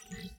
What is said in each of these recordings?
Is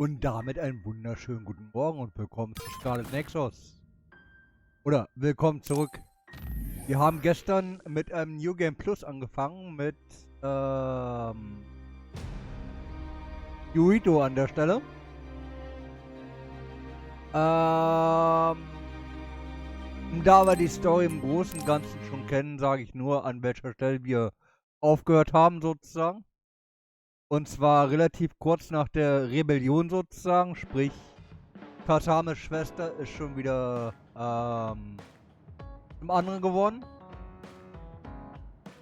Und damit einen wunderschönen guten Morgen und willkommen zu Scarlet Nexus. Oder willkommen zurück. Wir haben gestern mit einem New Game Plus angefangen mit Yuito an der Stelle. Da wir die Story im Großen und Ganzen schon kennen, sage ich nur, an welcher Stelle wir aufgehört haben sozusagen. Und zwar relativ kurz nach der Rebellion sozusagen, sprich Katames Schwester ist schon wieder im anderen geworden.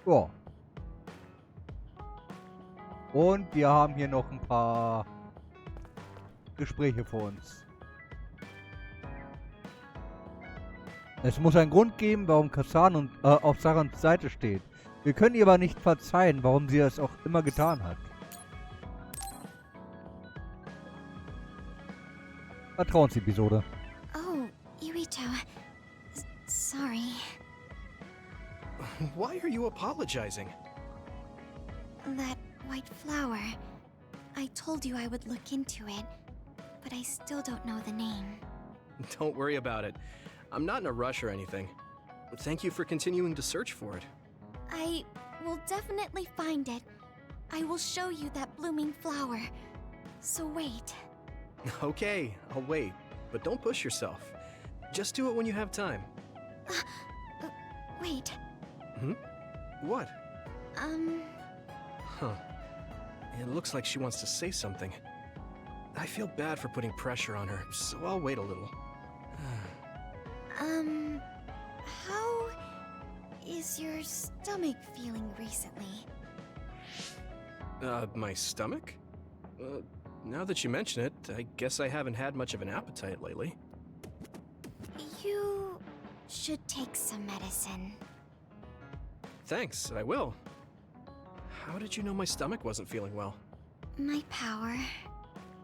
Ja. Und wir haben hier noch ein paar Gespräche vor uns. Es muss einen Grund geben, warum Kasan auf Sarans Seite steht. Wir können ihr aber nicht verzeihen, warum sie es auch immer getan hat. Vertrauensepisode. Oh, Yuito. Sorry. Why are you apologizing? That white flower. I told you I would look into it, but I still don't know the name. Don't worry about it. I'm not in a rush or anything. Thank you for continuing to search for it. I will definitely find it. I will show you that blooming flower. So wait. Okay, I'll wait. But don't push yourself. Just do it when you have time. Wait. What? Huh. It looks like she wants to say something. I feel bad for putting pressure on her, so I'll wait a little. How is your stomach feeling recently? My stomach? Now that you mention it, I guess I haven't had much of an appetite lately. You should take some medicine. Thanks, I will. How did you know my stomach wasn't feeling well? My power.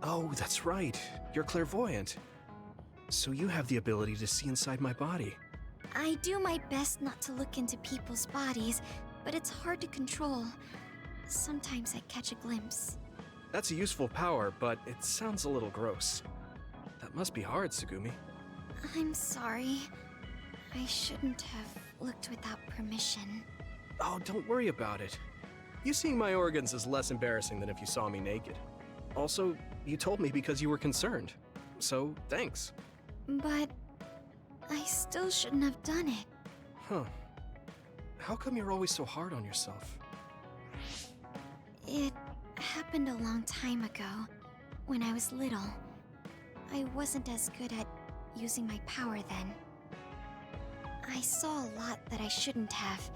Oh, that's right. You're clairvoyant. So you have the ability to see inside my body. I do my best not to look into people's bodies, but it's hard to control. Sometimes I catch a glimpse. That's a useful power, but it sounds a little gross. That must be hard, Tsugumi. I'm sorry. I shouldn't have looked without permission. Oh, don't worry about it. You seeing my organs is less embarrassing than if you saw me naked. Also, you told me because you were concerned. So, thanks. But I still shouldn't have done it. Huh. How come you're always so hard on yourself? It happened a long time ago, when I was little. I wasn't as good at using my power then. I saw a lot that I shouldn't have.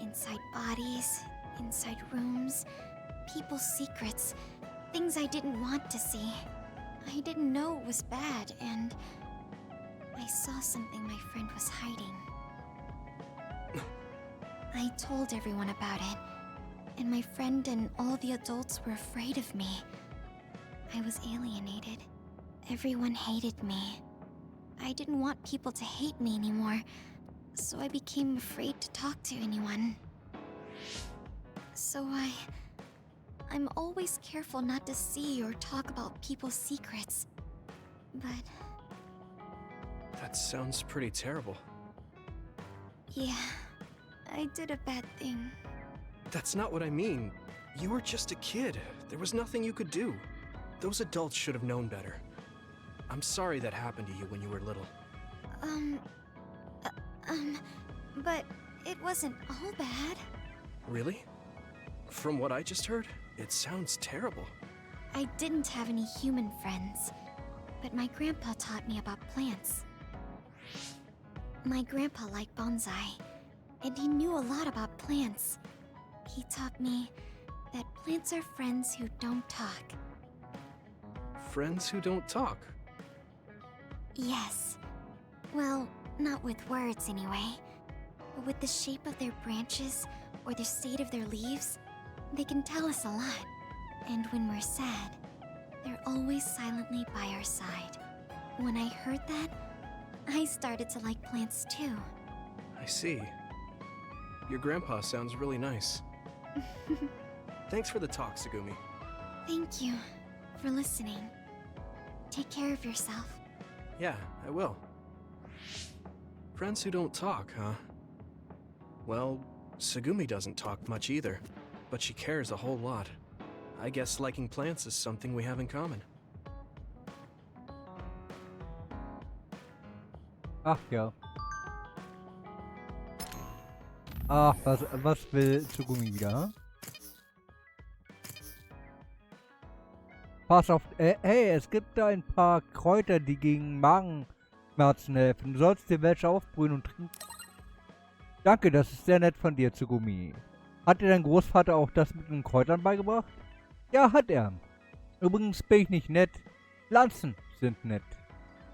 Inside bodies, inside rooms, people's secrets, things I didn't want to see. I didn't know it was bad, and I saw something my friend was hiding. I told everyone about it, and my friend and all the adults were afraid of me. I was alienated. Everyone hated me. I didn't want people to hate me anymore, so I became afraid to talk to anyone. So I'm always careful not to see or talk about people's secrets. But That sounds pretty terrible. yeah, I did a bad thing. That's not what I mean. You were just a kid. There was nothing you could do. Those adults should have known better. I'm sorry that happened to you when you were little. But it wasn't all bad. Really? From what I just heard, it sounds terrible. I didn't have any human friends, but my grandpa taught me about plants. My grandpa liked bonsai, and he knew a lot about plants. He taught me that plants are friends who don't talk. Friends who don't talk. Yes. Well, not with words anyway. But with the shape of their branches or the state of their leaves, they can tell us a lot. And when we're sad, they're always silently by our side. When I heard that, I started to like plants too. I see. Your grandpa sounds really nice. Thanks for the talk, Tsugumi. Thank you for listening. Take care of yourself. Yeah, I will. Friends who don't talk, huh? Well, Tsugumi doesn't talk much either, but she cares a whole lot. I guess liking plants is something we have in common. Ach ja. Ach, was will Tsugumi wieder, hm? Pass auf, hey, es gibt da ein paar Kräuter, die gegen Magenschmerzen helfen. Du sollst dir welche aufbrühen und trinken. Danke, das ist sehr nett von dir, Tsugumi. Hat dir dein Großvater auch das mit den Kräutern beigebracht? Ja, hat er. Übrigens bin ich nicht nett. Pflanzen sind nett.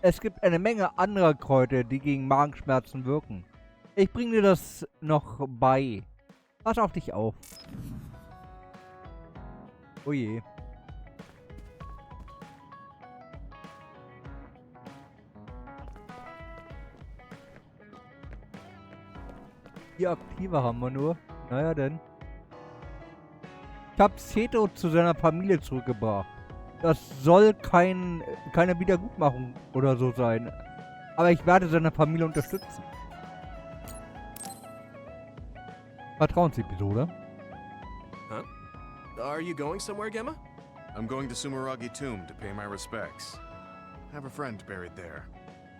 Es gibt eine Menge anderer Kräuter, die gegen Magenschmerzen wirken. Ich bringe dir das noch bei. Pass auf dich auf. Oh je. Die Aktive haben wir nur. Naja denn. Ich habe Seto zu seiner Familie zurückgebracht. Das soll keine Wiedergutmachung oder so sein. Aber ich werde seine Familie unterstützen. Vertrauensepisode. Huh? Are you going somewhere, Gemma? I'm going to Sumeragi Tomb to pay my respects. I have a friend buried there.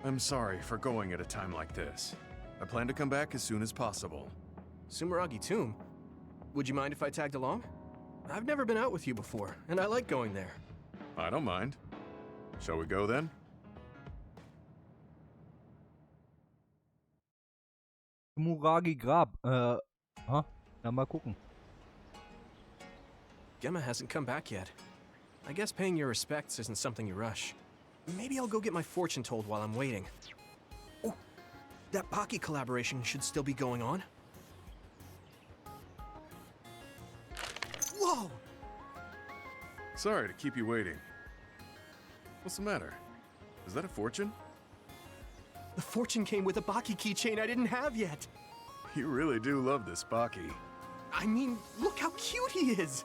I'm sorry for going at a time like this. I plan to come back as soon as possible. Sumeragi Tomb? Would you mind if I tagged along? I've never been out with you before, and I like going there. I don't mind. Shall we go then? Muragi Grab. Na mal gucken. Gemma hasn't come back yet. I guess paying your respects isn't something you rush. Maybe I'll go get my fortune told while I'm waiting. Oh, that Pocky collaboration should still be going on. Whoa! Sorry to keep you waiting. What's the matter? Is that a fortune? The fortune came with a Baki keychain I didn't have yet. You really do love this Baki. I mean, look how cute he is.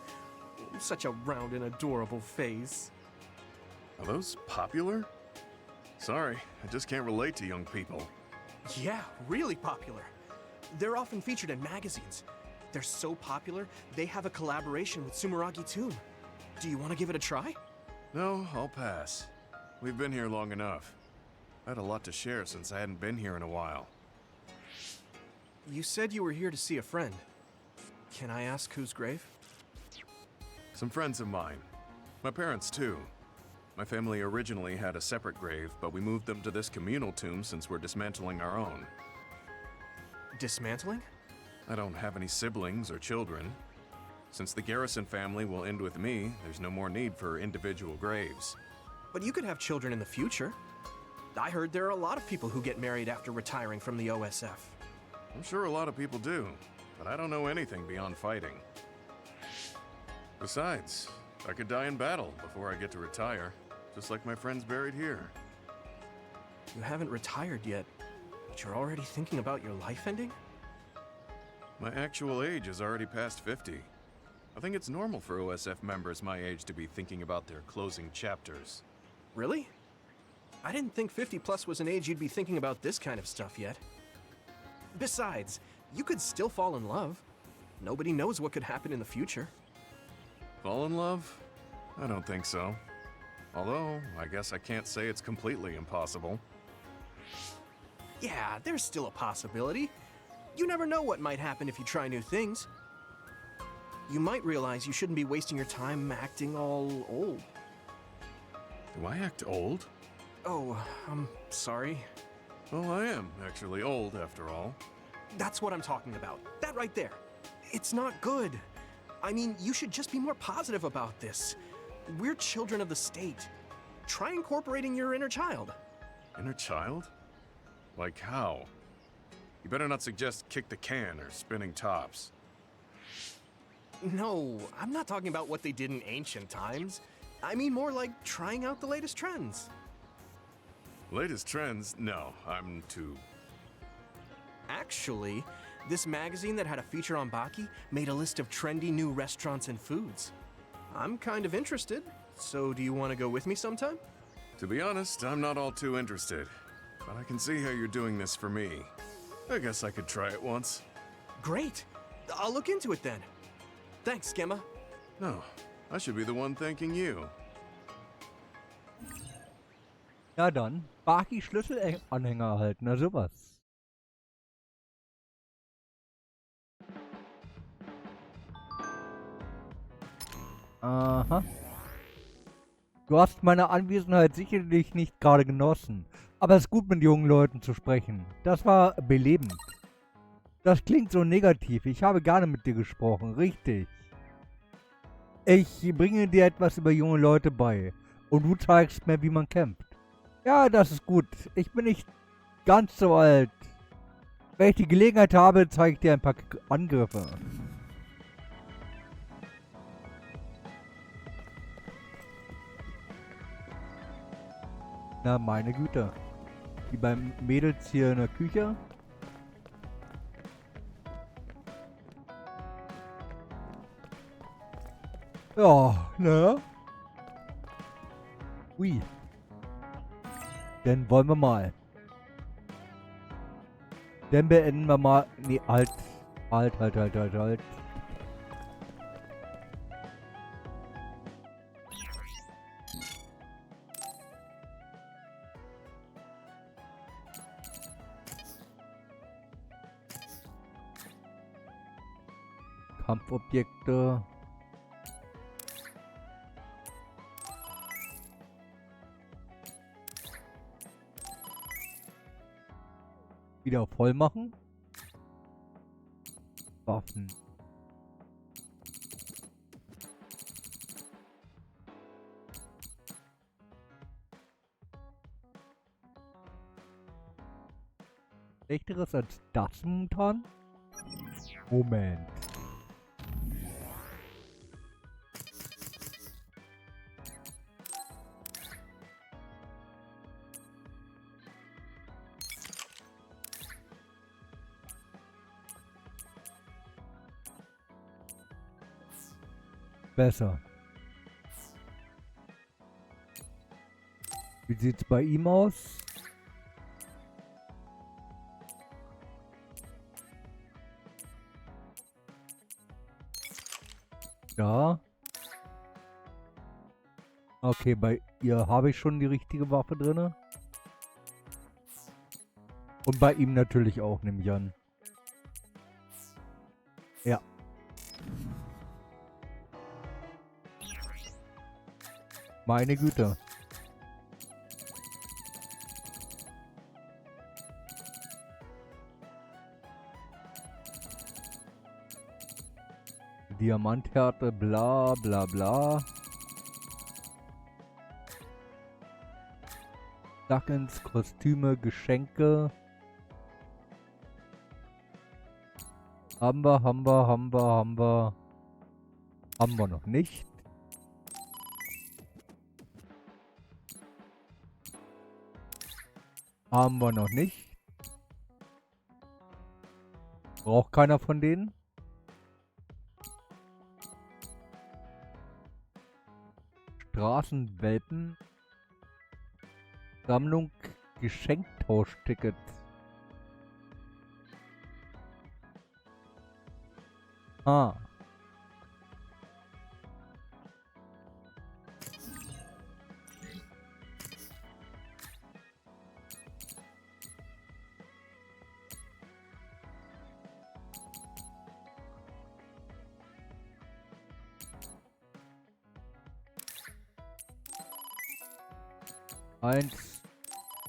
Such a round and adorable face. Are those popular? Sorry, I just can't relate to young people. Yeah, really popular. They're often featured in magazines. They're so popular, they have a collaboration with Sumeragi Tomb. Do you want to give it a try? No, I'll pass. We've been here long enough. I had a lot to share since I hadn't been here in a while. You said you were here to see a friend. Can I ask whose grave? Some friends of mine. My parents, too. My family originally had a separate grave, but we moved them to this communal tomb since we're dismantling our own. Dismantling? I don't have any siblings or children. Since the Garrison family will end with me, there's no more need for individual graves. But you could have children in the future. I heard there are a lot of people who get married after retiring from the OSF. I'm sure a lot of people do, but I don't know anything beyond fighting. Besides, I could die in battle before I get to retire, just like my friends buried here. You haven't retired yet, but you're already thinking about your life ending? My actual age is already past 50. I think it's normal for OSF members my age to be thinking about their closing chapters. Really? I didn't think 50 plus was an age you'd be thinking about this kind of stuff yet. Besides, you could still fall in love. Nobody knows what could happen in the future. Fall in love? I don't think so. Although, I guess I can't say it's completely impossible. Yeah, there's still a possibility. You never know what might happen if you try new things. You might realize you shouldn't be wasting your time acting all old. Do I act old? Oh, I'm sorry. Well, I am actually old, after all. That's what I'm talking about. That right there. It's not good. I mean, you should just be more positive about this. We're children of the state. Try incorporating your inner child. Inner child? Like how? You better not suggest kick the can or spinning tops. No, I'm not talking about what they did in ancient times. I mean more like trying out the latest trends. Latest trends? No, I'm too... Actually, this magazine that had a feature on Baki made a list of trendy new restaurants and foods. I'm kind of interested, so do you want to go with me sometime? To be honest, I'm not all too interested. But I can see how you're doing this for me. I guess I could try it once. Great. I'll look into it then. Thanks, Gemma. No, I should be the one thanking you. Ja dann, Baki Schlüsselanhänger erhalten, na sowas. Aha. Du hast meine Anwesenheit sicherlich nicht gerade genossen, aber es ist gut, mit jungen Leuten zu sprechen. Das war belebend. Das klingt so negativ. Ich habe gerne mit dir gesprochen, richtig. Ich bringe dir etwas über junge Leute bei und du zeigst mir, wie man kämpft. Ja, das ist gut. Ich bin nicht ganz so alt. Wenn ich die Gelegenheit habe, zeige ich dir ein paar Angriffe. Na, meine Güte. Wie beim Mädels hier in der Küche. Ja, ne? Ui. Dann wollen wir mal. Dann beenden wir mal. Nee, halt. Halt. Kampfobjekte. Wieder voll machen. Waffen. Schlechteres als das momentan? Moment. Besser. Wie sieht's bei ihm aus? Ja. Okay, bei ihr habe ich schon die richtige Waffe drinne. Und bei ihm natürlich auch, nehme ich an. Ja. Meine Güte. Diamanthärte, bla bla bla. Duckens, Kostüme, Geschenke. Haben wir noch nicht. Haben wir noch nicht. Braucht keiner von denen. Straßenwelpen. Sammlung Geschenktauschticket. Ah. Eins,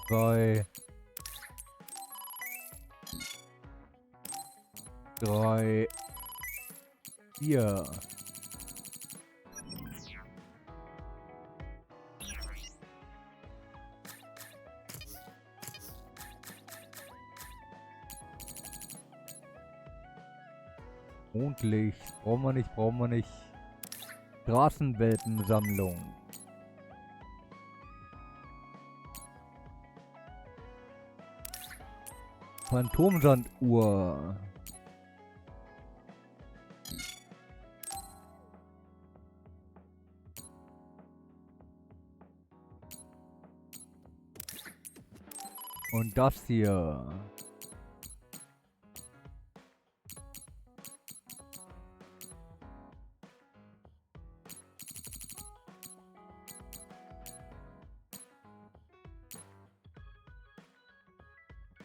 zwei, drei, vier. Mondlicht. Brauchen wir nicht. Straßenwelpensammlung. Phantomsanduhr. Und das hier.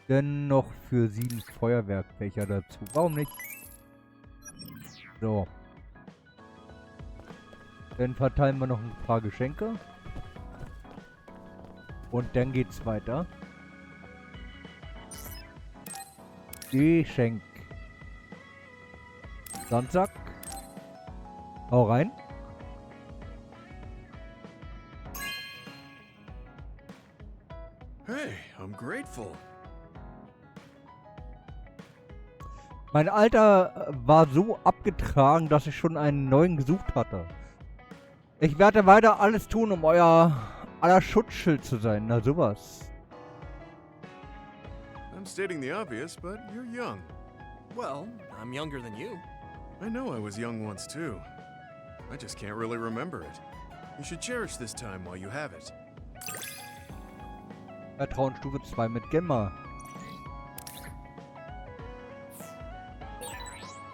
Denn noch für 7 Feuerwerkfächer dazu. Warum nicht? So. Dann verteilen wir noch ein paar Geschenke. Und dann geht's weiter. Geschenk. Sandsack. Hau rein. Hey, I'm grateful. Mein Alter war so abgetragen, dass ich schon einen neuen gesucht hatte. Ich werde weiter alles tun, um euer aller Schutzschild zu sein. Na sowas. I'm stating the obvious, but you're young. Well, I'm younger than you. I know I was young once too. I just can't really remember it. You should cherish this time while you have it. Vertrauensstufe 2 mit Gemma.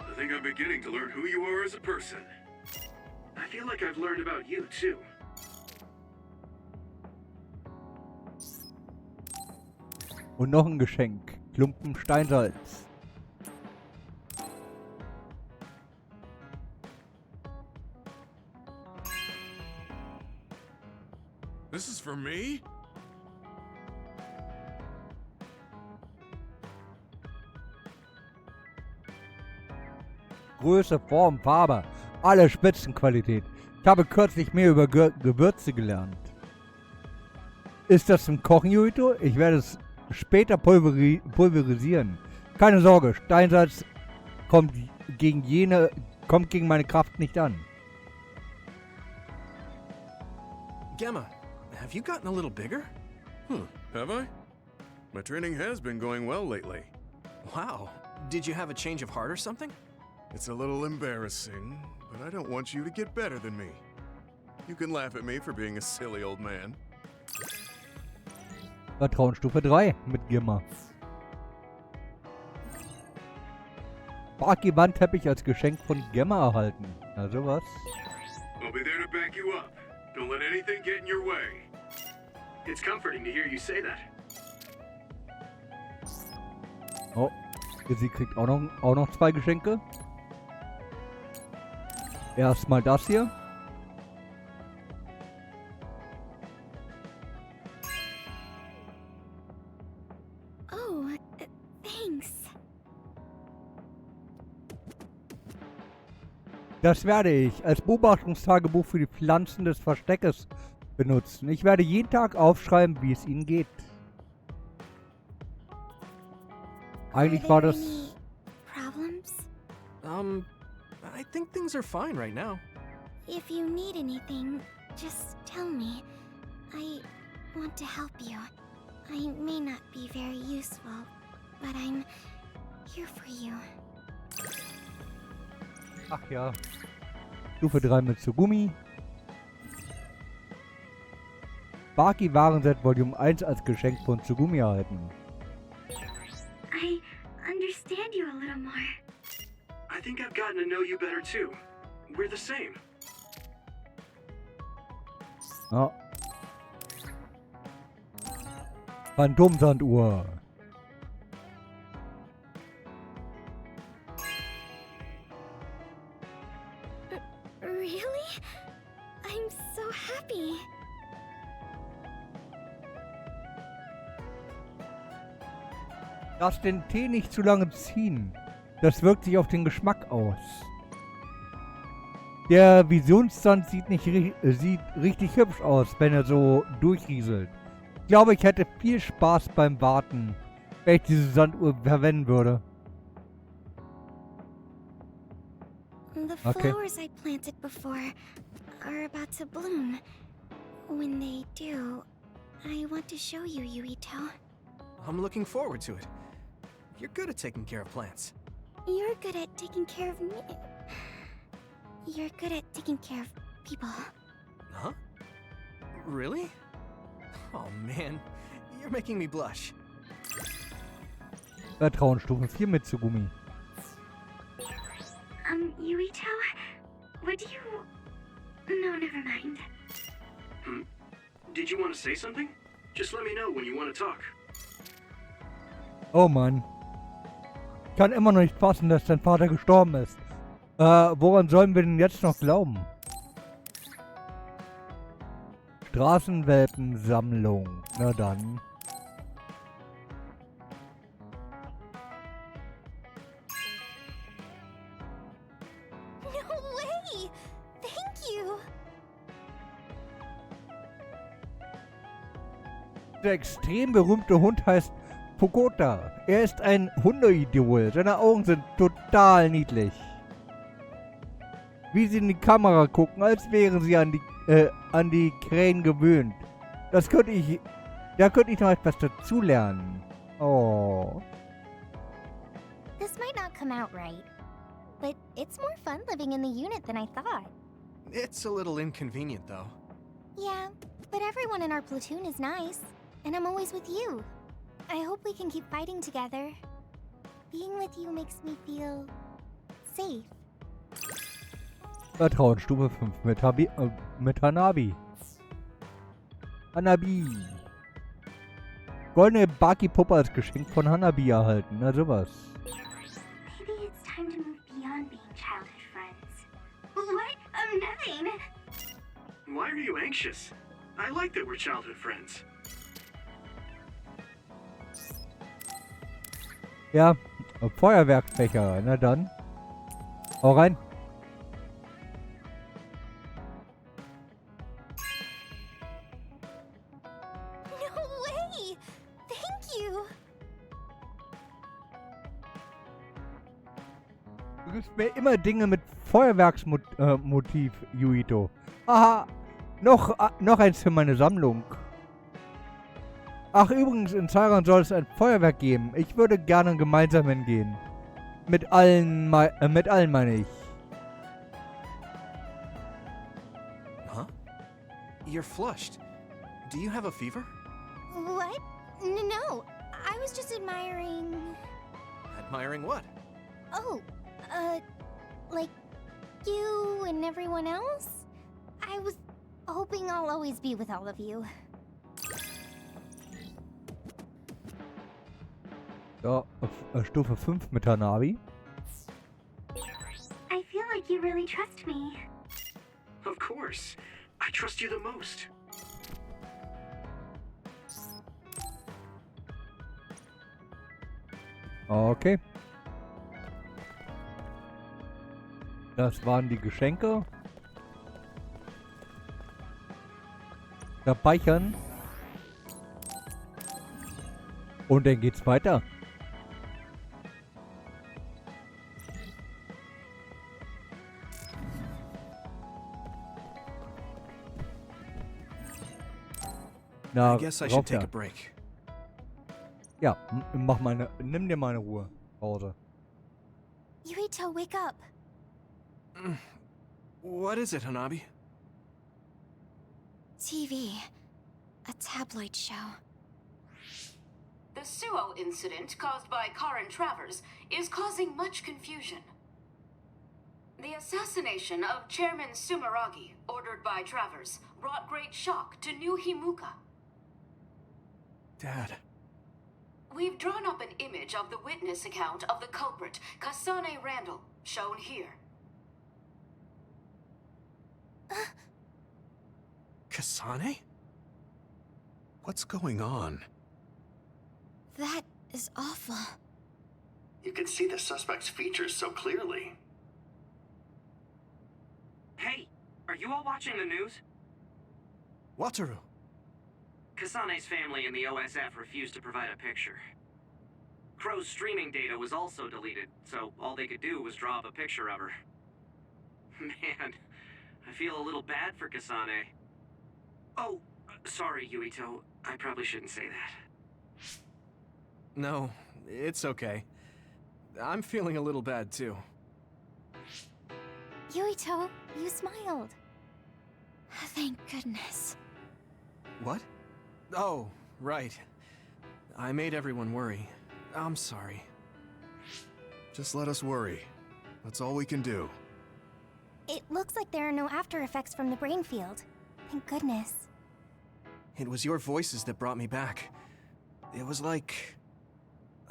I think I'm beginning to learn who you are as a person. I feel like I've learned about you too. Und noch ein Geschenk. Klumpen Steinsalz. This is for me? Größe, Form, Farbe. Alle Spitzenqualität. Ich habe kürzlich mehr über Gewürze gelernt. Ist das zum Kochen, Yuito? Ich werde es später pulverisieren. Keine Sorge, Steinsalz kommt gegen meine Kraft nicht an. Gemma, have you gotten a little bigger? Have I? My training has been going well lately. Wow. Did you have a change of heart or something? It's a little embarrassing, but I don't want you to get better than me. You can laugh at me for being a silly old man. Vertrauensstufe 3 mit Gemma. Barki-Wandteppich als Geschenk von Gemma erhalten. Na sowas. I'll be there to back you up. Don't let anything get in your way. It's comforting to hear you say that. Oh, sie kriegt auch noch 2 Geschenke. Erstmal das hier. Oh, thanks. Das werde ich als Beobachtungstagebuch für die Pflanzen des Versteckes benutzen. Ich werde jeden Tag aufschreiben, wie es ihnen geht. Eigentlich war das... Problems? I think things are fine right now. If you need anything, just tell me. I want to help you. I may not be very useful, but I'm here for you. Ach ja. Stufe 3 mit Tsugumi. Barki Warenset Volume 1 als Geschenk von Tsugumi erhalten. I understand you a little more. I think I've gotten to know you better too. We're the same. Ja. Phantomsanduhr. Really? I'm so happy. Lass den Tee nicht zu lange ziehen. Das wirkt sich auf den Geschmack aus. Der Visionssand sieht richtig hübsch aus, wenn er so durchrieselt. Ich glaube, ich hätte viel Spaß beim Warten, wenn ich diese Sanduhr verwenden würde. The Okay. flowers I planted before are about to bloom. When they do, I want to show you, Yuito. I'm looking forward to it. You're good at taking care of plants. You're good at taking care of me. You're good at taking care of people. Huh? Really? Oh man, you're making me blush. Vertrauensstufe 4 mit Tsugumi. Yuito? Would you... No, never mind. Did you want to say something? Just let me know when you want to talk. Oh Mann. Kann immer noch nicht fassen, dass dein Vater gestorben ist. Woran sollen wir denn jetzt noch glauben? Straßenwelpensammlung. Na dann. No way! Thank you! Der extrem berühmte Hund heißt Pokota. Er ist ein Hundeidol. Seine Augen sind total niedlich. Wie sie in die Kamera gucken, als wären sie an die Krähen gewöhnt. Da könnte ich noch etwas dazulernen. Oh. This might not come out right, but it's more fun living in the unit than I thought. It's a little inconvenient, though. Yeah, but everyone in our platoon is nice, and I'm always with you. I hope we can keep fighting together. Being with you makes me feel safe. Vertrauensstufe 5 mit Hanabi. Hanabi. Goldene Baki-Puppe als Geschenk von Hanabi erhalten. Na sowas. Maybe it's time to move beyond being childhood friends. What? Nothing. Why are you anxious? I like that we're childhood friends. Ja, Feuerwerkfächer. Na dann. Hau rein. No way! Thank you! Du gibst mir immer Dinge mit Feuerwerksmotiv, Yuito. Aha, noch eins für meine Sammlung. Ach übrigens, in Saigon soll es ein Feuerwerk geben. Ich würde gerne gemeinsam hingehen. Mit allen meine ich. Huh? You're flushed. Do you have a fever? What? No, I was just admiring... Admiring what? Oh, like you and everyone else? I was hoping I'll always be with all of you. Ja, Stufe 5 mit Hanabi. I feel like you really trust me. Of course. I trust you the most. Okay. Das waren die Geschenke. Speichern. Und dann geht's weiter. Na, I guess I should rauf da. take a break. Ja, nimm dir mal eine Ruhe. Pause. Yuito, wake up. What is it, Hanabi? TV. A tabloid show. The Suo incident caused by Karin Travers is causing much confusion. The assassination of Chairman Sumeragi, ordered by Travers, brought great shock to New Himuka. Dad. We've drawn up an image of the witness account of the culprit, Kasane Randall, shown here. Kasane? What's going on? That is awful. You can see the suspect's features so clearly. Hey, are you all watching the news? Wataru. Kasane's family and the OSF refused to provide a picture. Crow's streaming data was also deleted, so all they could do was draw up a picture of her. Man, I feel a little bad for Kasane. Oh, sorry, Yuito. I probably shouldn't say that. No, it's okay. I'm feeling a little bad, too. Yuito, you smiled. Thank goodness. What? Oh, right. I made everyone worry. I'm sorry. Just let us worry. That's all we can do. It looks like there are no after effects from the brain field. Thank goodness. It was your voices that brought me back. It was like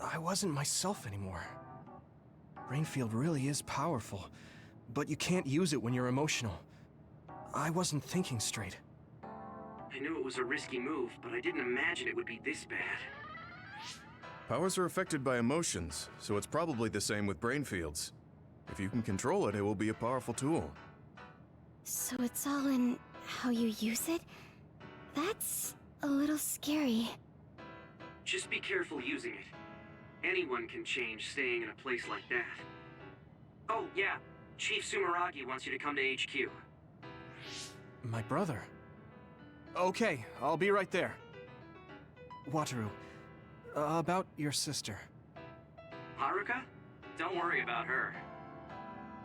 I wasn't myself anymore. Brainfield really is powerful, but you can't use it when you're emotional. I wasn't thinking straight. I knew it was a risky move, but I didn't imagine it would be this bad. Powers are affected by emotions, so it's probably the same with brain fields. If you can control it, it will be a powerful tool. So it's all in how you use it? That's a little scary. Just be careful using it. Anyone can change staying in a place like that. Oh, yeah. Chief Sumeragi wants you to come to HQ. My brother. Okay, I'll be right there. Wataru, about your sister. Haruka? Don't worry about her.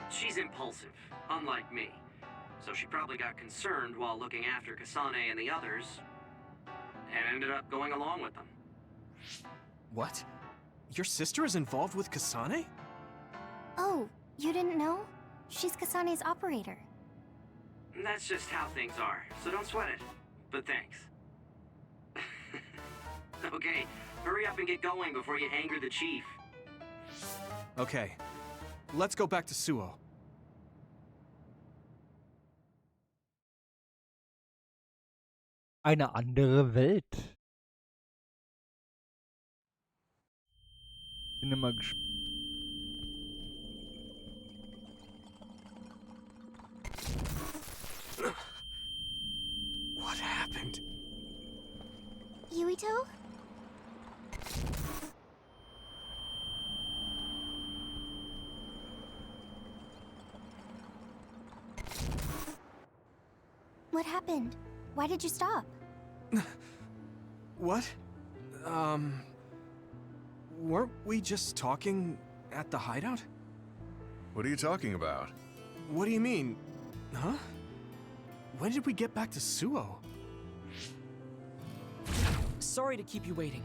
She's impulsive, unlike me. So she probably got concerned while looking after Kasane and the others, and ended up going along with them. What? Your sister is involved with Kasane? Oh, you didn't know? She's Kasane's operator. That's just how things are, so don't sweat it. But thanks. Okay, hurry up and get going before you anger the chief. Okay, let's go back to Suo. Eine andere Welt. Bin immer gespannt. What happened? Yuito? What happened? Why did you stop? What? Weren't we just talking at the hideout? What are you talking about? What do you mean? Huh? When did we get back to Suo? Sorry to keep you waiting.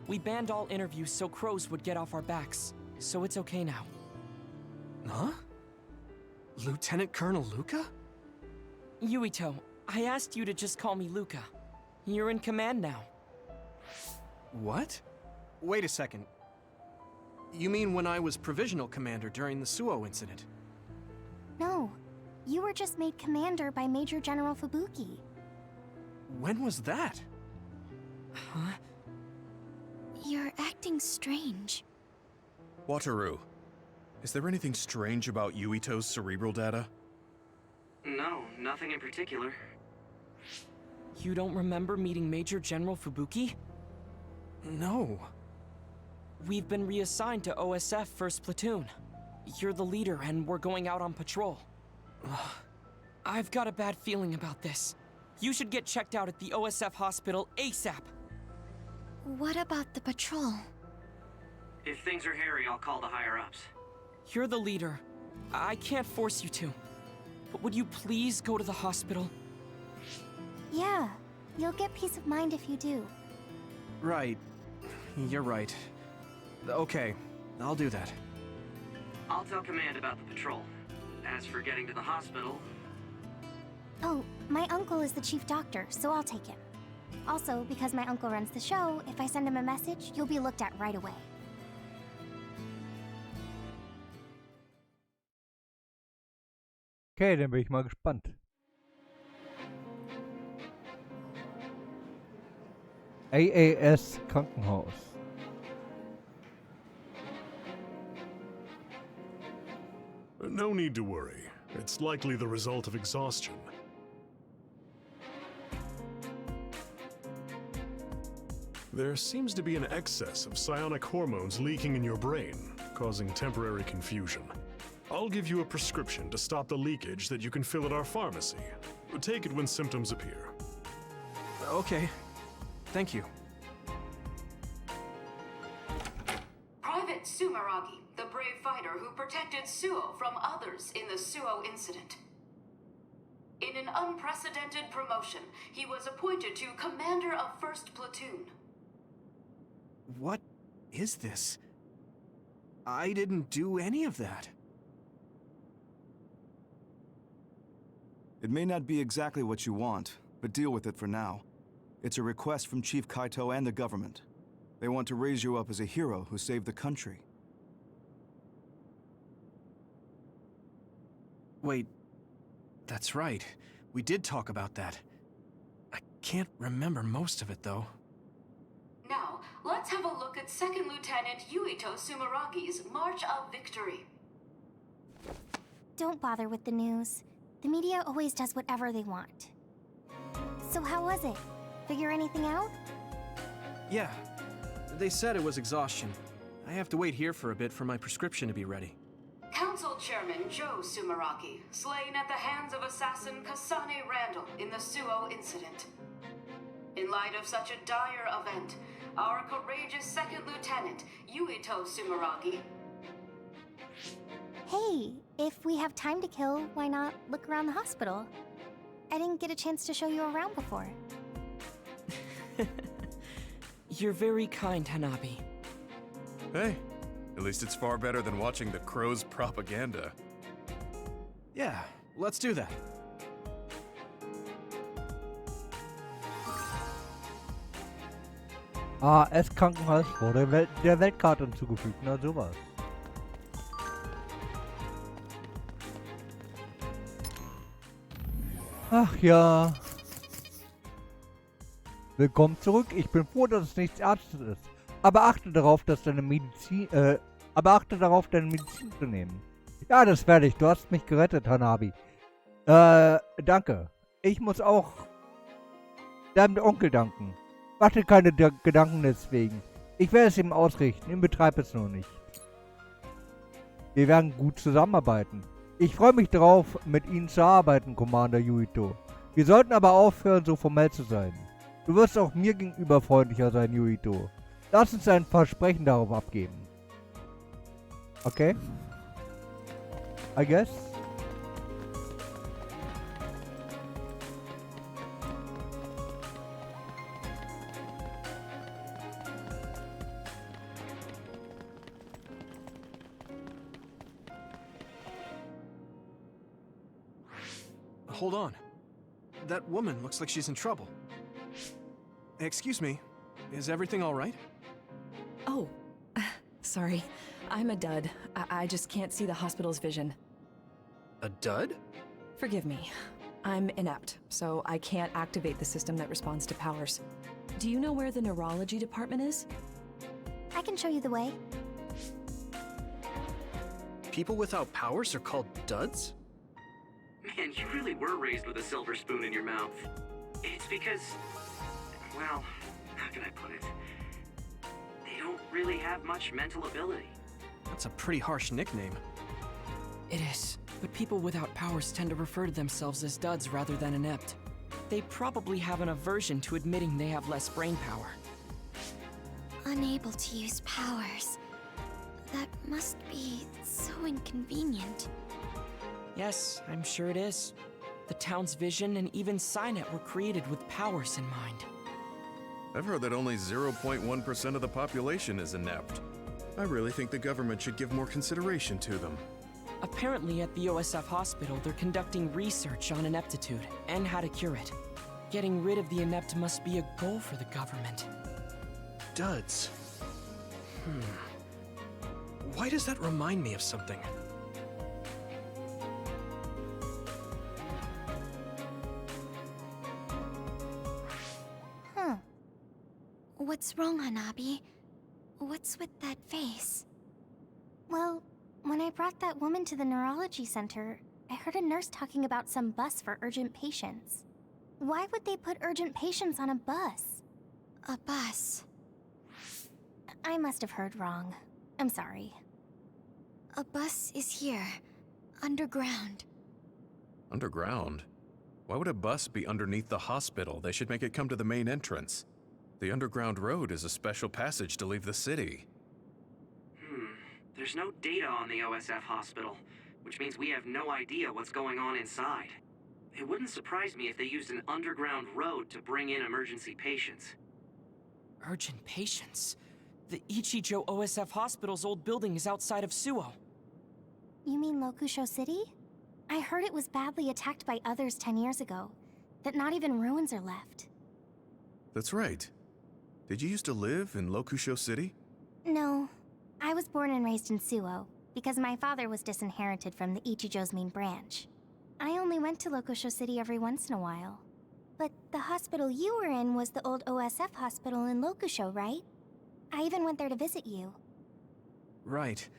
We banned all interviews so crows would get off our backs, so it's okay now. Huh? Lieutenant Colonel Luca? Yuito, I asked you to just call me Luca. You're in command now. What? Wait a second. You mean when I was provisional commander during the Suo incident? No, you were just made commander by Major General Fubuki. When was that? Huh? You're acting strange. Wataru, is there anything strange about Yuito's cerebral data? No, nothing in particular. You don't remember meeting Major General Fubuki? No. We've been reassigned to OSF 1st Platoon. You're the leader and we're going out on patrol. I've got a bad feeling about this. You should get checked out at the OSF hospital ASAP. What about the patrol? If things are hairy, I'll call the higher-ups. You're the leader. I can't force you to. But would you please go to the hospital? Yeah, you'll get peace of mind if you do. Right. You're right. Okay, I'll do that. I'll tell Command about the patrol. As for getting to the hospital... Oh, my uncle is the chief doctor, so I'll take him. Also, because my uncle runs the show, if I send him a message, you'll be looked at right away. Okay, dann bin ich mal gespannt. AAS Krankenhaus. No need to worry. It's likely the result of exhaustion. There seems to be an excess of psionic hormones leaking in your brain, causing temporary confusion. I'll give you a prescription to stop the leakage that you can fill at our pharmacy. Take it when symptoms appear. Okay. Thank you. Private Sumeragi, the brave fighter who protected Suo from others in the Suo incident. In an unprecedented promotion, he was appointed to Commander of 1st Platoon. What is this? I didn't do any of that. It may not be exactly what you want, but deal with it for now. It's a request from Chief Kaito and the government. They want to raise you up as a hero who saved the country. Wait, that's right. We did talk about that. I can't remember most of it, though. Now, let's have a look at Second Lieutenant Yuito Sumeragi's March of Victory. Don't bother with the news. The media always does whatever they want. So how was it? Figure anything out? Yeah, they said it was exhaustion. I have to wait here for a bit for my prescription to be ready. Council Chairman Joe Sumeragi, slain at the hands of assassin Kasane Randall in the Suo incident. In light of such a dire event, our courageous Second Lieutenant, Yuito Sumeragi... Hey, if we have time to kill, why not look around the hospital? I didn't get a chance to show you around before. You're very kind, Hanabi. Hey, at least it's far better than watching the Crow's propaganda. Yeah, let's do that. AAS-Krankenhaus wurde der Weltkarte hinzugefügt, na sowas. Ach ja. Willkommen zurück. Ich bin froh, dass es nichts Ernstes ist. Aber achte darauf, deine Medizin zu nehmen. Ja, das werde ich. Du hast mich gerettet, Hanabi. Danke. Ich muss auch deinem Onkel danken. Warte keine Gedanken deswegen. Ich werde es ihm ausrichten. Ich betreibe es nur nicht. Wir werden gut zusammenarbeiten. Ich freue mich darauf, mit Ihnen zu arbeiten, Commander Yuito. Wir sollten aber aufhören, so formell zu sein. Du wirst auch mir gegenüber freundlicher sein, Yuito. Lass uns ein Versprechen darauf abgeben. Okay? I guess? Hold on. That woman looks like she's in trouble. Excuse me, is everything all right? Oh, sorry. I'm a dud. I just can't see the hospital's vision. A dud? Forgive me. I'm inept, so I can't activate the system that responds to powers. Do you know where the neurology department is? I can show you the way. People without powers are called duds? Man, you really were raised with a silver spoon in your mouth. It's because, well, how can I put it? They don't really have much mental ability. That's a pretty harsh nickname. It is, but people without powers tend to refer to themselves as duds rather than inept. They probably have an aversion to admitting they have less brain power. Unable to use powers. That must be so inconvenient. Yes, I'm sure it is. The town's vision and even Skynet were created with powers in mind. I've heard that only 0.1% of the population is inept. I really think the government should give more consideration to them. Apparently at the OSF hospital, they're conducting research on ineptitude and how to cure it. Getting rid of the inept must be a goal for the government. Duds. Why does that remind me of something? What's wrong, Hanabi? What's with that face? Well, when I brought that woman to the neurology center, I heard a nurse talking about some bus for urgent patients. Why would they put urgent patients on a bus? A bus. I must have heard wrong. I'm sorry. A bus is here. Underground. Underground? Why would a bus be underneath the hospital? They should make it come to the main entrance. The underground road is a special passage to leave the city. There's no data on the OSF hospital, which means we have no idea what's going on inside. It wouldn't surprise me if they used an underground road to bring in emergency patients. Urgent patients? The Ichijo OSF Hospital's old building is outside of Suo. You mean Lokusho City? I heard it was badly attacked by others 10 years ago. That not even ruins are left. That's right. Did you used to live in Lokusho City? No. I was born and raised in Suo, because my father was disinherited from the Ichijo's main branch. I only went to Lokusho City every once in a while. But the hospital you were in was the old OSF hospital in Lokusho, right? I even went there to visit you. Right.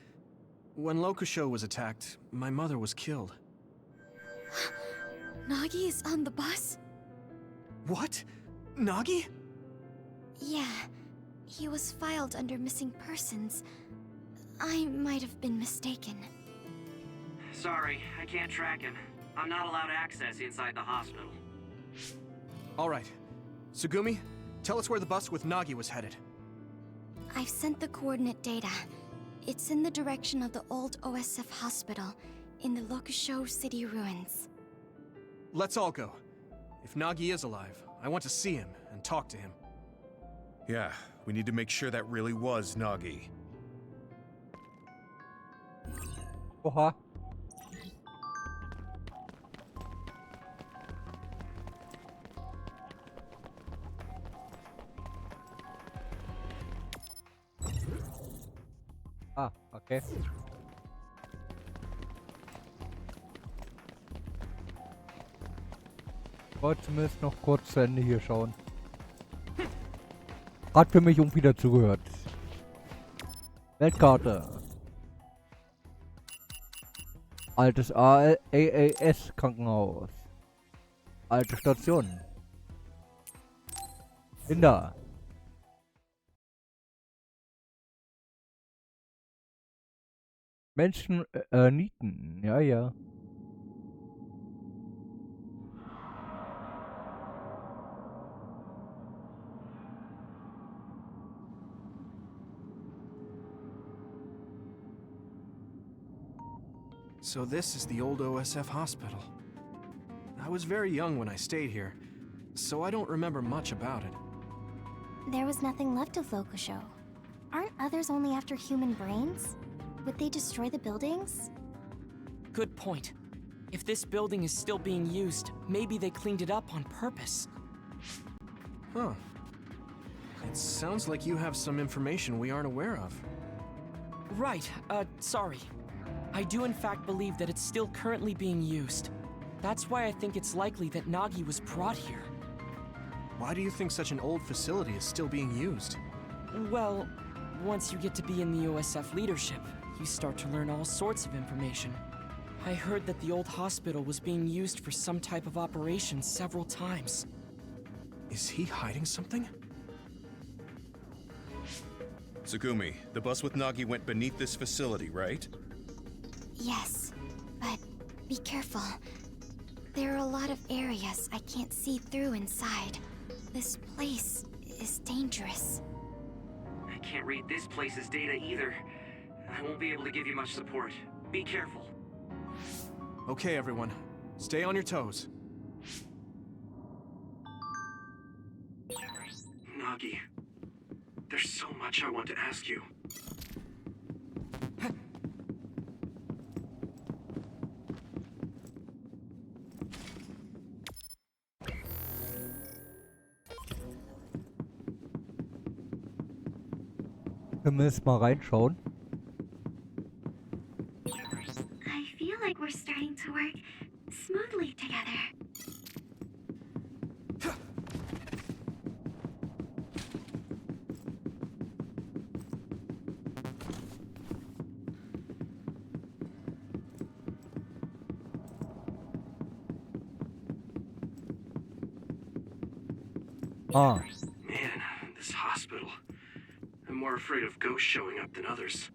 When Lokusho was attacked, my mother was killed. Nagi is on the bus? What? Nagi? Yeah. He was filed under missing persons. I might have been mistaken. Sorry, I can't track him. I'm not allowed access inside the hospital. Alright. Tsugumi, tell us where the bus with Nagi was headed. I've sent the coordinate data. It's in the direction of the old OSF hospital, in the Lokusho City ruins. Let's all go. If Nagi is alive, I want to see him and talk to him. Yeah, we need to make sure that really was Nagi. Oha. Ah, okay. Ich wollte zumindest noch kurz zu Ende hier schauen. Hat für mich irgendwie dazugehört. Weltkarte. Altes AAS Krankenhaus. Alte Station. Kinder. Menschen, Nieten. Ja, ja. So this is the old OSF hospital. I was very young when I stayed here, so I don't remember much about it. There was nothing left of Lokusho. Aren't others only after human brains? Would they destroy the buildings? Good point. If this building is still being used, maybe they cleaned it up on purpose. Huh. It sounds like you have some information we aren't aware of. Right, sorry. I do in fact believe that it's still currently being used. That's why I think it's likely that Nagi was brought here. Why do you think such an old facility is still being used? Well, once you get to be in the OSF leadership, you start to learn all sorts of information. I heard that the old hospital was being used for some type of operation several times. Is he hiding something? Tsugumi, the bus with Nagi went beneath this facility, right? Yes, but be careful. There are a lot of areas I can't see through inside. This place is dangerous. I can't read this place's data either. I won't be able to give you much support. Be careful. Okay, everyone. Stay on your toes. Nagi, there's so much I want to ask you. Zumindest mal reinschauen. I feel like we're starting to work smoothly together. Ah. Man, this hospital. I'm more afraid of ghosts showing up than others.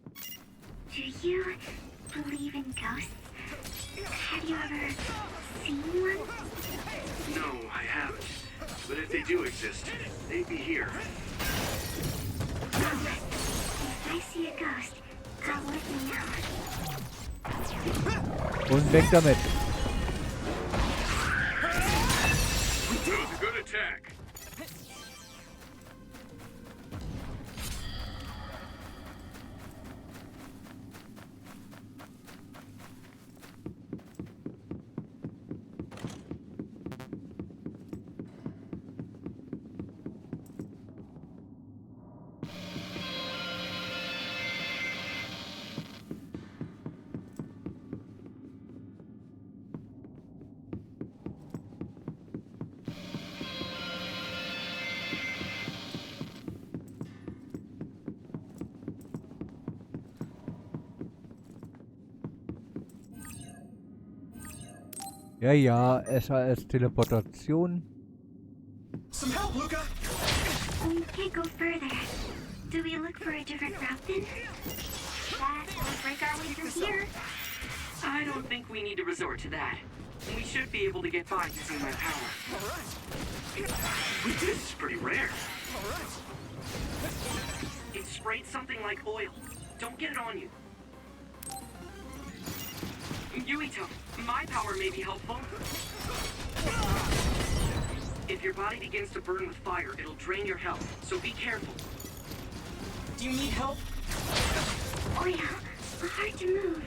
Do you believe in ghosts? Have you ever seen one? No, I haven't. But if they do exist, they'd be here. If I see a ghost, I'll let you know. Und weg damit. That was a good attack. Ja, ja, SAS-Teleportation. Some help, Luca! We can't go further. Do we look for a different route then? That would break our way through here. I don't think we need to resort to that. We should be able to get by using my power. Alright. This is pretty rare. Alright. It sprayed something like oil. Don't get it on you. Yuito, my power may be helpful. If your body begins to burn with fire, it'll drain your health, so be careful. Do you need help? Oh yeah, hard to move.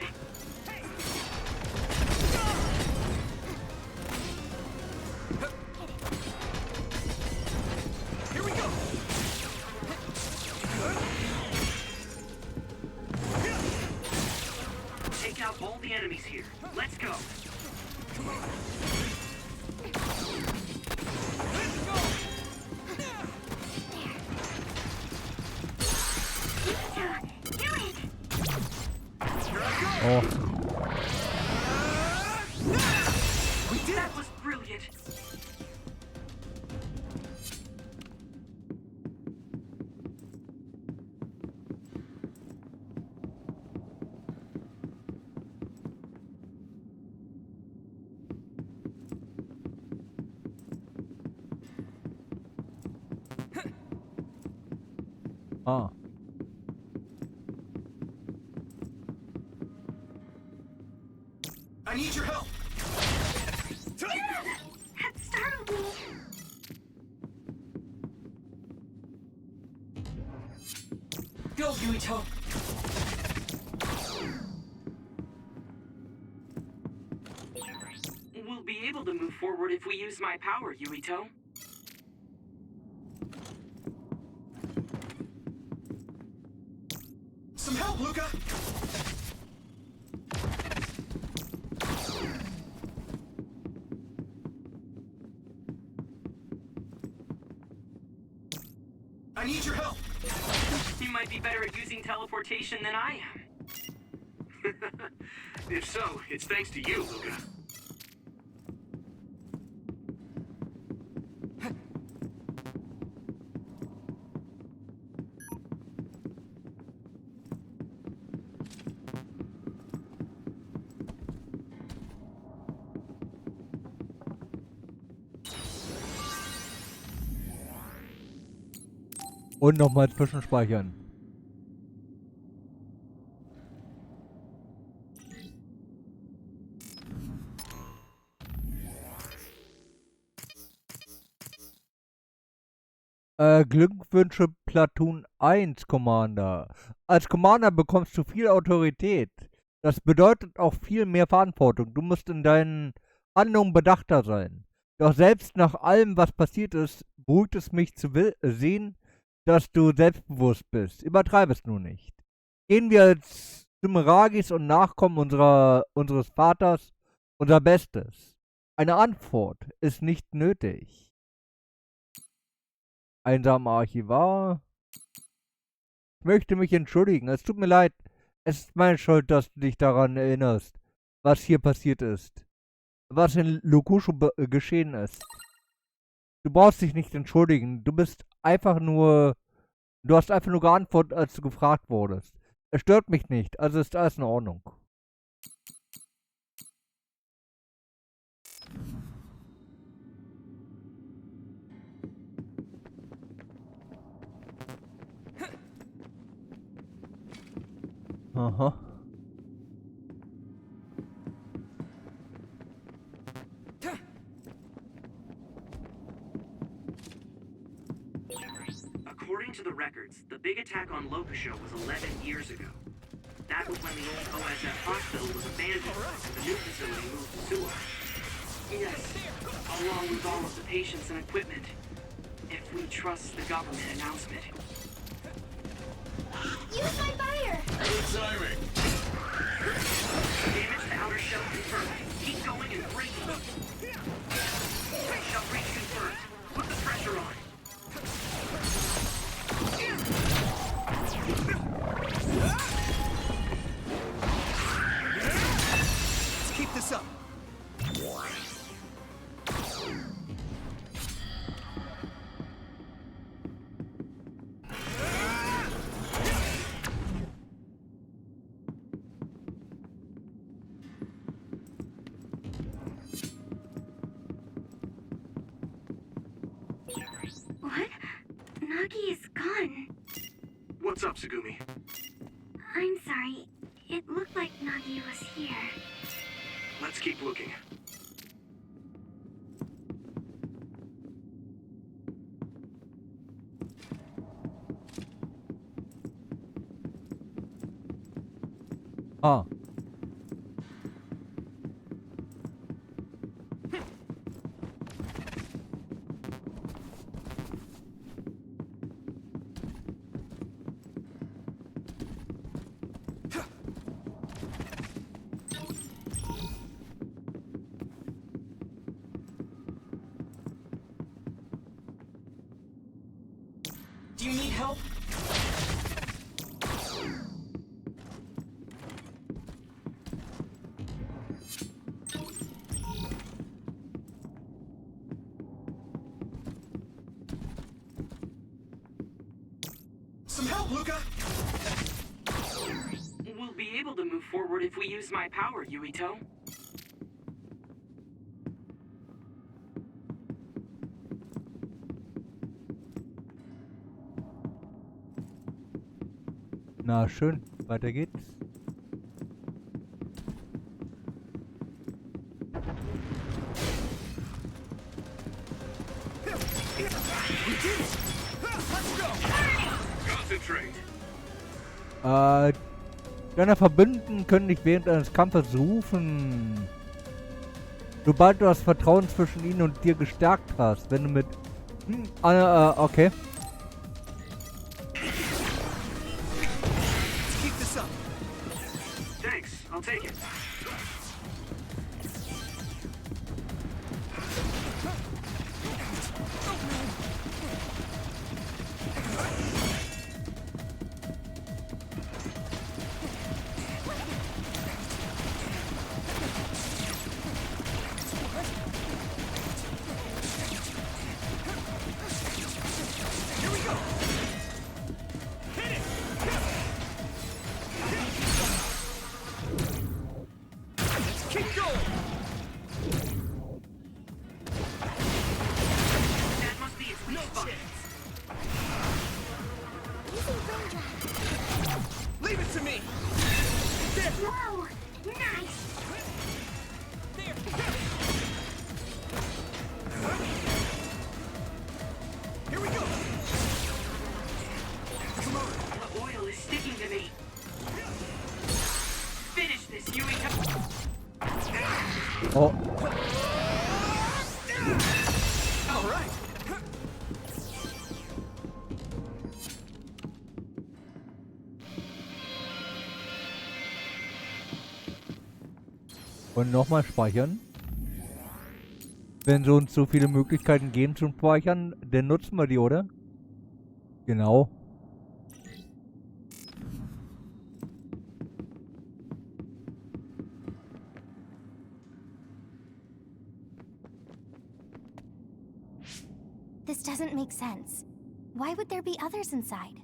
Here we go! Take out all the enemies here. Let's go. Oh. That was brilliant. Ah. I need your help! That startled me. Go, Yuito! We'll be able to move forward if we use my power, Yuito. Some help, Luca! I need your help! You might be better at using teleportation than I am. If so, it's thanks to you, Luca. Und nochmal zwischenspeichern. Glückwünsche Platoon 1, Commander. Als Commander bekommst du viel Autorität. Das bedeutet auch viel mehr Verantwortung. Du musst in deinen Handlungen bedachter sein. Doch selbst nach allem, was passiert ist, beruhigt es mich zu sehen, dass du selbstbewusst bist. Übertreibe es nur nicht. Gehen wir als Sumeragis und Nachkommen unseres Vaters unser Bestes. Eine Antwort ist nicht nötig. Einsamer Archivar. Ich möchte mich entschuldigen. Es tut mir leid. Es ist meine Schuld, dass du dich daran erinnerst, was hier passiert ist. Was in Lukusho geschehen ist. Du brauchst dich nicht entschuldigen. Du hast einfach nur geantwortet, als du gefragt wurdest. Es stört mich nicht, also ist alles in Ordnung. Aha. According to the records, the big attack on Lokusho was 11 years ago. That was when the old OSF hospital was abandoned and the new facility moved to Suwa. Yes, along with all of the patients and equipment. If we trust the government announcement. Use my fire! Good timing. Damage to outer shell confirmed. Keep going and breaking. Shell breach confirmed. Put the pressure on. Let's keep this up. What's up, Tsugumi? I'm sorry. It looked like Nagi was here. Let's keep looking. Ah. Do you need help? Some help, Luca! We'll be able to move forward if we use my power, Yuito. Na schön, weiter geht's. Deine Verbündeten können dich während eines Kampfes rufen. Sobald du das Vertrauen zwischen ihnen und dir gestärkt hast, wenn du mit... okay. Thanks, I'll take it. Leave it to me! There! Whoa! Nice! Here we go! Come on! The oil is sticking to me. Finish this, Yuito. Oh. All right! Und nochmal speichern. Wenn sie uns so viele Möglichkeiten geben zum Speichern, dann nutzen wir die, oder? Genau. This doesn't make sense. Why would there be others inside?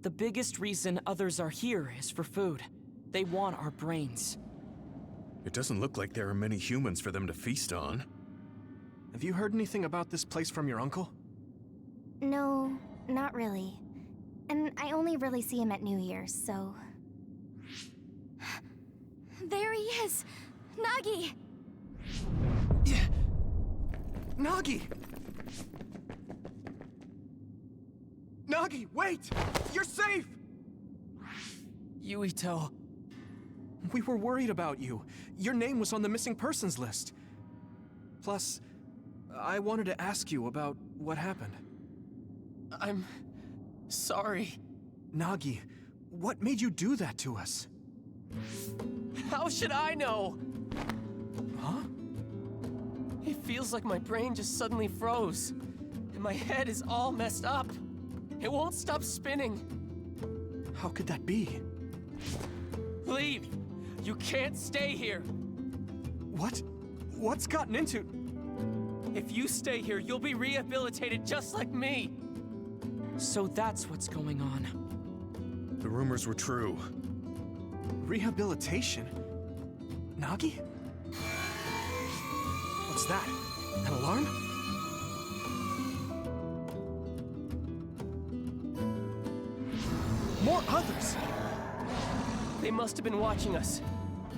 The biggest reason others are here is for food. They want our brains. It doesn't look like there are many humans for them to feast on. Have you heard anything about this place from your uncle? No, not really. And I only really see him at New Year's, so... There he is! Nagi! Yeah. Nagi! Nagi, wait! You're safe! Yuito. We were worried about you. Your name was on the missing persons list. Plus, I wanted to ask you about what happened. I'm... sorry. Nagi, what made you do that to us? How should I know? Huh? It feels like my brain just suddenly froze. And my head is all messed up. It won't stop spinning. How could that be? Leave! You can't stay here! What? What's gotten into... If you stay here, you'll be rehabilitated just like me! So that's what's going on. The rumors were true. Rehabilitation? Nagi? What's that? An alarm? More others! They must have been watching us.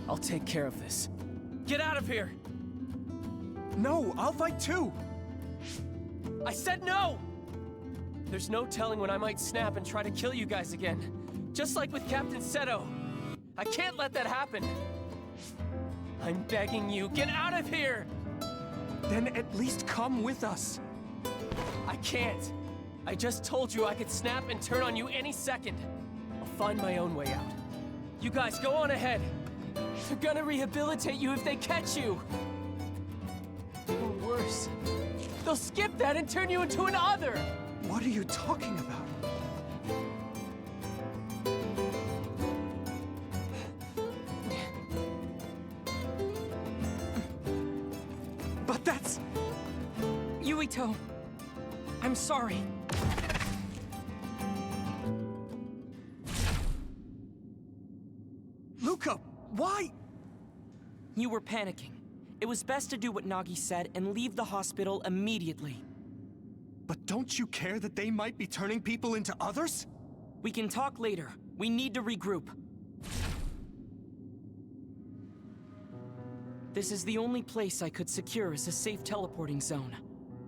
I'll take care of this. Get out of here! No, I'll fight too! I said no! There's no telling when I might snap and try to kill you guys again. Just like with Captain Seto. I can't let that happen. I'm begging you, get out of here! Then at least come with us. I can't. I just told you I could snap and turn on you any second. I'll find my own way out. You guys, go on ahead. They're gonna rehabilitate you if they catch you. Or worse, they'll skip that and turn you into an other. What are you talking about? But that's... Yuito, I'm sorry. Luca, why? You were panicking. It was best to do what Nagi said and leave the hospital immediately. But don't you care that they might be turning people into others? We can talk later. We need to regroup. This is the only place I could secure as a safe teleporting zone.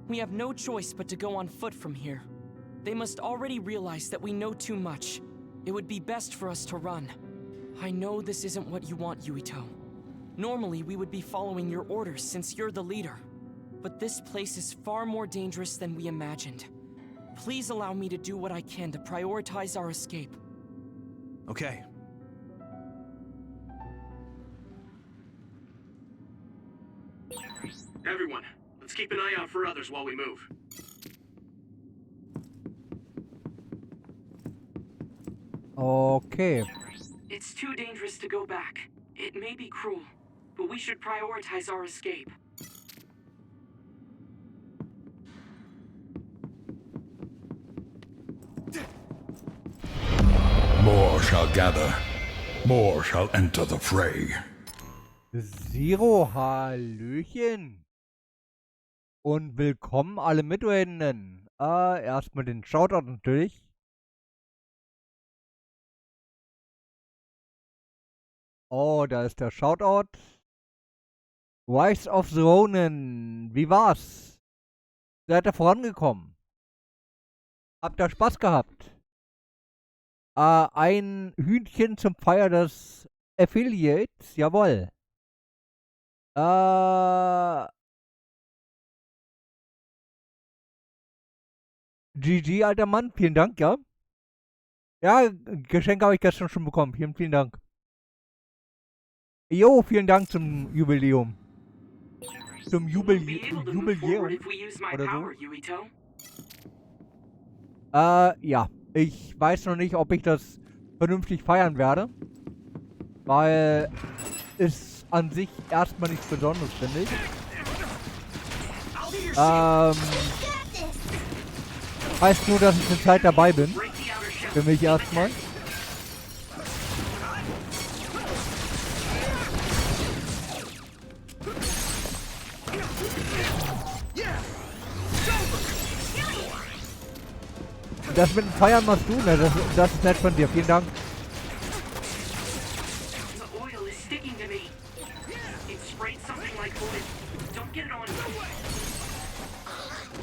We have no choice but to go on foot from here. They must already realize that we know too much. It would be best for us to run. I know this isn't what you want, Yuito. Normally, we would be following your orders since you're the leader. But this place is far more dangerous than we imagined. Please allow me to do what I can to prioritize our escape. Okay. Everyone, let's keep an eye out for others while we move. Okay. It's too dangerous to go back. It may be cruel, but we should prioritize our escape. More shall gather. More shall enter the fray. Zero, Hallöchen. Und willkommen alle Mitreden. Erstmal den Shoutout natürlich. Oh, da ist der Shoutout. Rise of the Ronin. Wie war's? Seid ihr vorangekommen? Habt ihr Spaß gehabt? Ein Hühnchen zum Feier des Affiliates. Jawohl. GG, alter Mann. Vielen Dank, ja. Ja, Geschenke habe ich gestern schon bekommen. Vielen, vielen Dank. Jo, vielen Dank zum Jubiläum. Zum Jubiläum oder so. Ja. Ich weiß noch nicht, ob ich das vernünftig feiern werde. Weil es an sich erstmal nichts Besonderes, finde ich. Heißt nur, dass ich eine Zeit dabei bin. Für mich erstmal. Das mit dem Feiern machst du, ne? Das ist nett von dir. Vielen Dank.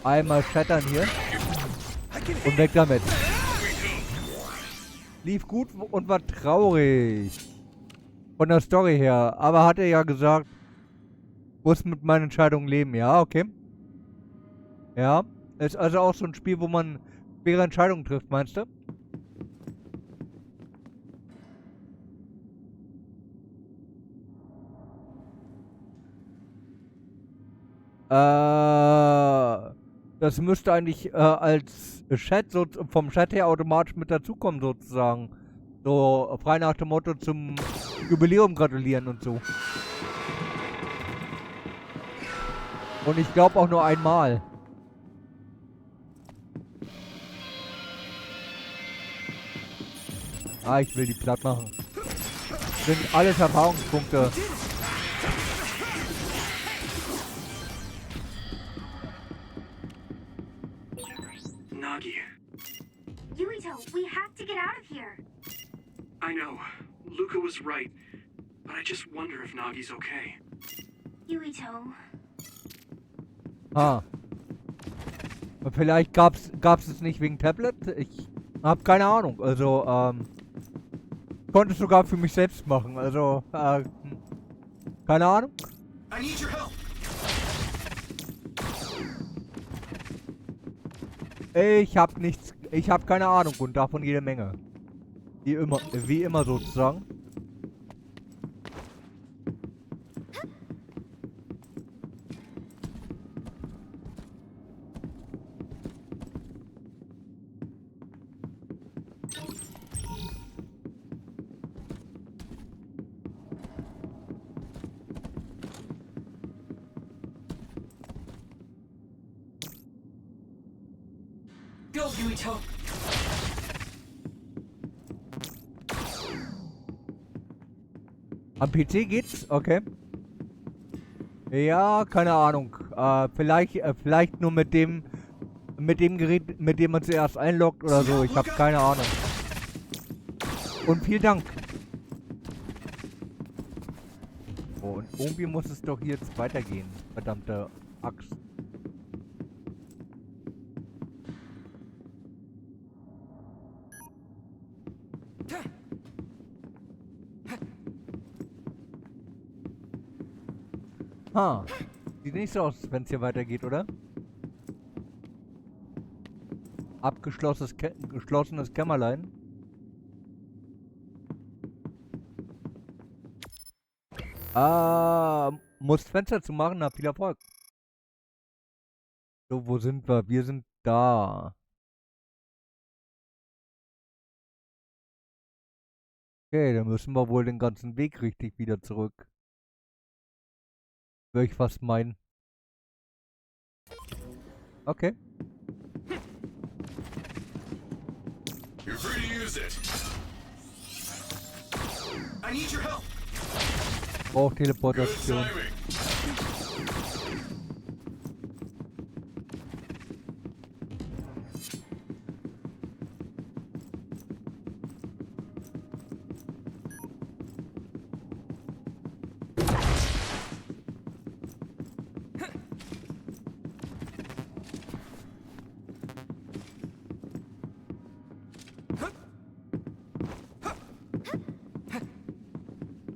Einmal schettern hier. Und weg damit. Lief gut und war traurig. Von der Story her. Aber hat er ja gesagt, muss mit meinen Entscheidungen leben. Ja, okay. Ja. Ist also auch so ein Spiel, wo man schwere Entscheidungen trifft, meinst du? Das müsste eigentlich als Chat so vom Chat her automatisch mit dazukommen, sozusagen. So frei nach dem Motto zum Jubiläum gratulieren und so. Und ich glaube auch nur einmal. Ich will die platt machen. Sind alles Erfahrungspunkte. Yuito, Yuito, we have to get out of here. I know. Luca was right. But I just wonder if Nagi's okay. Yuito. Ah. Und vielleicht gab's es nicht wegen Tablet? Ich hab keine Ahnung. Also, konnte es sogar für mich selbst machen. Also, keine Ahnung. I need your help. Ich hab keine Ahnung und davon jede Menge. Wie immer sozusagen. Go, Yuito! Am PC geht's? Okay. Ja, keine Ahnung. Vielleicht nur mit dem Gerät, mit dem man zuerst einloggt oder so. Ich habe keine Ahnung. Und vielen Dank. Oh, und irgendwie muss es doch hier jetzt weitergehen. Verdammte Axt. Ha. Sieht nicht so aus, wenn es hier weitergeht, oder? Geschlossenes Kämmerlein. Muss Fenster zu machen, na viel Erfolg. So, wo sind wir? Wir sind da. Okay, dann müssen wir wohl den ganzen Weg richtig wieder zurück. Würde ich fast meinen. Okay. You're free to use it. I need your help. Auch Teleportation.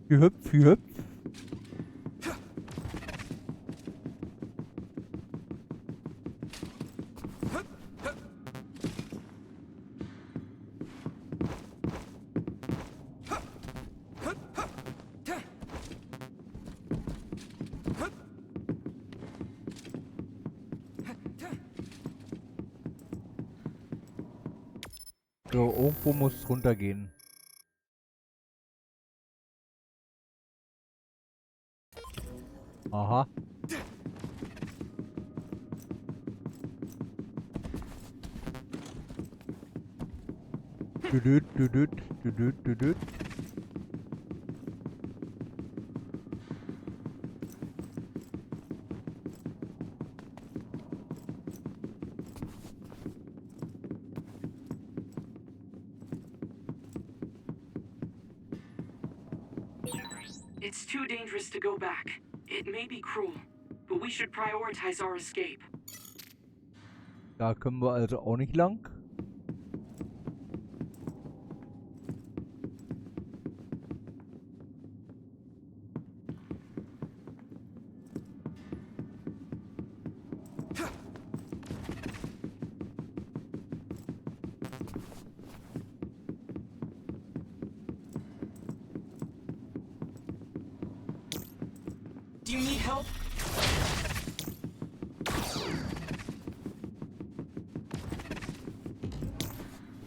Hüpf, hüpf. So, irgendwo muss es runtergehen. Aha. Düdüt, düdüt, düdüt, düdüt. It's too dangerous to go back. It may be cruel, but we should prioritize our escape. Da können wir also auch nicht lang. Do you need help?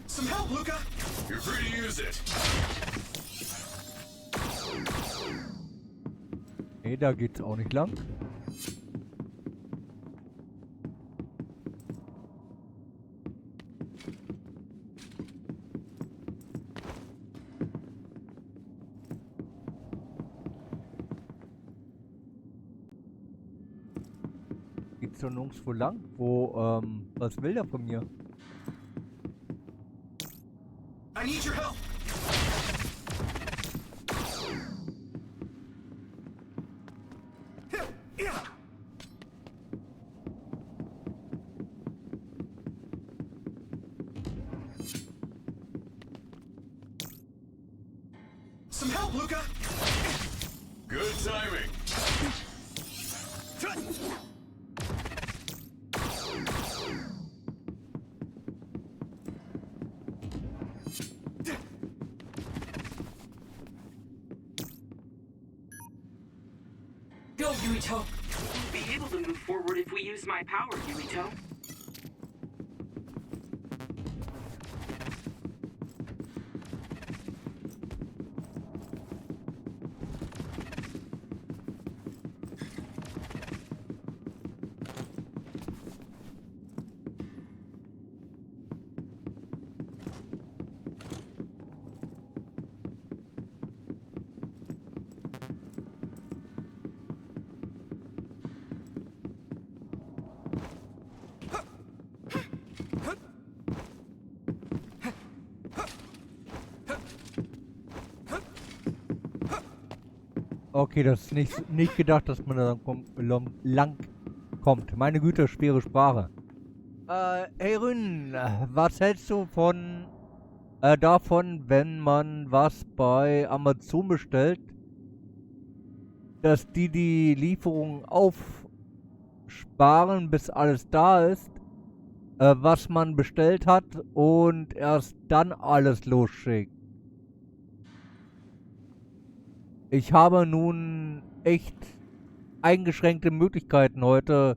Some help, Luca. You're free to use it. Nee, da geht's auch nicht lang. Geht's doch nirgendwo lang? Was will der von mir? I need your help. Some help, Luca. Good timing. Go, Yuito! Won't be able to move forward if we use my power, Yuito. Okay, das ist nicht gedacht, dass man da lang kommt. Meine Güte, schwere Sprache. Hey Rün, was hältst du von davon, wenn man was bei Amazon bestellt, dass die Lieferung aufsparen, bis alles da ist, was man bestellt hat und erst dann alles losschickt? Ich habe nun echt eingeschränkte Möglichkeiten heute.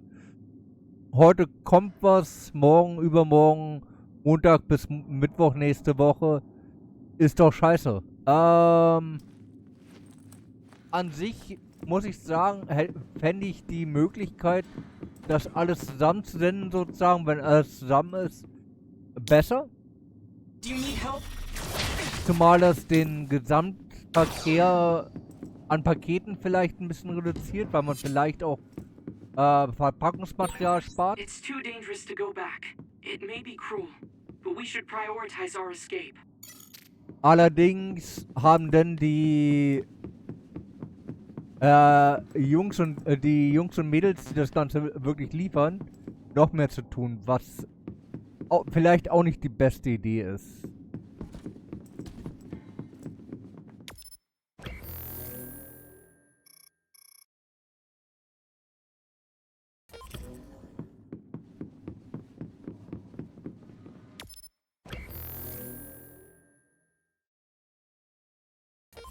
Heute kommt was, morgen, übermorgen, Montag bis Mittwoch nächste Woche. Ist doch scheiße. An sich muss ich sagen, fände ich die Möglichkeit, das alles zusammenzusenden sozusagen, wenn alles zusammen ist, besser. Zumal das den Gesamtverkehr an Paketen vielleicht ein bisschen reduziert, weil man vielleicht auch Verpackungsmaterial spart. It's too dangerous to go back. It may be cruel, but we should prioritize our escape. Allerdings haben denn die Jungs und Mädels, die das Ganze wirklich liefern, noch mehr zu tun, was vielleicht auch nicht die beste Idee ist.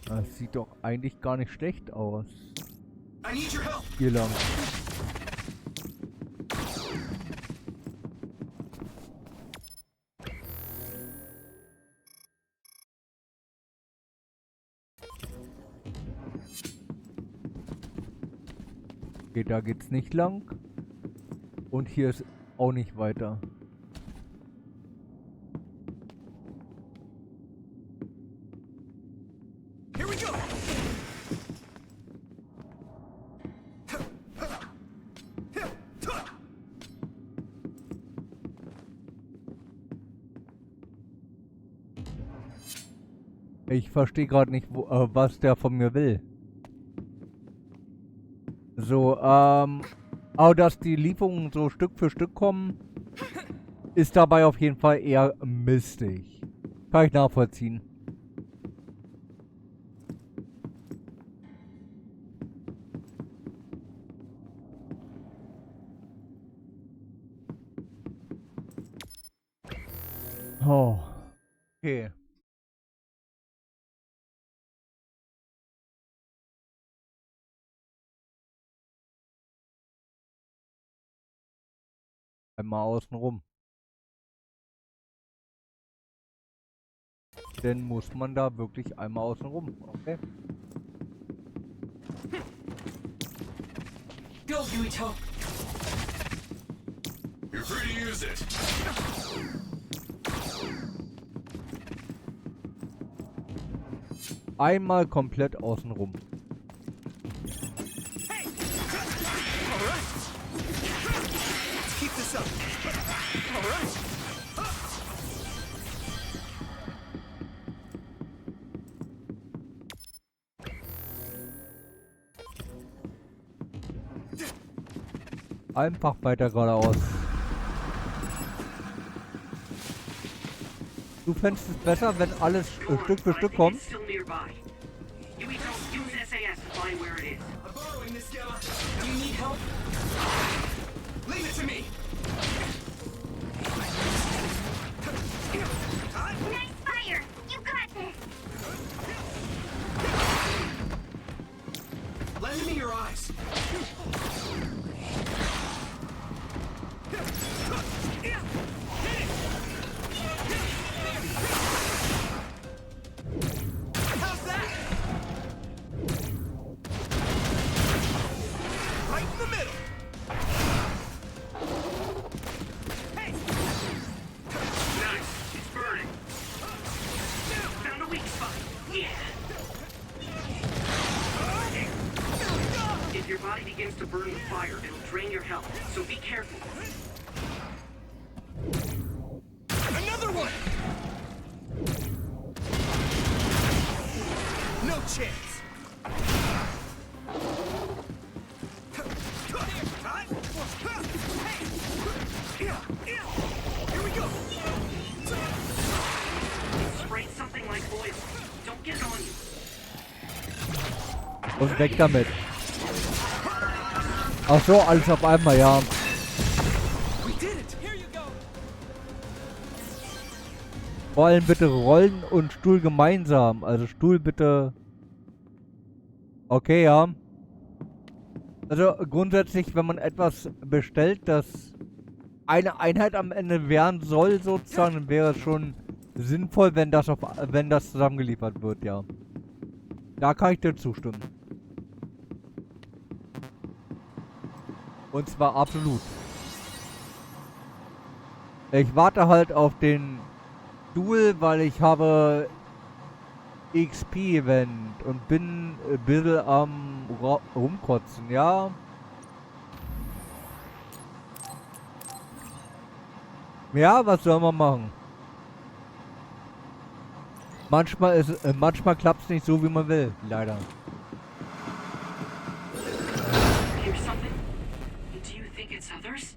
Das sieht doch eigentlich gar nicht schlecht aus. Hier lang. Okay, da geht's nicht lang. Und hier ist auch nicht weiter. Ich verstehe gerade nicht, was der von mir will. So, aber dass die Lieferungen so Stück für Stück kommen, ist dabei auf jeden Fall eher mistig. Kann ich nachvollziehen. Oh. Okay. Einmal außen rum. Denn muss man da wirklich einmal außen rum, okay? Go, Yuito! You're free to use it. Einmal komplett außen rum. Keep this up. All right. Einfach weiter geradeaus. Du fändest es besser, wenn alles Stück für Stück kommt? It's still nearby. Yuito, use SAS to find where it is. I'm borrowing this, Gamma. Do you need help? Leave it to me. Nice fire! You got this! Lend me your eyes. How's that? Right in the middle. Hey. Nice. It's burning. Found a weak spot. Yeah. If your body begins to burn with fire, it'll drain your health, so be careful. Another one. No chance. Here we go. Spray something like oil. Don't get it on you. Und weg damit. Ach so, alles auf einmal, ja. We did it. Vor allem bitte Rollen und Stuhl gemeinsam. Also Stuhl bitte. Okay, ja. Also grundsätzlich, wenn man etwas bestellt, das eine Einheit am Ende werden soll, sozusagen, dann wäre es schon sinnvoll, wenn das zusammengeliefert wird, ja. Da kann ich dir zustimmen. Und zwar absolut. Ich warte halt auf den Duel, weil ich habe XP-Event und bin ein bisschen am rumkotzen, ja. Ja, was soll man machen? Manchmal klappt es nicht so, wie man will, leider. Hear something? Do you think it's others?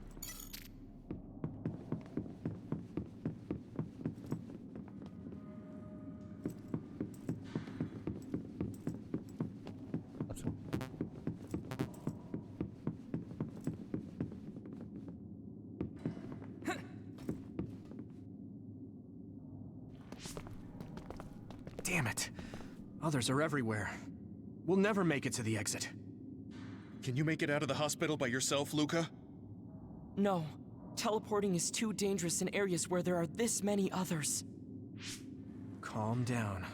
Damn it. Others are everywhere. We'll never make it to the exit. Can you make it out of the hospital by yourself, Luca? No. Teleporting is too dangerous in areas where there are this many others. Calm down.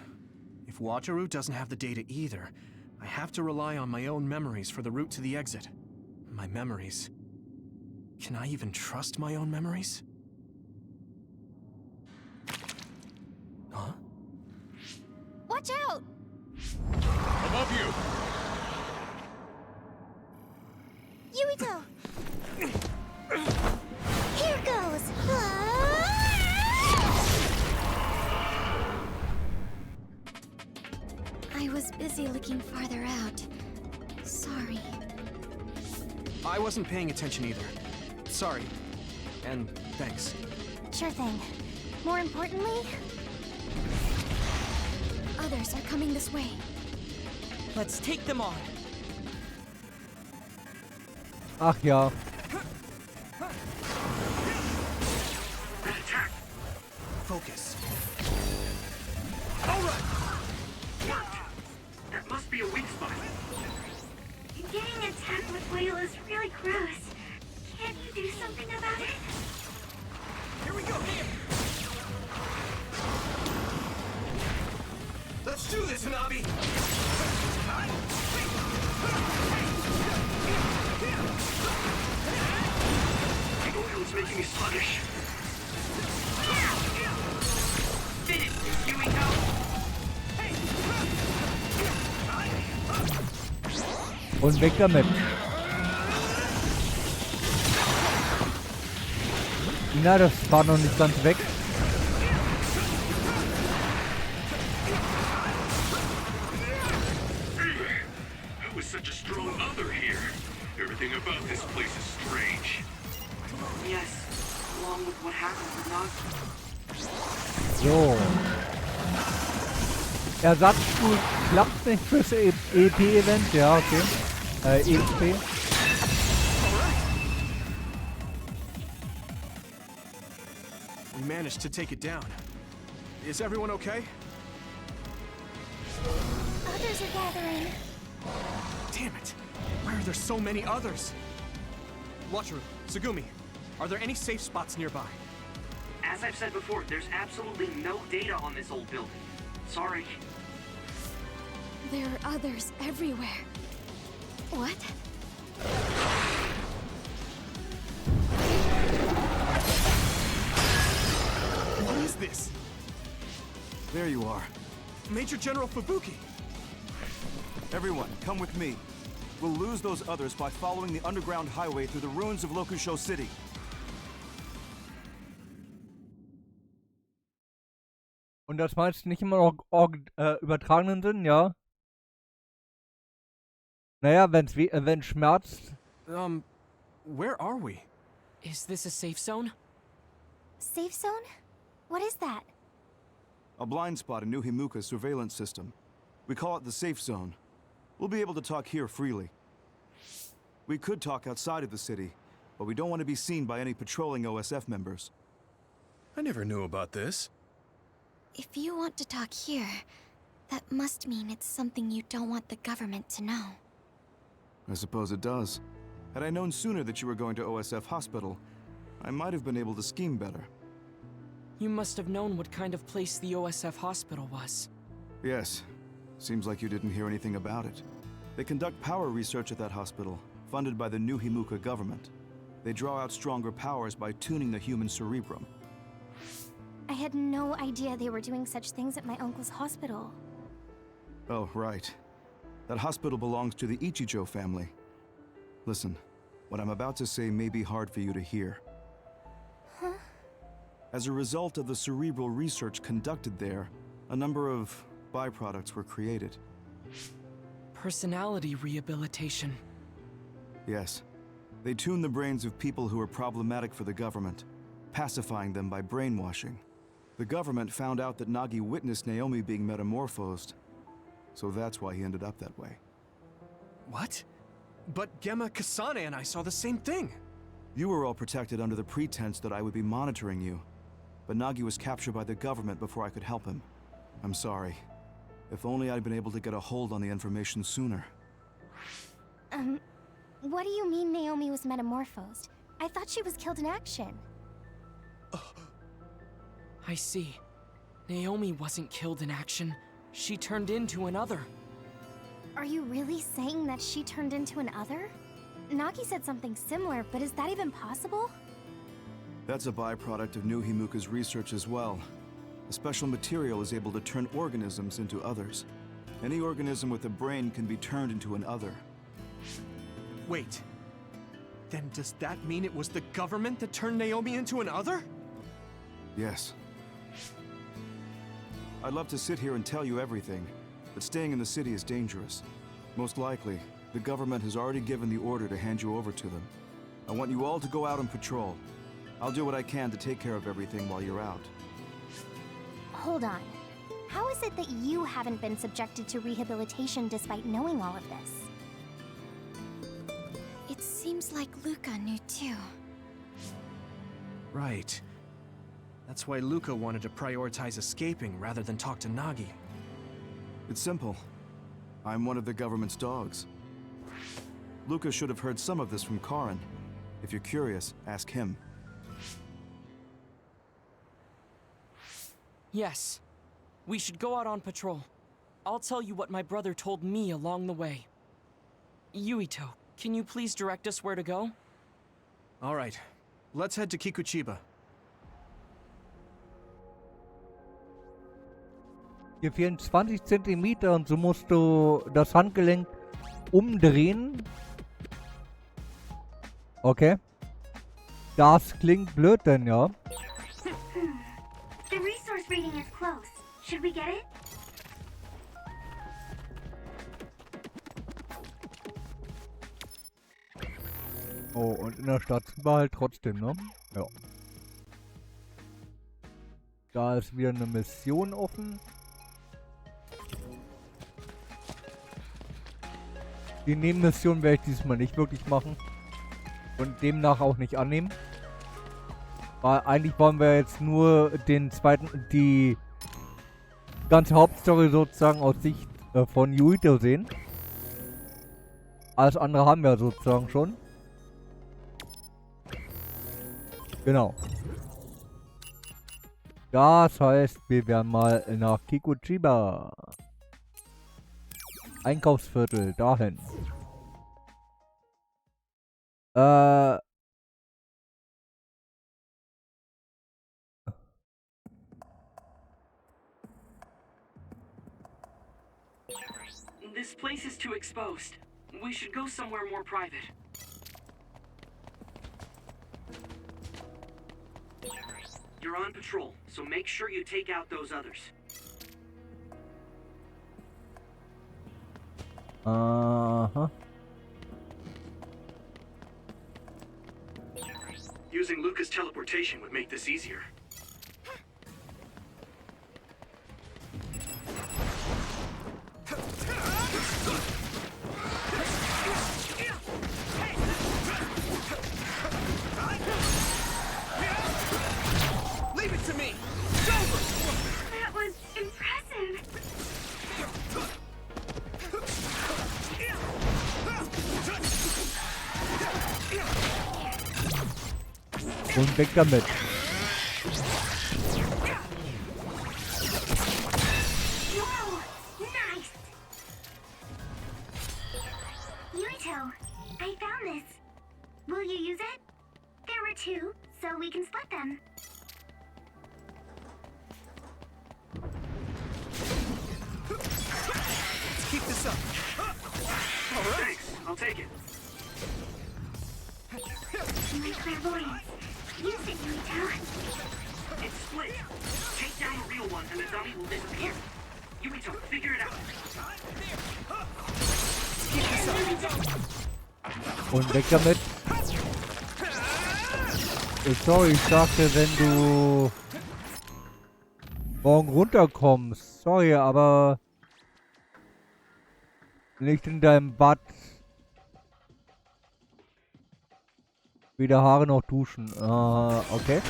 If Wataru doesn't have the data either, I have to rely on my own memories for the route to the exit. My memories. Can I even trust my own memories? Huh? Watch out! Above you! Yuito! Here goes! I was busy looking farther out. Sorry. I wasn't paying attention either. Sorry. And thanks. Sure thing. More importantly, Others are coming this way. Let's take them on. Ach ja. Attack! Focus. All right! Worked! That must be a weak spot. getting attacked with oil is really gross. Can't you do something about it? Here we go, here! Let's do this, Hanabi! The oil's making me sluggish. Finish, Yuito! Und weg damit. Na, das war noch nicht ganz weg. Who is such a strong other here? Everything about this place is strange. So. Ersatzstuhl klappt nicht fürs EP-Event, ja, okay. EXP. We managed to take it down. Is everyone okay? Others are gathering. Damn it! Why are there so many others? Watcheru, Tsugumi, are there any safe spots nearby? As I've said before, there's absolutely no data on this old building. Sorry. There are others everywhere. What? What is this? There you are. Major General Fubuki! Everyone, come with me. We'll lose those others by following the underground highway through the ruins of Lokusho City. Und das meinst du nicht immer noch übertragenen Sinn, ja? Naja, wenn's schmerzt. Where are we? Is this a safe zone? Safe zone? What is that? A blind spot in New Himuka's surveillance system. We call it the safe zone. We'll be able to talk here freely. We could talk outside of the city, but we don't want to be seen by any patrolling OSF members. I never knew about this. If you want to talk here, that must mean it's something you don't want the government to know. I suppose it does. Had I known sooner that you were going to OSF Hospital, I might have been able to scheme better. You must have known what kind of place the OSF hospital was. Yes. Seems like you didn't hear anything about it. They conduct power research at that hospital, funded by the New Himuka government. They draw out stronger powers by tuning the human cerebrum. I had no idea they were doing such things at my uncle's hospital. Oh, right. That hospital belongs to the Ichijo family. Listen, what I'm about to say may be hard for you to hear. Huh? As a result of the cerebral research conducted there, a number of byproducts were created. Personality rehabilitation. Yes. They tune the brains of people who are problematic for the government, pacifying them by brainwashing. The government found out that Nagi witnessed Naomi being metamorphosed, so that's why he ended up that way. What? But Gemma, Kasane, and I saw the same thing! You were all protected under the pretense that I would be monitoring you, but Nagi was captured by the government before I could help him. I'm sorry. If only I'd been able to get a hold on the information sooner. What do you mean Naomi was metamorphosed? I thought she was killed in action. I see. Naomi wasn't killed in action. She turned into another. Are you really saying that she turned into an other? Nagi said something similar, but is that even possible? That's a byproduct of New Himuka's research as well. A special material is able to turn organisms into others. Any organism with a brain can be turned into an other. Wait. Then does that mean it was the government that turned Naomi into an other? Yes. I'd love to sit here and tell you everything, but staying in the city is dangerous. Most likely, the government has already given the order to hand you over to them. I want you all to go out on patrol. I'll do what I can to take care of everything while you're out. Hold on. How is it that you haven't been subjected to rehabilitation despite knowing all of this? It seems like Luca knew too. Right. That's why Luca wanted to prioritize escaping rather than talk to Nagi. It's simple. I'm one of the government's dogs. Luca should have heard some of this from Karin. If you're curious, ask him. Yes. We should go out on patrol. I'll tell you what my brother told me along the way. Yuito, can you please direct us where to go? All right. Let's head to Kikuchiba. Hier fehlen 20 Zentimeter und so musst du das Handgelenk umdrehen. Okay. Das klingt blöd denn, ja. The resource reading is close. Should we get it? Oh, und in der Stadt sind wir halt trotzdem, ne? Ja. Da ist wieder eine Mission offen. Die Nebenmission werde ich diesmal nicht wirklich machen. Und demnach auch nicht annehmen. Weil eigentlich wollen wir jetzt nur die ganze Hauptstory sozusagen aus Sicht von Yuito sehen. Alles andere haben wir sozusagen schon. Genau. Das heißt, wir werden mal nach Kikuchiba. Einkaufsviertel, dahin. This place is too exposed. We should go somewhere more private. You're on patrol, so make sure you take out those others. Uh-huh. Using Luca's teleportation would make this easier. Leave it to me! That was impressive. Und weg damit. Whoa, nice. Yuito, I found this. Will you use it? There were two, so we can split them. Let's keep this up. All right. Thanks, I'll take it. My clairvoyance. Use it, Yuito. It's split. Take down the real one and the dummy will disappear. Yuito, figure it out. Und weg damit. Sorry, ich dachte, wenn du morgen runterkommst. Sorry, aber nicht in deinem Bad. Weder Haare noch duschen. Okay.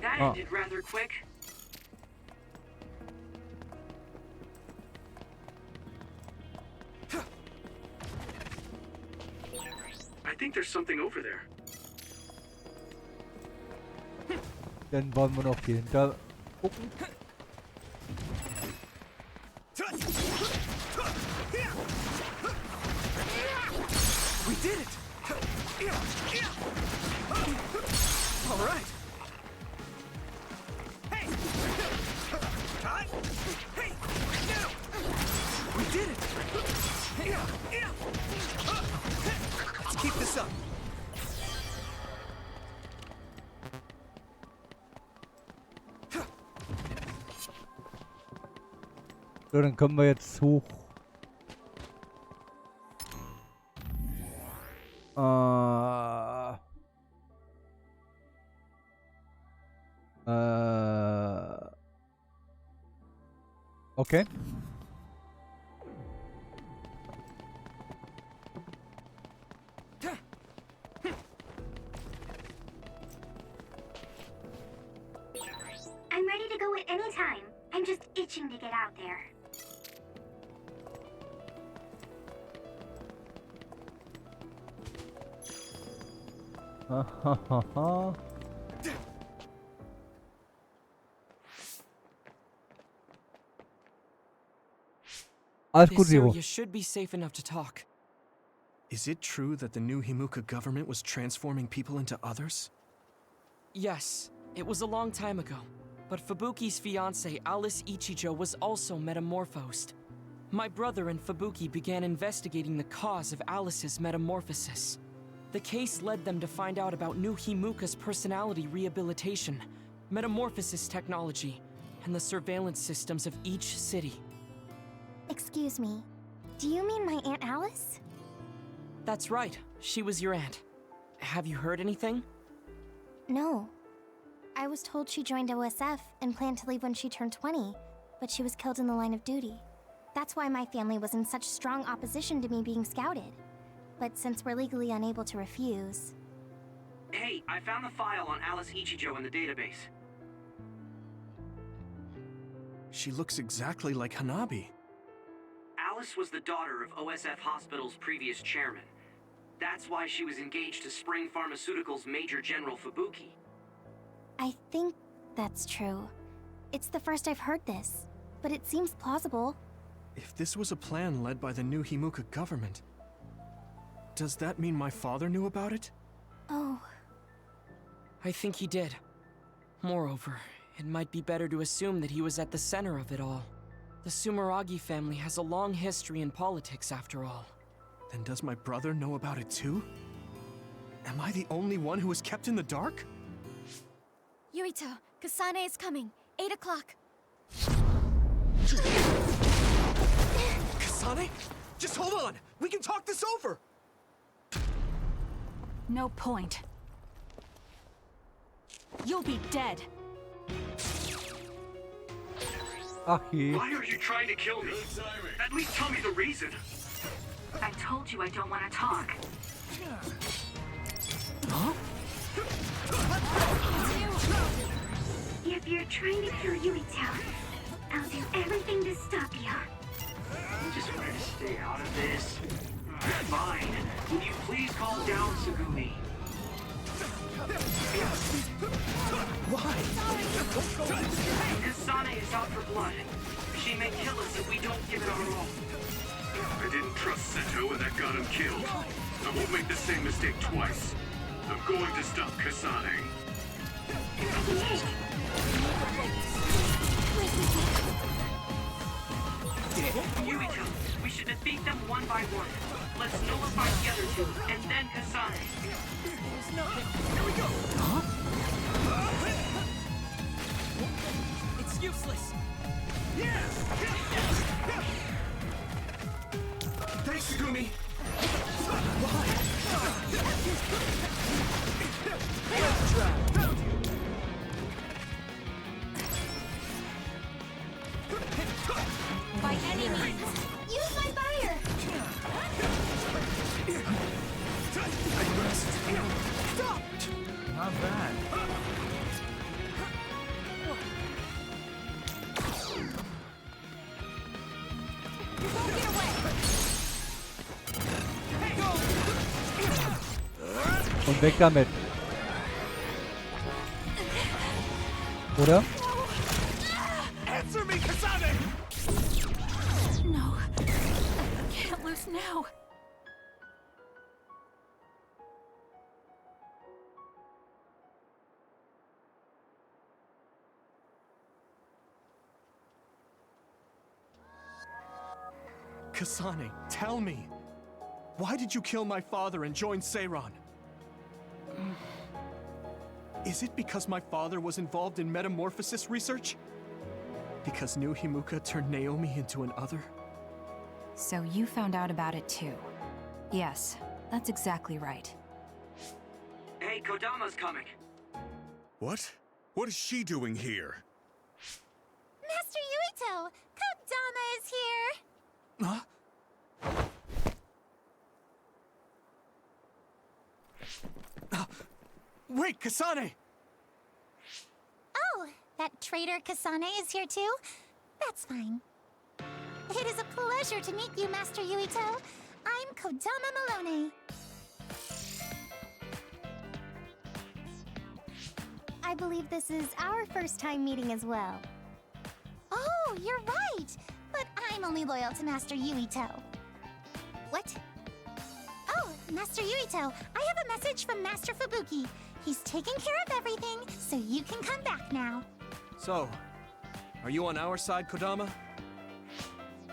That ended rather quick. I think there's something over there. Dann wollen wir noch hier hinter gucken. We did it! All right. Hey! Hey! We did it! Let's keep this up. So, dann können wir jetzt hoch. Okay. I'm ready to go at any time. I'm just itching to get out there. Alles gut, This Zero. area should be safe enough to talk. Is it true that the new Himuka government was transforming people into others? Yes, it was a long time ago. But Fubuki's fiancée, Alice Ichijo, was also metamorphosed. My brother and Fubuki began investigating the cause of Alice's metamorphosis. The case led them to find out about new Himuka's personality rehabilitation, metamorphosis technology, and the surveillance systems of each city. Excuse me. Do you mean my Aunt Alice? That's right. She was your aunt. Have you heard anything? No. I was told she joined OSF and planned to leave when she turned 20, but she was killed in the line of duty. That's why my family was in such strong opposition to me being scouted. But since we're legally unable to refuse... Hey, I found the file on Alice Ichijo in the database. She looks exactly like Hanabi. Alice was the daughter of OSF Hospital's previous chairman. That's why she was engaged to Spring Pharmaceuticals Major General Fubuki. I think that's true. It's the first I've heard this, but it seems plausible. If this was a plan led by the new Himuka government, does that mean my father knew about it? Oh. I think he did. Moreover, it might be better to assume that he was at the center of it all. The Sumeragi family has a long history in politics, after all. Then does my brother know about it too? Am I the only one who is kept in the dark? Yuito, Kasane is coming. 8 o'clock. Kasane? Just hold on! We can talk this over! No point. You'll be dead. Why are you trying to kill me? At least tell me the reason. I told you I don't want to talk. Huh? If you're trying to kill Yuito, I'll do everything to stop you. I just wanted to stay out of this. Fine. Would you please calm down, Sugumi? Why? Kasane is out for blood. She may kill us if we don't give it our all. I didn't trust Seto and that got him killed. I won't make the same mistake twice. I'm going to stop Kasane. Yuito, we should defeat them one by one. Let's nullify the other two, and then Kasane. There's nothing. Here we go! Huh? It's useless. Yes! Thanks, Sugumi! By any means. Use my fire! I must... Stop! Not bad. Und weg damit. Oder? Answer me, Kasane! No. I can't lose now. Kasane, tell me. Why did you kill my father and join Seiran? Is it because my father was involved in metamorphosis research? Because new Himuka turned Naomi into an other? So you found out about it too. Yes, that's exactly right. Hey, Kodama's coming. What? What is she doing here? Master Yuito! Kodama is here! Huh? Wait, Kasane! Oh, that traitor Kasane is here too? That's fine. It is a pleasure to meet you, Master Yuito. I'm Kodama Malone. I believe this is our first time meeting as well. Oh, you're right! But I'm only loyal to Master Yuito. What? Oh, Master Yuito, I have a message from Master Fubuki. He's taking care of everything, so you can come back now. So, are you on our side, Kodama?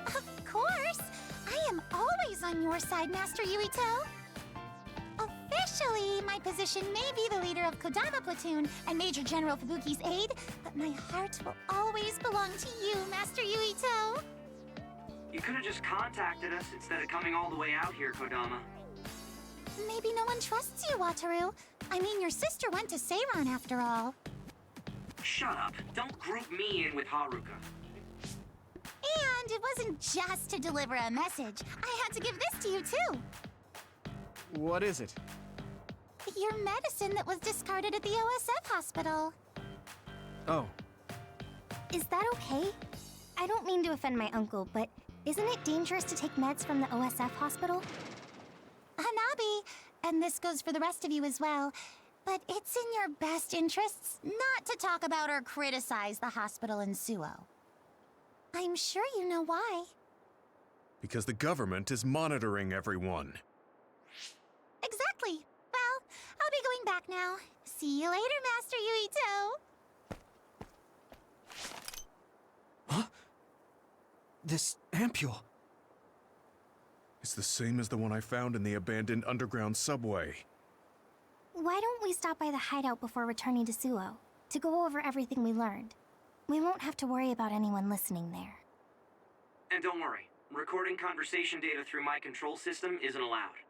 Of course! I am always on your side, Master Yuito. A Officially, my position may be the leader of Kodama Platoon and Major General Fubuki's aide, but my heart will always belong to you, Master Yuito. You could have just contacted us instead of coming all the way out here, Kodama. Maybe no one trusts you, Wataru. I mean, your sister went to Seiran after all. Shut up. Don't group me in with Haruka. And it wasn't just to deliver a message. I had to give this to you, too. What is it? Your medicine that was discarded at the OSF hospital. Oh. Is that okay? I don't mean to offend my uncle, but isn't it dangerous to take meds from the OSF hospital? Hanabi, and this goes for the rest of you as well, but it's in your best interests not to talk about or criticize the hospital in Suo. I'm sure you know why. Because the government is monitoring everyone. Exactly. Well, I'll be going back now. See you later, Master Yuito. Huh? This ampule. It's the same as the one I found in the abandoned underground subway. Why don't we stop by the hideout before returning to Suo, to go over everything we learned? We won't have to worry about anyone listening there. And don't worry, recording conversation data through my control system isn't allowed.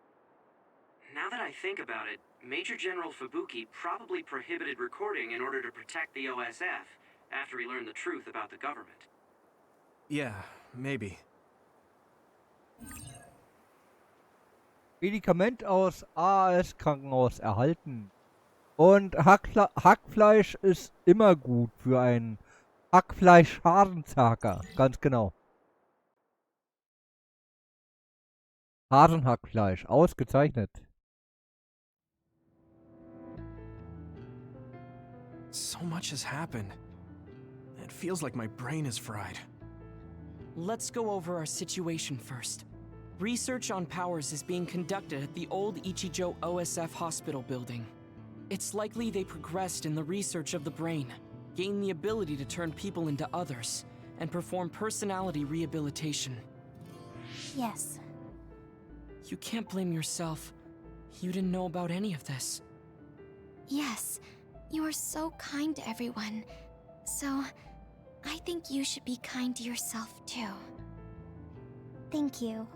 Now that I think about it, Major General Fubuki probably prohibited recording in order to protect the OSF after he learned the truth about the government. Yeah, maybe. Medikament aus AAS Krankenhaus erhalten. Und Hackfleisch ist immer gut für einen Hackfleisch-Hasenhacker. Ganz genau. Hasenhackfleisch, ausgezeichnet. So much has happened. It feels like my brain is fried. Let's go over our situation first. Research on powers is being conducted at the old Ichijo OSF hospital building. It's likely they progressed in the research of the brain, gained the ability to turn people into others, and perform personality rehabilitation. Yes. You can't blame yourself. You didn't know about any of this. Yes, you are so kind to everyone. So, I think you should be kind to yourself too. Thank you.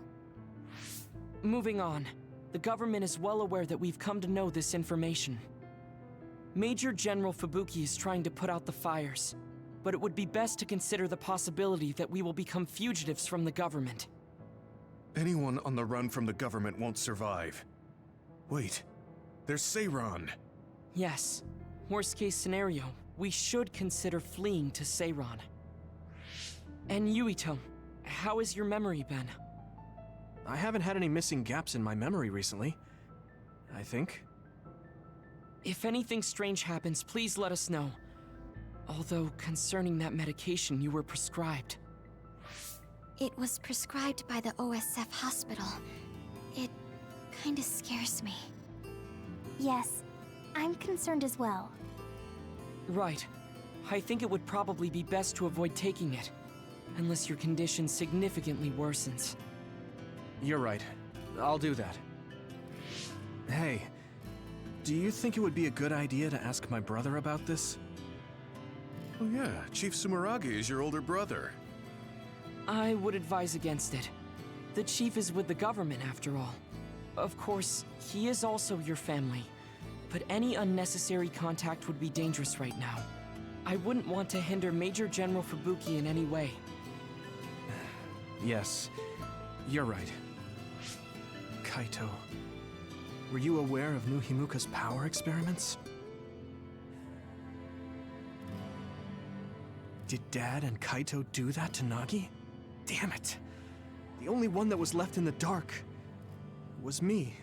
Moving on, the government is well aware that we've come to know this information. Major General Fubuki is trying to put out the fires, but it would be best to consider the possibility that we will become fugitives from the government. Anyone on the run from the government won't survive. Wait, there's Seiran. Yes. Worst case scenario, we should consider fleeing to Seiran. And Yuito, how has your memory been? I haven't had any missing gaps in my memory recently, I think. If anything strange happens, please let us know. Although, concerning that medication you were prescribed. It was prescribed by the OSF hospital. It kinda scares me. Yes, I'm concerned as well. Right. I think it would probably be best to avoid taking it, unless your condition significantly worsens. You're right. I'll do that. Hey, do you think it would be a good idea to ask my brother about this? Oh yeah, Chief Sumeragi is your older brother. I would advise against it. The chief is with the government, after all. Of course, he is also your family, but any unnecessary contact would be dangerous right now. I wouldn't want to hinder Major General Fubuki in any way. Yes, you're right. Kaito, were you aware of New Himuka's power experiments? Did Dad and Kaito do that to Nagi? Damn it! The only one that was left in the dark was me.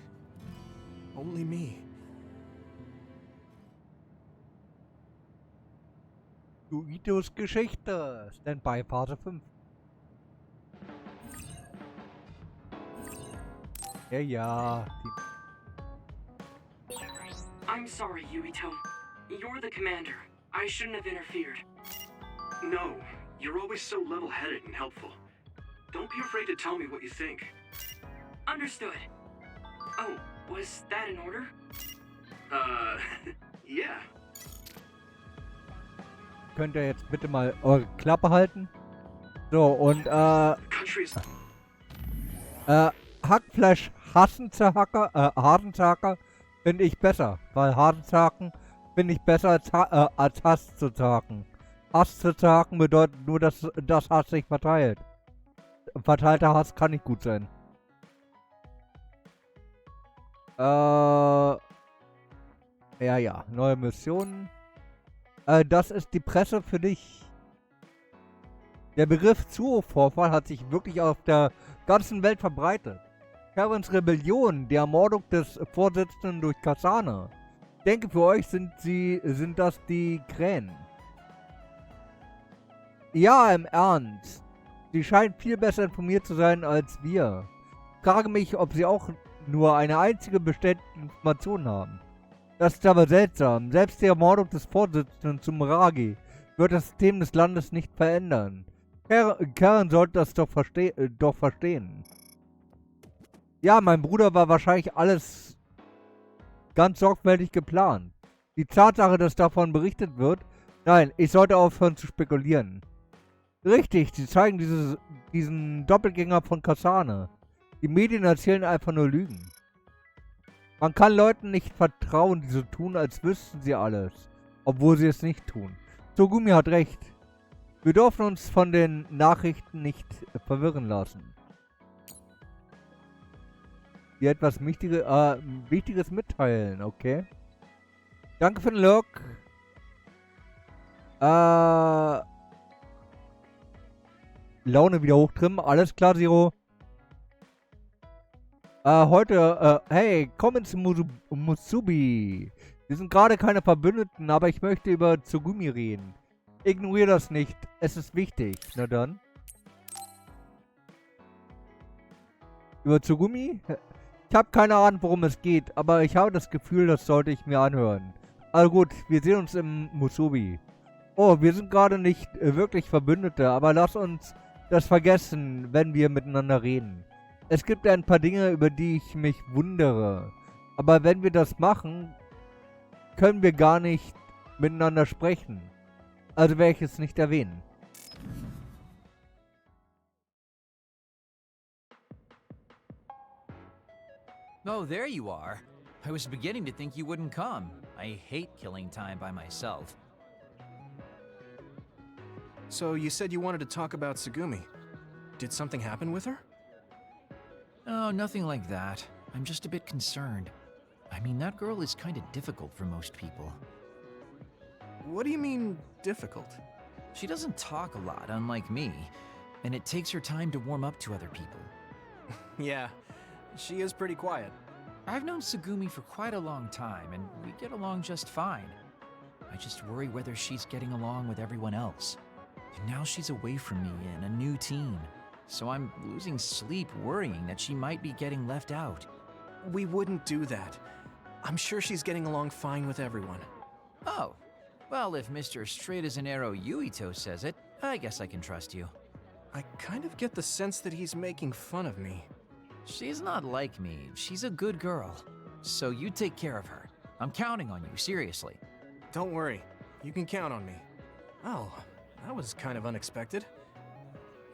Only me. Yuitos Geschichte. Standby Phase 5. Ja. I'm sorry, Yuito. You're the commander. I shouldn't have interfered. No, you're always so level-headed and helpful. Don't be afraid to tell me what you think. Understood. Oh, was that in order? Yeah. Könnt ihr jetzt bitte mal eure Klappe halten? So, und, Hackfleisch Hasenzerhacker finde ich besser. Weil Hasenzaken finde ich besser als Hass zu zaken. Hass zu zaken bedeutet nur, dass das Hass sich verteilt. Verteilter Hass kann nicht gut sein. Ja. Neue Missionen. Das ist die Presse für dich. Der Begriff Zuo-Vorfall hat sich wirklich auf der ganzen Welt verbreitet. Karens Rebellion, die Ermordung des Vorsitzenden durch Kasane. Ich denke, für euch sind das die Kränen. Ja, im Ernst. Sie scheint viel besser informiert zu sein als wir. Ich frage mich, ob sie auch nur eine einzige bestätigte Information haben. Das ist aber seltsam. Selbst die Ermordung des Vorsitzenden zum Ragi wird das System des Landes nicht verändern. Karen sollte das doch verstehen. Ja, mein Bruder war wahrscheinlich alles ganz sorgfältig geplant. Die Tatsache, dass davon berichtet wird... Nein, ich sollte aufhören zu spekulieren. Richtig, sie zeigen diesen Doppelgänger von Kasane. Die Medien erzählen einfach nur Lügen. Man kann Leuten nicht vertrauen, die so tun, als wüssten sie alles, obwohl sie es nicht tun. Tsugumi hat recht. Wir dürfen uns von den Nachrichten nicht verwirren lassen. Hier etwas Wichtiges mitteilen, okay? Danke für den Log. Laune wieder hochtrimmen, alles klar, Zero. Hey, komm ins Musubi. Wir sind gerade keine Verbündeten, aber ich möchte über Tsugumi reden. Ignoriere das nicht, es ist wichtig. Na dann. Über Tsugumi? Ich habe keine Ahnung, worum es geht, aber ich habe das Gefühl, das sollte ich mir anhören. Also gut, wir sehen uns im Musubi. Oh, wir sind gerade nicht wirklich Verbündete, aber lass uns das vergessen, wenn wir miteinander reden. Es gibt ein paar Dinge, über die ich mich wundere. Aber wenn wir das machen, können wir gar nicht miteinander sprechen. Also werde ich es nicht erwähnen. Oh, there you are. I was beginning to think you wouldn't come. I hate killing time by myself. So you said you wanted to talk about Tsugumi. Did something happen with her? Oh, nothing like that. I'm just a bit concerned. I mean, that girl is kind of difficult for most people. What do you mean, difficult? She doesn't talk a lot, unlike me, and it takes her time to warm up to other people. Yeah, she is pretty quiet. I've known Tsugumi for quite a long time, and we get along just fine. I just worry whether she's getting along with everyone else. And now she's away from me in a new team, so I'm losing sleep worrying that she might be getting left out. We wouldn't do that. I'm sure she's getting along fine with everyone. Oh, well, if Mr. Straight as an Arrow Yuito says it, I guess I can trust you. I kind of get the sense that he's making fun of me. She's not like me. She's a good girl. So you take care of her. I'm counting on you, seriously. Don't worry. You can count on me. Oh, that was kind of unexpected.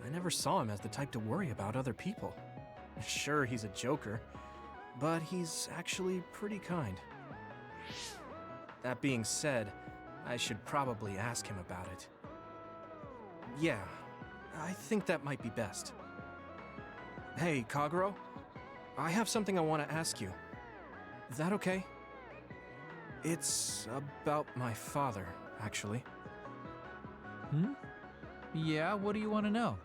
I never saw him as the type to worry about other people. Sure, he's a joker, but he's actually pretty kind. That being said, I should probably ask him about it. Yeah, I think that might be best. Hey, Kagero, I have something I want to ask you. Is that okay? It's about my father, actually. Yeah, what do you want to know?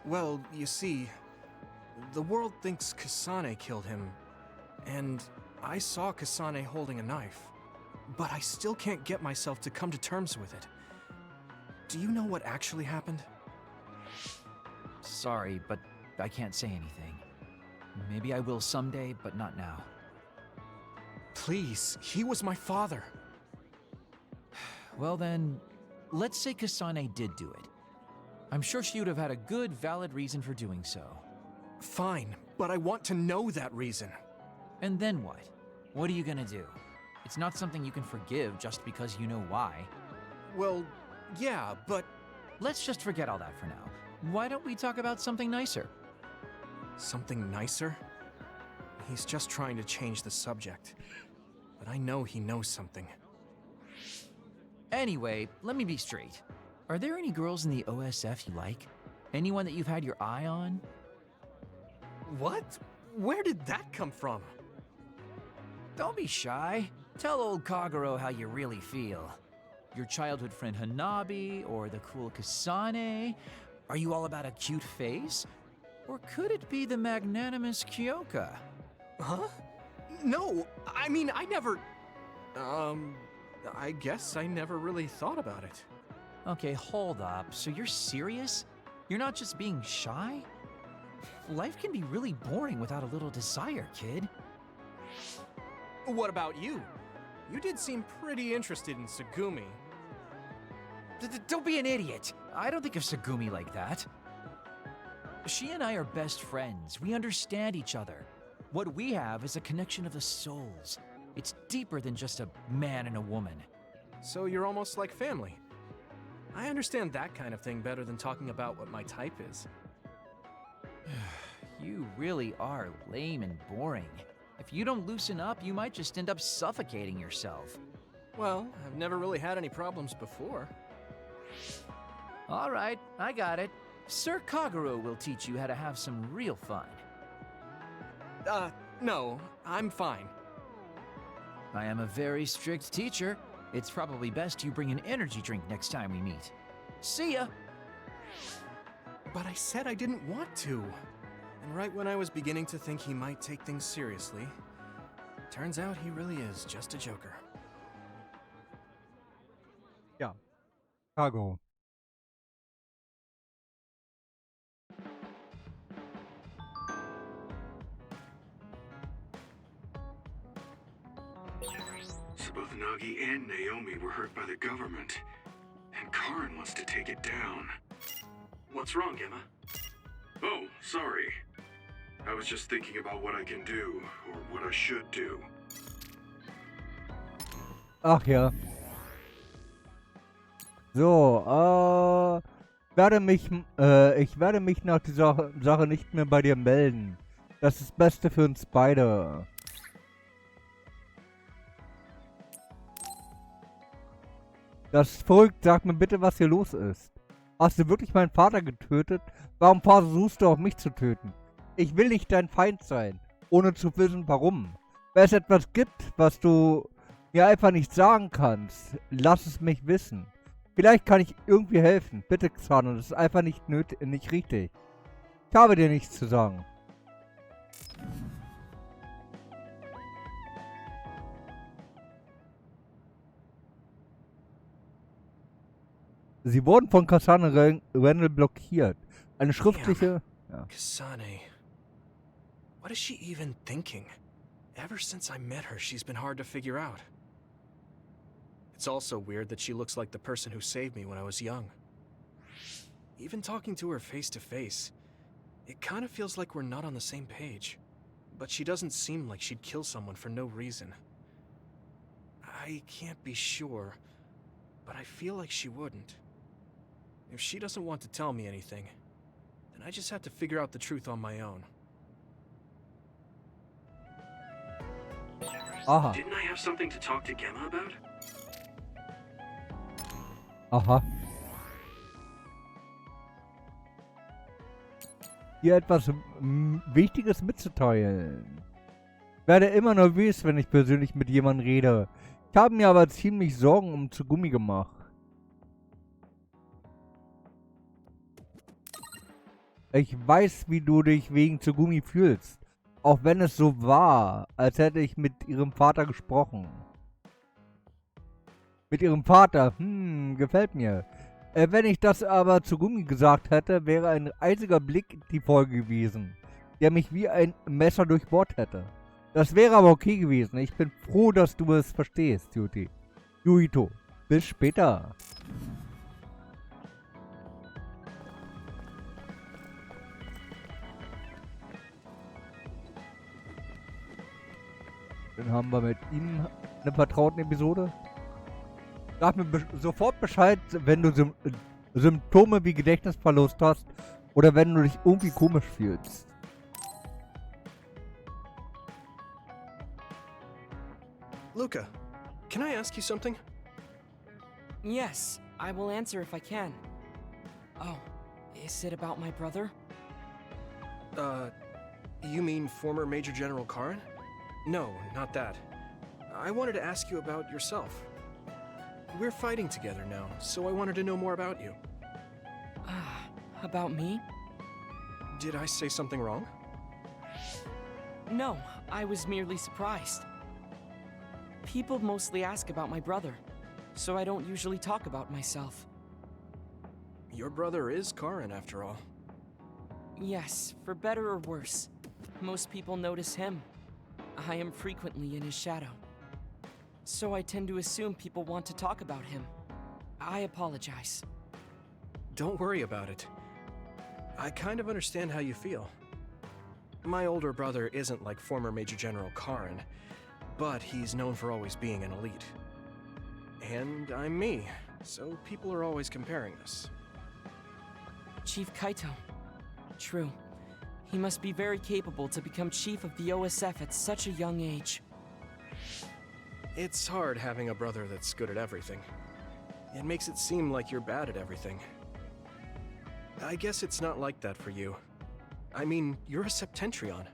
Well, you see, the world thinks Kasane killed him, and I saw Kasane holding a knife, but I still can't get myself to come to terms with it. Do you know what actually happened? Sorry, but I can't say anything. Maybe I will someday, but not now. Please, he was my father. Well then, let's say Kasane did do it. I'm sure she would have had a good, valid reason for doing so. Fine, but I want to know that reason. And then what? What are you gonna do? It's not something you can forgive just because you know why. Well, yeah, but... Let's just forget all that for now. Why don't we talk about something nicer? Something nicer? He's just trying to change the subject. But I know he knows something. Anyway, let me be straight. Are there any girls in the OSF you like? Anyone that you've had your eye on? What? Where did that come from? Don't be shy. Tell old Kagero how you really feel. Your childhood friend Hanabi, or the cool Kasane? Are you all about a cute face? Or could it be the magnanimous Kyoka? Huh? No, I mean, I never... I guess I never really thought about it. Okay, hold up. So you're serious? You're not just being shy? Life can be really boring without a little desire, kid. What about you? You did seem pretty interested in Tsugumi. Don't be an idiot. I don't think of Tsugumi like that. She and I are best friends. We understand each other. What we have is a connection of the souls. It's deeper than just a man and a woman. So you're almost like family. I understand that kind of thing better than talking about what my type is. You really are lame and boring. If you don't loosen up, you might just end up suffocating yourself. Well, I've never really had any problems before. All right, I got it. Sir Kagero will teach you how to have some real fun. No, I'm fine. I am a very strict teacher. It's probably best you bring an energy drink next time we meet. See ya! But I said I didn't want to. And right when I was beginning to think he might take things seriously, turns out he really is just a joker. Ja, Kagero. So both Nagi and Naomi were hurt by the government, and Karin wants to take it down. What's wrong, Emma? Oh, sorry. I was just thinking about what I can do, or what I should do. Ach ja. So, ich werde mich nach dieser Sache nicht mehr bei dir melden. Das ist das Beste für uns beide. Das ist verrückt. Sag mir bitte, was hier los ist. Hast du wirklich meinen Vater getötet? Warum versuchst du auch mich zu töten? Ich will nicht dein Feind sein, ohne zu wissen, warum. Wenn es etwas gibt, was du mir einfach nicht sagen kannst, lass es mich wissen. Vielleicht kann ich irgendwie helfen. Bitte, Xano, das ist einfach nicht richtig. Ich habe dir nichts zu sagen. Sie wurden von Kasane Randall blockiert. Eine schriftliche... Ja. Kasane. What is she even thinking? Ever since I met her, she's been hard to figure out. It's also weird that she looks like the person who saved me when I was young. Even talking to her face to face, it kind of feels like we're not on the same page. But she doesn't seem like she'd kill someone for no reason. I can't be sure, but I feel like she wouldn't. If she doesn't want to tell me anything, then I just have to figure out the truth on my own. Aha. Didn't I have something to talk to Gemma about? Aha. Hier etwas Wichtiges mitzuteilen. Ich werde immer nervös, wenn ich persönlich mit jemandem rede. Ich habe mir aber ziemlich Sorgen um Tsugumi gemacht. Ich weiß, wie du dich wegen Tsugumi fühlst. Auch wenn es so war, als hätte ich mit ihrem Vater gesprochen. Mit ihrem Vater? Gefällt mir. Wenn ich das aber Tsugumi gesagt hätte, wäre ein eisiger Blick die Folge gewesen, der mich wie ein Messer durchbohrt hätte. Das wäre aber okay gewesen. Ich bin froh, dass du es verstehst, Yuito. Bis später. Dann haben wir mit ihm eine vertrauten Episode. Sag mir sofort Bescheid, wenn du Symptome wie Gedächtnisverlust hast oder wenn du dich irgendwie komisch fühlst. Luca, can I ask you something? Yes, I will answer if I can. Oh, is it about my brother? You mean former Major General Karin? No, not that. I wanted to ask you about yourself. We're fighting together now, so I wanted to know more about you. About me? Did I say something wrong? No, I was merely surprised. People mostly ask about my brother, so I don't usually talk about myself. Your brother is Karin, after all. Yes, for better or worse. Most people notice him. I am frequently in his shadow. So I tend to assume people want to talk about him. I apologize. Don't worry about it. I kind of understand how you feel. My older brother isn't like former Major General Karin, but he's known for always being an elite. And I'm me, so people are always comparing us. Chief Kaito. True. He must be very capable to become chief of the OSF at such a young age. It's hard having a brother that's good at everything. It makes it seem like you're bad at everything. I guess it's not like that for you. I mean, you're a Septentrion.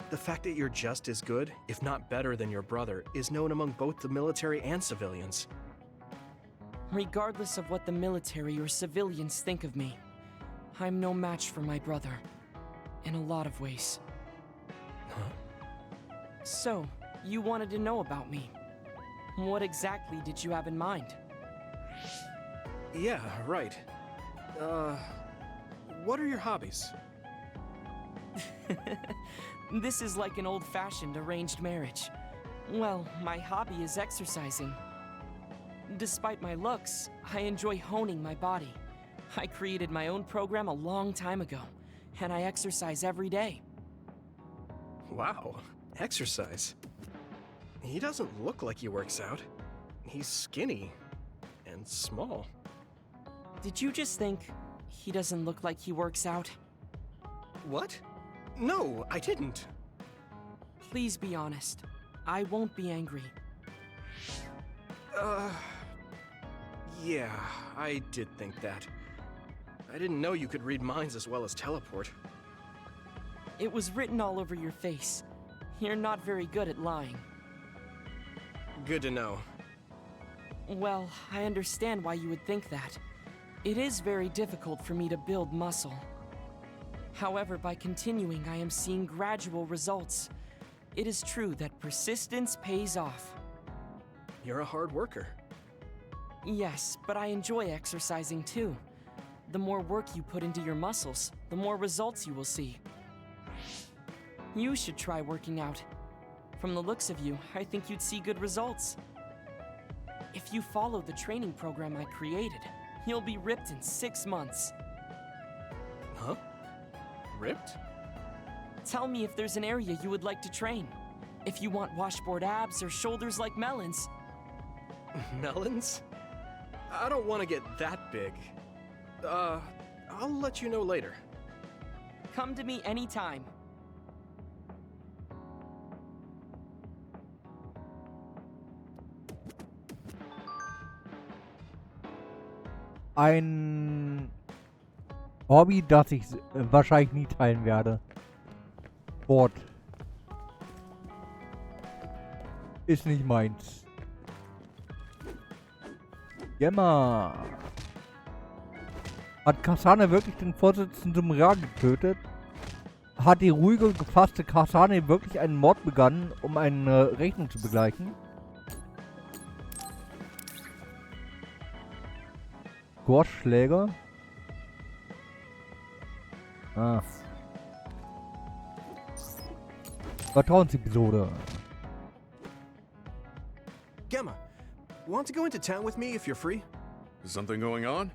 The fact that you're just as good, if not better than your brother, is known among both the military and civilians. Regardless of what the military or civilians think of me, I'm no match for my brother. In a lot of ways. Huh? So, you wanted to know about me. What exactly did you have in mind? Yeah, right. What are your hobbies? This is like an old-fashioned arranged marriage. Well, my hobby is exercising. Despite my looks, I enjoy honing my body. I created my own program a long time ago, and I exercise every day. Wow, exercise. He doesn't look like he works out. He's skinny and small. Did you just think he doesn't look like he works out? What? No, I didn't. Please be honest. I won't be angry. Yeah, I did think that. I didn't know you could read minds as well as teleport. It was written all over your face. You're not very good at lying. Good to know. Well, I understand why you would think that. It is very difficult for me to build muscle. However, by continuing, I am seeing gradual results. It is true that persistence pays off. You're a hard worker. Yes, but I enjoy exercising too. The more work you put into your muscles, the more results you will see. You should try working out. From the looks of you, I think you'd see good results. If you follow the training program I created, you'll be ripped in 6 months. Huh? Ripped? Tell me if there's an area you would like to train. If you want washboard abs or shoulders like melons. Melons? I don't want to get that big. I'll let you know later. Come to me anytime. Ein Hobby, das ich wahrscheinlich nie teilen werde. Sport. Ist nicht meins. Gemma. Hat Kasane wirklich den Vorsitzenden Sumeragi getötet? Hat die ruhige und gefasste Kasane wirklich einen Mord begangen, um eine Rechnung zu begleichen? Squashschläger? Ah. Vertrauensepisode. Gemma, want to go into town with me if you're free? Is something going on?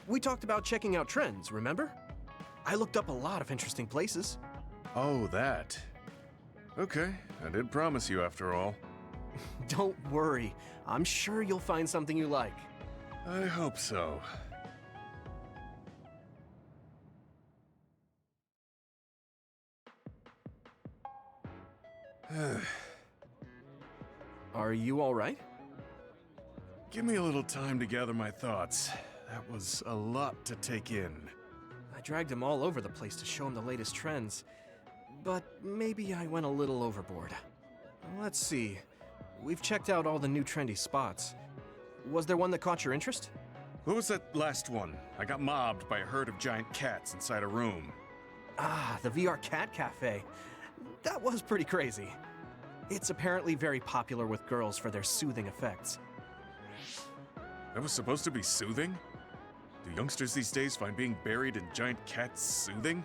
We talked about checking out trends, remember? I looked up a lot of interesting places. Oh, that. Okay, I did promise you after all. Don't worry. I'm sure you'll find something you like. I hope so. Are you all right? Give me a little time to gather my thoughts. That was a lot to take in. I dragged him all over the place to show him the latest trends, but maybe I went a little overboard. Let's see. We've checked out all the new trendy spots. Was there one that caught your interest? What was that last one? I got mobbed by a herd of giant cats inside a room. Ah, the VR Cat Cafe. That was pretty crazy. It's apparently very popular with girls for their soothing effects. That was supposed to be soothing? Do youngsters these days find being buried in giant cats soothing?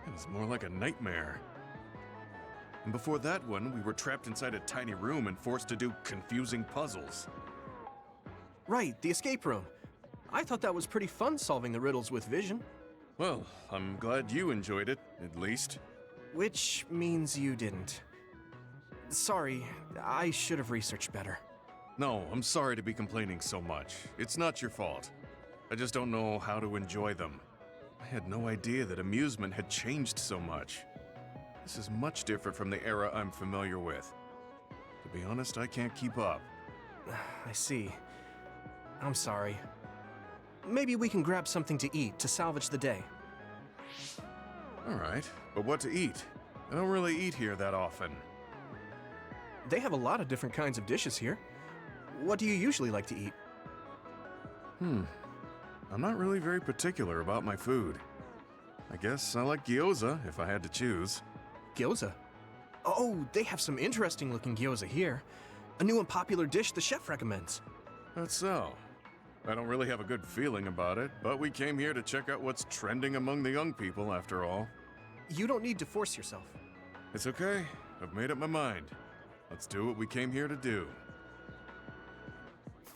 It was more like a nightmare. And before that one, we were trapped inside a tiny room and forced to do confusing puzzles. Right, the escape room. I thought that was pretty fun solving the riddles with vision. Well, I'm glad you enjoyed it, at least. Which means you didn't. Sorry, I should have researched better. No, I'm sorry to be complaining so much. It's not your fault. I just don't know how to enjoy them. I had no idea that amusement had changed so much. This is much different from the era I'm familiar with. To be honest, I can't keep up. I see. I'm sorry. Maybe we can grab something to eat to salvage the day. Alright, but what to eat? I don't really eat here that often. They have a lot of different kinds of dishes here. What do you usually like to eat? I'm not really very particular about my food. I guess I like gyoza if I had to choose. Gyoza? Oh, they have some interesting looking gyoza here. A new and popular dish the chef recommends. That's so. I don't really have a good feeling about it, but we came here to check out what's trending among the young people after all. You don't need to force yourself. It's okay. I've made up my mind. Let's do what we came here to do.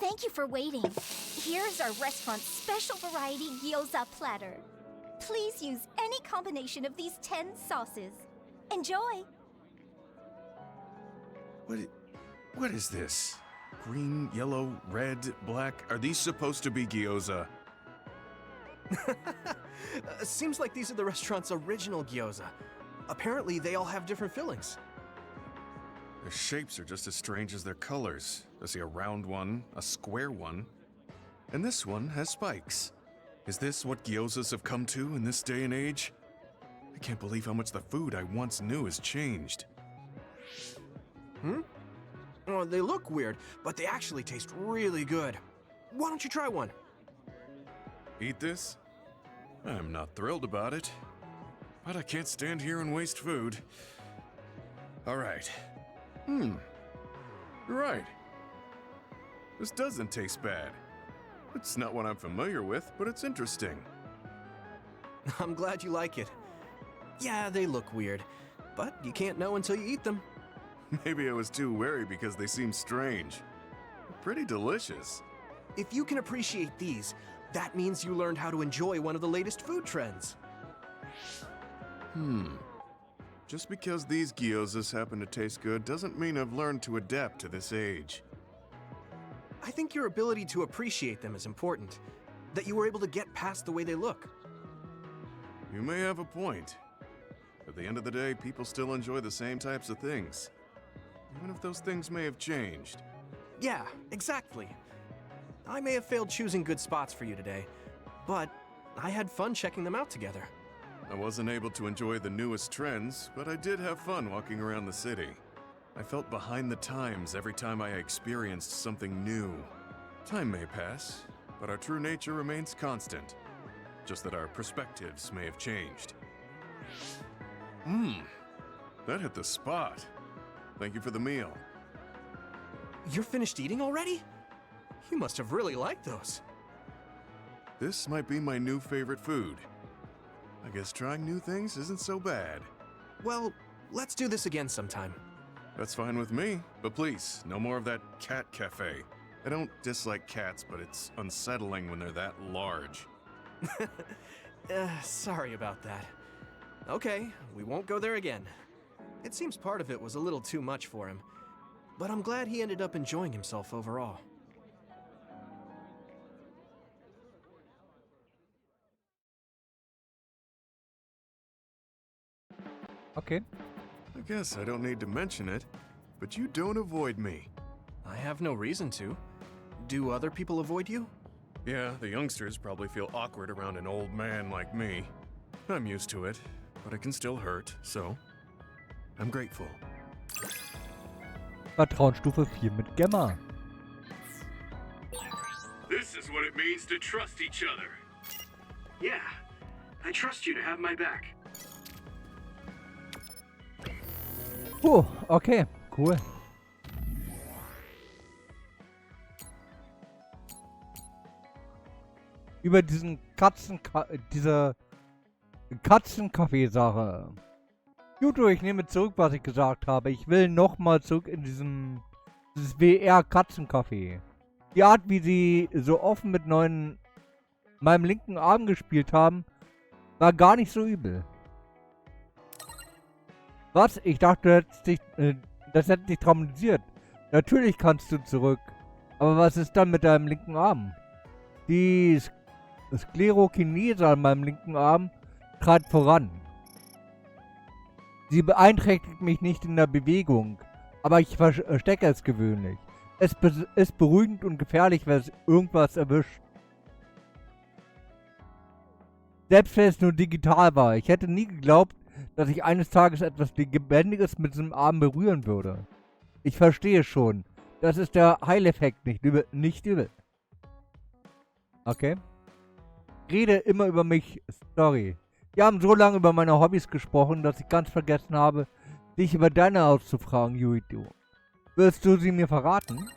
Thank you for waiting. Here's our restaurant's special variety gyoza platter. Please use any combination of these 10 sauces. Enjoy! What is this? Green, yellow, red, black? Are these supposed to be gyoza? Seems like these are the restaurant's original gyoza. Apparently, they all have different fillings. Their shapes are just as strange as their colors. I see a round one, a square one, and this one has spikes. Is this what gyozas have come to in this day and age? I can't believe how much the food I once knew has changed. Oh, they look weird, but they actually taste really good. Why don't you try one? Eat this? I'm not thrilled about it, but I can't stand here and waste food. All right. You're right. This doesn't taste bad. It's not what I'm familiar with, but it's interesting. I'm glad you like it. Yeah, they look weird, but you can't know until you eat them. Maybe I was too wary because they seem strange. Pretty delicious. If you can appreciate these, that means you learned how to enjoy one of the latest food trends. Just because these gyozas happen to taste good doesn't mean I've learned to adapt to this age. I think your ability to appreciate them is important. That you were able to get past the way they look. You may have a point. At the end of the day, people still enjoy the same types of things. Even if those things may have changed. Yeah, exactly. I may have failed choosing good spots for you today, but I had fun checking them out together. I wasn't able to enjoy the newest trends, but I did have fun walking around the city. I felt behind the times every time I experienced something new. Time may pass, but our true nature remains constant. Just that our perspectives may have changed. That hit the spot. Thank you for the meal. You're finished eating already? You must have really liked those. This might be my new favorite food. I guess trying new things isn't so bad. Well, let's do this again sometime. That's fine with me, but please, no more of that cat cafe. I don't dislike cats, but it's unsettling when they're that large. Sorry about that. Okay, we won't go there again. It seems part of it was a little too much for him, but I'm glad he ended up enjoying himself overall. Okay. I guess I don't need to mention it, but you don't avoid me. I have no reason to. Do other people avoid you? Yeah, the youngsters probably feel awkward around an old man like me. I'm used to it, but it can still hurt, so I'm grateful. Vertrauensstufe 4 mit Gemma. This is what it means to trust each other. Yeah, I trust you to have my back. Okay, cool. Über diese Katzenkaffee-Sache. Yuito, ich nehme zurück, was ich gesagt habe. Ich will nochmal zurück in dieses WR-Katzenkaffee. Die Art, wie sie so offen mit meinem linken Arm gespielt haben, war gar nicht so übel. Was? Ich dachte, das hätte dich traumatisiert. Natürlich kannst du zurück. Aber was ist dann mit deinem linken Arm? Die Sklerokinese an meinem linken Arm trat voran. Sie beeinträchtigt mich nicht in der Bewegung, aber ich verstecke es gewöhnlich. Es ist beruhigend und gefährlich, wenn es irgendwas erwischt. Selbst wenn es nur digital war. Ich hätte nie geglaubt, dass ich eines Tages etwas Lebendiges mit diesem Arm berühren würde. Ich verstehe schon. Das ist der Heileffekt, nicht übel. Okay. Rede immer über mich. Sorry. Wir haben so lange über meine Hobbys gesprochen, dass ich ganz vergessen habe, dich über deine auszufragen, Yuito. Willst du sie mir verraten?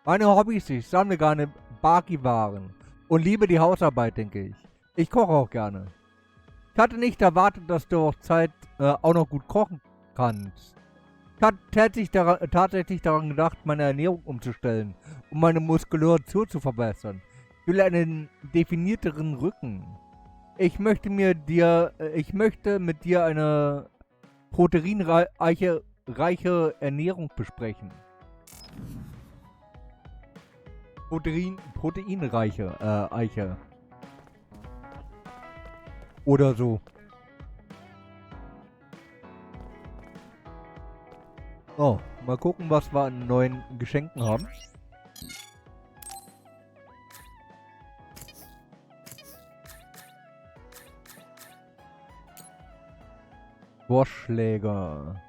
Meine Hobbys, ich sammle gerne Baki-Waren und liebe die Hausarbeit, denke ich. Ich koche auch gerne. Ich hatte nicht erwartet, dass du auf Zeit auch noch gut kochen kannst. Ich hatte tatsächlich daran gedacht, meine Ernährung umzustellen, um meine Muskulatur zu verbessern. Ich will einen definierteren Rücken. Ich möchte mit dir eine proteinreiche Ernährung besprechen. Proteinreiche Eiche. Oder so. Oh, mal gucken, was wir an neuen Geschenken haben. Vorschläge.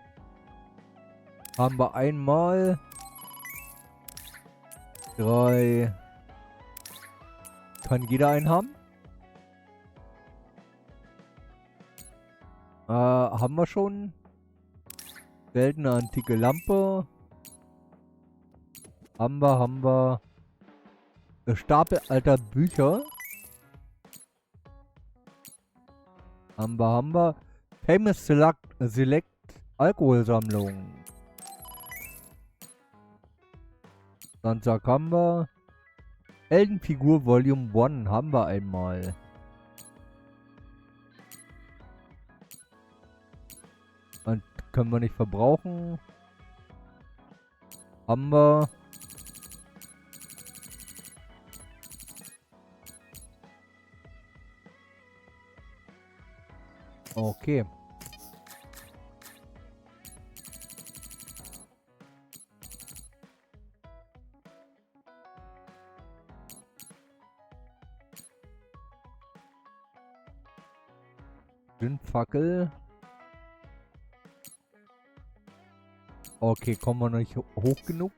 Haben wir einmal 3. Kann jeder einen haben? Haben wir schon. Seltene antike Lampe. Haben wir. Stapel alter Bücher. Haben wir. Famous Select Alkoholsammlung. Dann haben wir. Heldenfigur Volume 1 haben wir einmal. Und können wir nicht verbrauchen. Haben wir. Okay. Fackel. Okay, kommen wir noch nicht hoch genug.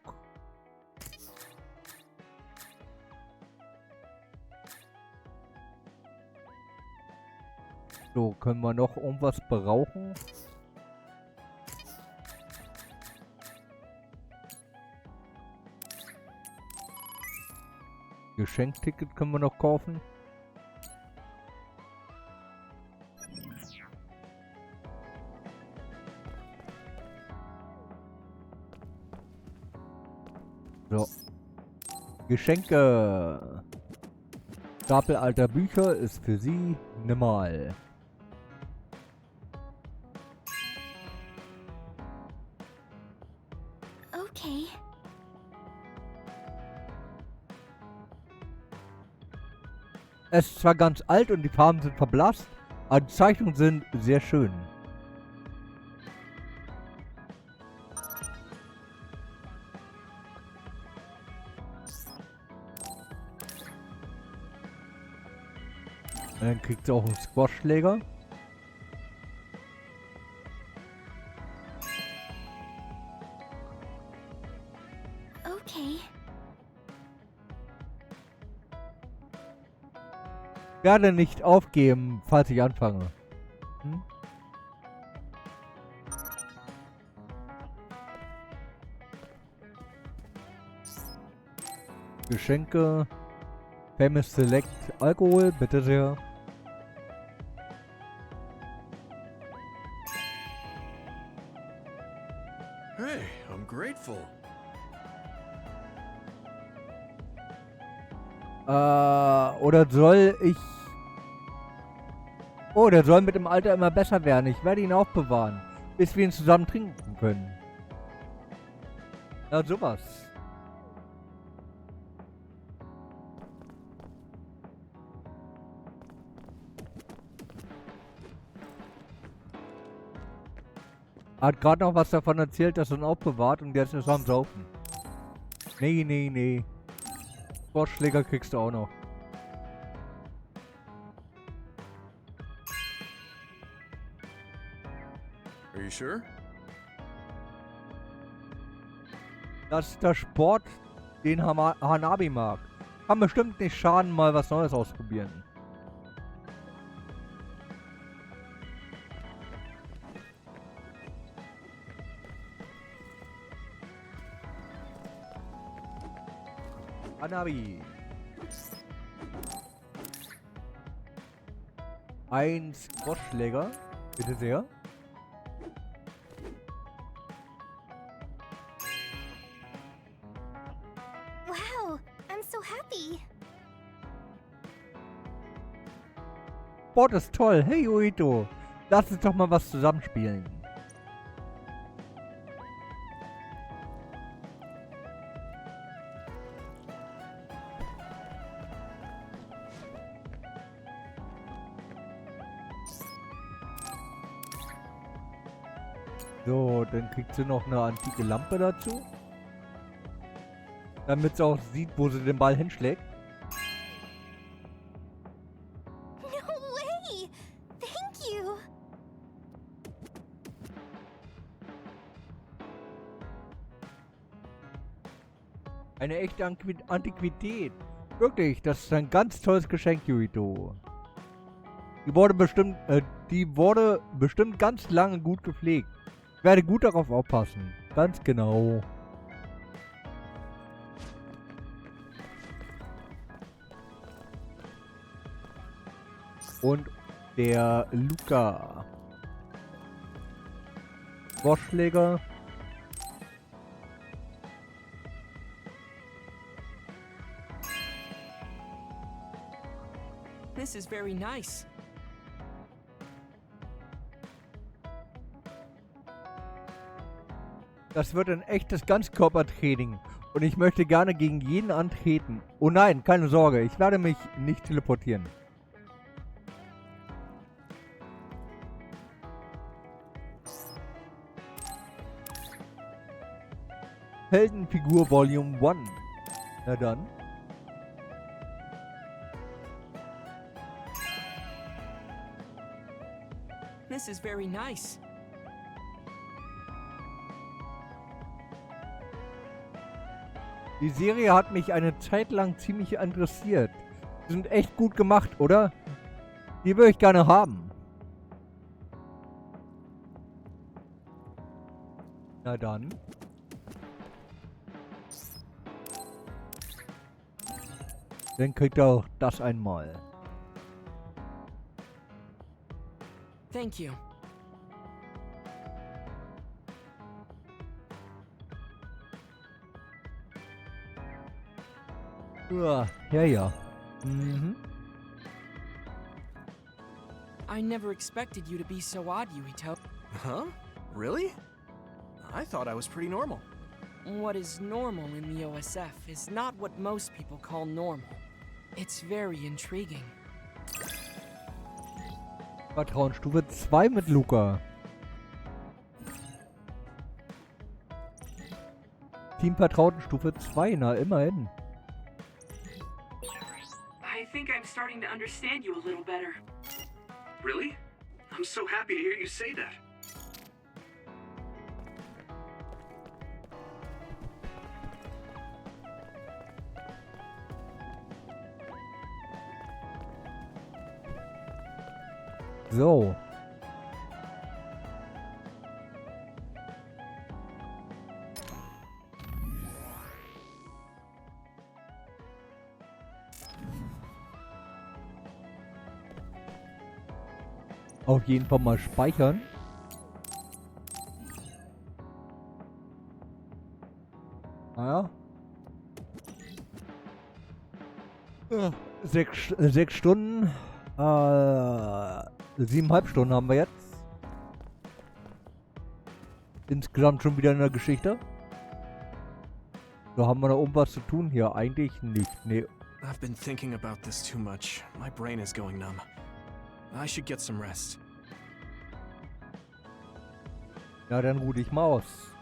So, können wir noch irgendwas brauchen? Geschenkticket können wir noch kaufen. So. Geschenke. Stapel alter Bücher ist für sie nimmermal. Okay. Es ist zwar ganz alt und die Farben sind verblasst, aber die Zeichnungen sind sehr schön. Und dann kriegt sie auch einen Squashschläger. Okay. Werde nicht aufgeben, falls ich anfange. Hm? Geschenke. Famous Select Alkohol, bitte sehr. Hey, I'm grateful. Oder soll ich... Oh, der soll mit dem Alter immer besser werden. Ich werde ihn aufbewahren, bis wir ihn zusammen trinken können. Na, sowas. Hat gerade noch was davon erzählt, dass er ihn aufbewahrt und jetzt ist er am Saufen. Nee, nee, nee. Sportschläger kriegst du auch noch. Are you sure? Das ist der Sport, den Hanabi mag. Kann bestimmt nicht schaden, mal was Neues ausprobieren. Hanabi. Ein Squashschläger. Bitte sehr. Wow, I'm so happy. Sport ist toll. Hey Yuito. Lass uns doch mal was zusammenspielen. So, dann kriegt sie noch eine antike Lampe dazu. Damit sie auch sieht, wo sie den Ball hinschlägt. No way! Thank you! Eine echte Antiquität. Wirklich, das ist ein ganz tolles Geschenk, Yuito. Die wurde bestimmt ganz lange gut gepflegt. Ich werde gut darauf aufpassen. Ganz genau. Und der Luca. Bossschläger. This is very nice. Das wird ein echtes Ganzkörpertraining. Und ich möchte gerne gegen jeden antreten. Oh nein, keine Sorge, ich werde mich nicht teleportieren. Heldenfigur Volume 1. Na dann. This is very nice. Die Serie hat mich eine Zeit lang ziemlich interessiert. Die sind echt gut gemacht, oder? Die würde ich gerne haben. Na dann. Dann kriegt er auch das einmal. Thank you. Ja. Mhm. I never expected you to be so odd, Yuito. Huh? Really? I thought I was pretty normal. What is normal in the OSF is not what most people call normal. It's very intriguing. Vertrauensstufe 2 mit Luca. Team Vertrauensstufe 2, na immerhin. I think I'm starting to understand you a little better. Really? I'm so happy to hear you say that. So. Auf jeden Fall mal speichern. Naja. 6 Stunden. 7,5 Stunden haben wir jetzt. Insgesamt schon wieder in der Geschichte. Da haben wir noch irgendwas zu tun hier. Eigentlich nicht. Nee. I've been thinking about this too much. My brain is going numb. I should get some rest. Ja, dann ruh dich mal aus.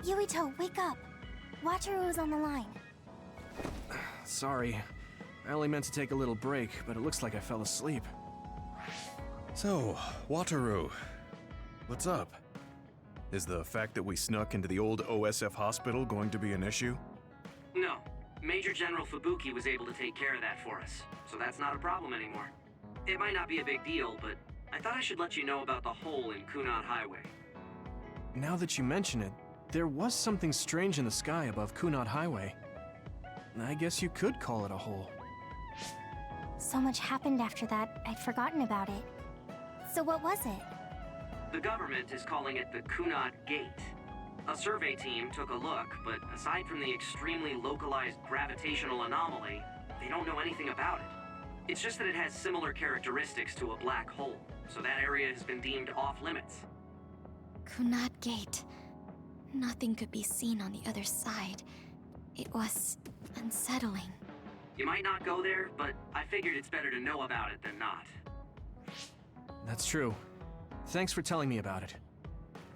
Yuito, wake up. Wataru's on the line. Sorry. I only meant to take a little break, but it looks like I fell asleep. So, Wataru, what's up? Is the fact that we snuck into the old OSF hospital going to be an issue? No. Major General Fubuki was able to take care of that for us, so that's not a problem anymore. It might not be a big deal, but I thought I should let you know about the hole in Kunad Highway. Now that you mention it, there was something strange in the sky above Kunad Highway. I guess you could call it a hole. So much happened after that, I'd forgotten about it. So what was it? The government is calling it the Kunad Gate. A survey team took a look, but aside from the extremely localized gravitational anomaly, they don't know anything about it. It's just that it has similar characteristics to a black hole, so that area has been deemed off-limits. Kunad Gate. Nothing could be seen on the other side. It was unsettling. You might not go there, but I figured it's better to know about it than not. That's true. Thanks for telling me about it.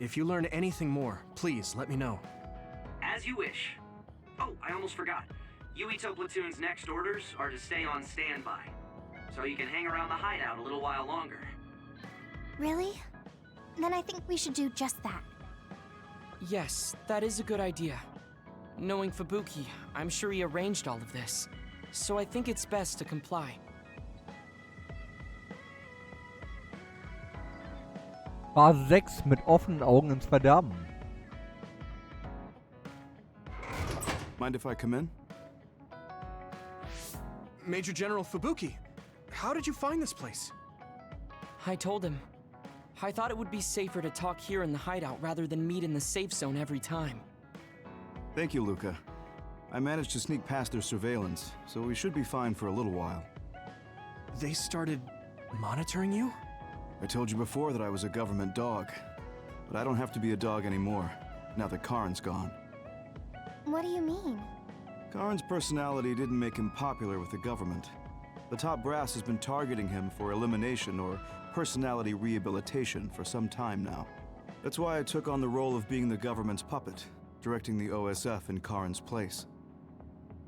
If you learn anything more, please let me know. As you wish. Oh, I almost forgot. Yuito Platoon's next orders are to stay on standby, so you can hang around the hideout a little while longer. Really? Then I think we should do just that. Yes, that is a good idea. Knowing Fubuki, I'm sure he arranged all of this. So I think it's best to comply. Phase 6 mit offenen Augen ins Verderben. Mind if I come in? Major General Fubuki, how did you find this place? I told him. I thought it would be safer to talk here in the hideout rather than meet in the safe zone every time. Thank you, Luca. I managed to sneak past their surveillance, so we should be fine for a little while. They started monitoring you? I told you before that I was a government dog, but I don't have to be a dog anymore, now that Karen's gone. What do you mean? Karen's personality didn't make him popular with the government. The top brass has been targeting him for elimination or personality rehabilitation for some time now. That's why I took on the role of being the government's puppet, directing the OSF in Karen's place.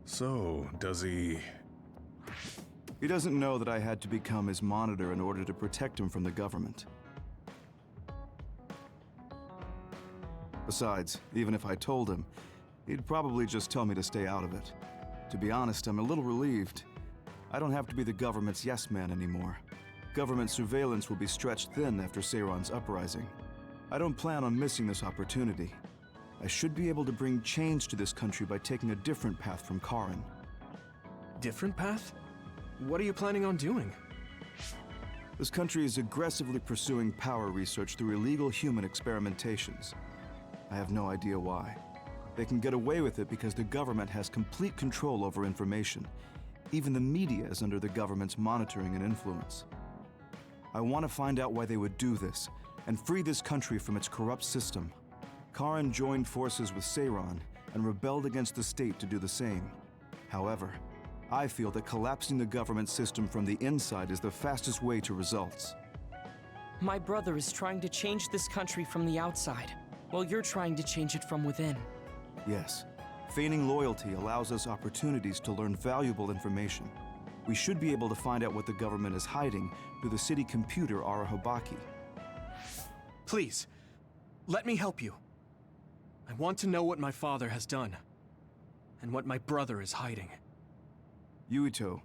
So, does he... He doesn't know that I had to become his monitor in order to protect him from the government. Besides, even if I told him, he'd probably just tell me to stay out of it. To be honest, I'm a little relieved. I don't have to be the government's yes man anymore. Government surveillance will be stretched thin after Seiron's uprising. I don't plan on missing this opportunity. I should be able to bring change to this country by taking a different path from Karen. Different path? What are you planning on doing? This country is aggressively pursuing power research through illegal human experimentations. I have no idea why. They can get away with it because the government has complete control over information. Even the media is under the government's monitoring and influence. I want to find out why they would do this, and free this country from its corrupt system. Karen joined forces with Seiran and rebelled against the state to do the same. However, I feel that collapsing the government system from the inside is the fastest way to results. My brother is trying to change this country from the outside, while you're trying to change it from within. Yes, feigning loyalty allows us opportunities to learn valuable information. We should be able to find out what the government is hiding through the city computer Arahobaki. Please, let me help you. I want to know what my father has done, and what my brother is hiding. Yuito,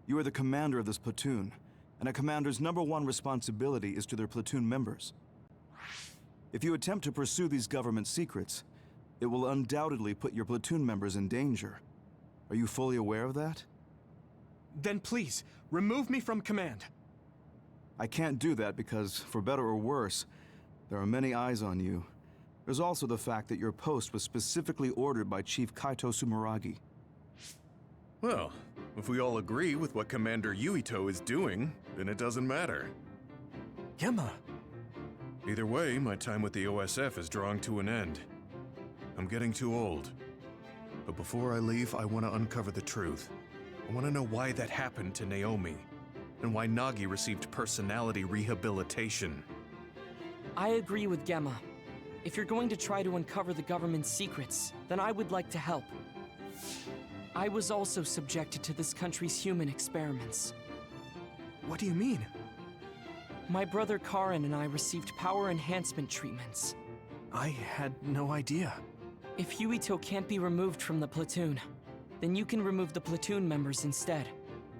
you are the commander of this platoon, and a commander's #1 responsibility is to their platoon members. If you attempt to pursue these government secrets, it will undoubtedly put your platoon members in danger. Are you fully aware of that? Then please, remove me from command. I can't do that because, for better or worse, there are many eyes on you. There's also the fact that your post was specifically ordered by Chief Kaito Sumeragi. Well, if we all agree with what Commander Yuito is doing, then it doesn't matter. Gemma! Either way, my time with the OSF is drawing to an end. I'm getting too old. But before I leave, I want to uncover the truth. I want to know why that happened to Naomi, and why Nagi received personality rehabilitation. I agree with Gemma. If you're going to try to uncover the government's secrets, then I would like to help. I was also subjected to this country's human experiments. What do you mean? My brother Karen and I received power enhancement treatments. I had no idea. If Yuito can't be removed from the platoon, then you can remove the platoon members instead.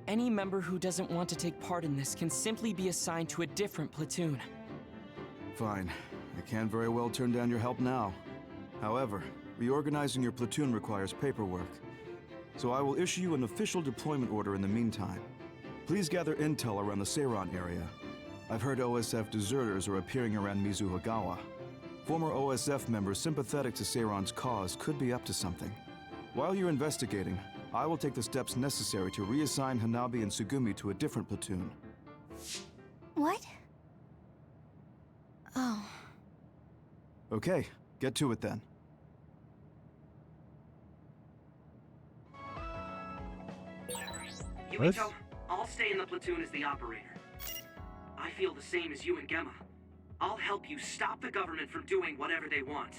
Any member who doesn't want to take part in this can simply be assigned to a different platoon. Fine. I can't very well turn down your help now. However, reorganizing your platoon requires paperwork. So I will issue you an official deployment order in the meantime. Please gather intel around the Seiran area. I've heard OSF deserters are appearing around Mizuhagawa. Former OSF members sympathetic to Seiran's cause could be up to something. While you're investigating, I will take the steps necessary to reassign Hanabi and Tsugumi to a different platoon. What? Oh. Okay, get to it then. Yuito, I'll stay in the platoon as the operator. I feel the same as you and Gemma. I'll help you stop the government from doing whatever they want.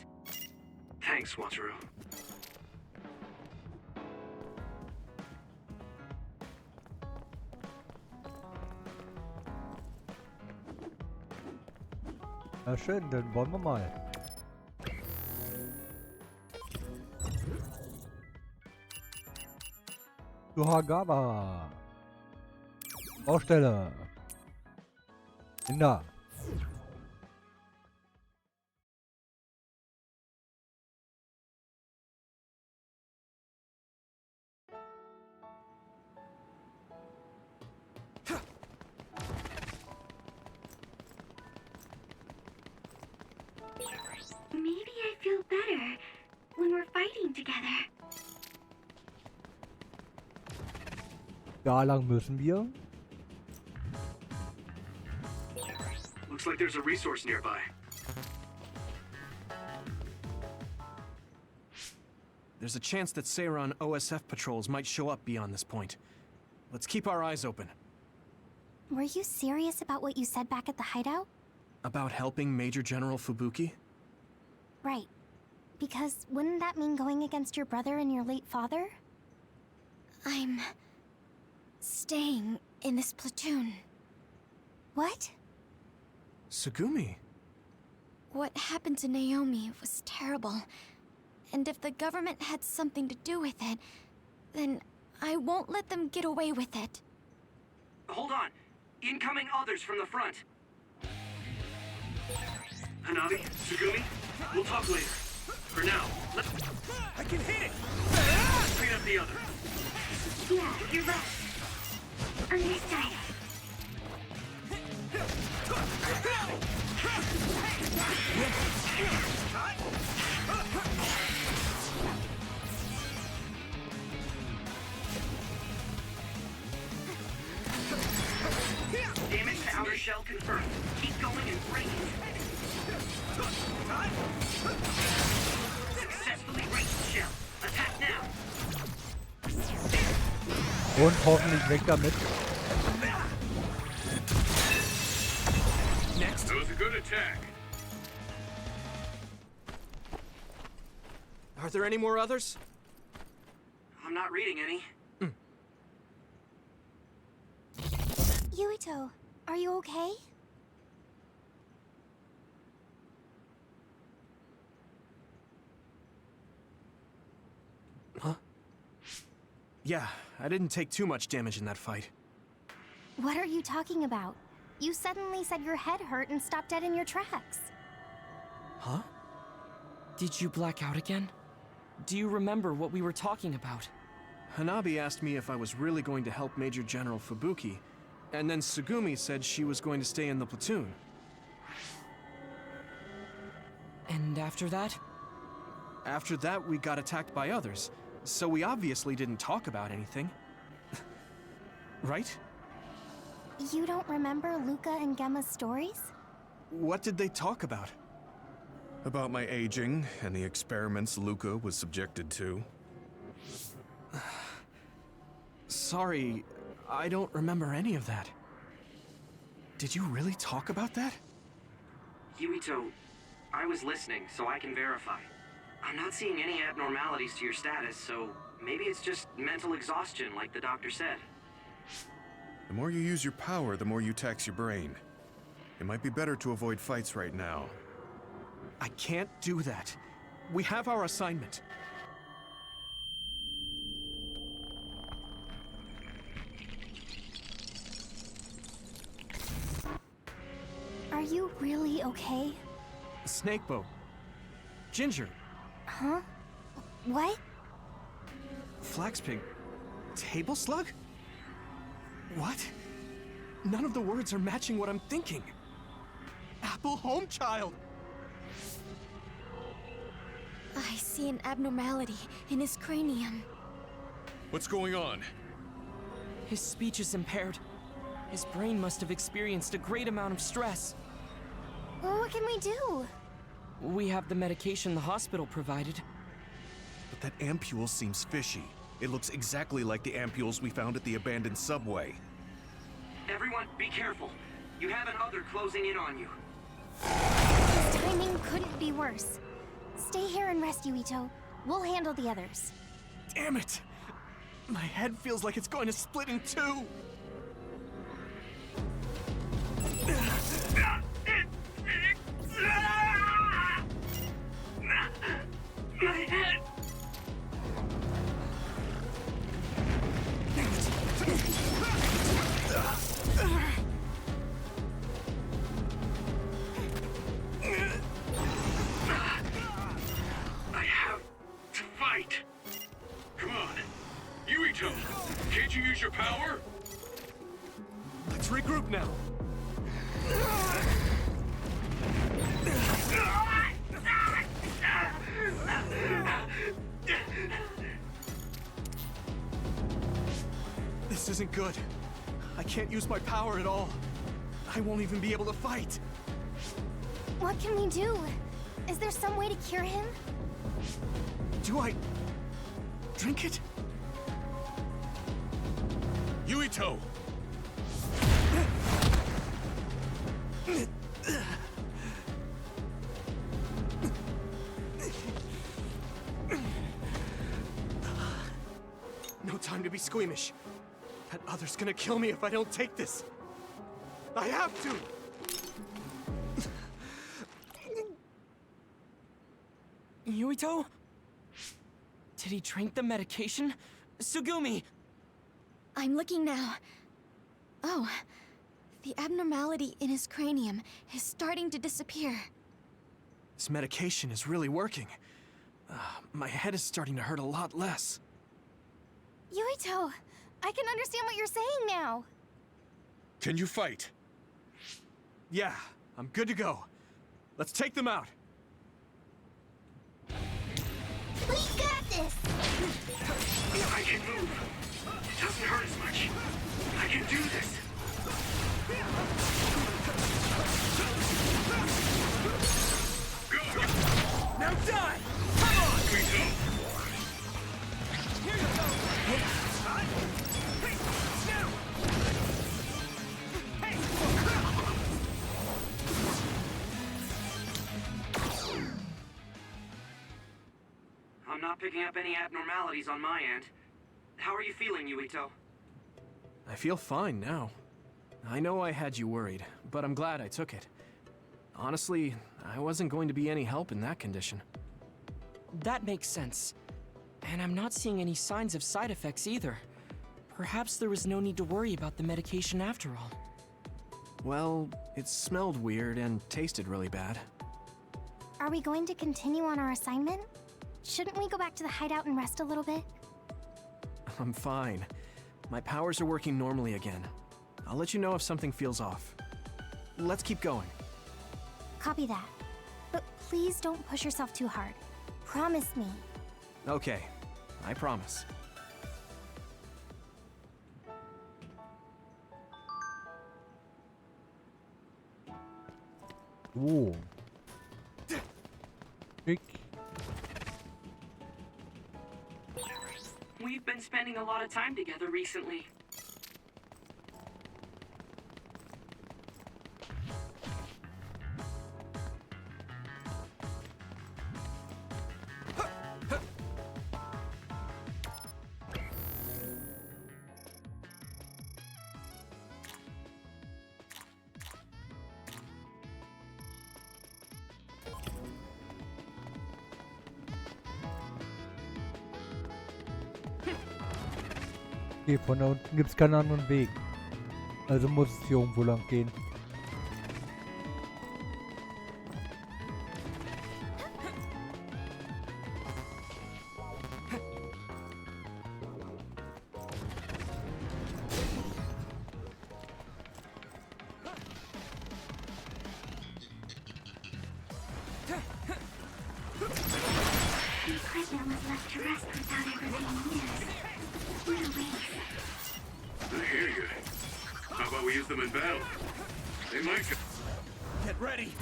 Thanks, Wataru. Na schön, dann wollen wir mal. Yuhagawa. Baustelle. Da. Maybe I feel better when we're fighting together. Da lang müssen wir. Looks like there's a resource nearby. There's a chance that Seiran OSF patrols might show up beyond this point. Let's keep our eyes open. Were you serious about what you said back at the hideout? About helping Major General Fubuki? Right. Because wouldn't that mean going against your brother and your late father? I'm staying in this platoon. What? Tsugumi. What happened to Naomi was terrible. And if the government had something to do with it, then I won't let them get away with it. Hold on. Incoming others from the front. Hanabi, Tsugumi, we'll talk later. For now, let's... I can hit it! Clean up the other. Yeah, you're right. Understood. Damage to outer shell confirmed. Keep going and break it. Und hoffentlich weg damit. Next. That was a good attack. Are there any more others? I'm not reading any. Yuito, are you okay? Huh? Yeah, I didn't take too much damage in that fight. What are you talking about? You suddenly said your head hurt and stopped dead in your tracks. Huh? Did you black out again? Do you remember what we were talking about? Hanabi asked me if I was really going to help Major General Fubuki, and then Tsugumi said she was going to stay in the platoon. And after that? After that, we got attacked by others, so we obviously didn't talk about anything. Right? You don't remember Luca and Gemma's stories? What did they talk about? About my aging and the experiments Luca was subjected to. Sorry, I don't remember any of that. Did you really talk about that? Yuito, I was listening, so I can verify. I'm not seeing any abnormalities to your status, so maybe it's just mental exhaustion, like the doctor said. The more you use your power, the more you tax your brain. It might be better to avoid fights right now. I can't do that. We have our assignment. Are you really okay? Snakeboat. Ginger. Huh? What? Flaxpig. Table slug? What? None of the words are matching what I'm thinking. Apple home child. I see an abnormality in his cranium. What's going on? His speech is impaired. His brain must have experienced a great amount of stress. Well, what can we do? We have the medication the hospital provided. But that ampule seems fishy. It looks exactly like the ampules we found at the abandoned subway. Everyone, be careful. You have an other closing in on you. His timing couldn't be worse. Stay here and rest, Yuito. We'll handle the others. Damn it! My head feels like it's going to split in two! My head! I have to fight. Come on. Yuito, can't you use your power? Let's regroup now. This isn't good. I can't use my power at all. I won't even be able to fight. What can we do? Is there some way to cure him? Do I drink it? Yuito! No time to be squeamish. That other's gonna kill me if I don't take this. I have to! Yuito? Did he drink the medication? Tsugumi! I'm looking now. Oh, the abnormality in his cranium is starting to disappear. This medication is really working. My head is starting to hurt a lot less. Yuito, I can understand what you're saying now. Can you fight? Yeah, I'm good to go. Let's take them out. We got this! I can move. It doesn't hurt as much. I can do this. Go! Now die! Come on! We go. Here you go! not picking up any abnormalities on my end. How are you feeling, Yuito? I feel fine now. I know I had you worried, but I'm glad I took it. Honestly, I wasn't going to be any help in that condition. That makes sense. And I'm not seeing any signs of side effects either. Perhaps there was no need to worry about the medication after all. Well, it smelled weird and tasted really bad. Are we going to continue on our assignment? Shouldn't we go back to the hideout and rest a little bit? I'm fine. My powers are working normally again. I'll let you know if something feels off. Let's keep going. Copy that. But please don't push yourself too hard. Promise me. Okay, I promise. Oh. Schick. We've been spending a lot of time together recently. Okay, von da unten gibt es keinen anderen Weg. Also muss es hier irgendwo lang gehen. The equipment was left to rest without ever being used. What a waste. I hear you. How about we use them in battle? They might Get ready!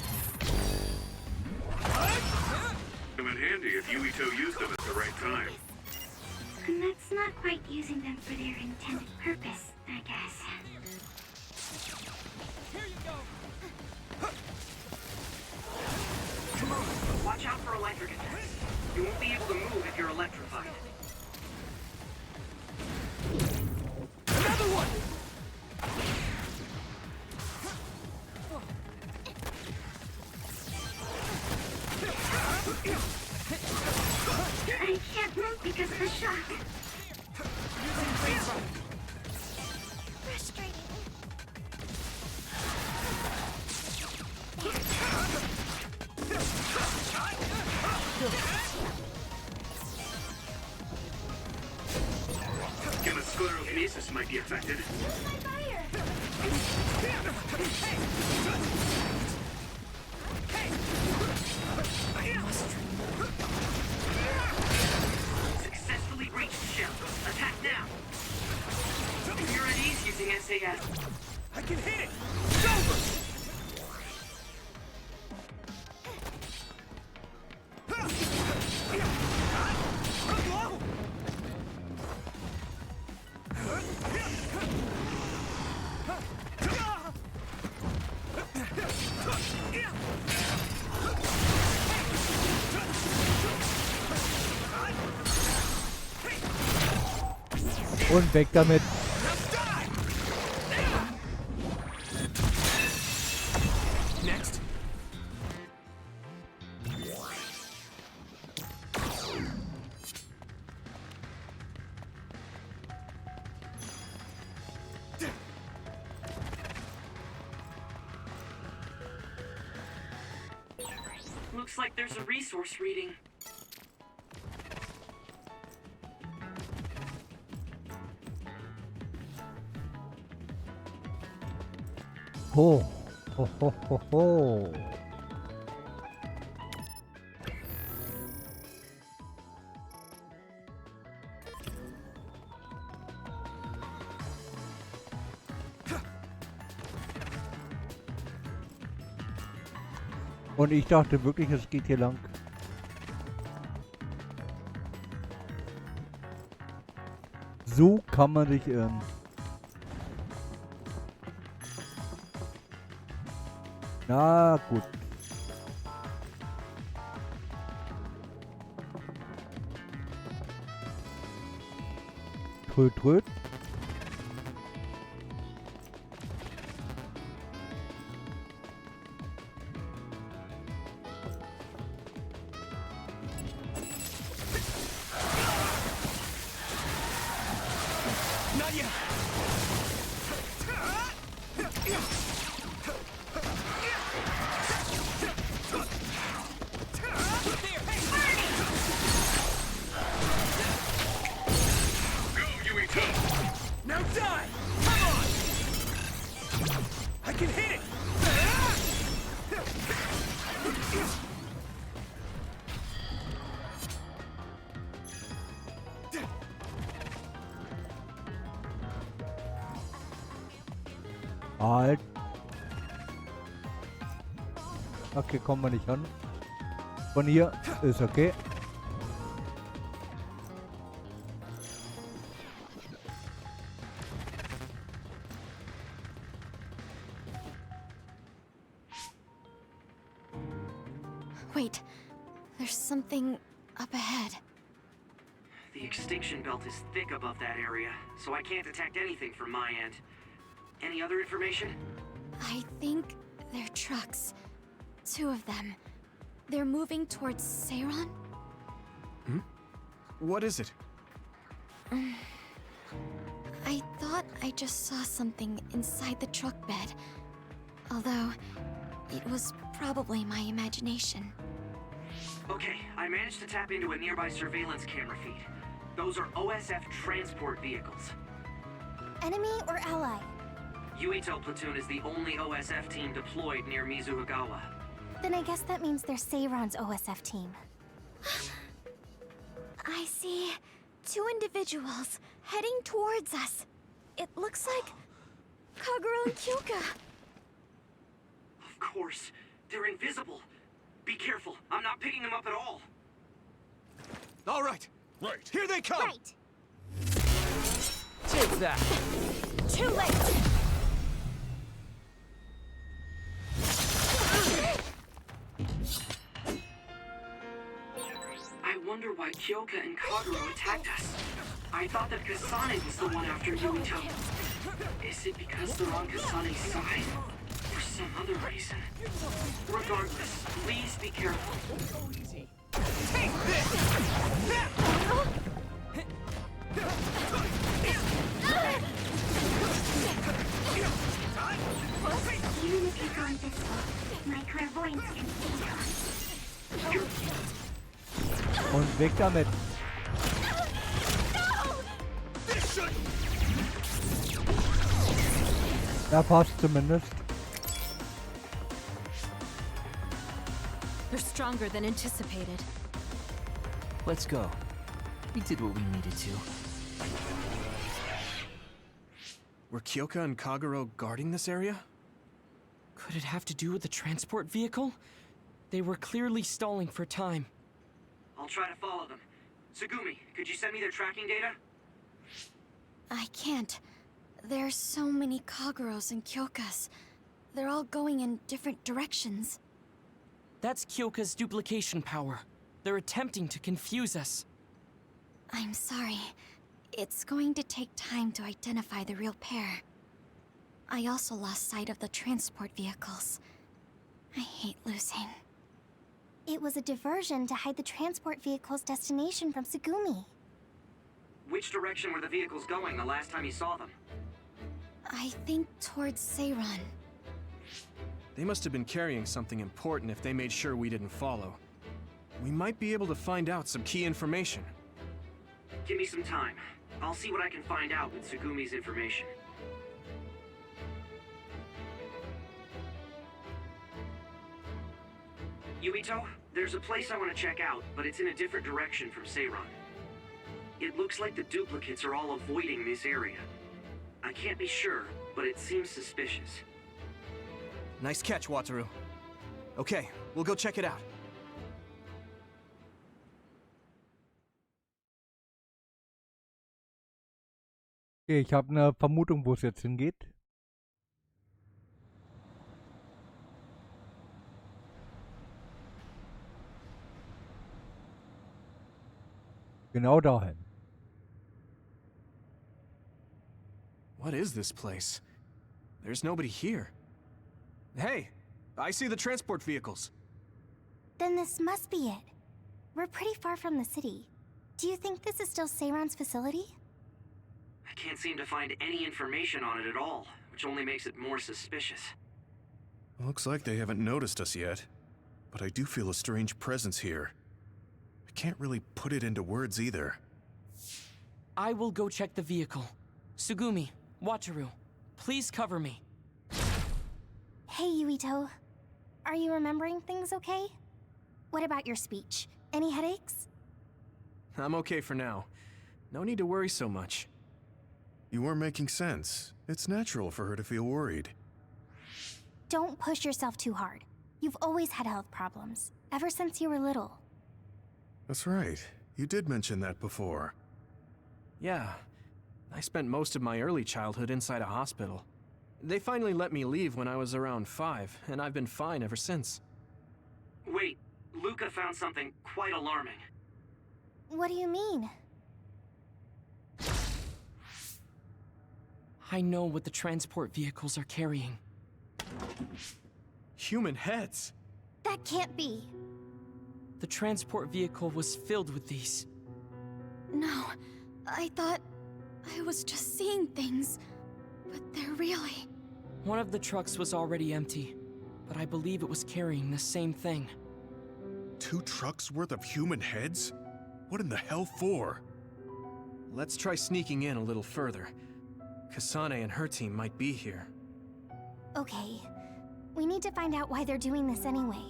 come in handy if Yuito used them at the right time. And that's not quite using them for their intended purpose, I guess. Come on, watch out for electric attacks. You won't be able to move if you're electrified. Another one! I can't move because of the shock. Frustrating. Gemma's sclerokinesis might be affected. Successfully breached the shell. Attack now. If you're at ease using SAS. I can hit it! It's over! Und weg damit. Next. Looks like there's a resource reading. Ho. Ho, ho, ho, ho. Und ich dachte wirklich, es geht hier lang. So kann man sich irren. Na gut. Tröd, tröd. Not yet. Go, Yuito! Now die! Come on! I can hit it! Halt. Okay, kommen wir nicht an. Von hier ist okay. Wait, there's something up ahead. The extinction belt is thick above that area, so I can't detect anything from my end. Any other information? I think they're trucks. 2 of them. They're moving towards Seiron? Hmm? What is it? I thought I just saw something inside the truck bed. Although, it was probably my imagination. Okay, I managed to tap into a nearby surveillance camera feed. Those are OSF transport vehicles. Enemy or ally? Yuito platoon is the only OSF team deployed near Mizuhagawa. Then I guess that means they're Seiron's OSF team. I see 2 individuals heading towards us. It looks like Kagura and Kyoka. Of course, they're invisible. Be careful, I'm not picking them up at all. All right. Right. Here they come. Right. Take that. Too late. I wonder why Kyoka and Kagura attacked us. I thought that Kasane was the one after Yuito. Is it because they're on Kasane's side? For some other reason? Regardless, please be careful. Take this! Even if you go invisible, my clairvoyance can see you. Und weg damit. Ja, passt zumindest. They're stronger than anticipated. Let's go. We did what we needed to. Were Kyoka and Kaguro guarding this area? Could it have to do with the transport vehicle? They were clearly stalling for time. I'll try to follow them. Tsugumi, could you send me their tracking data? I can't. There's so many Kaguros and Kyokas. They're all going in different directions. That's Kyoka's duplication power. They're attempting to confuse us. I'm sorry. It's going to take time to identify the real pair. I also lost sight of the transport vehicles. I hate losing. It was a diversion to hide the transport vehicle's destination from Tsugumi. Which direction were the vehicles going the last time you saw them? I think towards Seiron. They must have been carrying something important if they made sure we didn't follow. We might be able to find out some key information. Give me some time. I'll see what I can find out with Tsugumi's information. Yuito, there's a place I want to check out, but it's in a different direction from Seiron. It looks like the duplicates are all avoiding this area. I can't be sure, but it seems suspicious. Nice catch, Wataru. Okay, we'll go check it out. Okay, ich habe eine Vermutung, wo es jetzt hingeht. Genau dahin. What is this place? There's nobody here. Hey, I see the transport vehicles. Then this must be it. We're pretty far from the city. Do you think this is still Seiron's facility? I can't seem to find any information on it at all, which only makes it more suspicious. Looks like they haven't noticed us yet, but I do feel a strange presence here. I can't really put it into words either. I will go check the vehicle. Tsugumi, Wataru, please cover me. Hey, Yuito. Are you remembering things okay? What about your speech? Any headaches? I'm okay for now. No need to worry so much. You are making sense. It's natural for her to feel worried. Don't push yourself too hard. You've always had health problems, ever since you were little. That's right. You did mention that before. Yeah. I spent most of my early childhood inside a hospital. They finally let me leave when I was around 5, and I've been fine ever since. Wait, Luca found something quite alarming. What do you mean? I know what the transport vehicles are carrying. Human heads? That can't be. The transport vehicle was filled with these. No, I thought I was just seeing things, but they're really... One of the trucks was already empty, but I believe it was carrying the same thing. 2 trucks worth of human heads? What in the hell for? Let's try sneaking in a little further. Kasane and her team might be here. Okay. We need to find out why they're doing this anyway.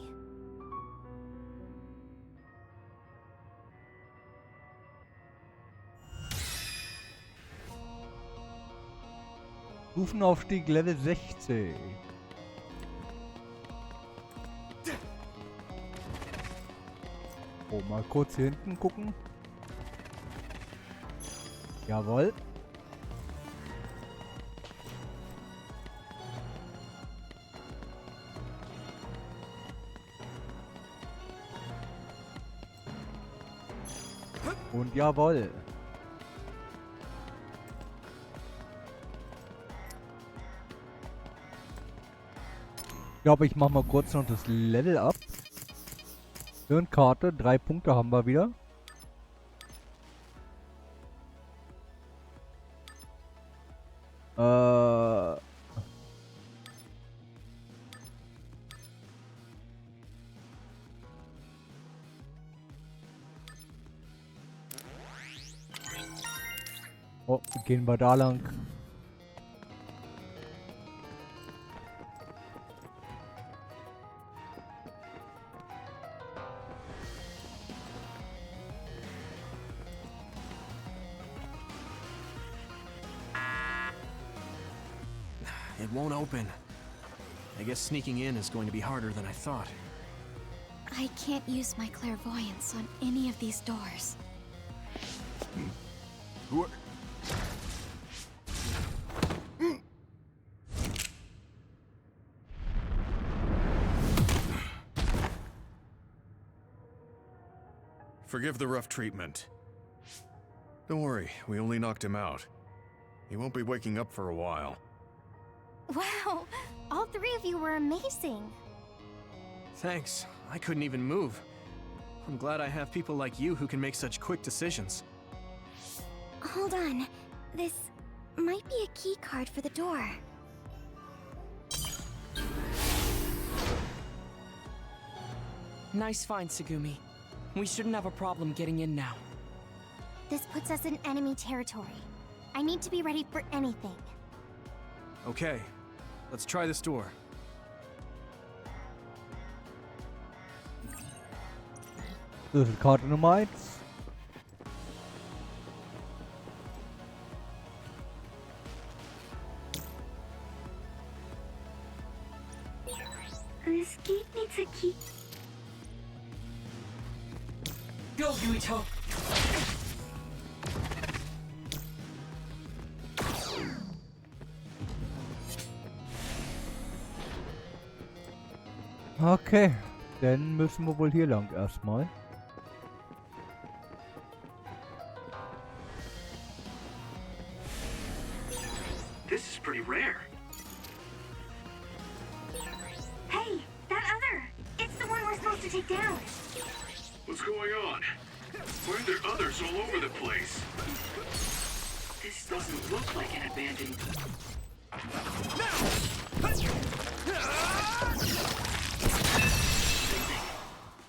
Stufenaufstieg Level 60. Oh, mal kurz hier hinten gucken. Jawohl. Und jawohl. Ich glaube, ich mache mal kurz noch das Level ab. Hirnkarte, 3 Punkte haben wir wieder. Oh, gehen wir da lang. It won't open. I guess sneaking in is going to be harder than I thought. I can't use my clairvoyance on any of these doors. Who are... Forgive the rough treatment. Don't worry, we only knocked him out. He won't be waking up for a while. Wow! All 3 of you were amazing! Thanks. I couldn't even move. I'm glad I have people like you who can make such quick decisions. Hold on. This might be a key card for the door. Nice find, Tsugumi. We shouldn't have a problem getting in now. This puts us in enemy territory. I need to be ready for anything. Okay, let's try this door. Das ist Karte Nummer 1. This gate needs a key. Go, Yuito! Okay, dann müssen wir wohl hier lang erstmal. take down? What's going on? Why are there others all over the place? This doesn't look like an abandoned...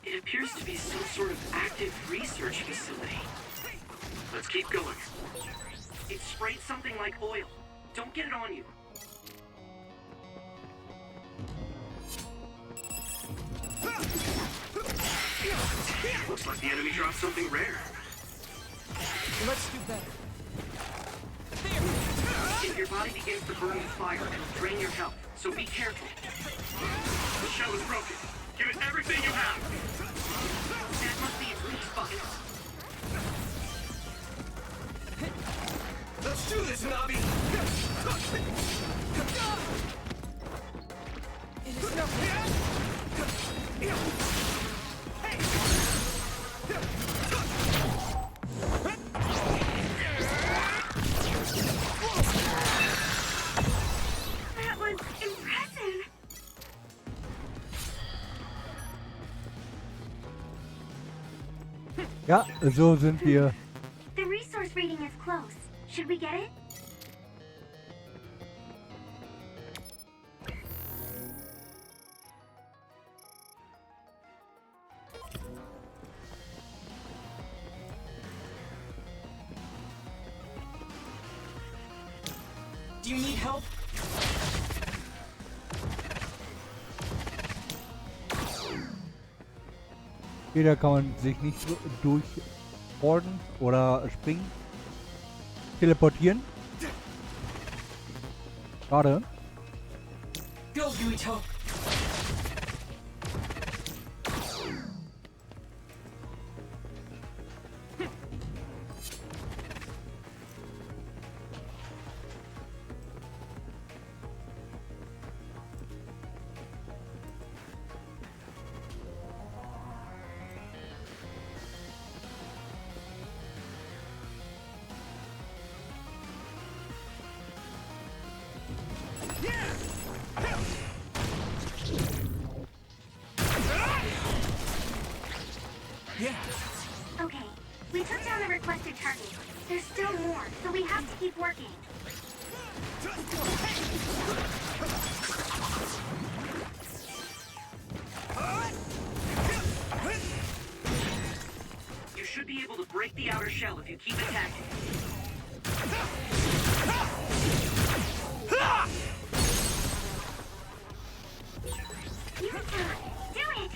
It appears to be some sort of active research facility. Let's keep going. It sprayed something like oil. Don't get it on you. Looks like the enemy dropped something rare. Let's do better. If your body begins to burn with fire, it'll drain your health, so be careful. The shell is broken. Give it everything you have. That must be its leak bucket. Let's do this, Nabi! It is nothing. That was impressive. Ja, so sind wir. The resource reading is close. Should we get it? Do you need help? Hier, da kann man sich nicht so durchboarden oder springen. Teleportieren. Schade. Go, Yuito. Okay, we took down the requested target. There's still more, so we have to keep working. You should be able to break the outer shell if you keep attacking. Yuito, do it!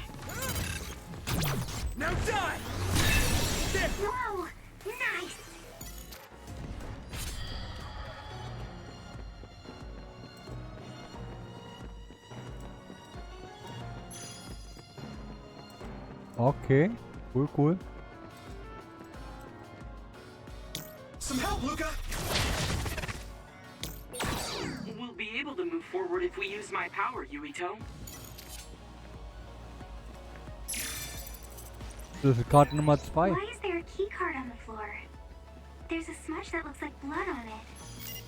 Now die! Whoa, nice! Okay, cool. Some help, Luca! We'll be able to move forward if we use my power, Yuito. Schlüsselkarte Nummer 2. Why is there a key card on the floor? There's a smudge that looks like blood on it.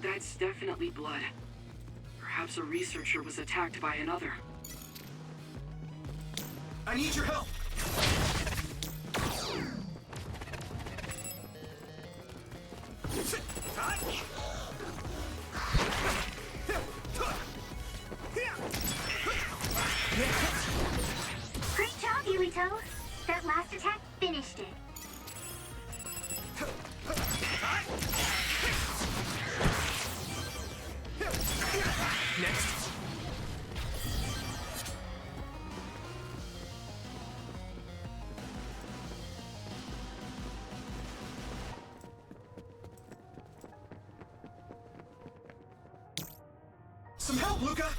That's definitely blood. Perhaps a researcher was attacked by another. I need your help! Great job, Yuito! That last attack finished it. Next. Some help, Luca!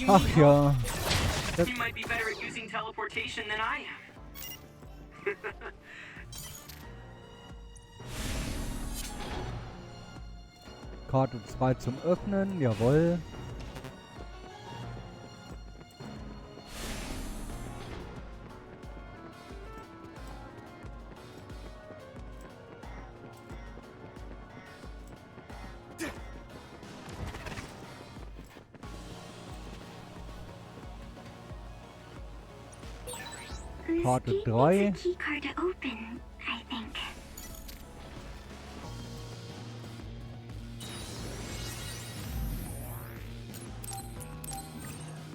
Ach ja. You might be better at using teleportation than I am. Karte 2 zum Öffnen, jawohl. Karte gate 3. needs a key card to open, I think.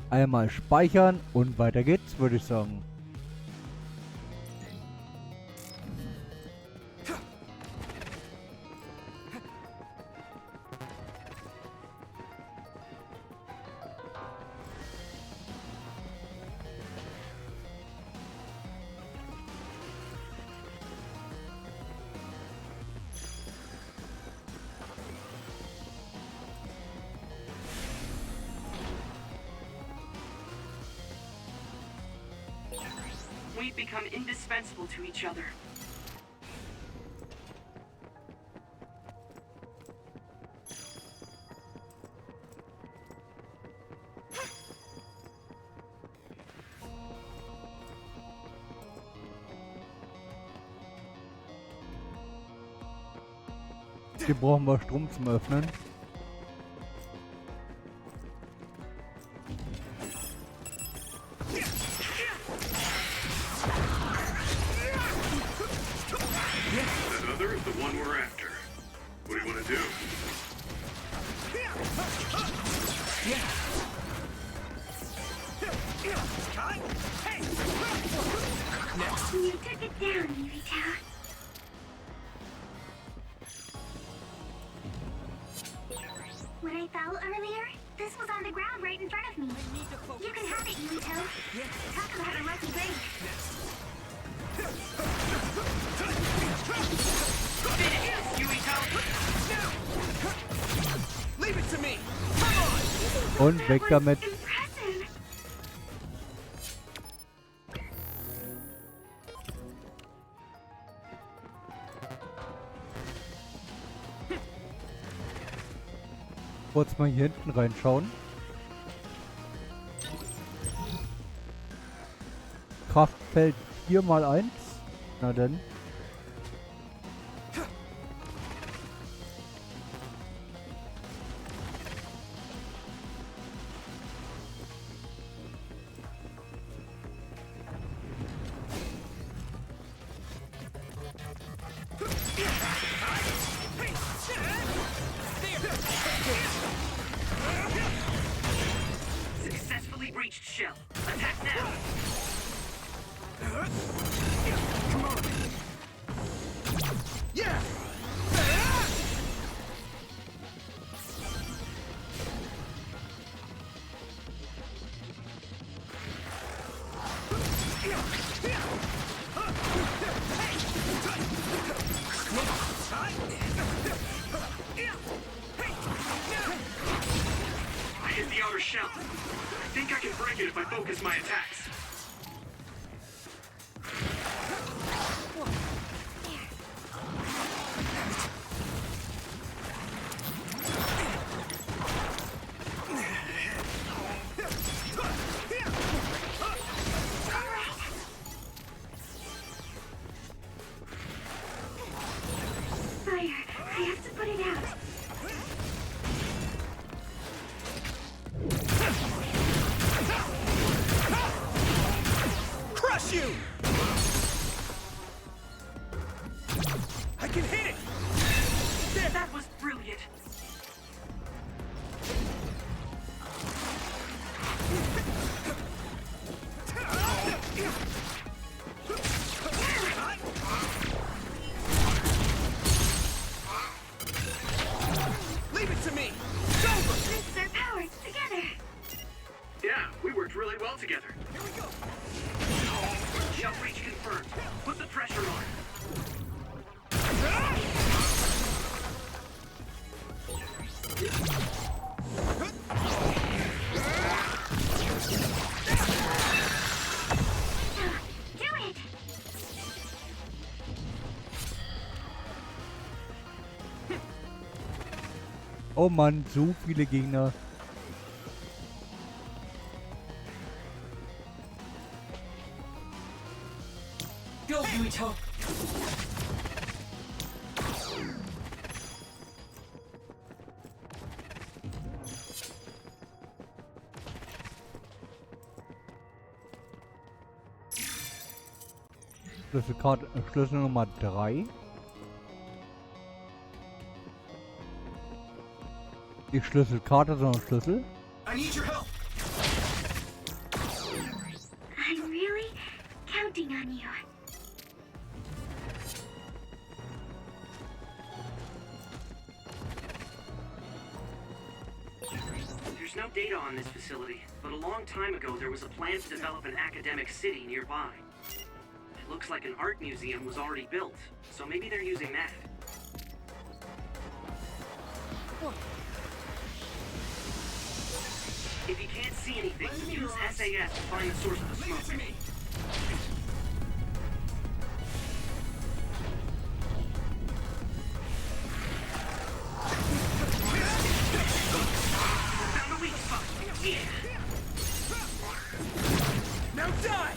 Einmal speichern und weiter geht's, würde ich sagen. We've become indispensable to each other. Hier brauchen wir Strom zum Öffnen. That other is the one we're after. What do you want to do? You took it down, Yuito. When I fell earlier, this was on the ground right in front of me. You can have it, Yuito. Talk about a lucky break. Finish, Yuito! Leave it to me! Und weg damit. Impressive. Kurz mal hier hinten reinschauen. Kraftfeld 4x1. Na denn. Successfully breached shell. Attack now! Come on! Yeah! I hit the outer shell. I think I can break it if I focus my attacks. Fire. I have to put it out. Crush you! I can hit it! That was brilliant. Leave it to me! It's over! This is our powers together. Yeah, we worked really well together. Here we go! Shell breach confirmed. Put the pressure on. Do it. Oh Mann, so viele Gegner. Go, Yuito! Schlüsselkarte, Schlüssel Nummer 3. Die Schlüsselkarte, sondern Schlüssel. I need your help. I'm really counting on you. There's no data on this facility, but a long time ago there was a plan to develop an academic city nearby. It looks like an art museum was already built, so maybe they're using that. If you can't see anything, use SAS to find the source of the smoke. Found the weak spot. Yeah. Now die!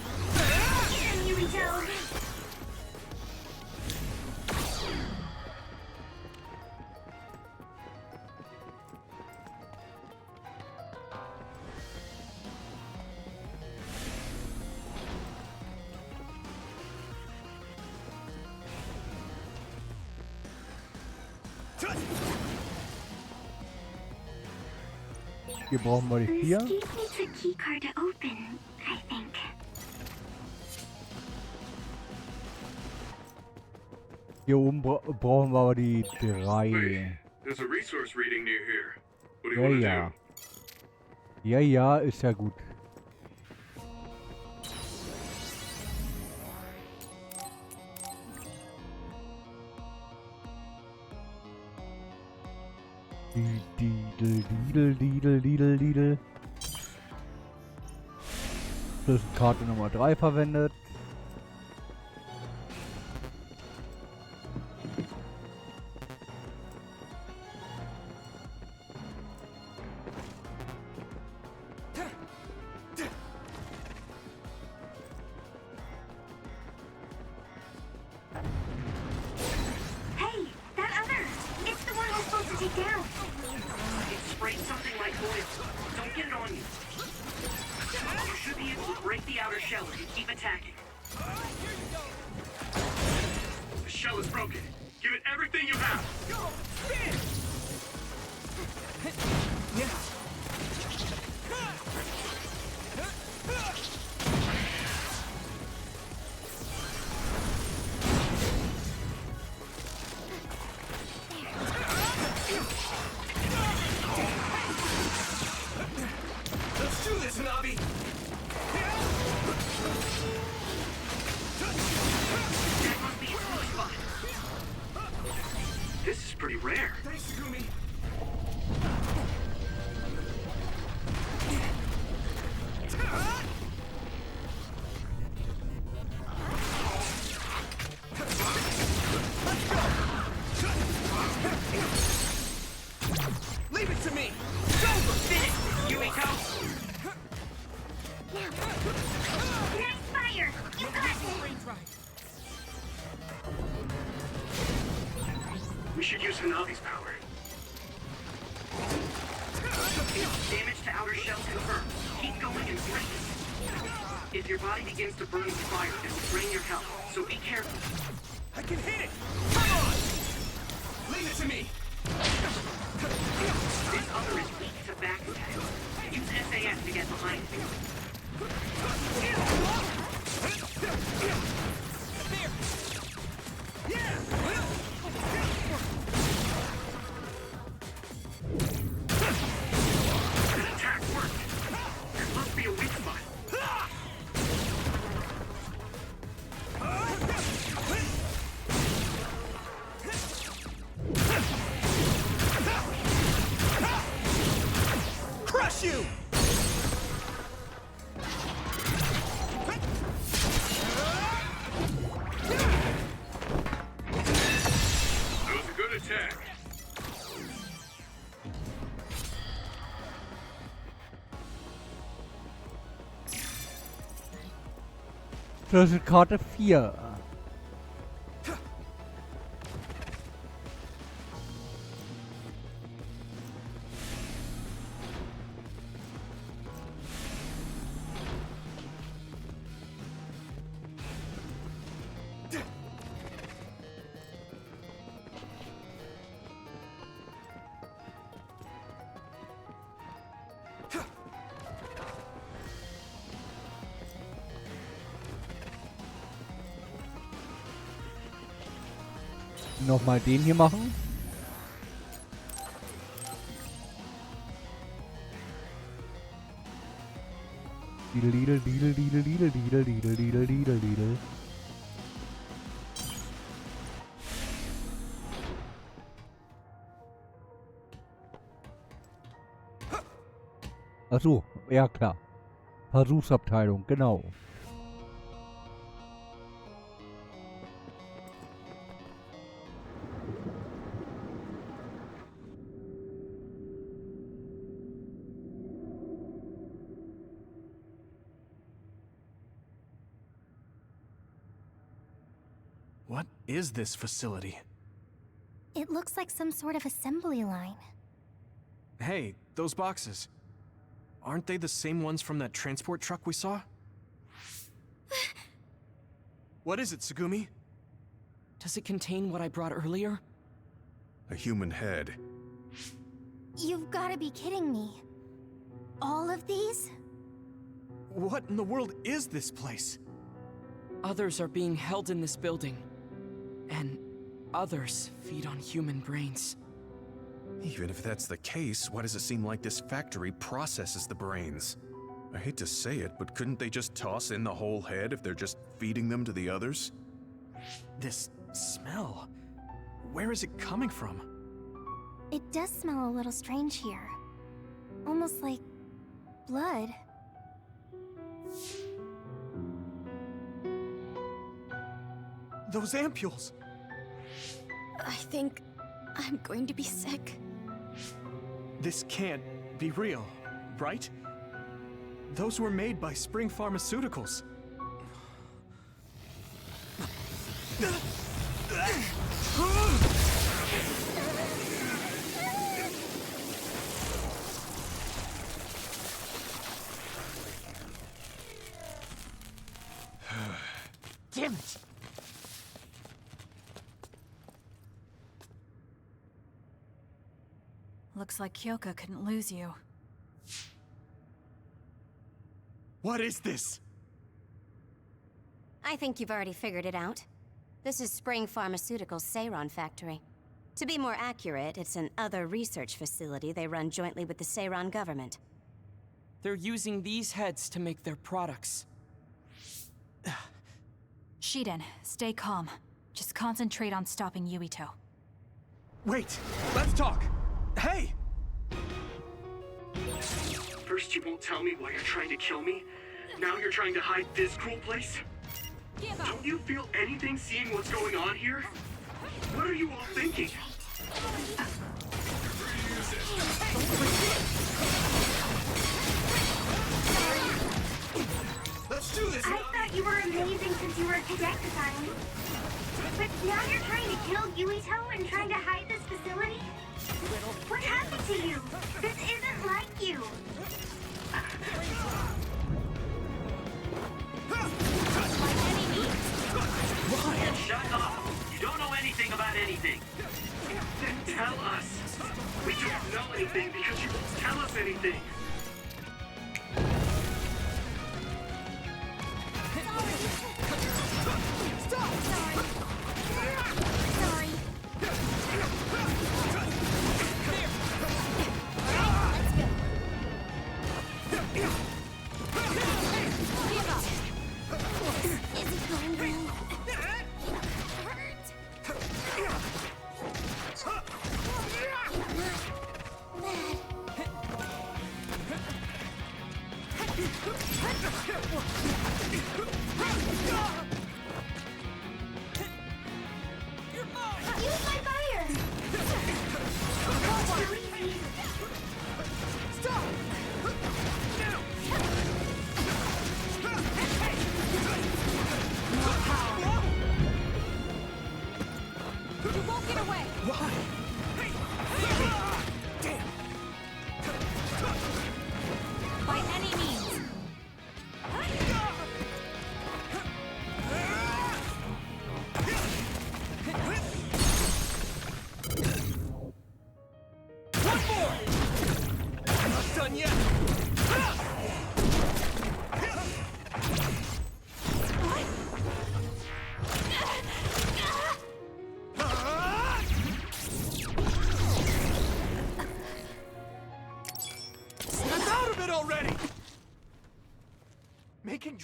Get him, Yuito! Hier brauchen wir die This 4. gate needs a key card to open, I think. Hier oben brauchen wir aber die 3. There's a resource reading near here. What do you Ja, want to ja. do? Ja, ja, ist ja gut. Didel. Schlüsselkarte Nummer 3 verwendet. Hey, that other! It's the one we're supposed to take down! It sprayed something like oil. Don't get it on you. You should be able to break the outer shell if you keep attacking. The shell is broken. Give it everything you have. Go! Spin! Let's do this, Hanabi! That must be its weak spot. This is pretty rare. Thanks, Sugumi. Leave it to me! Go! Finish, Yuito! Nice fire! You got it! We should use Hanabi's power. Damage to outer shell confirmed. Keep going and break it. If your body begins to burn with fire, it will drain your health, so be careful. I can hit it! Come on! Leave it to me! This other is weak to back attack. Use SAS to get behind it. That attack worked. There must be a weak spot. Crush you! That was a good attack. Schlüsselkarte 4. Nochmal den hier machen. Diedel, diedel, diedel, diedel, diedel, diedel, diedel, diedel, diedel. Ach so, ja klar. Versuchsabteilung, genau. What is this facility? It looks like some sort of assembly line. Hey, those boxes. Aren't they the same ones from that transport truck we saw? What is it, Tsugumi? Does it contain what I brought earlier? A human head. You've got to be kidding me. All of these? What in the world is this place? Others are being held in this building. And others feed on human brains. Even if that's the case, why does it seem like this factory processes the brains? I hate to say it, but couldn't they just toss in the whole head if they're just feeding them to the others? This smell. Where is it coming from? It does smell a little strange here. Almost like blood. Those ampules! I think I'm going to be sick. This can't be real, right? Those were made by Spring Pharmaceuticals. Damn it! Looks like Kyoka couldn't lose you. What is this? I think you've already figured it out. This is Spring Pharmaceuticals' Seiron factory. To be more accurate, it's an other research facility they run jointly with the Seiron government. They're using these heads to make their products. Shiden, stay calm. Just concentrate on stopping Yuito. Wait, let's talk. Hey! First you won't tell me why you're trying to kill me. Now you're trying to hide this cruel place? Don't you feel anything seeing what's going on here? What are you all thinking? Let's do this! I thought you were amazing since you were a cadet, Kasane. But now you're trying to kill Yuito and trying to hide this facility? What happened to you? This isn't like you. Ryan, shut up! You don't know anything about anything. Then tell us. We don't know anything because you won't tell us anything. Stop! Sorry. Sorry. Is it going well?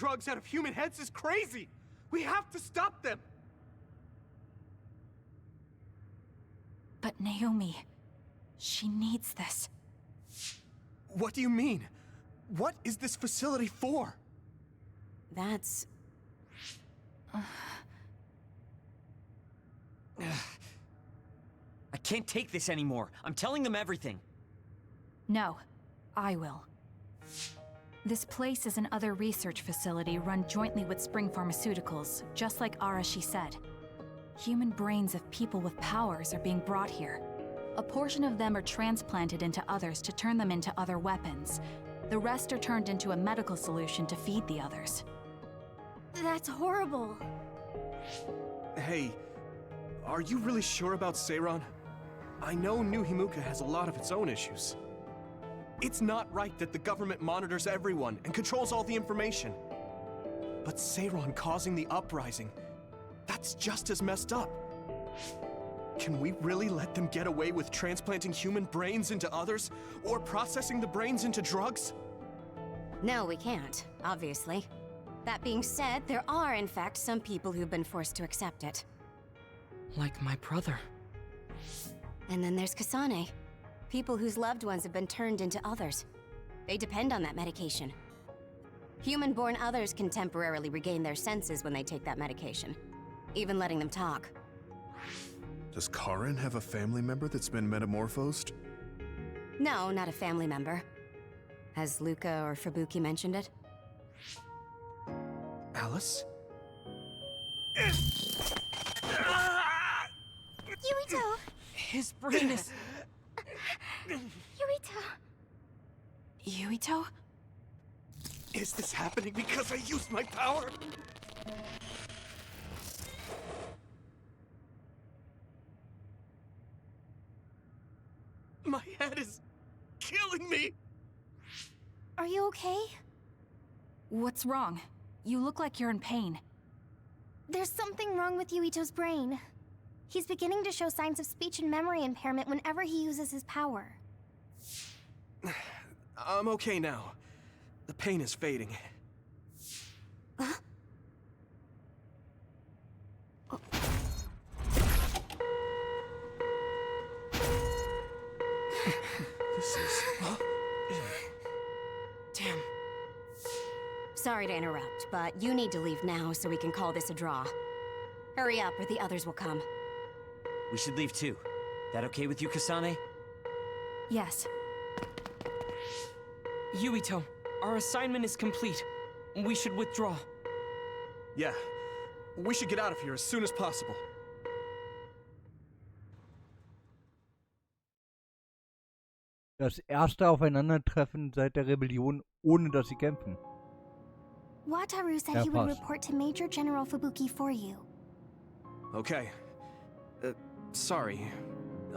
drugs out of human heads is crazy! We have to stop them! But Naomi, she needs this. What do you mean? What is this facility for? That's... I can't take this anymore. I'm telling them everything. No, I will. This place is another research facility run jointly with Spring Pharmaceuticals, just like Arashi said. Human brains of people with powers are being brought here. A portion of them are transplanted into others to turn them into other weapons. The rest are turned into a medical solution to feed the others. That's horrible. Hey, are you really sure about Seiron? I know New Himuka has a lot of its own issues. It's not right that the government monitors everyone and controls all the information. But Seiron causing the uprising, that's just as messed up. Can we really let them get away with transplanting human brains into others? Or processing the brains into drugs? No, we can't, obviously. That being said, there are, in fact, some people who've been forced to accept it. Like my brother. And then there's Kasane. People whose loved ones have been turned into others. They depend on that medication. Human-born others can temporarily regain their senses when they take that medication, even letting them talk. Does Karin have a family member that's been metamorphosed? No, not a family member. Has Luca or Fubuki mentioned it? Alice? Yuito! His brain is... Yuito! Yuito? Is this happening because I used my power? My head is killing me! Are you okay? What's wrong? You look like you're in pain. There's something wrong with Yuito's brain. He's beginning to show signs of speech and memory impairment whenever he uses his power. I'm okay now. The pain is fading. This is... Damn. Sorry to interrupt, but you need to leave now so we can call this a draw. Hurry up or the others will come. We should leave too. That okay with you, Kasane? Yes. Yuito, our assignment is complete. We should withdraw. Yeah. We should get out of here as soon as possible. Das erste Aufeinandertreffen seit der Rebellion, ohne dass sie kämpfen. Wataru said he would report to Major General Fubuki for you. Okay. Sorry.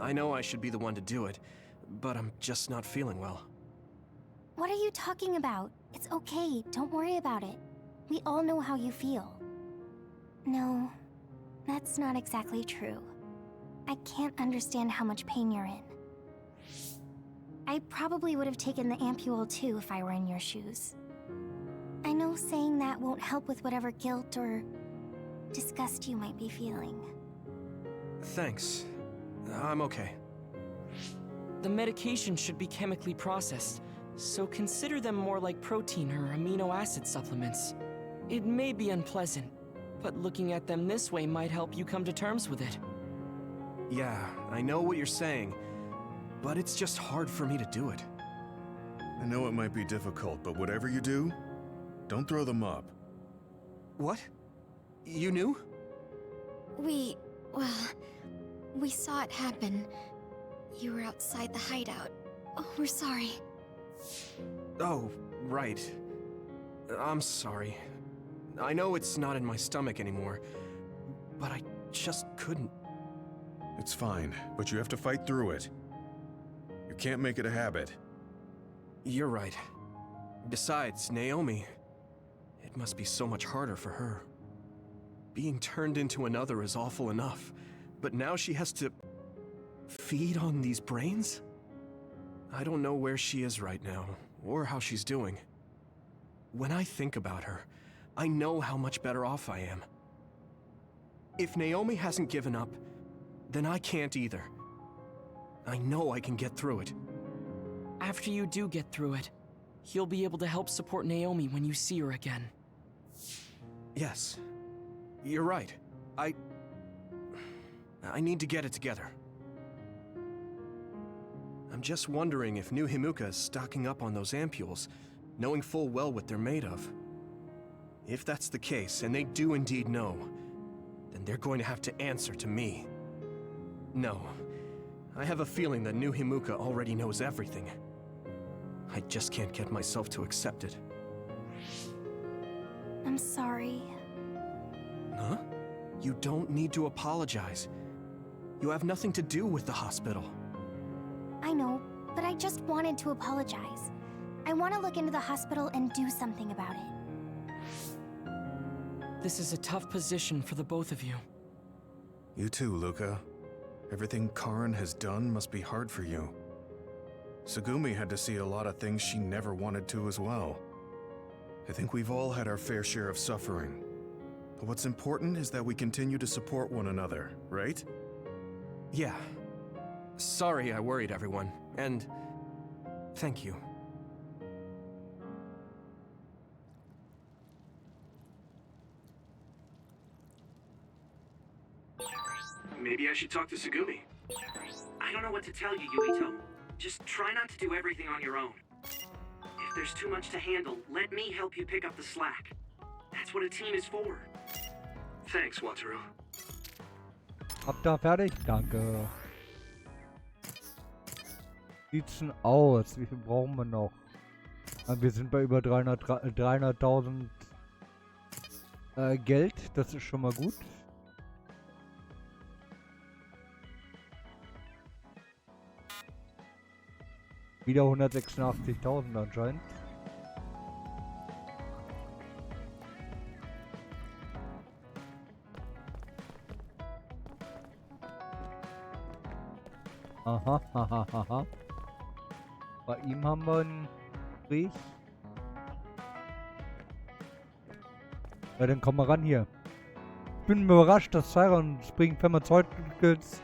I know I should be the one to do it, but I'm just not feeling well. What are you talking about? It's okay, don't worry about it. We all know how you feel. No, that's not exactly true. I can't understand how much pain you're in. I probably would have taken the ampule too if I were in your shoes. I know saying that won't help with whatever guilt or disgust you might be feeling. Thanks. I'm okay. The medication should be chemically processed, so consider them more like protein or amino acid supplements. It may be unpleasant, but looking at them this way might help you come to terms with it. Yeah, I know what you're saying, but it's just hard for me to do it. I know it might be difficult, but whatever you do, don't throw them up. What? You knew? We saw it happen. You were outside the hideout. Oh, we're sorry. Oh, right. I'm sorry. I know it's not in my stomach anymore, but I just couldn't. It's fine, but you have to fight through it. You can't make it a habit. You're right. Besides, Naomi, it must be so much harder for her. Being turned into another is awful enough, but now she has to feed on these brains? I don't know where she is right now, or how she's doing. When I think about her, I know how much better off I am. If Naomi hasn't given up, then I can't either. I know I can get through it. After you do get through it, you'll be able to help support Naomi when you see her again. Yes, you're right. I need to get it together. I'm just wondering if New Himuka is stocking up on those ampules, knowing full well what they're made of. If that's the case, and they do indeed know, then they're going to have to answer to me. No, I have a feeling that New Himuka already knows everything. I just can't get myself to accept it. I'm sorry. Huh? You don't need to apologize. You have nothing to do with the hospital. I know, but I just wanted to apologize. I want to look into the hospital and do something about it. This is a tough position for the both of you. You too, Luca. Everything Karen has done must be hard for you. Tsugumi had to see a lot of things she never wanted to as well. I think we've all had our fair share of suffering. But what's important is that we continue to support one another, right? Yeah. Sorry I worried everyone, and thank you. Maybe I should talk to Tsugumi. I don't know what to tell you, Yuito. Just try not to do everything on your own. If there's too much to handle, let me help you pick up the slack. That's what a team is for. Thanks, Wataru. Habt ihr fertig? Danke. Sieht's denn aus? Wie viel brauchen wir noch? Wir sind bei über 300.000 Geld. Das ist schon mal gut. Wieder 186.000 anscheinend. Aha, haha, haha. Bei ihm haben wir ein Gespräch. Ja, dann komm mal ran hier. Ich bin überrascht, dass Syra und Spring Pharmaceuticals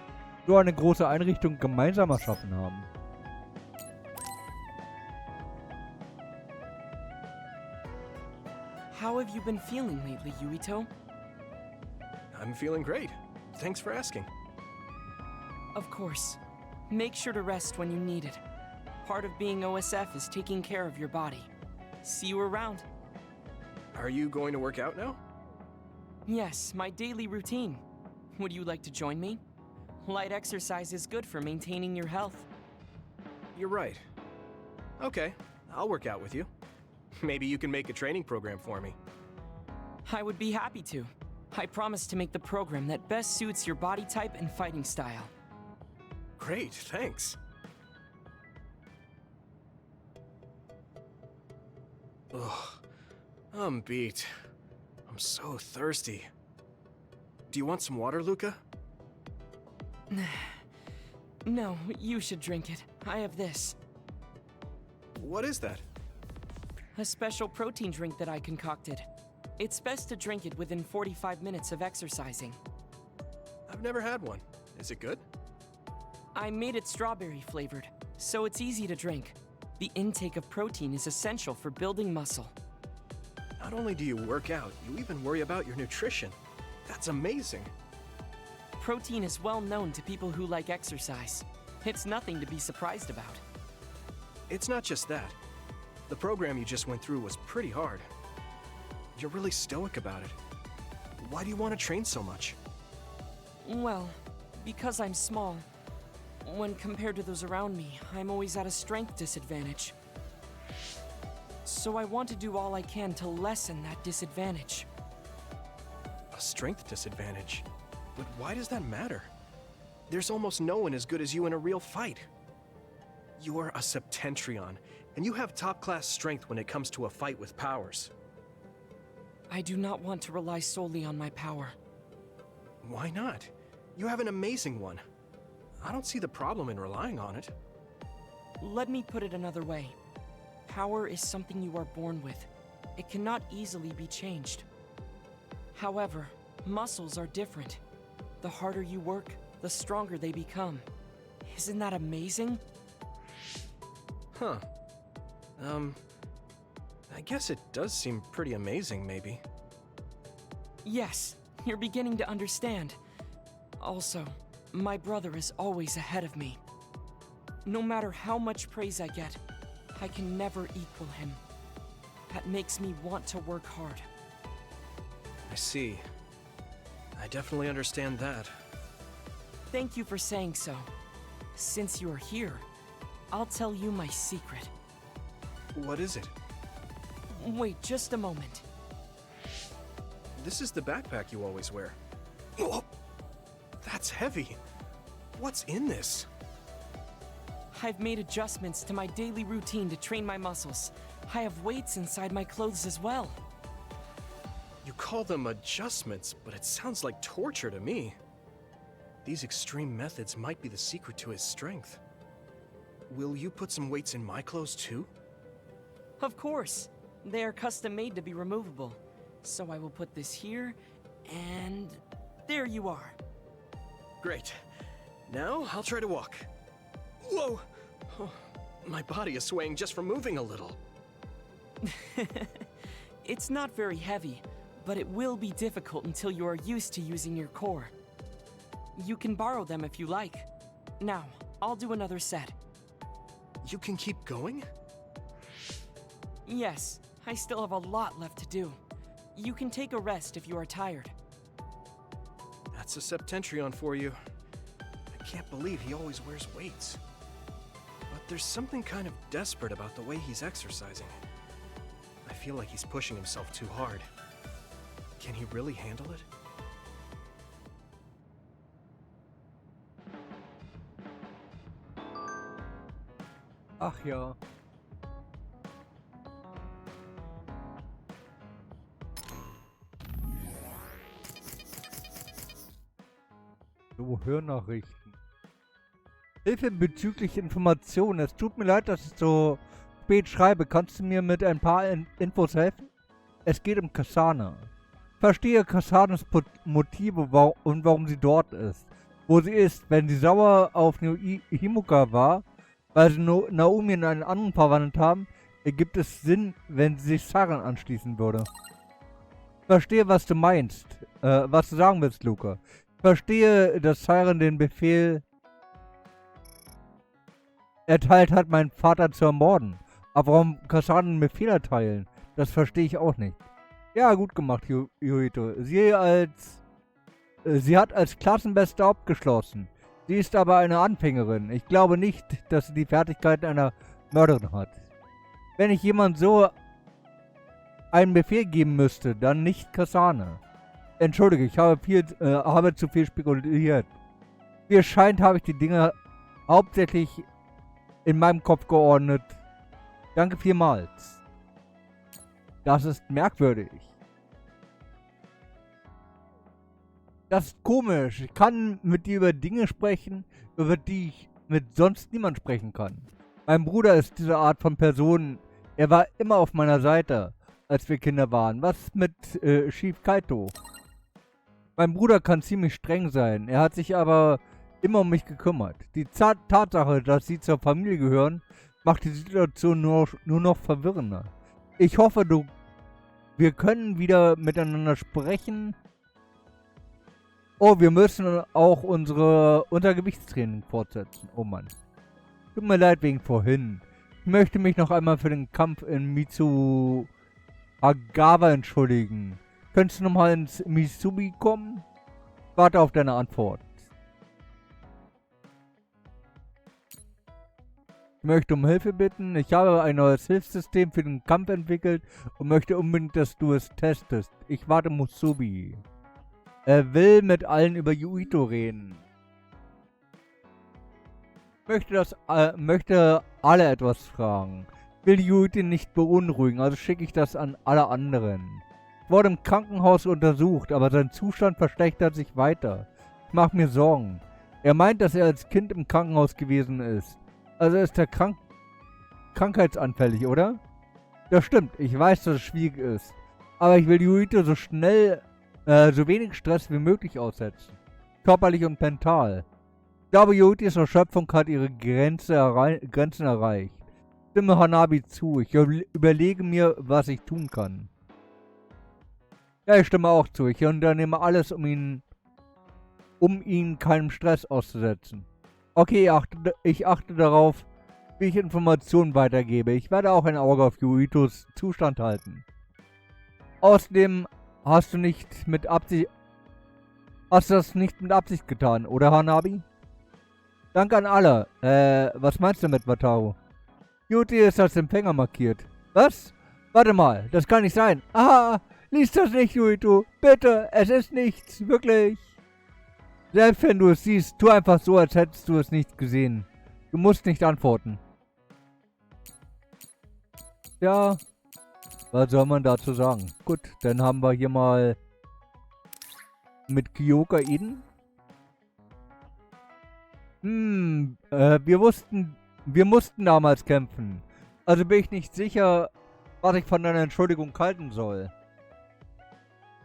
so eine große Einrichtung gemeinsam erschaffen haben. How have you been feeling lately, Yuito? I'm feeling great. Thanks for asking. Of course. Make sure to rest when you need it. Part of being OSF is taking care of your body. See you around. Are you going to work out now? Yes, my daily routine. Would you like to join me? Light exercise is good for maintaining your health. You're right. Okay, I'll work out with you. Maybe you can make a training program for me. I would be happy to. I promise to make the program that best suits your body type and fighting style. Great, thanks. Ugh, I'm beat. I'm so thirsty. Do you want some water, Luca? No, you should drink it. I have this. What is that? A special protein drink that I concocted. It's best to drink it within 45 minutes of exercising. I've never had one. Is it good? I made it strawberry flavored, so it's easy to drink. The intake of protein is essential for building muscle. Not only do you work out, you even worry about your nutrition. That's amazing. Protein is well known to people who like exercise. It's nothing to be surprised about. It's not just that. The program you just went through was pretty hard. You're really stoic about it. Why do you want to train so much? Well, because I'm small. When compared to those around me, I'm always at a strength disadvantage. So I want to do all I can to lessen that disadvantage. A strength disadvantage? But why does that matter? There's almost no one as good as you in a real fight. You're a Septentrion, and you have top-class strength when it comes to a fight with powers. I do not want to rely solely on my power. Why not? You have an amazing one. I don't see the problem in relying on it. Let me put it another way. Power is something you are born with. It cannot easily be changed. However, muscles are different. The harder you work, the stronger they become. Isn't that amazing? Huh. I guess it does seem pretty amazing, maybe. Yes, you're beginning to understand. Also, my brother is always ahead of me. No matter how much praise I get, I can never equal him. That makes me want to work hard. I see. I definitely understand that. Thank you for saying so. Since you are here, I'll tell you my secret. What is it? Wait just a moment. This is the backpack you always wear. Oh, that's heavy. What's in this? I've made adjustments to my daily routine to train my muscles. I have weights inside my clothes as well. You call them adjustments, but it sounds like torture to me. These extreme methods might be the secret to his strength. Will you put some weights in my clothes too? Of course. They are custom made to be removable. So I will put this here, and there you are. Great. Now I'll try to walk. Whoa! Oh, my body is swaying just from moving a little. It's not very heavy, but it will be difficult until you are used to using your core. You can borrow them if you like. Now, I'll do another set. You can keep going? Yes, I still have a lot left to do. You can take a rest if you are tired. That's a Septentrion for you. I can't believe he always wears weights. But there's something kind of desperate about the way he's exercising. I feel like he's pushing himself too hard. Can he really handle it? Ach ja. So, Hörnachrichten. Hilfe bezüglich Informationen. Es tut mir leid, dass ich so spät schreibe. Kannst du mir mit ein paar Infos helfen? Es geht um Kasane. Ich verstehe Kasanes Motive und warum sie dort ist. Wo sie ist. Wenn sie sauer auf Himuka war, weil sie Naomi in einen anderen verwandelt haben, ergibt es Sinn, wenn sie sich Saran anschließen würde. Ich verstehe, was du meinst. Was du sagen willst, Luca. Ich verstehe, dass Saran den Befehl erteilt hat, meinen Vater zu ermorden. Aber warum Kasane einen Befehl erteilen? Das verstehe ich auch nicht. Ja, gut gemacht, Yuito. Sie hat als Klassenbeste abgeschlossen. Sie ist aber eine Anfängerin. Ich glaube nicht, dass sie die Fertigkeiten einer Mörderin hat. Wenn ich jemand so einen Befehl geben müsste, dann nicht Kasane. Entschuldige, ich habe zu viel spekuliert. Wie es scheint, habe ich die Dinge hauptsächlich in meinem Kopf geordnet. Danke vielmals. Das ist merkwürdig. Das ist komisch. Ich kann mit dir über Dinge sprechen, über die ich mit sonst niemand sprechen kann. Mein Bruder ist diese Art von Person. Er war immer auf meiner Seite, als wir Kinder waren. Was ist mit Chief Kaito? Mein Bruder kann ziemlich streng sein. Er hat sich aber immer um mich gekümmert. Die Tatsache, dass sie zur Familie gehören, macht die Situation nur noch verwirrender. Ich hoffe, wir können wieder miteinander sprechen. Oh, wir müssen auch unser Gewichtstraining fortsetzen. Oh Mann. Tut mir leid wegen vorhin. Ich möchte mich noch einmal für den Kampf in Mitsuhagawa entschuldigen. Könntest du nochmal ins Mitsubi kommen? Warte auf deine Antwort. Ich möchte um Hilfe bitten. Ich habe ein neues Hilfssystem für den Kampf entwickelt und möchte unbedingt, dass du es testest. Ich warte Musubi. Er will mit allen über Yuito reden. Möchte alle etwas fragen. Will Yuito nicht beunruhigen, also schicke ich das an alle anderen. Ich wurde im Krankenhaus untersucht, aber sein Zustand verschlechtert sich weiter. Ich mache mir Sorgen. Er meint, dass er als Kind im Krankenhaus gewesen ist. Also ist er krankheitsanfällig, oder? Das stimmt, ich weiß, dass es schwierig ist. Aber ich will Yuito so wenig Stress wie möglich aussetzen. Körperlich und mental. Ich glaube, Yuitos Erschöpfung hat ihre Grenzen erreicht. Stimme Hanabi zu. Ich überlege mir, was ich tun kann. Ja, ich stimme auch zu. Ich unternehme alles, um ihn keinem Stress auszusetzen. Okay, ich achte darauf, wie ich Informationen weitergebe. Ich werde auch ein Auge auf Yuitos Zustand halten. Außerdem hast du das nicht mit Absicht getan, oder Hanabi? Danke an alle. Was meinst du damit, Wataru? Yuti ist als Empfänger markiert. Was? Warte mal, das kann nicht sein. Ah, lies das nicht, Yuito. Bitte, es ist nichts, wirklich. Selbst wenn du es siehst, tu einfach so, als hättest du es nicht gesehen. Du musst nicht antworten. Ja, was soll man dazu sagen? Gut, dann haben wir hier mal mit Kyoka Eden. Wir mussten damals kämpfen. Also bin ich nicht sicher, was ich von deiner Entschuldigung halten soll.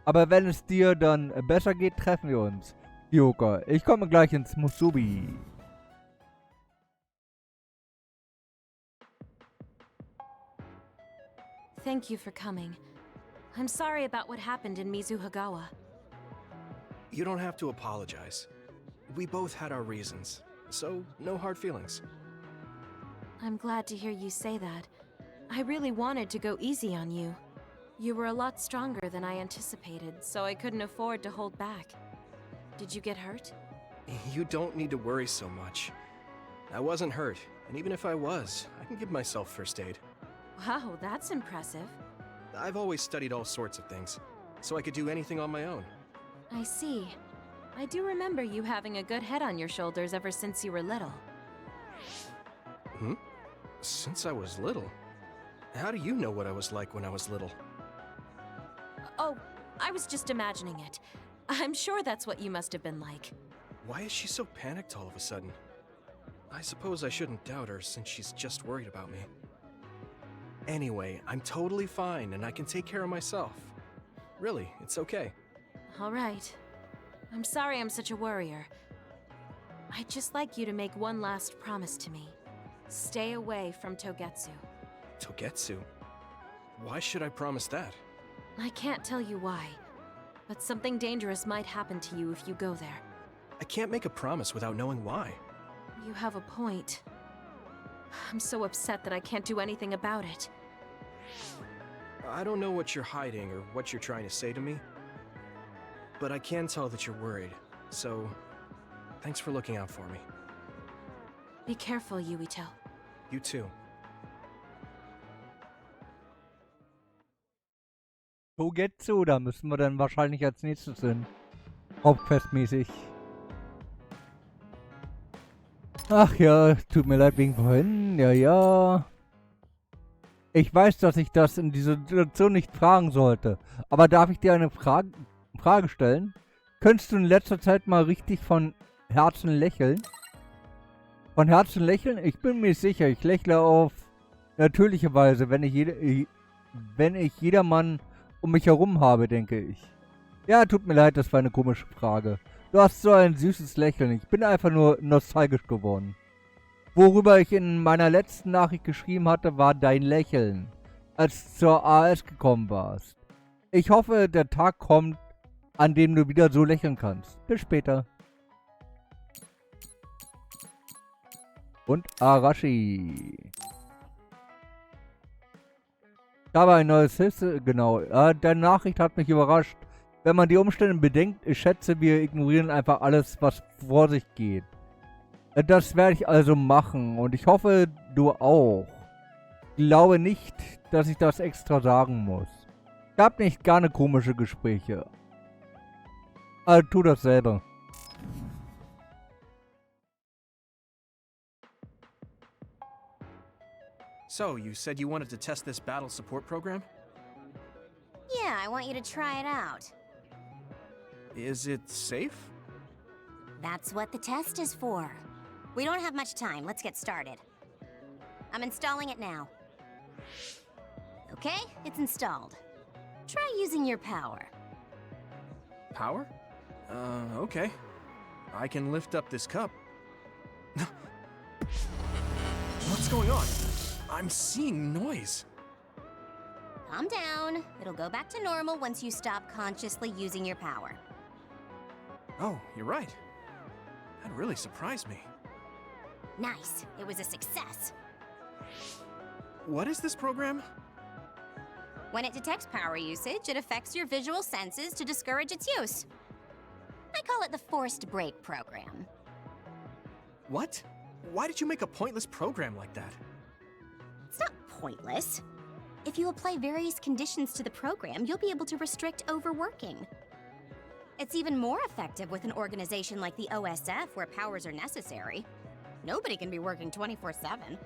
Aber wenn es dir dann besser geht, treffen wir uns. Kyoka, ich komme gleich ins Musubi. Thank you for coming. I'm sorry about what happened in Mizuhagawa. You don't have to apologize. We both had our reasons, so no hard feelings. I'm glad to hear you say that. I really wanted to go easy on you. You were a lot stronger than I anticipated, so I couldn't afford to hold back. Did you get hurt? You don't need to worry so much. I wasn't hurt, and even if I was, I can give myself first aid. Wow, that's impressive. I've always studied all sorts of things, so I could do anything on my own. I see. I do remember you having a good head on your shoulders ever since you were little. Since I was little? How do you know what I was like when I was little? Oh, I was just imagining it. I'm sure that's what you must have been like. Why is she so panicked all of a sudden? I suppose I shouldn't doubt her since she's just worried about me. Anyway, I'm totally fine and I can take care of myself. Really, it's okay. All right. I'm sorry I'm such a worrier. I'd just like you to make one last promise to me. Stay away from Togetsu. Togetsu? Why should I promise that? I can't tell you why, but something dangerous might happen to you if you go there. I can't make a promise without knowing why. You have a point. I'm so upset that I can't do anything about it. I don't know what you're hiding or what you're trying to say to me, but I can tell that you're worried, so thanks for looking out for me. Be careful, Yuito. You too. Togetsu, da müssen wir dann wahrscheinlich als nächstes hin. Hauptquestmäßig. Ach ja, tut mir leid wegen vorhin. Ja. Ich weiß, dass ich das in dieser Situation nicht fragen sollte. Aber darf ich dir eine Frage stellen? Könntest du in letzter Zeit mal richtig von Herzen lächeln? Von Herzen lächeln? Ich bin mir sicher, ich lächle auf natürliche Weise, wenn ich jedermann um mich herum habe, denke ich. Ja, tut mir leid, das war eine komische Frage. Du hast so ein süßes Lächeln. Ich bin einfach nur nostalgisch geworden. Worüber ich in meiner letzten Nachricht geschrieben hatte, war dein Lächeln, als du zur AAS gekommen warst. Ich hoffe, der Tag kommt, an dem du wieder so lächeln kannst. Bis später. Und Arashi. Ich habe ein neues Hilfe, genau. Deine Nachricht hat mich überrascht. Wenn man die Umstände bedenkt, ich schätze, wir ignorieren einfach alles, was vor sich geht. Das werde ich also machen und ich hoffe, du auch. Ich glaube nicht, dass ich das extra sagen muss. Ich habe nicht gerne komische Gespräche. Also tu das selber. So, you said you wanted to test this battle support program? Yeah, I want you to try it out. Is it safe? That's what the test is for. We don't have much time. Let's get started. I'm installing it now. Okay, it's installed. Try using your power. Power? Okay. I can lift up this cup. What's going on? I'm seeing noise. Calm down. It'll go back to normal once you stop consciously using your power. Oh, you're right. That really surprised me. Nice. It was a success. What is this program? When it detects power usage, it affects your visual senses to discourage its use. I call it the forced break program. What? Why did you make a pointless program like that? It's not pointless. If you apply various conditions to the program, you'll be able to restrict overworking. It's even more effective with an organization like the OSF where powers are necessary. Nobody can be working 24/7.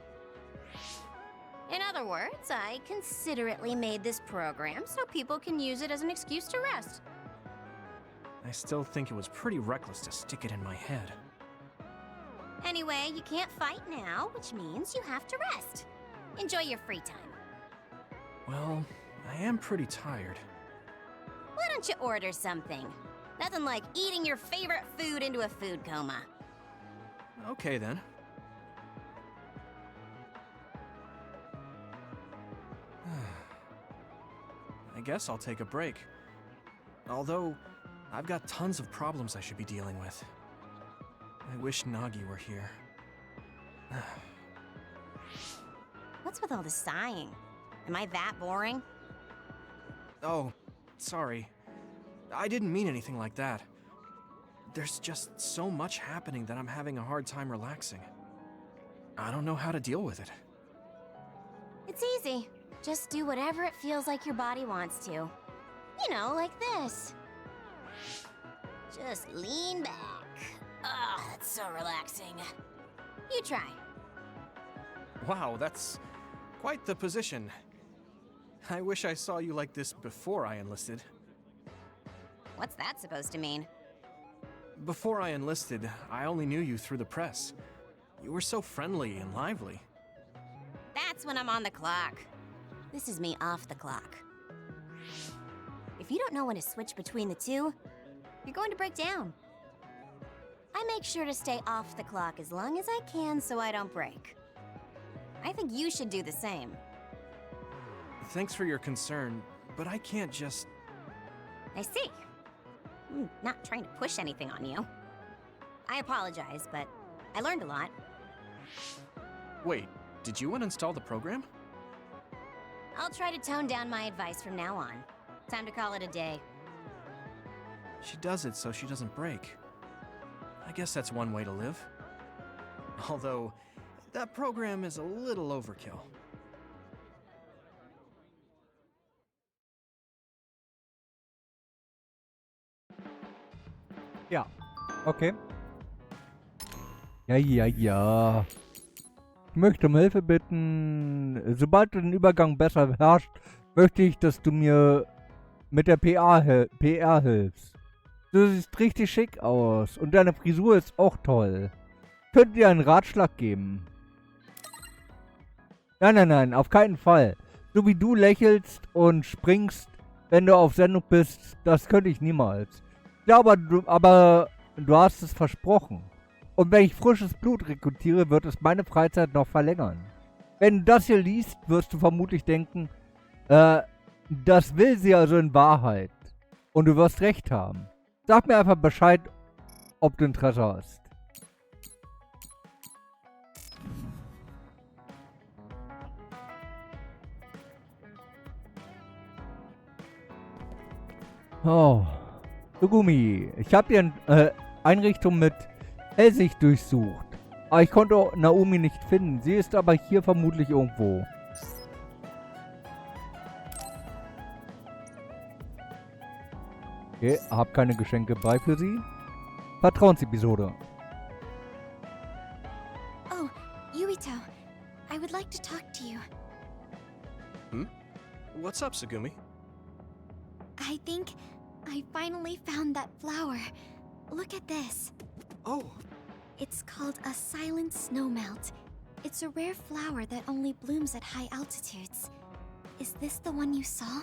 In other words, I considerately made this program so people can use it as an excuse to rest. I still think it was pretty reckless to stick it in my head. Anyway, you can't fight now, which means you have to rest. Enjoy your free time. Well, I am pretty tired. Why don't you order something? Nothing like eating your favorite food into a food coma. Okay then. I guess I'll take a break. Although, I've got tons of problems I should be dealing with. I wish Nagi were here. What's with all the sighing? Am I that boring? Oh, sorry. I didn't mean anything like that. There's just so much happening that I'm having a hard time relaxing. I don't know how to deal with it. It's easy. Just do whatever it feels like your body wants to. You know, like this. Just lean back. Ugh, that's so relaxing. You try. Wow, that's quite the position. I wish I saw you like this before I enlisted. What's that supposed to mean? Before I enlisted, I only knew you through the press. You were so friendly and lively. That's when I'm on the clock. This is me off the clock. If you don't know when to switch between the two, you're going to break down. I make sure to stay off the clock as long as I can so I don't break. I think you should do the same. Thanks for your concern, but I can't just... I see. I'm not trying to push anything on you. I apologize, but I learned a lot. Wait, did you uninstall the program? I'll try to tone down my advice from now on. Time to call it a day. She does it so she doesn't break. I guess that's one way to live. Although, that program is a little overkill. Ja, okay. Ja. Ich möchte um Hilfe bitten. Sobald du den Übergang besser beherrschst, möchte ich, dass du mir mit der PR hilfst. Du siehst richtig schick aus und deine Frisur ist auch toll. Ich könnte dir einen Ratschlag geben. Nein, auf keinen Fall. So wie du lächelst und springst, wenn du auf Sendung bist, das könnte ich niemals. Ja, aber du hast es versprochen. Und wenn ich frisches Blut rekrutiere, wird es meine Freizeit noch verlängern. Wenn du das hier liest, wirst du vermutlich denken, das will sie also in Wahrheit. Und du wirst recht haben. Sag mir einfach Bescheid, ob du Interesse hast. Oh. Tsugumi, ich habe die Einrichtung mit Hellsicht durchsucht. Aber ich konnte Naomi nicht finden. Sie ist aber hier vermutlich irgendwo. Okay, hab keine Geschenke bei für sie. Vertrauensepisode. Oh, Yuito. I would like to talk to you. What's up, Tsugumi? I think I finally found that flower. Look at this. Oh. It's called a silent snowmelt. It's a rare flower that only blooms at high altitudes. Is this the one you saw?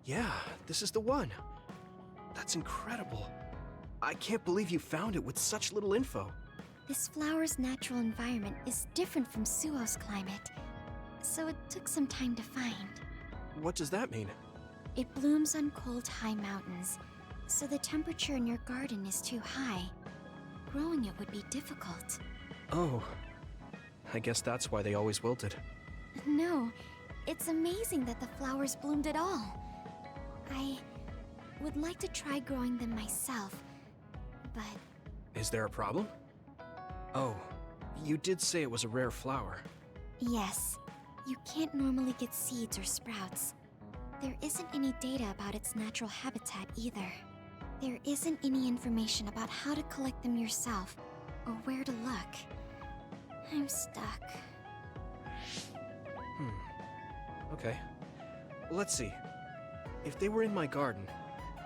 Yeah, this is the one. That's incredible. I can't believe you found it with such little info. This flower's natural environment is different from Suo's climate, so it took some time to find. What does that mean? It blooms on cold, high mountains, so the temperature in your garden is too high. Growing it would be difficult. Oh, I guess that's why they always wilted. No, it's amazing that the flowers bloomed at all. I would like to try growing them myself, but... Is there a problem? Oh, you did say it was a rare flower. Yes, you can't normally get seeds or sprouts. There isn't any data about its natural habitat either. There isn't any information about how to collect them yourself, or where to look. I'm stuck. Okay. Let's see. If they were in my garden,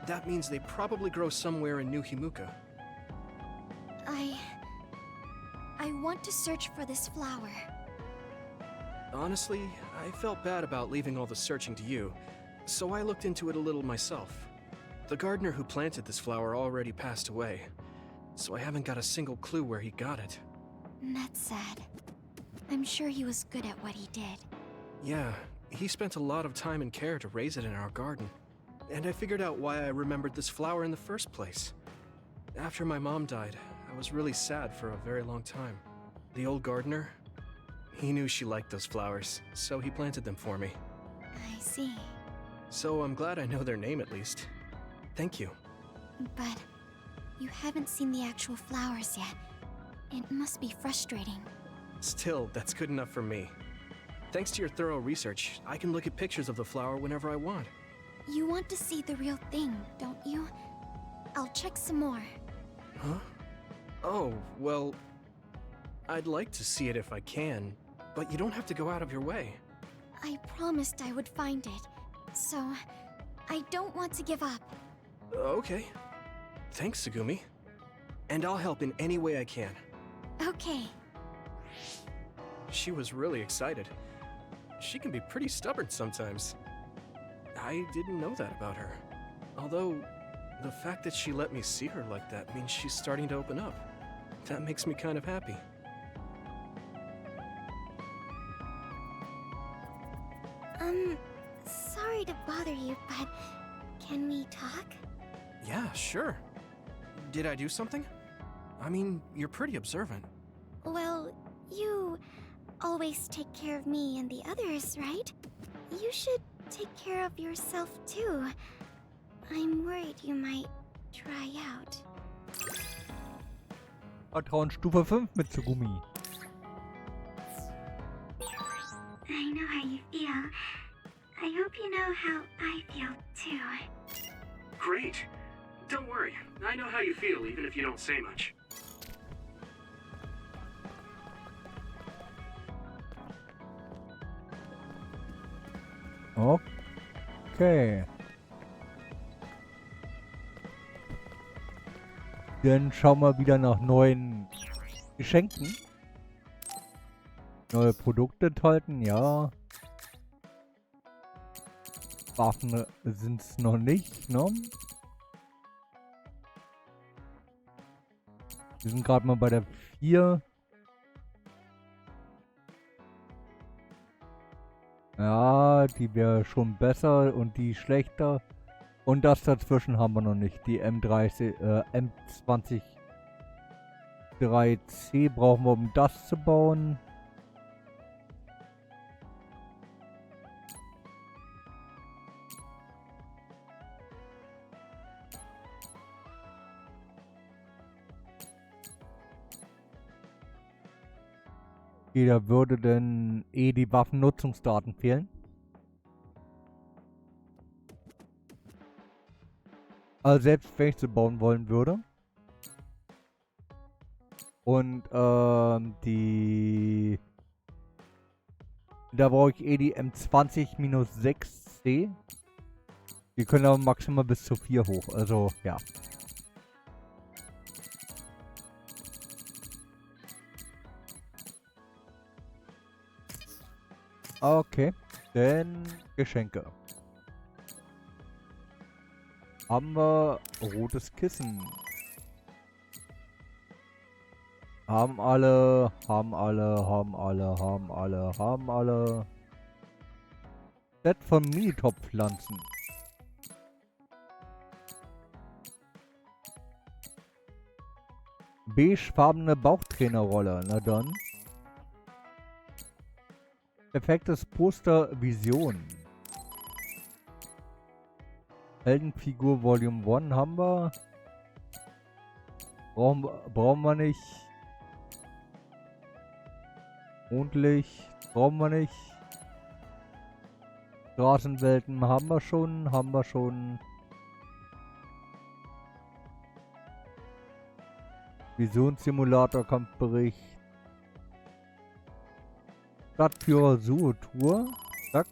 that means they probably grow somewhere in New Himuka. I want to search for this flower. Honestly, I felt bad about leaving all the searching to you, so I looked into it a little myself. The gardener who planted this flower already passed away, so I haven't got a single clue where he got it. That's sad. I'm sure he was good at what he did. Yeah, he spent a lot of time and care to raise it in our garden. And I figured out why I remembered this flower in the first place. After my mom died, I was really sad for a very long time. The old gardener, he knew she liked those flowers, so he planted them for me. I see. So I'm glad I know their name at least. Thank you. But you haven't seen the actual flowers yet. It must be frustrating. Still, that's good enough for me. Thanks to your thorough research, I can look at pictures of the flower whenever I want. You want to see the real thing, don't you? I'll check some more. Huh? Oh, well... I'd like to see it if I can, but you don't have to go out of your way. I promised I would find it, so I don't want to give up. Okay. Thanks, Tsugumi. And I'll help in any way I can. Okay. She was really excited. She can be pretty stubborn sometimes. I didn't know that about her. Although, the fact that she let me see her like that means she's starting to open up. That makes me kind of happy. Sorry to bother you, but can we talk? Yeah, sure. Did I do something? I mean, you're pretty observant. Well, you always take care of me and the others, right? You should take care of yourself too. I'm worried you might try out. Vertrauensstufe 5 mit Tsugumi. I know how you feel. I hope you know how I feel too. Great. Don't worry. I know how you feel, even if you don't say much. Okay. Dann schauen wir wieder nach neuen Geschenken. Neue Produkte enthalten, ja. Waffen sind es noch nicht, ne? Wir sind gerade mal bei der 4. Ja, die wäre schon besser und die schlechter. Und das dazwischen haben wir noch nicht. Die M20 3C brauchen wir, um das zu bauen. Da würde denn die Waffennutzungsdaten fehlen. Also selbst wenn ich sie bauen wollen würde. Und da brauche ich die M20-6C. Die können aber maximal bis zu 4 hoch. Also ja. Okay. Denn Geschenke. Haben wir rotes Kissen. Haben alle. Set von Minitop-Pflanzen. Beigefarbene Bauchtrainerrolle. Na dann. Perfektes Poster Vision. Heldenfigur Volume 1 haben wir. Brauchen wir nicht. Mondlicht brauchen wir nicht. Straßenwelten haben wir schon. Visionssimulator, Kampfbericht. Stadtführer Suo-Tour. Zack.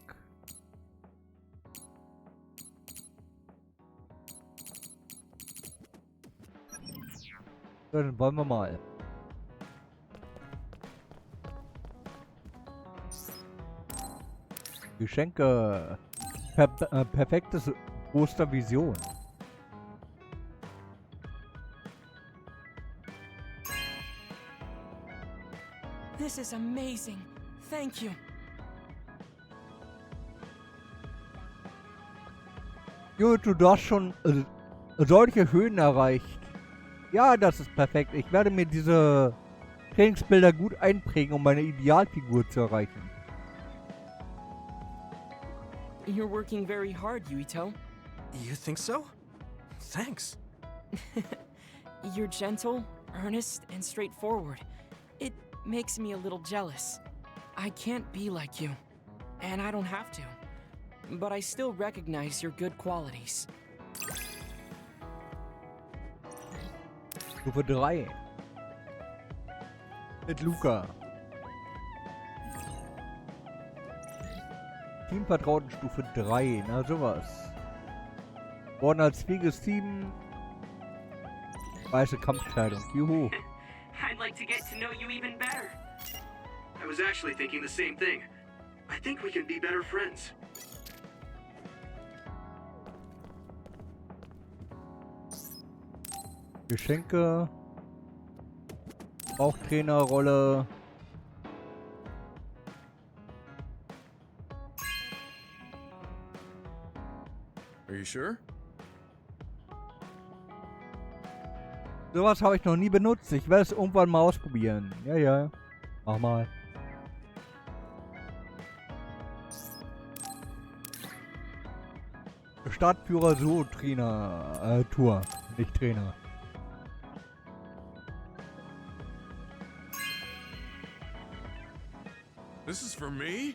Dann wollen wir mal. Geschenke. Perfektes Poster Vision. This is amazing. Thank you. Yuito, du hast schon solche Höhen erreicht. Ja, das ist perfekt. Ich werde mir diese Trainingsbilder gut einprägen, um meine Idealfigur zu erreichen. You're working very hard, Yuito. You think so? Thanks. You're gentle, earnest, and straightforward. It makes me a little jealous. I can't be like you, and I don't have to. But I still recognize your good qualities. Stufe 3. Mit Luca. Teamvertrauten Stufe 3. Na sowas. Worden als fähiges Team. Weiße Kampfkleidung. Juhu. I'd like to get to know you even better. I was actually thinking the same thing. I think we can be better friends. Geschenke. Bauchtrainerrolle. Are you sure? Sowas habe ich noch nie benutzt. Ich werde es irgendwann mal ausprobieren. Ja, ja. Mach mal. Stadtführer so Trainer. Tour. Nicht Trainer. This is for me?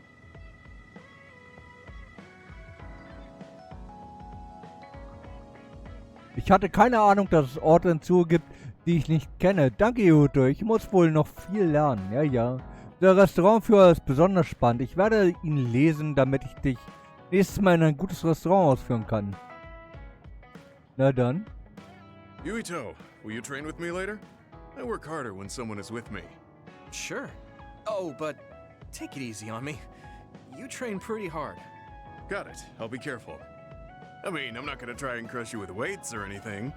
Ich hatte keine Ahnung, dass es Orte in Zoo gibt, die ich nicht kenne. Danke, Yuito. Ich muss wohl noch viel lernen. Ja, ja. Der Restaurantführer ist besonders spannend. Ich werde ihn lesen, damit ich dich nächstes Mal in ein gutes Restaurant ausführen kann. Na dann. Yuito, will you train with me later? I work harder when someone is with me. Sure. Oh, but take it easy on me. You train pretty hard. Got it. I'll be careful. I mean, I'm not gonna try and crush you with weights or anything.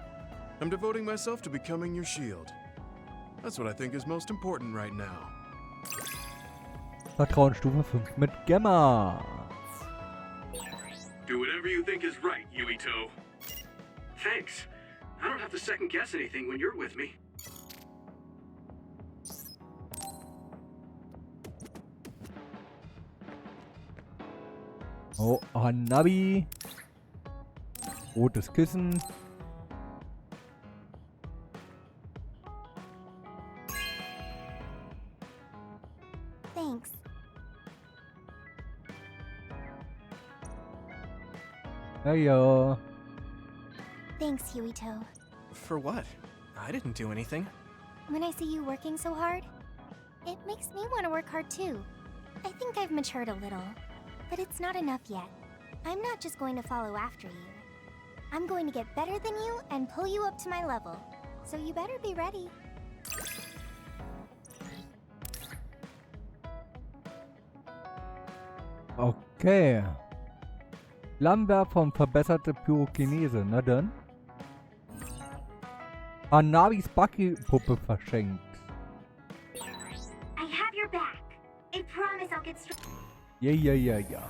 I'm devoting myself to becoming your shield. That's what I think is most important right now. Vertrauensstufe 5 mit Gemma. Do whatever you think is right, Yuito. Thanks. I don't have to second guess anything when you're with me. Oh, Hanabi. Rotes Kissen. Thanks. Ja, ja. Thanks, Yuito. For what? I didn't do anything. When I see you working so hard, it makes me want to work hard too. I think I've matured a little, but it's not enough yet. I'm not just going to follow after you. I'm going to get better than you and pull you up to my level. So you better be ready. Okay. Flammenwerfer und verbesserte Pyrokinese. Na dann. Hanabis Bucky-Puppe verschenkt. I have your back. I promise I'll get strong. Ja.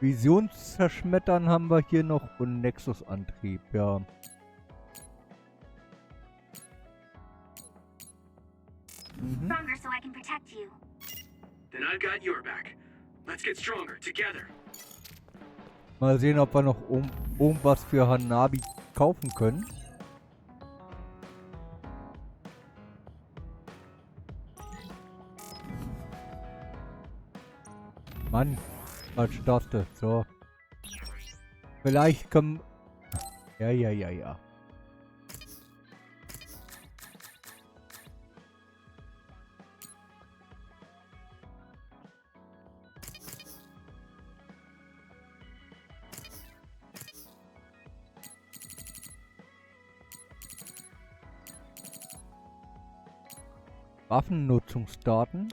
Visionszerschmettern haben wir hier noch und Nexus-Antrieb, ja. Stronger so I can protect you. Then I've got your back. Let's get stronger together. Mal sehen, ob wir noch irgendwas für Hanabi kaufen können. Mann, falsche Taste. So. Vielleicht können... Ja. Waffennutzungsdaten.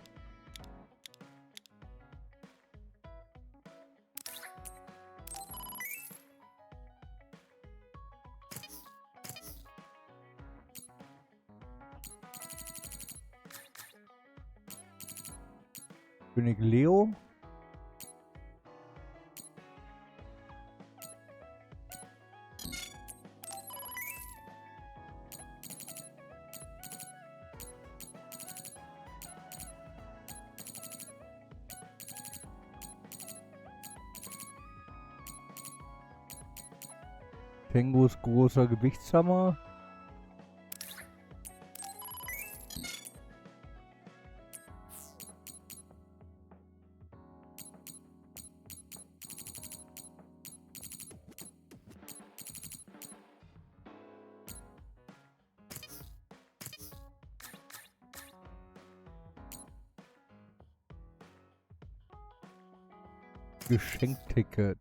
König Leo. Tengus großer Gewichtshammer. Geschenkticket.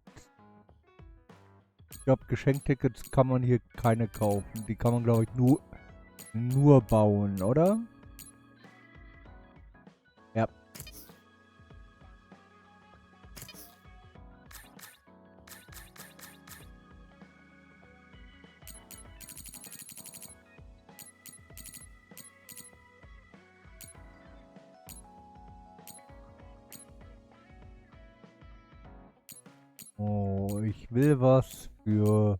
Ich glaube, Geschenktickets kann man hier keine kaufen. Die kann man, glaube ich, nur bauen, oder? Ja. Oh, ich will was für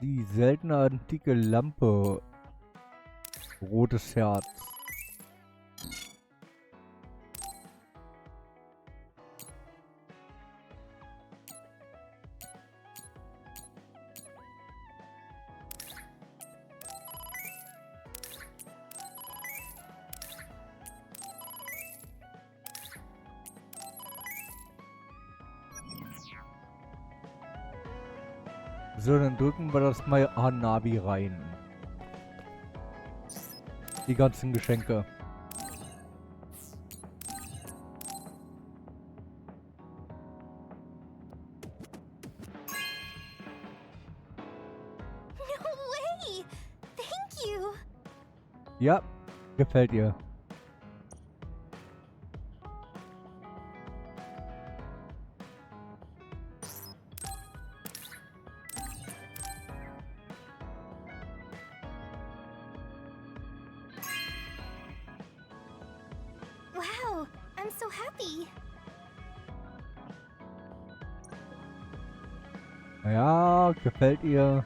die seltene antike Lampe. Rotes Herz. So, dann drücken wir das mal Hanabi rein. Die ganzen Geschenke. No way! Thank you! Ja, gefällt ihr. Wow, I'm so happy. Ja, gefällt ihr.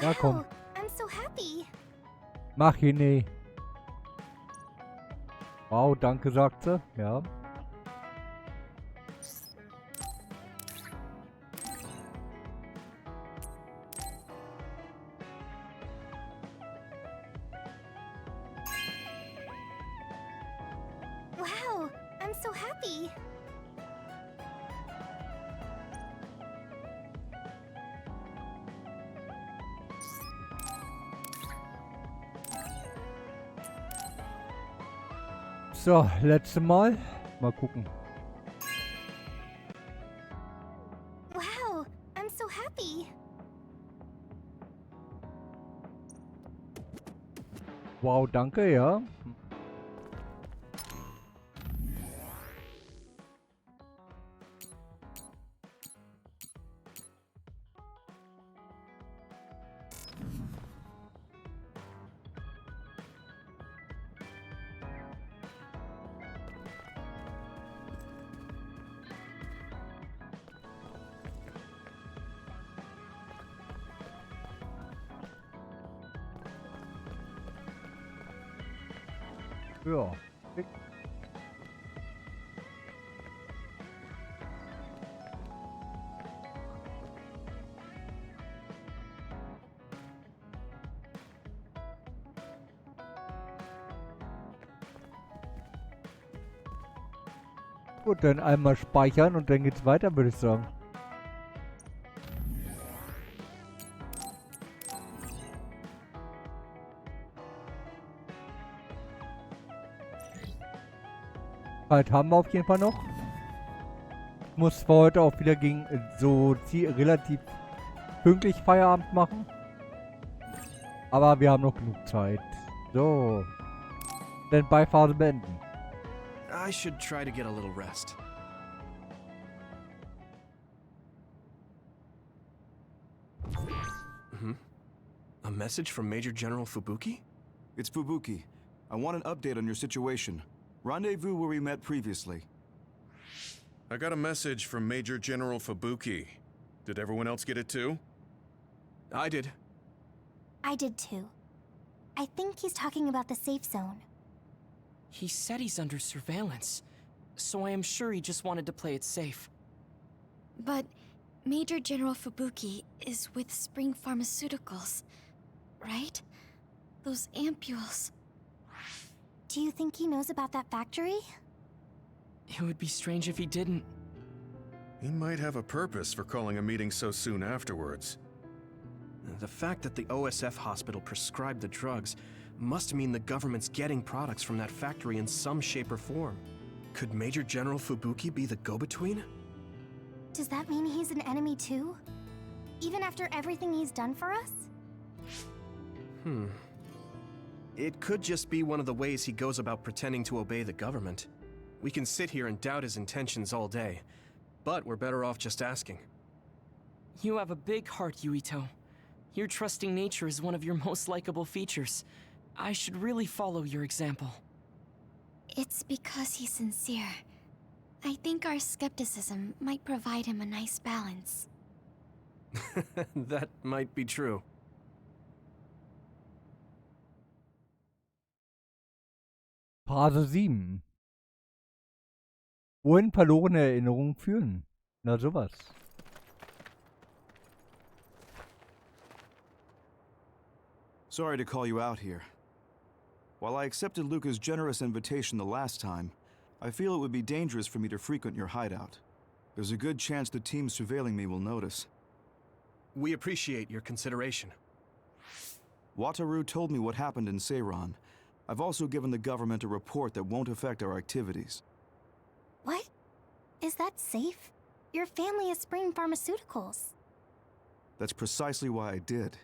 Ja, komm. Wow, I'm so happy. Mach ihn nicht. Wow, danke, sagt sie. Ja. Wow, I'm so happy. So, letzte Mal. Mal gucken. Wow, I'm so happy. Wow, danke, ja. Ja. Gut, dann einmal speichern und dann geht's weiter, würde ich sagen. Zeit haben wir auf jeden Fall noch. Ich muss zwar heute auch wieder gegen so relativ pünktlich Feierabend machen. Aber wir haben noch genug Zeit. So. Standby-Phase beenden. I should try to get a little rest. A message from Major General Fubuki? It's Fubuki. I want an update on your situation. Rendezvous where we met previously. I got a message from Major General Fubuki. Did everyone else get it too? I did. I did too. I think he's talking about the safe zone. He said he's under surveillance, so I am sure he just wanted to play it safe. But Major General Fubuki is with Spring Pharmaceuticals, right? Those ampules. Do you think he knows about that factory? It would be strange if he didn't. He might have a purpose for calling a meeting so soon afterwards. The fact that the OSF hospital prescribed the drugs must mean the government's getting products from that factory in some shape or form. Could Major General Fubuki be the go-between? Does that mean he's an enemy too? Even after everything he's done for us? It could just be one of the ways he goes about pretending to obey the government. We can sit here and doubt his intentions all day, but we're better off just asking. You have a big heart, Yuito. Your trusting nature is one of your most likable features. I should really follow your example. It's because he's sincere. I think our skepticism might provide him a nice balance. That might be true. Phase 7. Wohin verlorene Erinnerungen führen? Na sowas. Sorry to call you out here. While I accepted Luca's generous invitation the last time, I feel it would be dangerous for me to frequent your hideout. There's a good chance the team surveilling me will notice. We appreciate your consideration. Wataru told me what happened in Seiran. I've also given the government a report that won't affect our activities. What? Is that safe? Your family is Spring Pharmaceuticals. That's precisely why I did.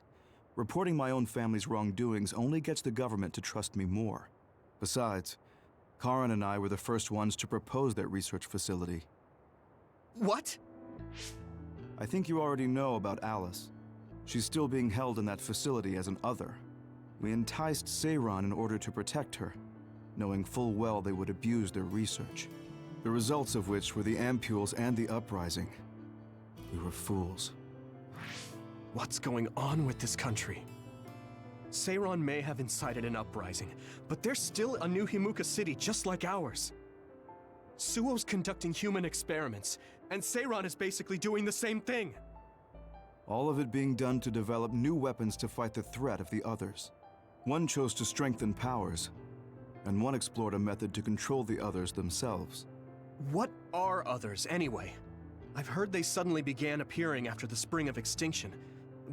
Reporting my own family's wrongdoings only gets the government to trust me more. Besides, Karin and I were the first ones to propose that research facility. What? I think you already know about Alice. She's still being held in that facility as an other. We enticed Seiran in order to protect her, knowing full well they would abuse their research. The results of which were the ampules and the uprising. We were fools. What's going on with this country? Seiran may have incited an uprising, but there's still a new Himuka city just like ours. Suo's conducting human experiments, and Seiran is basically doing the same thing. All of it being done to develop new weapons to fight the threat of the others. One chose to strengthen powers, and one explored a method to control the others themselves. What are others, anyway? I've heard they suddenly began appearing after the Spring of Extinction,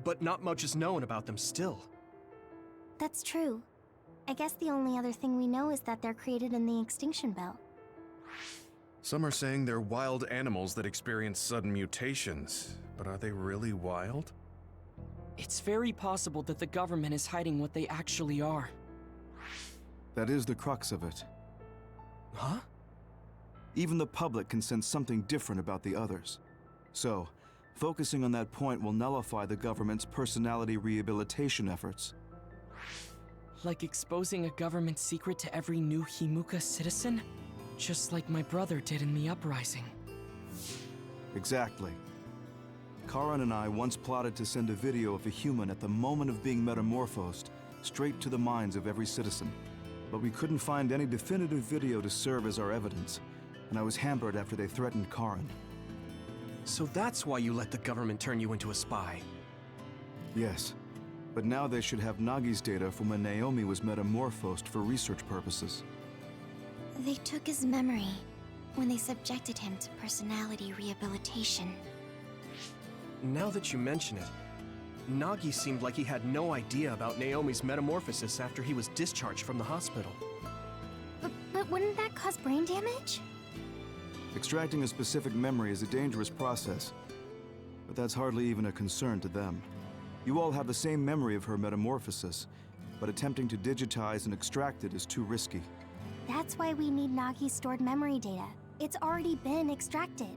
but not much is known about them still. That's true. I guess the only other thing we know is that they're created in the extinction belt. Some are saying they're wild animals that experience sudden mutations, but are they really wild? It's very possible that the government is hiding what they actually are. That is the crux of it. Huh? Even the public can sense something different about the others. So, focusing on that point will nullify the government's personality rehabilitation efforts. Like exposing a government secret to every new Himuka citizen? Just like my brother did in the uprising. Exactly. Karan and I once plotted to send a video of a human at the moment of being metamorphosed straight to the minds of every citizen. But we couldn't find any definitive video to serve as our evidence, and I was hampered after they threatened Karan. So that's why you let the government turn you into a spy? Yes, but now they should have Nagi's data from when Naomi was metamorphosed for research purposes. They took his memory when they subjected him to personality rehabilitation. Now that you mention it, Nagi seemed like he had no idea about Naomi's metamorphosis after he was discharged from the hospital. But wouldn't that cause brain damage? Extracting a specific memory is a dangerous process, but that's hardly even a concern to them. You all have the same memory of her metamorphosis, but attempting to digitize and extract it is too risky. That's why we need Nagi's stored memory data. It's already been extracted.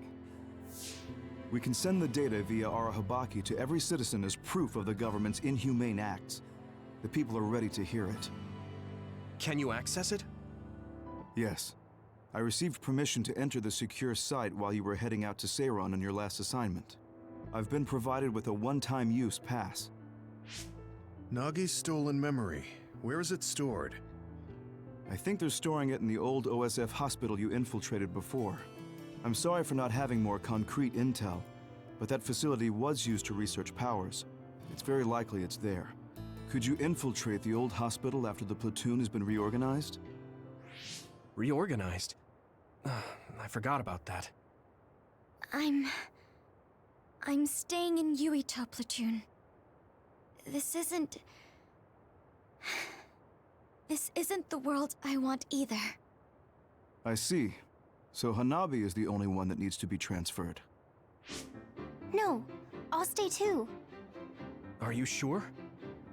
We can send the data via Arahabaki to every citizen as proof of the government's inhumane acts. The people are ready to hear it. Can you access it? Yes. I received permission to enter the secure site while you were heading out to Seiron on your last assignment. I've been provided with a one-time use pass. Nagi's stolen memory. Where is it stored? I think they're storing it in the old OSF hospital you infiltrated before. I'm sorry for not having more concrete intel, but that facility was used to research powers. It's very likely it's there. Could you infiltrate the old hospital after the platoon has been reorganized? Reorganized? I forgot about that. I'm staying in Yuito platoon. This isn't the world I want either. I see. So Hanabi is the only one that needs to be transferred. No, I'll stay too. Are you sure?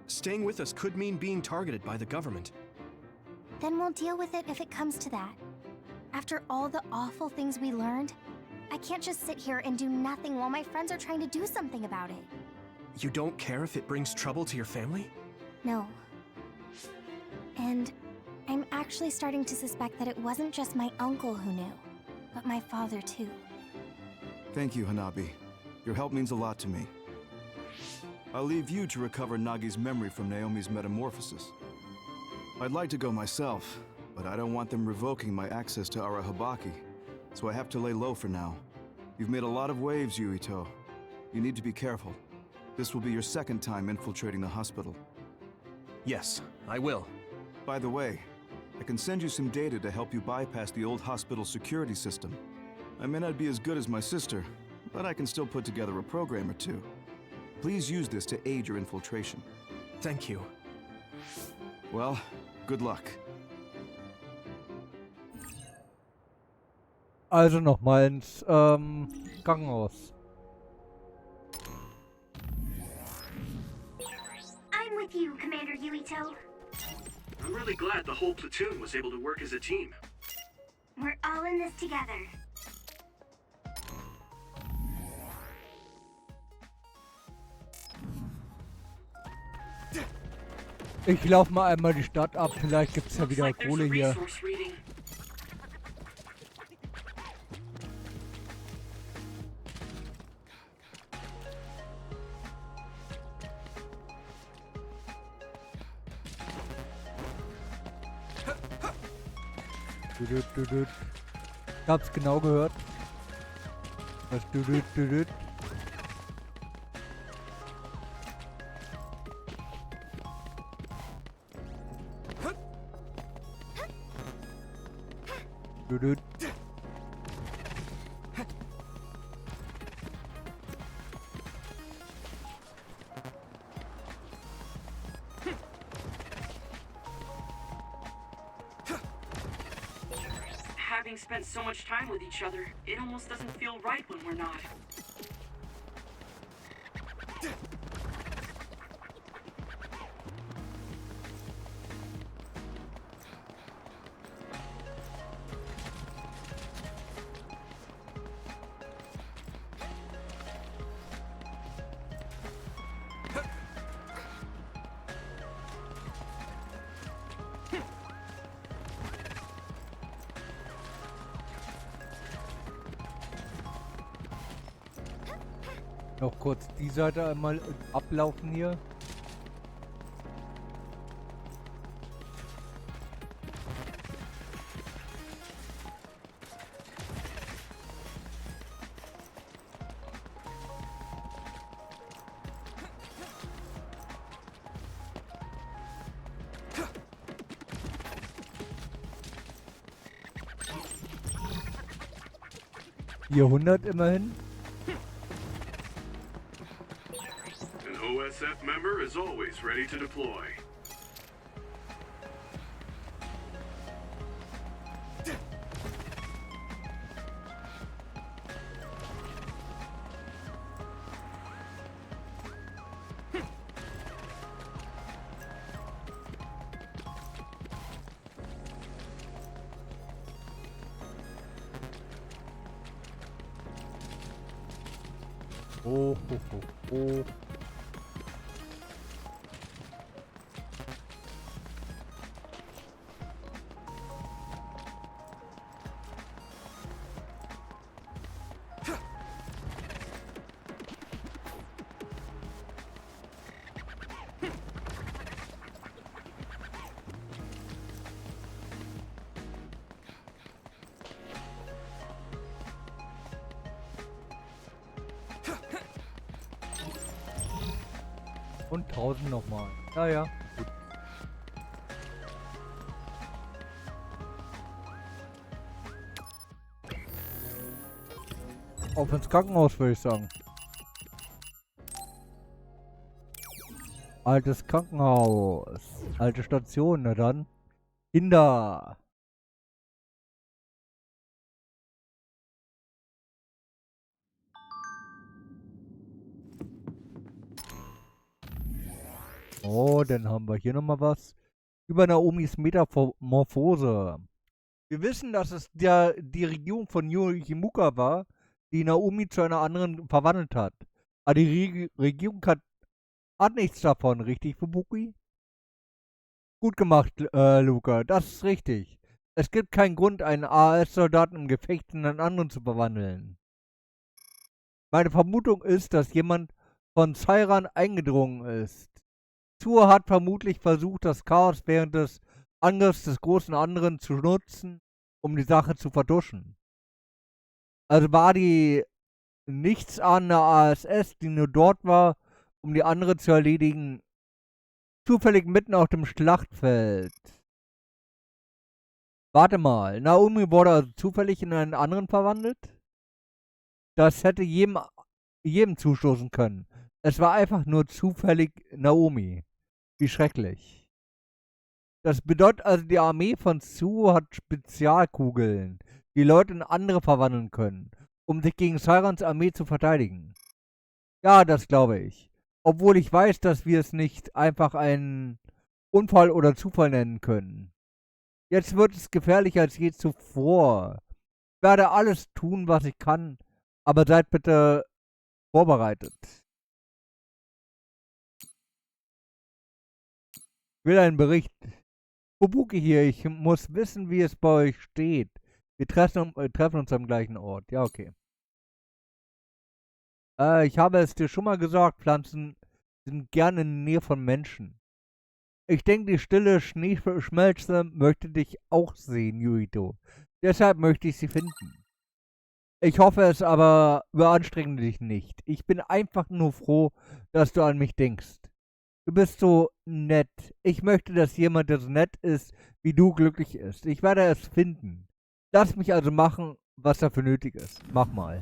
Staying with us could mean being targeted by the government. Then we'll deal with it if it comes to that. After all the awful things we learned, I can't just sit here and do nothing while my friends are trying to do something about it. You don't care if it brings trouble to your family? No. And I'm actually starting to suspect that it wasn't just my uncle who knew, but my father too. Thank you, Hanabi. Your help means a lot to me. I'll leave you to recover Nagi's memory from Naomi's metamorphosis. I'd like to go myself, but I don't want them revoking my access to Arahabaki, so I have to lay low for now. You've made a lot of waves, Yuito. You need to be careful. This will be your second time infiltrating the hospital. Yes, I will. By the way, I can send you some data to help you bypass the old hospital security system. I may not be as good as my sister, but I can still put together a program or two. Please use this to aid your infiltration. Thank you. Well, good luck. Also nochmal ins Krankenhaus. I'm with you, Commander Yuito. I'm really glad the whole platoon was able to work as a team. We're all in this together. Ich lauf mal einmal die Stadt ab, vielleicht gibt's ja wieder Kohle hier. Ich hab's genau gehört. Das düdüt. having spent so much time with each other, it almost doesn't feel right when we're not. Noch kurz die Seite einmal ablaufen hier. Hier 100 immerhin. An OSF member is always ready to deploy. Oh, oh, oh, oh. Und 1000 nochmal. Ja, ja. Gut. Auf ins Krankenhaus, würde ich sagen. Altes Krankenhaus. Alte Station, na dann. Kinder. Oh, dann haben wir hier nochmal was. Über Naomis Metamorphose. Wir wissen, dass es die Regierung von Himuka war, die Naomi zu einer anderen verwandelt hat. Aber die Regierung hat nichts davon, richtig, Fubuki? Gut gemacht, Luca, das ist richtig. Es gibt keinen Grund, einen AAS-Soldaten im Gefecht in einen anderen zu verwandeln. Meine Vermutung ist, dass jemand von Sairan eingedrungen ist. Zur hat vermutlich versucht, das Chaos während des Angriffs des großen anderen zu nutzen, um die Sache zu vertuschen. Also war die nichtsahnende ASS, die nur dort war, um die andere zu erledigen, zufällig mitten auf dem Schlachtfeld. Warte mal, Naomi wurde also zufällig in einen anderen verwandelt? Das hätte jedem zustoßen können. Es war einfach nur zufällig Naomi. Wie schrecklich. Das bedeutet also, die Armee von Tsuo hat Spezialkugeln, die Leute in andere verwandeln können, um sich gegen Sairans Armee zu verteidigen. Ja, das glaube ich. Obwohl ich weiß, dass wir es nicht einfach einen Unfall oder Zufall nennen können. Jetzt wird es gefährlicher als je zuvor. Ich werde alles tun, was ich kann, aber seid bitte vorbereitet. Ich will einen Bericht. Fubuki hier, ich muss wissen, wie es bei euch steht. Wir treffen uns am gleichen Ort. Ja, okay. Ich habe es dir schon mal gesagt, Pflanzen sind gerne in der Nähe von Menschen. Ich denke, die stille Schneeschmelze möchte dich auch sehen, Yuito. Deshalb möchte ich sie finden. Ich hoffe es, aber überanstrenge dich nicht. Ich bin einfach nur froh, dass du an mich denkst. Du bist so nett. Ich möchte, dass jemand, der so nett ist, wie du, glücklich ist. Ich werde es finden. Lass mich also machen, was dafür nötig ist. Mach mal.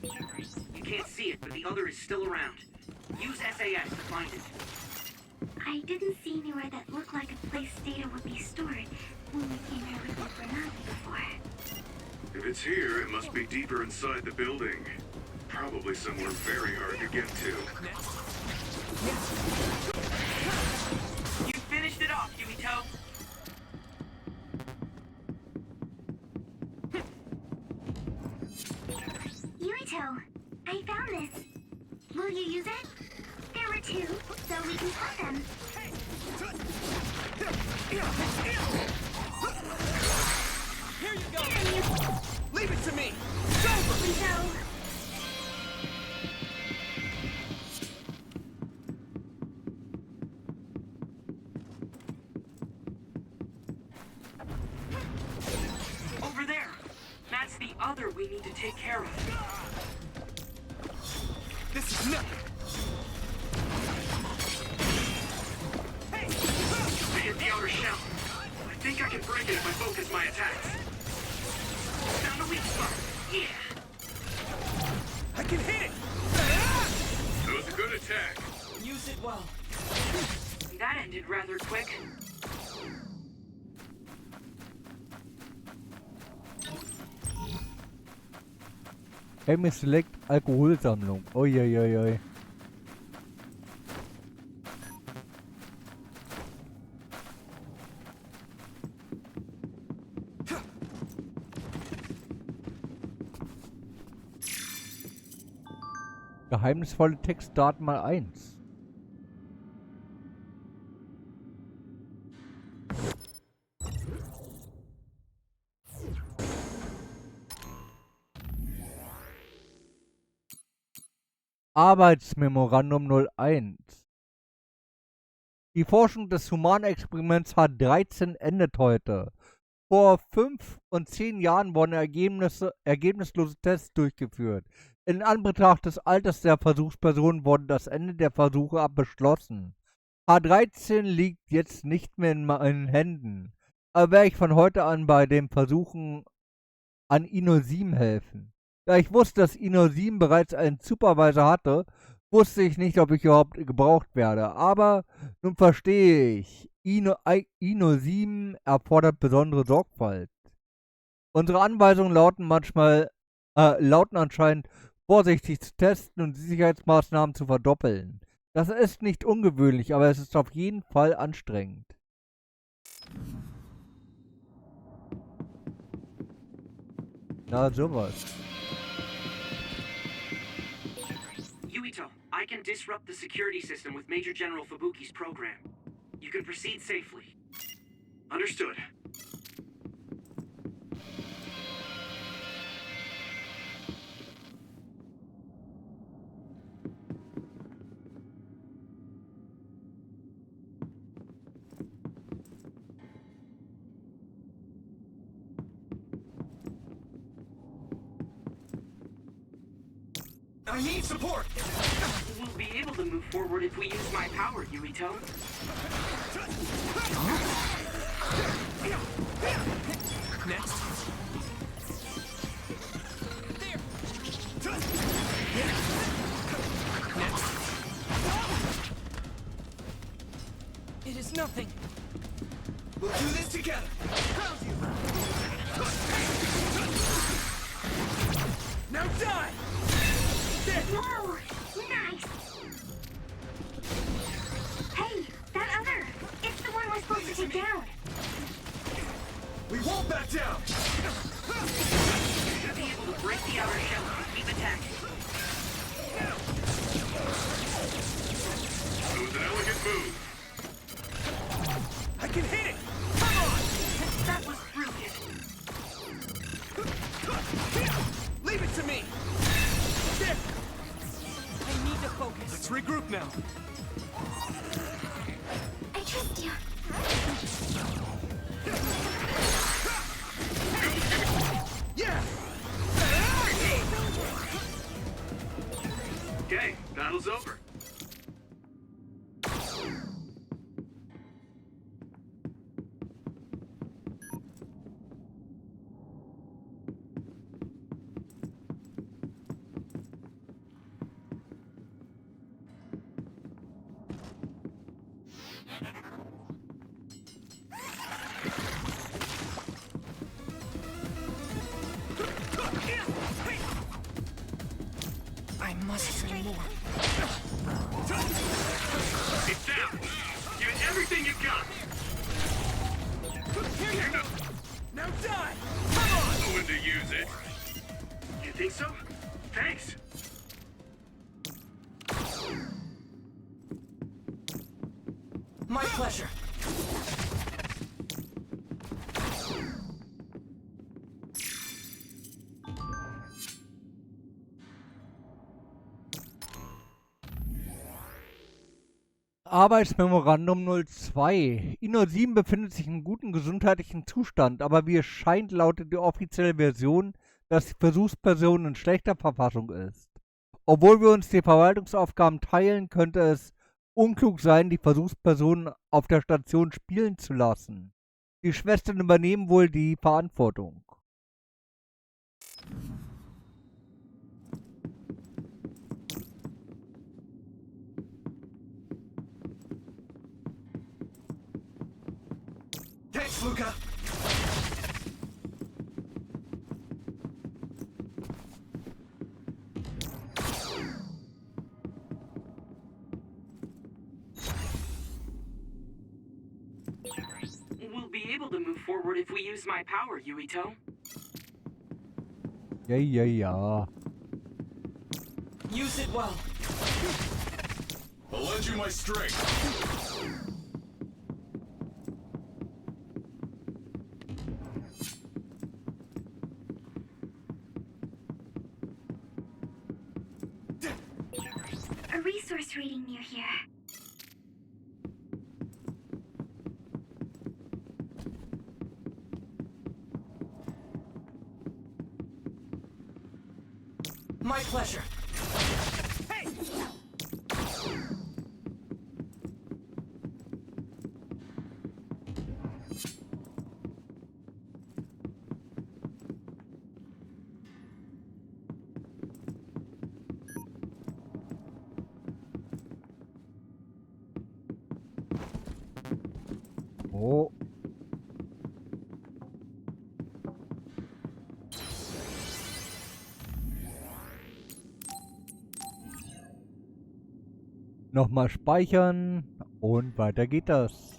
You can't see it, but the other is still around. Use SAS to find it. I didn't see anywhere that looked like a place data would be stored when we came here looking for Nagi before. If it's here, it must be deeper inside the building. Probably somewhere very hard to get to. You finished it off, Yuito. Yuito, I found this. Will you use it? There were two, so we can split them. Here you go! Leave it to me! It's over! Yuito. Over there! That's the other we need to take care of. This is nothing! Hey! I hit the outer shell. I think I can break it if I focus my attacks. Found a weak spot. Yeah. I can hit it! That was a good attack. Use it well. That ended rather quick. Enemy Select Alkoholsammlung. Uiuiui. Geheimnisvolle Textdaten mal 1. Arbeitsmemorandum 01. Die Forschung des Humanexperiments H13 endet heute. Vor 5 und 10 Jahren wurden ergebnislose Tests durchgeführt. In Anbetracht des Alters der Versuchspersonen wurde das Ende der Versuche beschlossen. H13 liegt jetzt nicht mehr in meinen Händen, aber werde ich von heute an bei den Versuchen an Ino-7 helfen. Da ich wusste, dass Ino-7 bereits einen Supervisor hatte, wusste ich nicht, ob ich überhaupt gebraucht werde. Aber nun verstehe ich, Ino-7 erfordert besondere Sorgfalt. Unsere Anweisungen lauten anscheinend vorsichtig zu testen und die Sicherheitsmaßnahmen zu verdoppeln. Das ist nicht ungewöhnlich, aber es ist auf jeden Fall anstrengend. Na, sowas. Yuito, I can disrupt the security system with Major General Fubuki's program. You can proceed safely. Understood. I need support! We'll be able to move forward if we use my power, Yuito. Next. There! Next. It is nothing. We'll do this together. Now die! Whoa! Nice! Hey, that other! It's the one we're supposed to take down! We won't back down! Should be able to break the outer shell and keep attacking. That was an elegant move. I can hit it! Come on! That was brilliant! Leave it to me! There! I need to focus. Let's regroup now. I trust you. Yeah! Okay, battle's over. I must train more. It's down! Give it everything you've got! Here you go! Now die! Come on! When to use it. You think so? Thanks! My pleasure. Arbeitsmemorandum 02. Ino-7 befindet sich in gutem gesundheitlichen Zustand, aber wie es scheint, lautet die offizielle Version, dass die Versuchsperson in schlechter Verfassung ist. Obwohl wir uns die Verwaltungsaufgaben teilen, könnte es unklug sein, die Versuchsperson auf der Station spielen zu lassen. Die Schwestern übernehmen wohl die Verantwortung. Thanks, Luca. We'll be able to move forward if we use my power, Yuito. Ja. Use it well. I'll lend you my strength. A resource reading near here. My pleasure. Hey! Oh. Nochmal speichern und weiter geht das.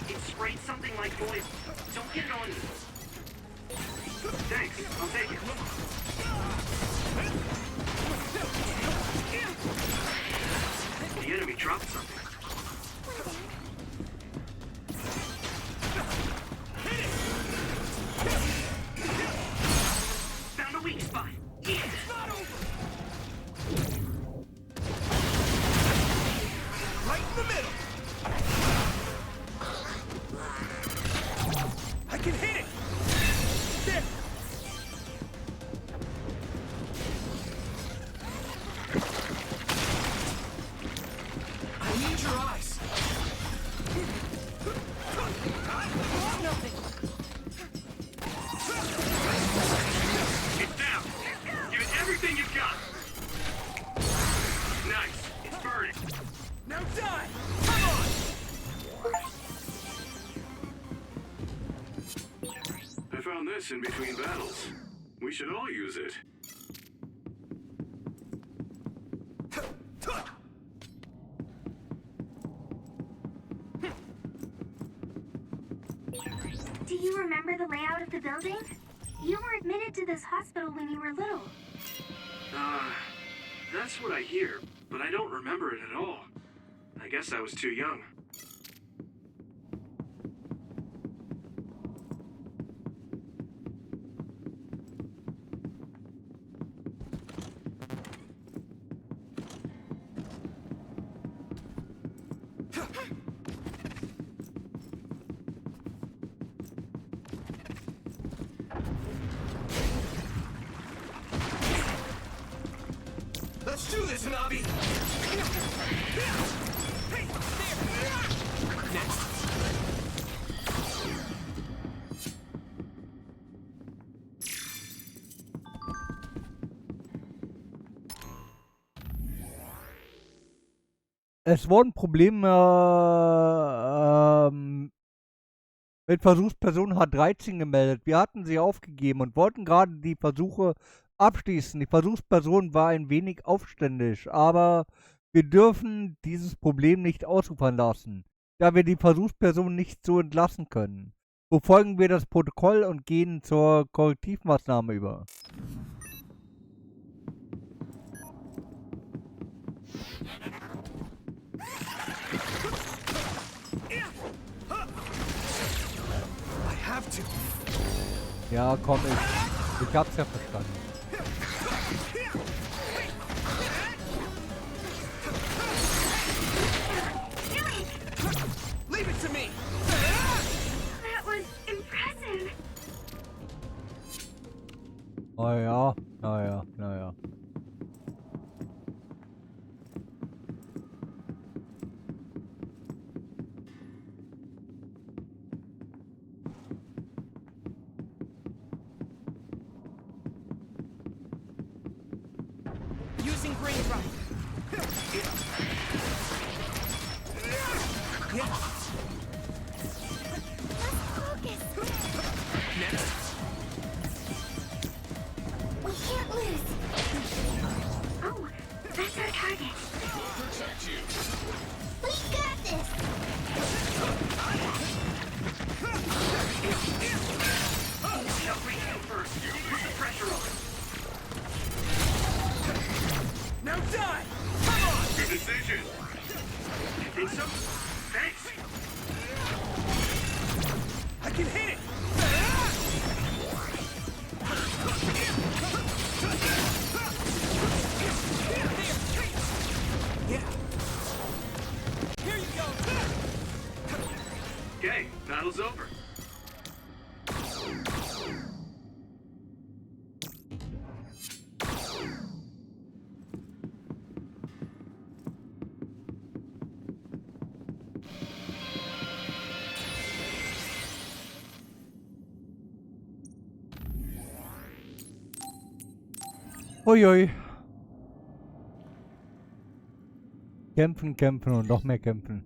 It sprayed something like oil. Don't get it on you. Thanks, I'll take it. The enemy dropped something. Found a weak spot. Yeah. Right in the middle. I can hit it. There. I need your eyes. It's down! Give it everything you've got! Nice! It's burning! Now die! Come on! I found this in between battles. We should all use it. Do you remember the layout of the building? You were admitted to this hospital when you were little. That's what I hear, but I don't remember it at all. I guess I was too young. Let's do this, Hanabi. Es wurden Probleme mit Versuchsperson H13 gemeldet. Wir hatten sie aufgegeben und wollten gerade die Versuche abschließen. Die Versuchsperson war ein wenig aufständig, aber wir dürfen dieses Problem nicht ausufern lassen, da wir die Versuchsperson nicht so entlassen können. Befolgen wir das Protokoll und gehen zur Korrektivmaßnahme über. Ja, komm, ich hab's ja verstanden. Leave it to me! That was impressive. Naja. Using brain drive. We can't lose. Oh, that's our target. Protect you. We got this. Jump right first. Put the pressure on. Now die! Come on! Good decision. You think so? Thanks. I can hit it! Yeah. Here you go. Okay, battle's over. Uiui. Kämpfen und noch mehr kämpfen.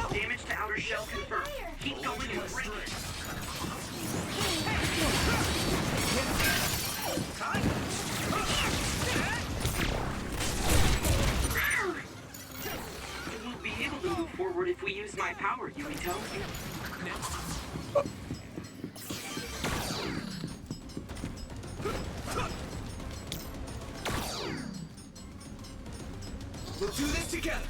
Damage to outer shell confirmed. Keep going and break it. We'll be able to move forward if we use my power, Yuito. We'll do this together!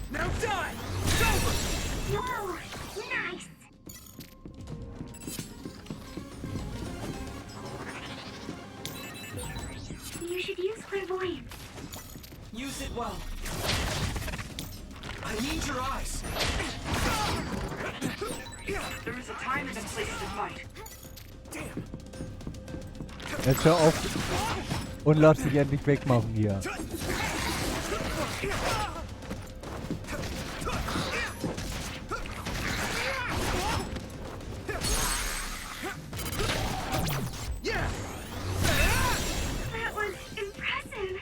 Now die! It's over! Whoa, nice. You should use clairvoyance. Use it well. I need your eyes! There is a time and a place to fight. Damn! Jetzt hör auf und lass dich endlich wegmachen hier. Yeah! That was impressive.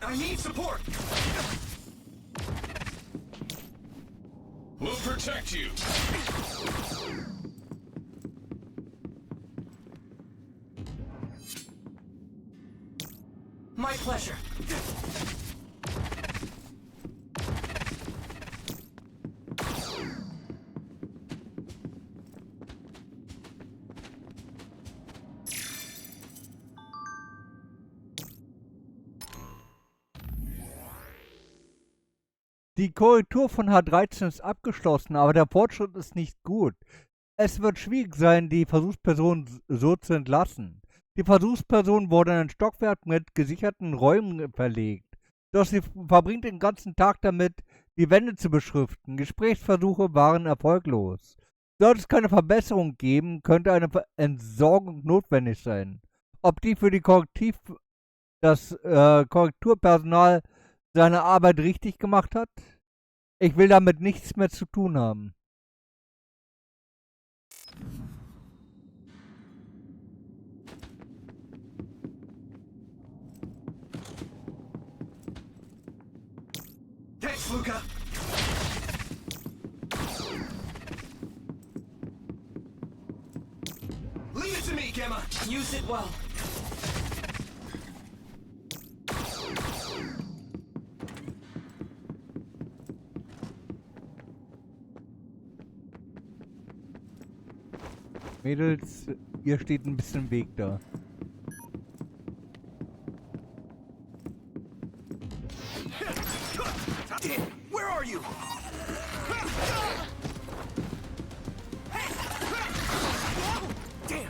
I need support! We'll protect you. My pleasure. Die Korrektur von H13 ist abgeschlossen, aber der Fortschritt ist nicht gut. Es wird schwierig sein, die Versuchsperson so zu entlassen. Die Versuchsperson wurde in ein Stockwerk mit gesicherten Räumen verlegt. Doch sie verbringt den ganzen Tag damit, die Wände zu beschriften. Gesprächsversuche waren erfolglos. Sollte es keine Verbesserung geben, könnte eine Entsorgung notwendig sein. Ob die für die Korrekturpersonal seine Arbeit richtig gemacht hat? Ich will damit nichts mehr zu tun haben. Thanks, Luca. Leave it to me, Gemma. Use it well. Mädels, ihr steht ein bisschen Weg da. Damn, where are you? Damn.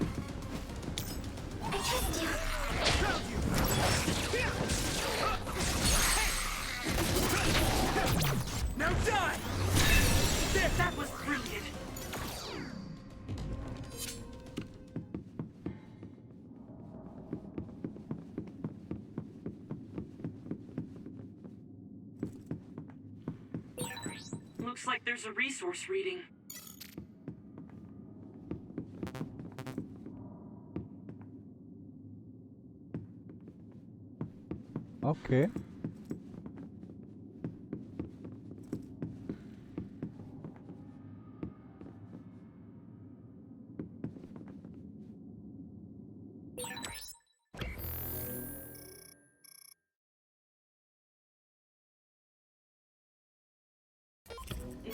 I trust you. Now die! There, that was brilliant. Looks like there's a resource reading. Okay.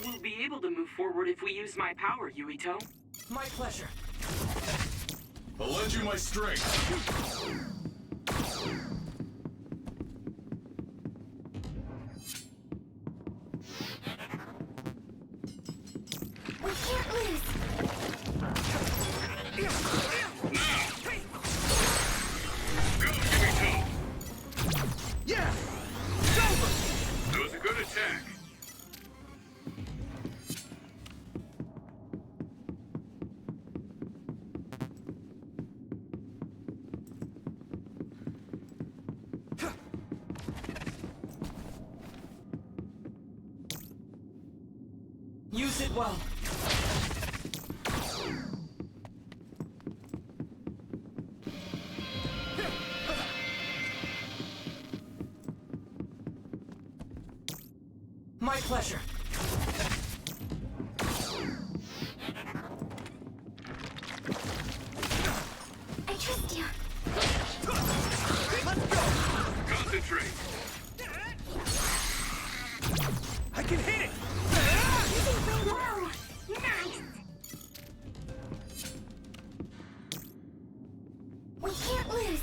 We'll be able to move forward if we use my power, Yuito. My pleasure. I'll lend you my strength. We can't lose. Yeah! That was a good attack. Use it well. My pleasure. I trust you. Let's go! Concentrate. I can hit it! Whoa! Nice! We can't lose.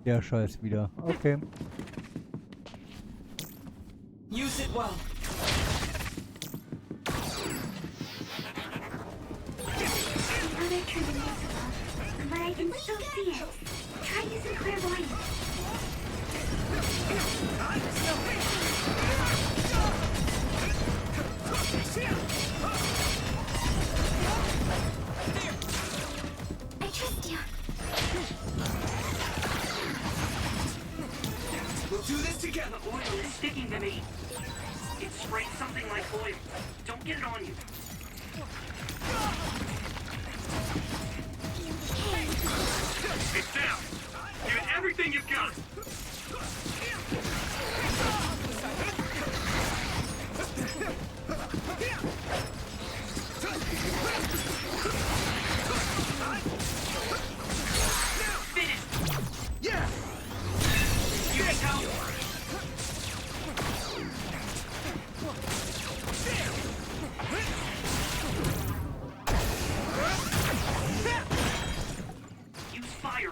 Der Scheiß wieder. Okay. Use it well. Other turned invisible, but I can still see it. Try using clairvoyance. I trust you. We'll do this together! The oil is sticking to me. It sprayed something like oil. Don't get it on you. Hey,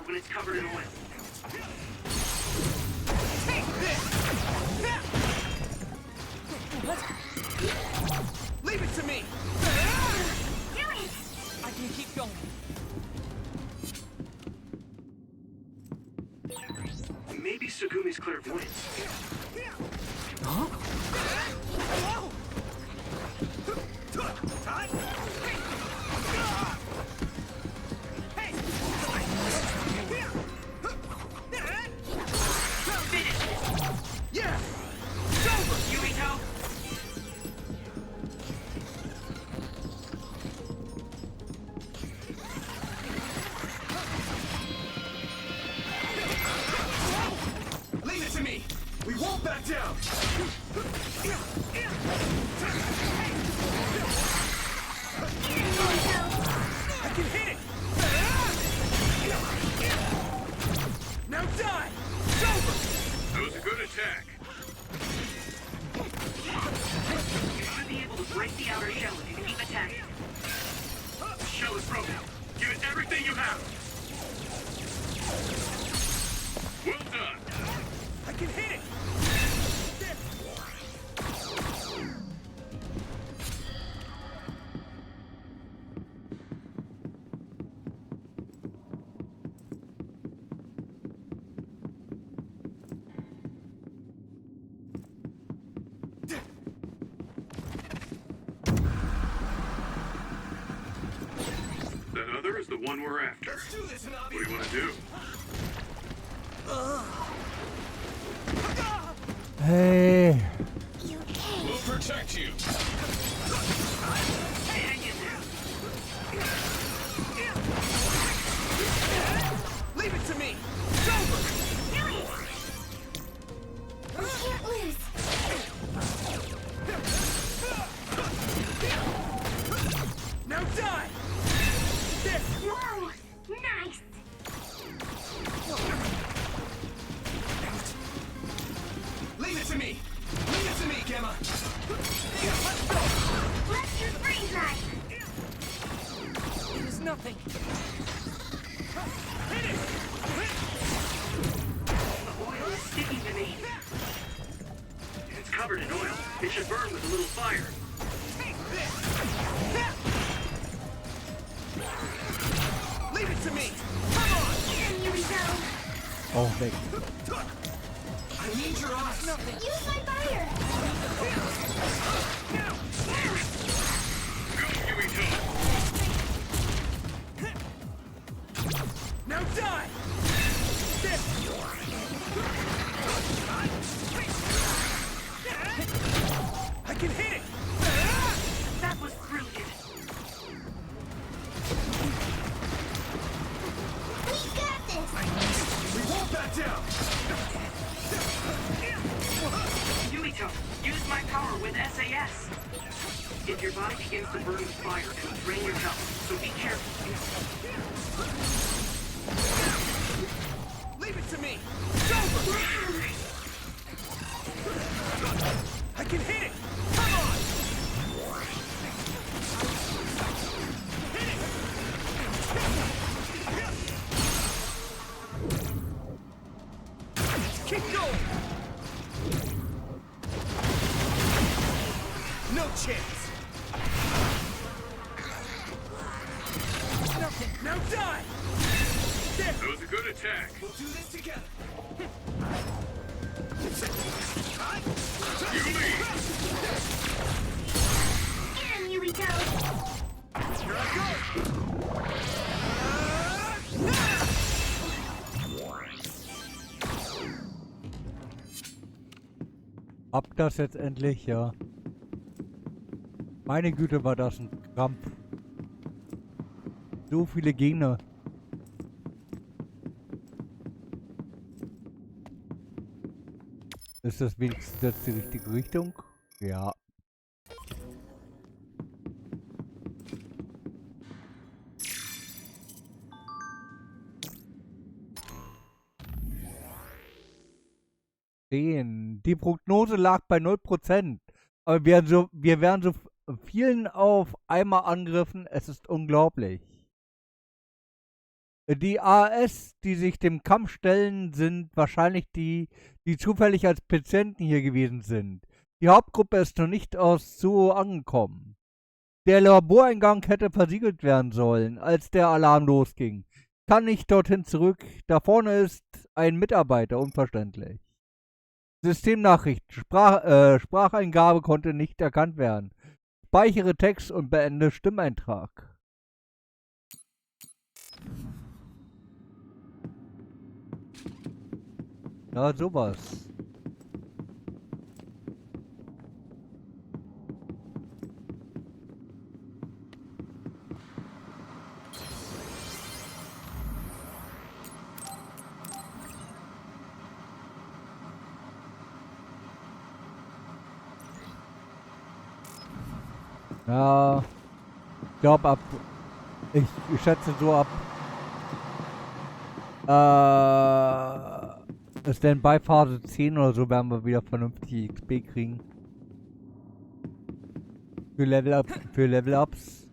when it's covered in oil. Take this! Leave it to me! Do it! I can keep going. Maybe Sugumi's clairvoyance. Huh? Yeah! It's over! Yuito! Leave it to me! We won't back down! I can hit it! Now die! It's over! That was a good attack. You should be able to break the outer shell if you keep attacking. The shell is broken. Give it everything you have. Well done. I can hit it! That other is the one we're after. Let's do this, Hanabi! What do you want to do? Hey. We'll protect you. Leave it to me! It's over! We can't lose. Now die! This! Whoa! Nice! Leave it to me! Leave it to me, Gemma! Let's just freeze right. It is nothing. Hit it! The oil is sticking to me. If it's covered in oil, it should burn with a little fire. Take this! Leave it to me! Come on! Here we go. Oh, weg. I need your eyes! Use my fire. Now! Go, Yuito. Now die! This! I can hit it! That was brilliant. We got this. We won't back down! Yuito, use my power with SAS. If your body begins to burn with fire, it'll drain your health, so be careful. Leave it to me! It's over! I can hit it! Come on! Hit it! Keep going! No chance! Nothing! Now die! There! That was a good attack. We'll do this together! You lead. Get him, Yuito. Here I go! Habt das jetzt endlich, ja. Meine Güte, war das ein Krampf. So viele Gegner. Ist das wenigstens jetzt die richtige Richtung? Ja. Die Prognose lag bei 0%. Aber wir werden so vielen auf einmal angegriffen. Es ist unglaublich. Die AAS, die sich dem Kampf stellen, sind wahrscheinlich die, die zufällig als Patienten hier gewesen sind. Die Hauptgruppe ist noch nicht aus Suo angekommen. Der Laboreingang hätte versiegelt werden sollen, als der Alarm losging. Kann nicht dorthin zurück. Da vorne ist ein Mitarbeiter, unverständlich. Systemnachricht. Spracheingabe konnte nicht erkannt werden. Speichere Text und beende Stimmeintrag. Ja, sowas. Ja, ich glaube ich schätze so ab, es werden bei Phase 10 oder so, werden wir wieder vernünftig XP kriegen. Für Level-Ups.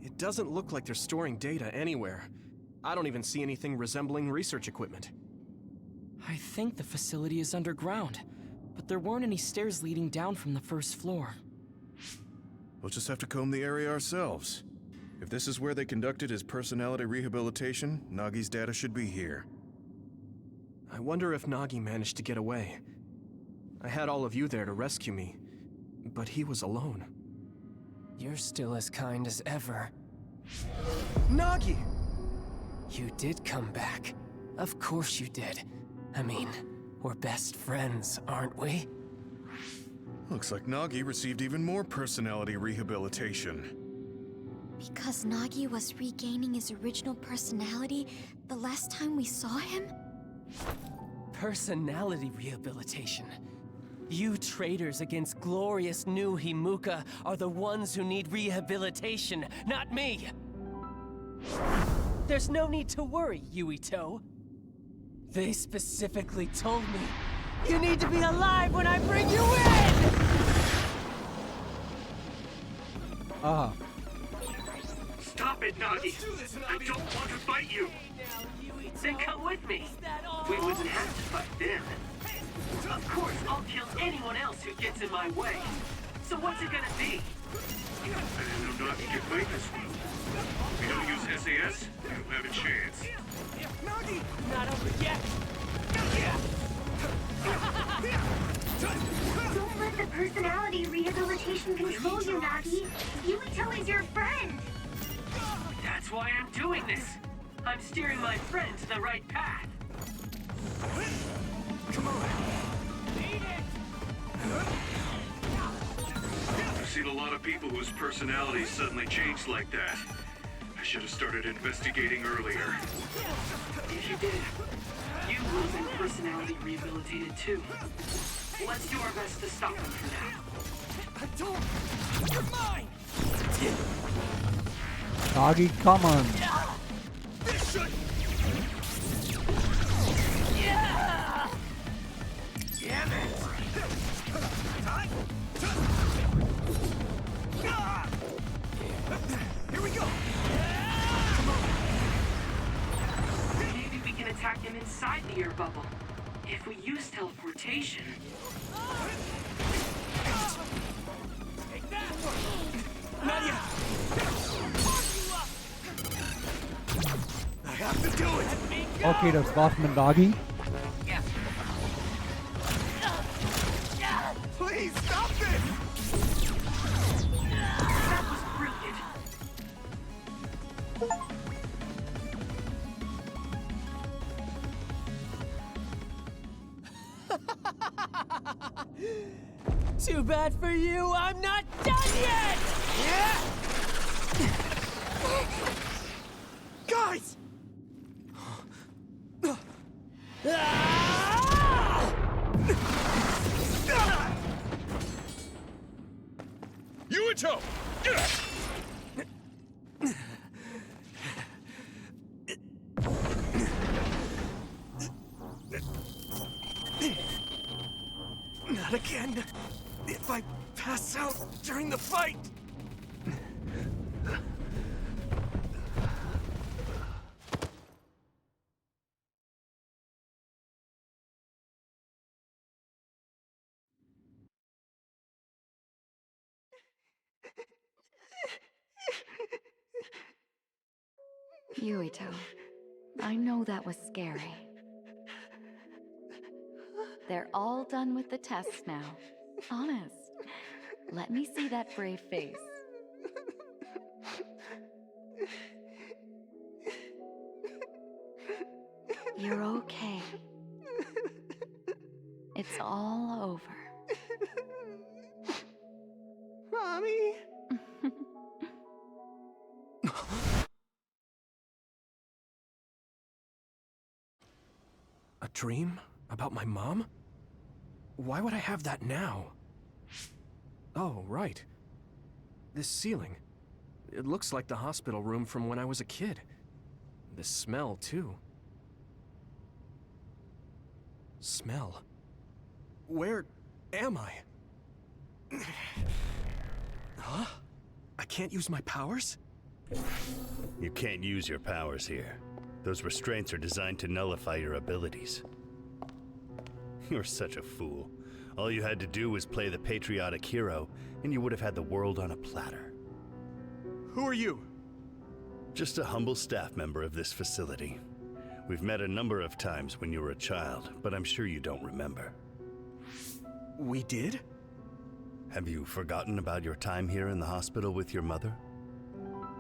It doesn't look like they're storing data anywhere. I don't even see anything resembling research equipment. I think the facility is underground, but there weren't any stairs leading down from the first floor. We'll just have to comb the area ourselves. If this is where they conducted his personality rehabilitation, Nagi's data should be here. I wonder if Nagi managed to get away. I had all of you there to rescue me, but he was alone. You're still as kind as ever. Nagi! You did come back. Of course you did. I mean, we're best friends, aren't we? Looks like Nagi received even more personality rehabilitation. Because Nagi was regaining his original personality the last time we saw him? Personality rehabilitation. You traitors against glorious new Himuka are the ones who need rehabilitation, not me! There's no need to worry, Yuito. They specifically told me you need to be alive when I bring you in! Aha. Stop it, Nagi! I don't want to fight you! Then come with me. We wouldn't have to fight then. Of course, I'll kill anyone else who gets in my way. So what's it gonna be? I didn't know Nagi could fight this well. If we don't use SAS, we don't have a chance. Nagi! Not over yet! Don't let the personality rehabilitation control you, Nagi. Yuito is your friend. That's why I'm doing this. I'm steering my friend to the right path. Come on. I've seen a lot of people whose personalities suddenly changed like that. I should have started investigating earlier. If you did, you would have been personality rehabilitated too. Let's do our best to stop them for now. I don't! You're mine! Nagi, come on. This should... Damn it! Here we go! Maybe we can attack him inside the air bubble. If we use teleportation... Take that! Nadia! I have to do it! Okay, das war's mit Nagi. Please, stop this! That was brilliant. Too bad for you, I'm not done yet! Yeah! Guys! Yuito! Not again. If I pass out during the fight. Yuito, I know that was scary. They're all done with the tests now. Honest. Let me see that brave face. You're okay. It's all over. Mommy? A dream? About my mom? Why would I have that now? Oh, right. This ceiling. It looks like the hospital room from when I was a kid. The smell, too. Smell? Where am I? Huh? I can't use my powers? You can't use your powers here. Those restraints are designed to nullify your abilities. You're such a fool. All you had to do was play the patriotic hero, and you would have had the world on a platter. Who are you? Just a humble staff member of this facility. We've met a number of times when you were a child, but I'm sure you don't remember. We did? Have you forgotten about your time here in the hospital with your mother?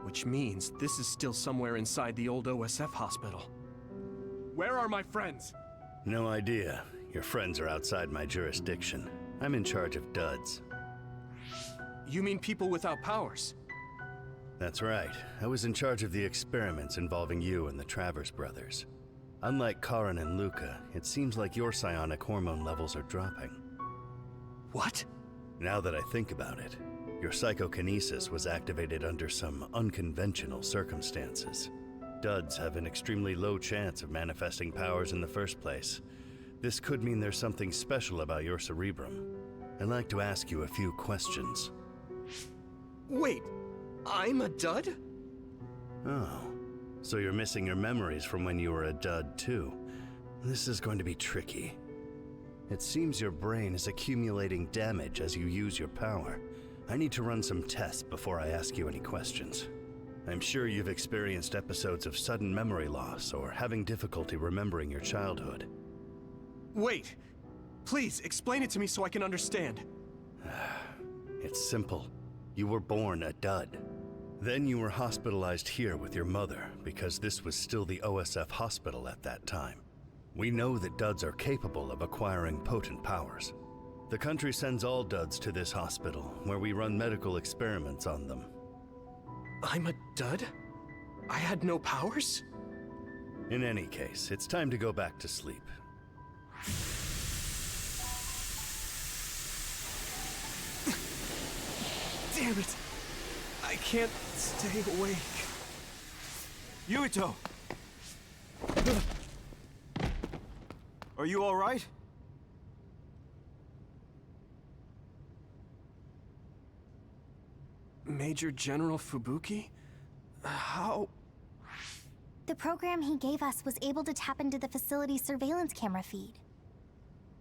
Which means this is still somewhere inside the old OSF hospital. Where are my friends? No idea. Your friends are outside my jurisdiction. I'm in charge of duds. You mean people without powers? That's right. I was in charge of the experiments involving you and the Travers brothers. Unlike Karin and Luca, it seems like your psionic hormone levels are dropping. What? Now that I think about it, your psychokinesis was activated under some unconventional circumstances. Duds have an extremely low chance of manifesting powers in the first place. This could mean there's something special about your cerebrum. I'd like to ask you a few questions. Wait, I'm a dud? Oh, so you're missing your memories from when you were a dud too. This is going to be tricky. It seems your brain is accumulating damage as you use your power. I need to run some tests before I ask you any questions. I'm sure you've experienced episodes of sudden memory loss or having difficulty remembering your childhood. Wait, please explain it to me so I can understand. It's simple. You were born a dud. Then you were hospitalized here with your mother because this was still the OSF hospital at that time. We know that duds are capable of acquiring potent powers. The country sends all duds to this hospital, where we run medical experiments on them. I'm a dud? I had no powers? In any case, it's time to go back to sleep. Damn it! I can't stay awake. Yuito! Are you all right? Major General Fubuki? How? The program he gave us was able to tap into the facility's surveillance camera feed.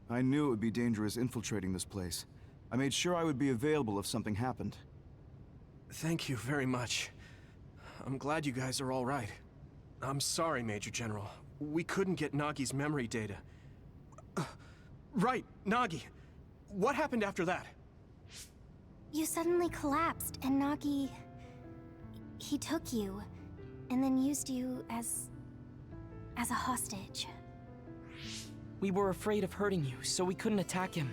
I knew it would be dangerous infiltrating this place. I made sure I would be available if something happened. Thank you very much. I'm glad you guys are all right. I'm sorry, Major General. We couldn't get Nagi's memory data. Right, Nagi. What happened after that? You suddenly collapsed, and Nagi... he took you, and then used you as a hostage. We were afraid of hurting you, so we couldn't attack him.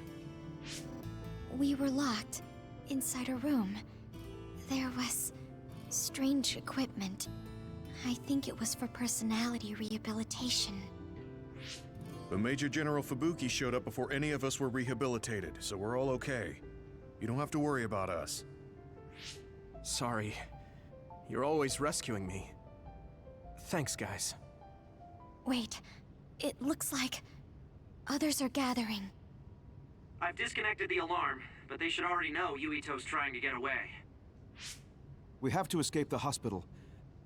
We were locked inside a room. There was strange equipment. I think it was for personality rehabilitation. But Major General Fubuki showed up before any of us were rehabilitated, so we're all okay. You don't have to worry about us. Sorry. You're always rescuing me. Thanks, guys. Wait, it looks like others are gathering. I've disconnected the alarm, but they should already know Yuito's trying to get away. We have to escape the hospital.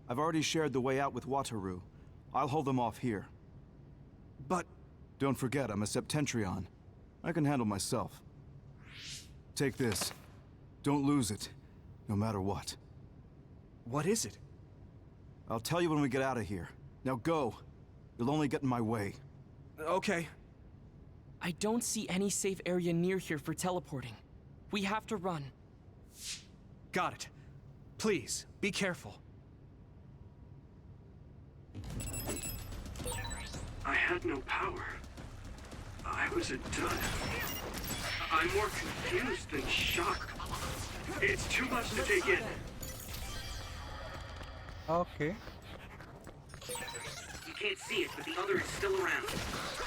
I've already shared the way out with Wataru. I'll hold them off here. But... Don't forget, I'm a Septentrion. I can handle myself. Take this. Don't lose it, no matter what. What is it? I'll tell you when we get out of here. Now go. You'll only get in my way. Okay. I don't see any safe area near here for teleporting. We have to run. Got it. Please, be careful. I had no power. I was a dud. I'm more confused than shocked. It's too much to take in. Okay. You can't see it, but the other is still around.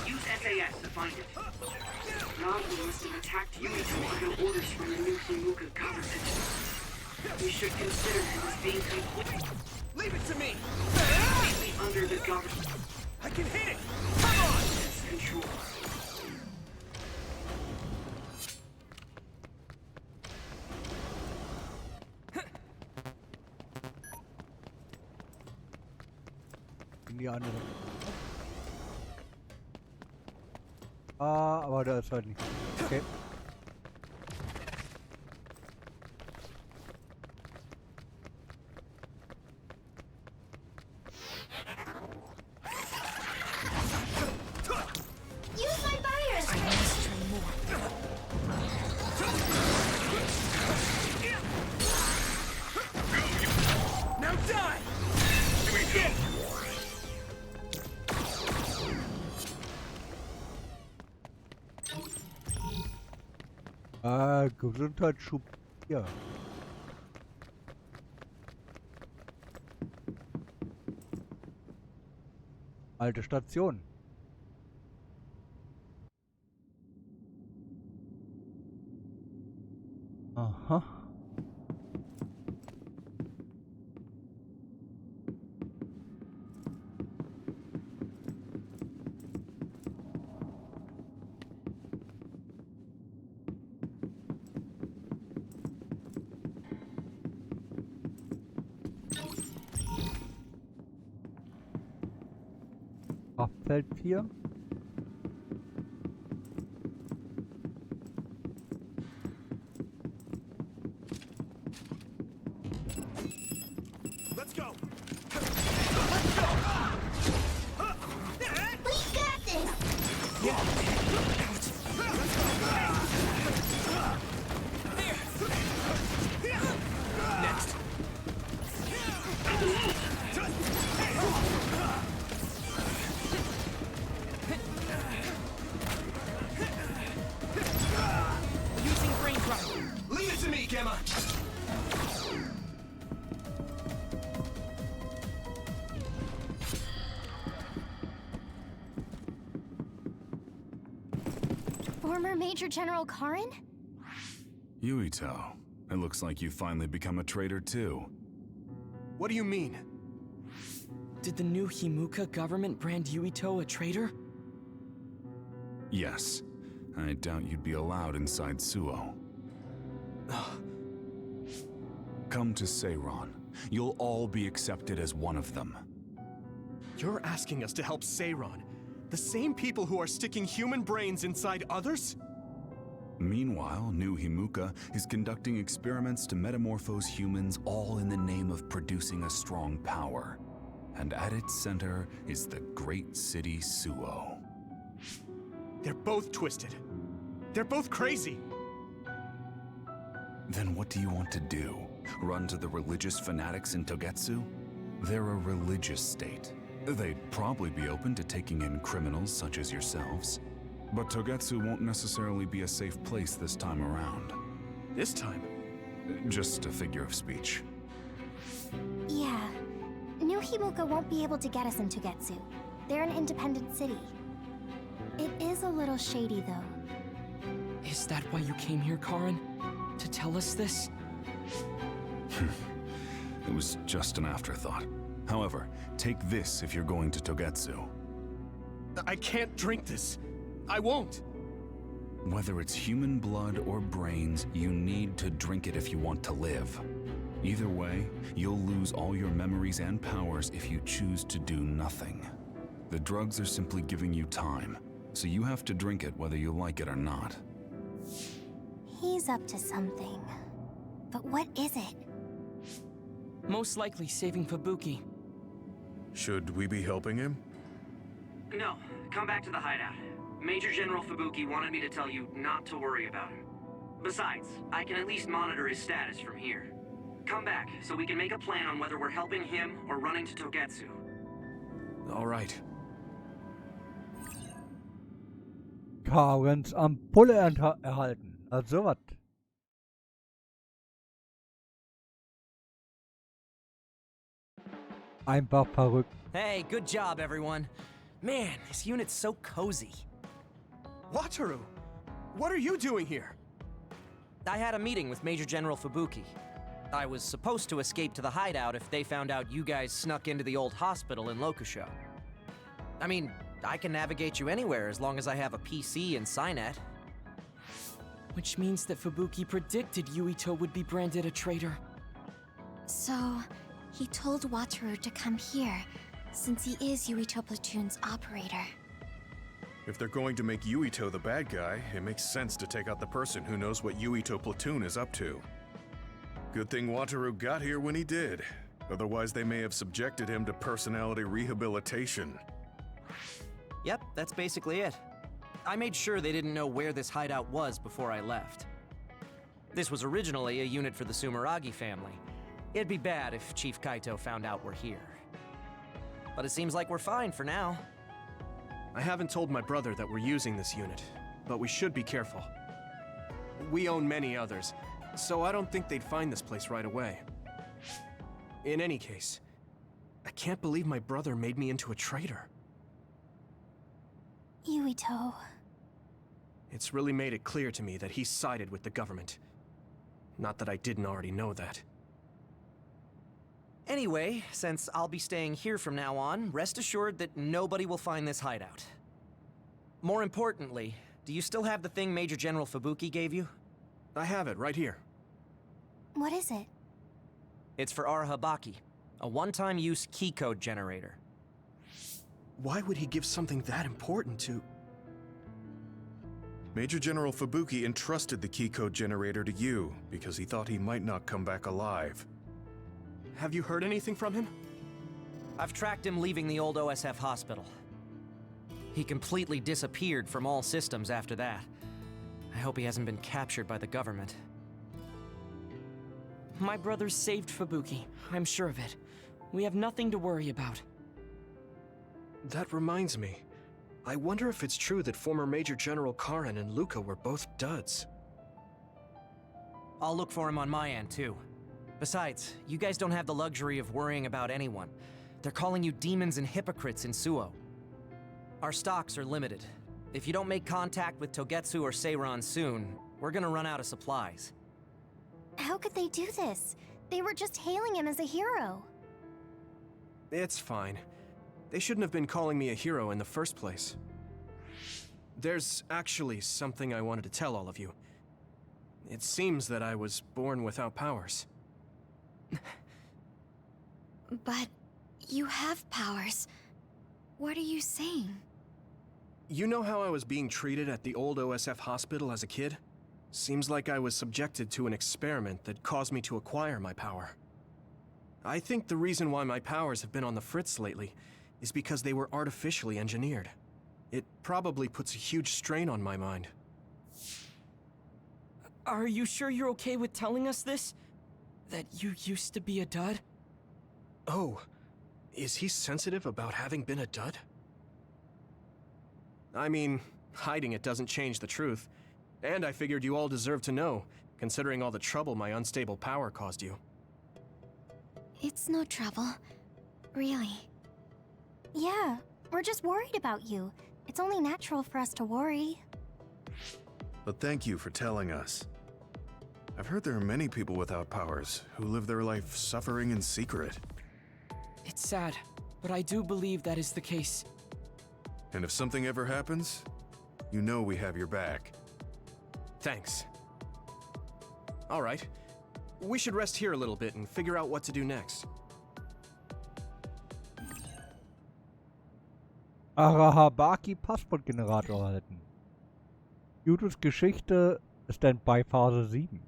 Use AAS to find it. Nagi must have attacked Yuito under orders from the new Himuka government. We should consider him as being completely... Leave it to me! Completely under the government. I can hit it! Come on! Control. In die andere. Ah, aber da ist halt nicht. Okay. Use my virus! I must try more. Now die! Gesundheitsschub. Ja. Alte Station. Aha. Kraftfeld 4. Let's go! We got this! Next. Using brain drive. Leave it to me, Gemma! Former Major General Karin? Yuito, it looks like you finally become a traitor too. What do you mean? Did the new Himuka government brand Yuito a traitor? Yes. I doubt you'd be allowed inside Suo. Come to Seiron. You'll all be accepted as one of them. You're asking us to help Seiron, the same people who are sticking human brains inside others? Meanwhile, New Himuka is conducting experiments to metamorphose humans, all in the name of producing a strong power. And at its center is the great city Suo. They're both twisted. They're both crazy. Then what do you want to do? Run to the religious fanatics in Togetsu? They're a religious state. They'd probably be open to taking in criminals such as yourselves. But Togetsu won't necessarily be a safe place this time around. This time? Just a figure of speech. Yeah. New Himuka won't be able to get us in Togetsu. They're an independent city. It is a little shady, though. Is that why you came here, Karin? To tell us this? It was just an afterthought. However, take this if you're going to Togetsu. I can't drink this. I won't. Whether it's human blood or brains, you need to drink it if you want to live. Either way, you'll lose all your memories and powers if you choose to do nothing. The drugs are simply giving you time, so you have to drink it whether you like it or not. He's up to something. But what is it? Most likely saving Fubuki. Should we be helping him? No, come back to the hideout. Major General Fubuki wanted me to tell you not to worry about him. Besides, I can at least monitor his status from here. Come back, so we can make a plan on whether we're helping him or running to Togetsu. All right. Karens Ampulle erhalten. Also was. Einfach verrückt. Hey, good job, everyone. Man, this unit's so cozy. Wataru! What are you doing here? I had a meeting with Major General Fubuki. I was supposed to escape to the hideout if they found out you guys snuck into the old hospital in Lokusho. I mean, I can navigate you anywhere as long as I have a PC and Cynet. Which means that Fubuki predicted Yuito would be branded a traitor. So, he told Wataru to come here, since he is Yuito Platoon's operator. If they're going to make Yuito the bad guy, it makes sense to take out the person who knows what Yuito Platoon is up to. Good thing Wataru got here when he did. Otherwise, they may have subjected him to personality rehabilitation. Yep, that's basically it. I made sure they didn't know where this hideout was before I left. This was originally a unit for the Sumeragi family. It'd be bad if Chief Kaito found out we're here. But it seems like we're fine for now. I haven't told my brother that we're using this unit, but we should be careful. We own many others, so I don't think they'd find this place right away. In any case, I can't believe my brother made me into a traitor. Yuito. It's really made it clear to me that he sided with the government. Not that I didn't already know that. Anyway, since I'll be staying here from now on, rest assured that nobody will find this hideout. More importantly, do you still have the thing Major General Fubuki gave you? I have it right here. What is it? It's for Arahabaki, a one-time use key code generator. Why would he give something that important to... Major General Fubuki entrusted the key code generator to you because he thought he might not come back alive. Have you heard anything from him? I've tracked him leaving the old OSF hospital. He completely disappeared from all systems after that. I hope he hasn't been captured by the government. My brother saved Fubuki, I'm sure of it. We have nothing to worry about. That reminds me. I wonder if it's true that former Major General Karen and Luca were both duds. I'll look for him on my end, too. Besides, you guys don't have the luxury of worrying about anyone. They're calling you demons and hypocrites in Suo. Our stocks are limited. If you don't make contact with Togetsu or Seiran soon, we're gonna run out of supplies. How could they do this? They were just hailing him as a hero. It's fine. They shouldn't have been calling me a hero in the first place. There's actually something I wanted to tell all of you. It seems that I was born without powers. But you have powers. What are you saying? You know how I was being treated at the old OSF hospital as a kid? Seems like I was subjected to an experiment that caused me to acquire my power. I think the reason why my powers have been on the fritz lately is because they were artificially engineered. It probably puts a huge strain on my mind. Are you sure you're okay with telling us this? That you used to be a dud? Oh, is he sensitive about having been a dud? I mean, hiding it doesn't change the truth. And I figured you all deserve to know, considering all the trouble my unstable power caused you. It's no trouble. Really. Yeah, we're just worried about you. It's only natural for us to worry. But thank you for telling us. I've heard there are many people without powers who live their life suffering in secret. It's sad, but I do believe that is the case. And if something ever happens, you know we have your back. Thanks. All right. We should rest here a little bit and figure out what to do next. Arahabaki Passportgenerator halten. Yuitos Geschichte ist dann bei Phase 7.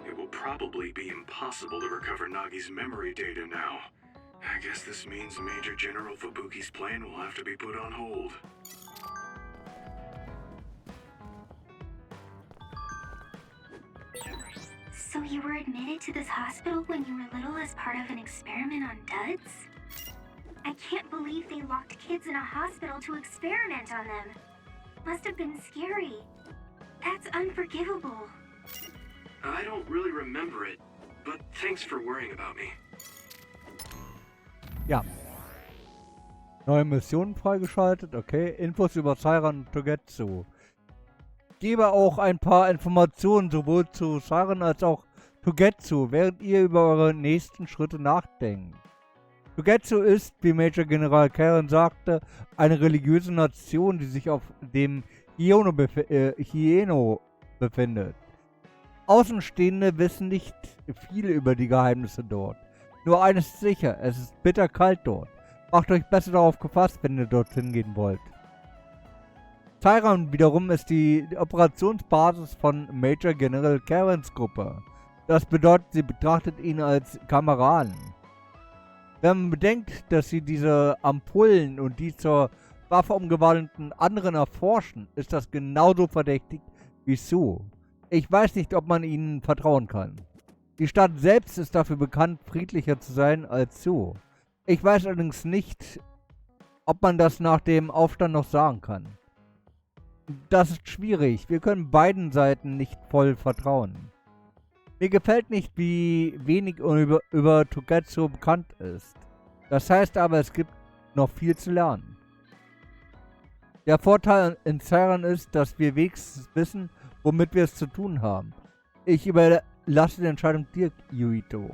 It will probably be impossible to recover Nagi's memory data now. I guess this means Major General Fubuki's plan will have to be put on hold. So you were admitted to this hospital when you were little as part of an experiment on duds? I can't believe they locked kids in a hospital to experiment on them. Must have been scary. That's unforgivable. I don't really remember it, but thanks for worrying about me. Ja. Neue Missionen freigeschaltet, okay. Infos über Siren und Togetsu. Gebe auch ein paar Informationen sowohl zu Siren als auch Togetsu, während ihr über eure nächsten Schritte nachdenkt. Togetsu ist, wie Major General Karen sagte, eine religiöse Nation, die sich auf dem Hieno befindet. Außenstehende wissen nicht viel über die Geheimnisse dort. Nur eines ist sicher, es ist bitterkalt dort. Macht euch besser darauf gefasst, wenn ihr dorthin gehen wollt. Tyron wiederum ist die Operationsbasis von Major General Karens Gruppe. Das bedeutet, sie betrachtet ihn als Kameraden. Wenn man bedenkt, dass sie diese Ampullen und die zur Waffe umgewandelten anderen erforschen, ist das genauso verdächtig wie Sue. Ich weiß nicht, ob man ihnen vertrauen kann. Die Stadt selbst ist dafür bekannt, friedlicher zu sein als Sue. Ich weiß allerdings nicht, ob man das nach dem Aufstand noch sagen kann. Das ist schwierig. Wir können beiden Seiten nicht voll vertrauen. Mir gefällt nicht, wie wenig über Togetsu bekannt ist. Das heißt aber, es gibt noch viel zu lernen. Der Vorteil in Siren ist, dass wir wenigstens wissen, womit wir es zu tun haben. Ich überlasse die Entscheidung dir, Yuito.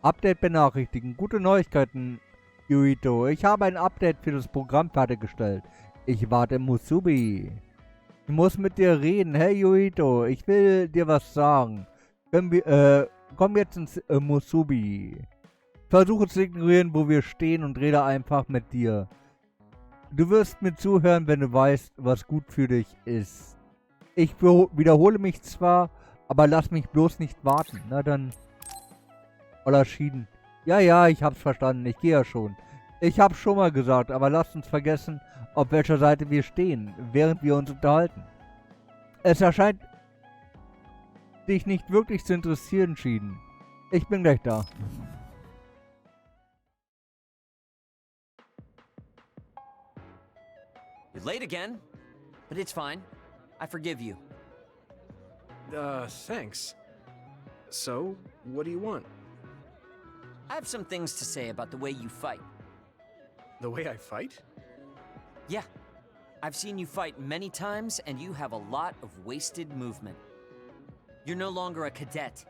Update benachrichtigen. Gute Neuigkeiten, Yuito. Ich habe ein Update für das Programm fertiggestellt. Ich warte Musubi. Ich muss mit dir reden. Hey Yuito, ich will dir was sagen. Komm jetzt ins Musubi. Versuche zu ignorieren, wo wir stehen und rede einfach mit dir. Du wirst mir zuhören, wenn du weißt, was gut für dich ist. Ich wiederhole mich zwar, aber lass mich bloß nicht warten. Na dann. Olaschieden. Ja, ich hab's verstanden. Ich gehe ja schon. Ich hab's schon mal gesagt, aber lasst uns vergessen, auf welcher Seite wir stehen, während wir uns unterhalten. Es erscheint dich nicht wirklich zu interessieren, Schieden. Ich bin gleich da. You're late again, but it's fine. I forgive you. Thanks. So, what do you want? I have some things to say about the way you fight. The way I fight? Yeah. I've seen you fight many times, and you have a lot of wasted movement. You're no longer a cadet.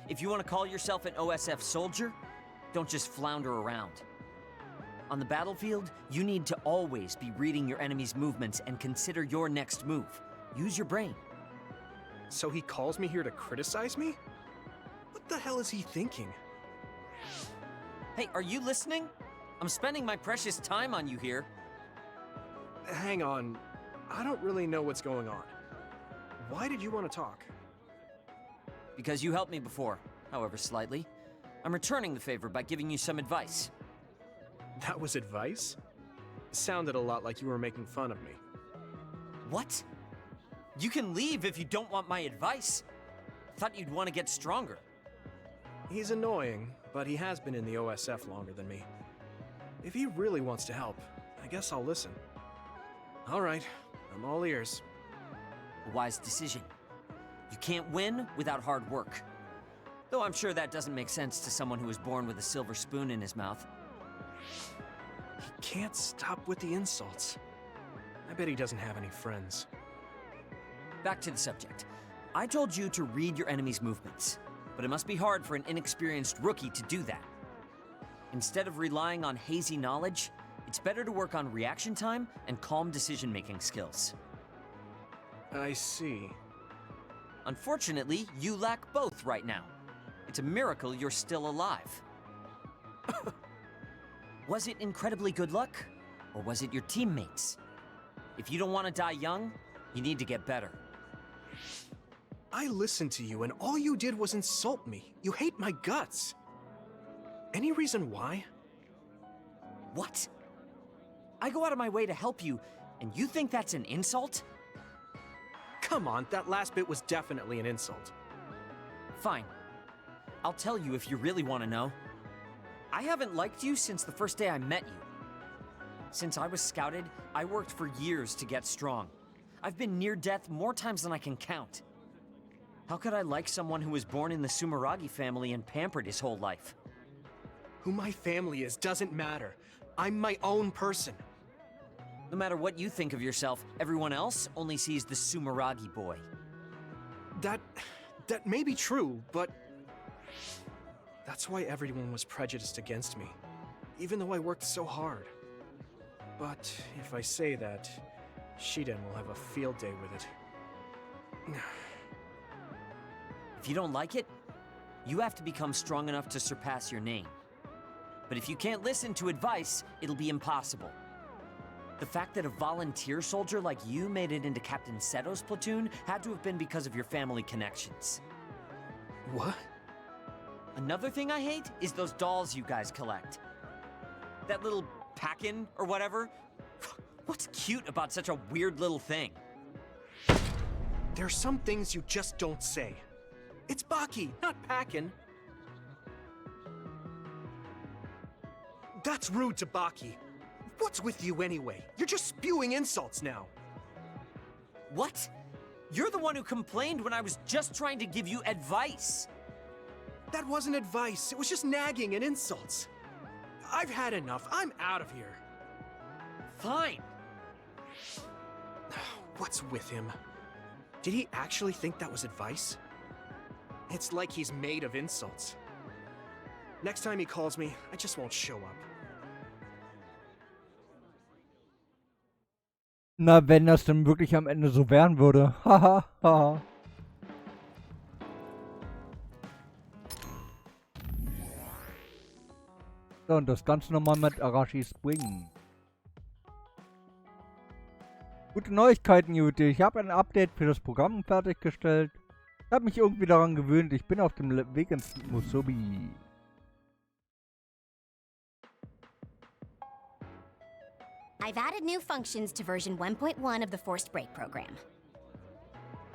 If you want to call yourself an OSF soldier, don't just flounder around. On the battlefield, you need to always be reading your enemy's movements and consider your next move. Use your brain. So he calls me here to criticize me? What the hell is he thinking? Hey, are you listening? I'm spending my precious time on you here. Hang on. I don't really know what's going on. Why did you want to talk? Because you helped me before, however slightly. I'm returning the favor by giving you some advice. That was advice? Sounded a lot like you were making fun of me. What? You can leave if you don't want my advice. Thought you'd want to get stronger. He's annoying, but he has been in the OSF longer than me. If he really wants to help, I guess I'll listen. All right, I'm all ears. A wise decision. You can't win without hard work. Though I'm sure that doesn't make sense to someone who was born with a silver spoon in his mouth. He can't stop with the insults. I bet he doesn't have any friends. Back to the subject. I told you to read your enemy's movements, but it must be hard for an inexperienced rookie to do that. Instead of relying on hazy knowledge, it's better to work on reaction time and calm decision-making skills. I see. Unfortunately, you lack both right now. It's a miracle you're still alive. Was it incredibly good luck? Or was it your teammates? If you don't want to die young, you need to get better. I listened to you and all you did was insult me. You hate my guts. Any reason why? What? I go out of my way to help you, and you think that's an insult? Come on, that last bit was definitely an insult. Fine. I'll tell you if you really want to know. I haven't liked you since the first day I met you. Since I was scouted, I worked for years to get strong. I've been near death more times than I can count. How could I like someone who was born in the Sumeragi family and pampered his whole life? Who my family is doesn't matter. I'm my own person. No matter what you think of yourself, everyone else only sees the Sumeragi boy. That may be true, but that's why everyone was prejudiced against me, even though I worked so hard. But if I say that, Shiden will have a field day with it. If you don't like it, you have to become strong enough to surpass your name. But if you can't listen to advice, it'll be impossible. The fact that a volunteer soldier like you made it into Captain Seto's platoon had to have been because of your family connections. What? Another thing I hate is those dolls you guys collect. That little pack-in or whatever. What's cute about such a weird little thing? There are some things you just don't say. It's Baki, not Packin. That's rude to Baki. What's with you anyway? You're just spewing insults now. What? You're the one who complained when I was just trying to give you advice. That wasn't advice. It was just nagging and insults. I've had enough. I'm out of here. Fine. What's with him? Did he actually think that was advice? It's like he's made of insults. Next time he calls me, I just won't show up. Na, wenn das dann wirklich am Ende so werden würde. Haha, haha. So, und das Ganze nochmal mit Arashi Spring. Gute Neuigkeiten, Yuito. Ich habe ein Update für das Programm fertiggestellt. Ich habe mich irgendwie daran gewöhnt. Ich bin auf dem Weg ins Musubi. I've added new functions to version 1.1 of the Forced Break program.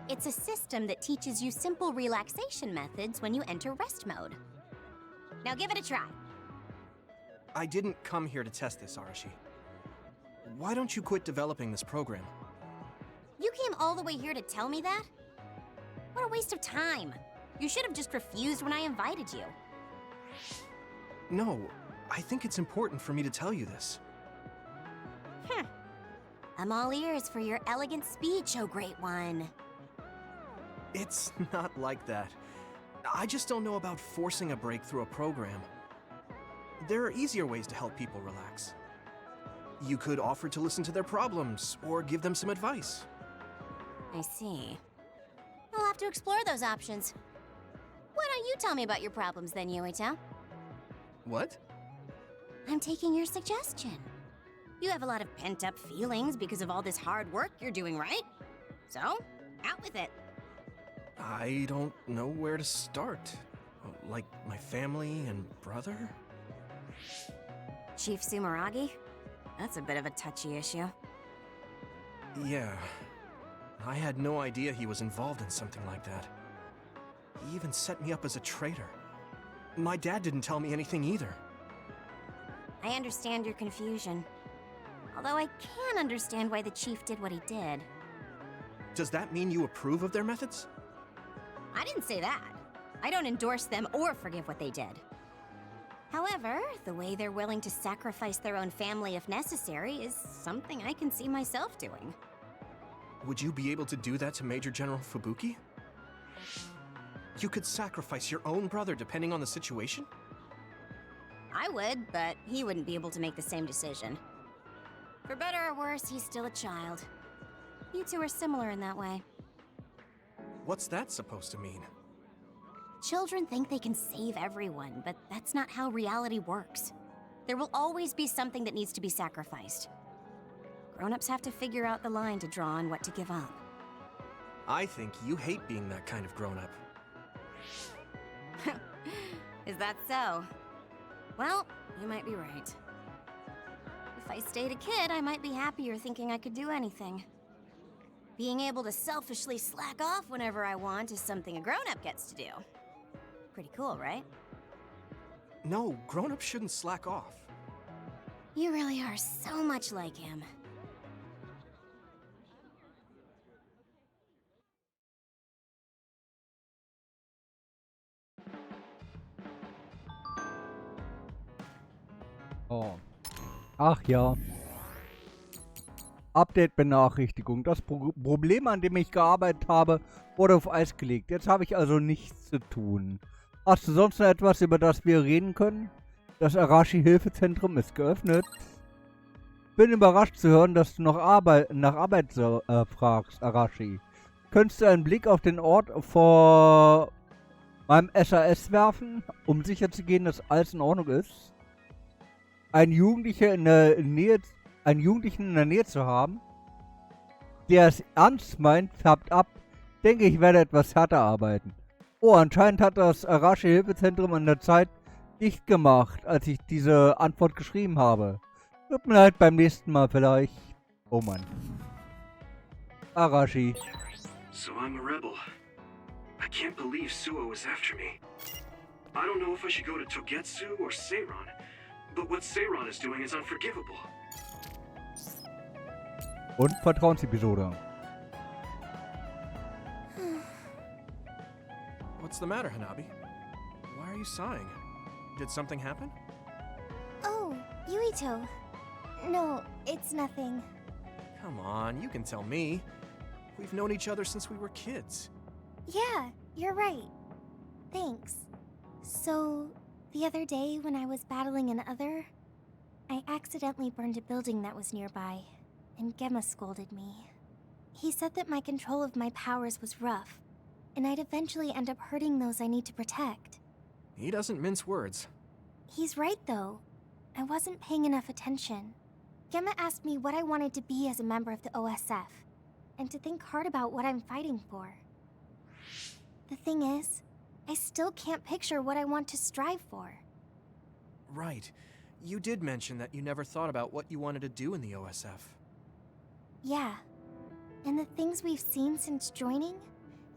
It's a system that teaches you simple relaxation methods when you enter rest mode. Now give it a try. I didn't come here to test this, Arashi. Why don't you quit developing this program? You came all the way here to tell me that? What a waste of time. You should have just refused when I invited you. No, I think it's important for me to tell you this. I'm all ears for your elegant speech, oh great one. It's not like that. I just don't know about forcing a break through a program. There are easier ways to help people relax. You could offer to listen to their problems, or give them some advice. I see. I'll have to explore those options. Why don't you tell me about your problems then, Yuito? What? I'm taking your suggestion. You have a lot of pent-up feelings because of all this hard work you're doing, right? So, out with it. I don't know where to start. Like my family and brother? Chief Sumeragi? That's a bit of a touchy issue. Yeah. I had no idea he was involved in something like that. He even set me up as a traitor. My dad didn't tell me anything either. I understand your confusion. Although I can understand why the chief did what he did. Does that mean you approve of their methods? I didn't say that. I don't endorse them or forgive what they did. However, the way they're willing to sacrifice their own family if necessary is something I can see myself doing. Would you be able to do that to Major General Fubuki? You could sacrifice your own brother depending on the situation? I would, but he wouldn't be able to make the same decision. For better or worse, he's still a child. You two are similar in that way. What's that supposed to mean? Children think they can save everyone, but that's not how reality works. There will always be something that needs to be sacrificed. Grown-ups have to figure out the line to draw and what to give up. I think you hate being that kind of grown-up. Is that so? Well, you might be right. If I stayed a kid, I might be happier thinking I could do anything. Being able to selfishly slack off whenever I want is something a grown-up gets to do. Pretty cool, right? No, grown-ups shouldn't slack off. You really are so much like him. Oh. Ach ja. Update-Benachrichtigung. Das Problem, an dem ich gearbeitet habe, wurde auf Eis gelegt. Jetzt habe ich also nichts zu tun. Hast du sonst noch etwas, über das wir reden können? Das Arashi-Hilfezentrum ist geöffnet. Bin überrascht zu hören, dass du noch nach Arbeit fragst, Arashi. Könntest du einen Blick auf den Ort vor meinem SAS werfen, um sicherzugehen, dass alles in Ordnung ist? Einen Jugendlichen in der Nähe zu haben, der es ernst meint, färbt ab. Denke, ich werde etwas härter arbeiten. Oh, anscheinend hat das Arashi-Hilfezentrum an der Zeit dicht gemacht, als ich diese Antwort geschrieben habe. Tut mir leid, beim nächsten Mal vielleicht. Oh Mann. Arashi. So I'm a rebel. I can't believe Suo is after me. I don't know if I should go to Togetsu or Seiron, but what Seiron is doing is unforgivable. Und Vertrauensepisode. What's the matter, Hanabi? Why are you sighing? Did something happen? Oh, Yuito. No, it's nothing. Come on, you can tell me. We've known each other since we were kids. Yeah, you're right. Thanks. So, the other day when I was battling an other, I accidentally burned a building that was nearby, and Gemma scolded me. He said that my control of my powers was rough, and I'd eventually end up hurting those I need to protect. He doesn't mince words. He's right, though. I wasn't paying enough attention. Gemma asked me what I wanted to be as a member of the OSF, and to think hard about what I'm fighting for. The thing is, I still can't picture what I want to strive for. Right. You did mention that you never thought about what you wanted to do in the OSF. Yeah. And the things we've seen since joining?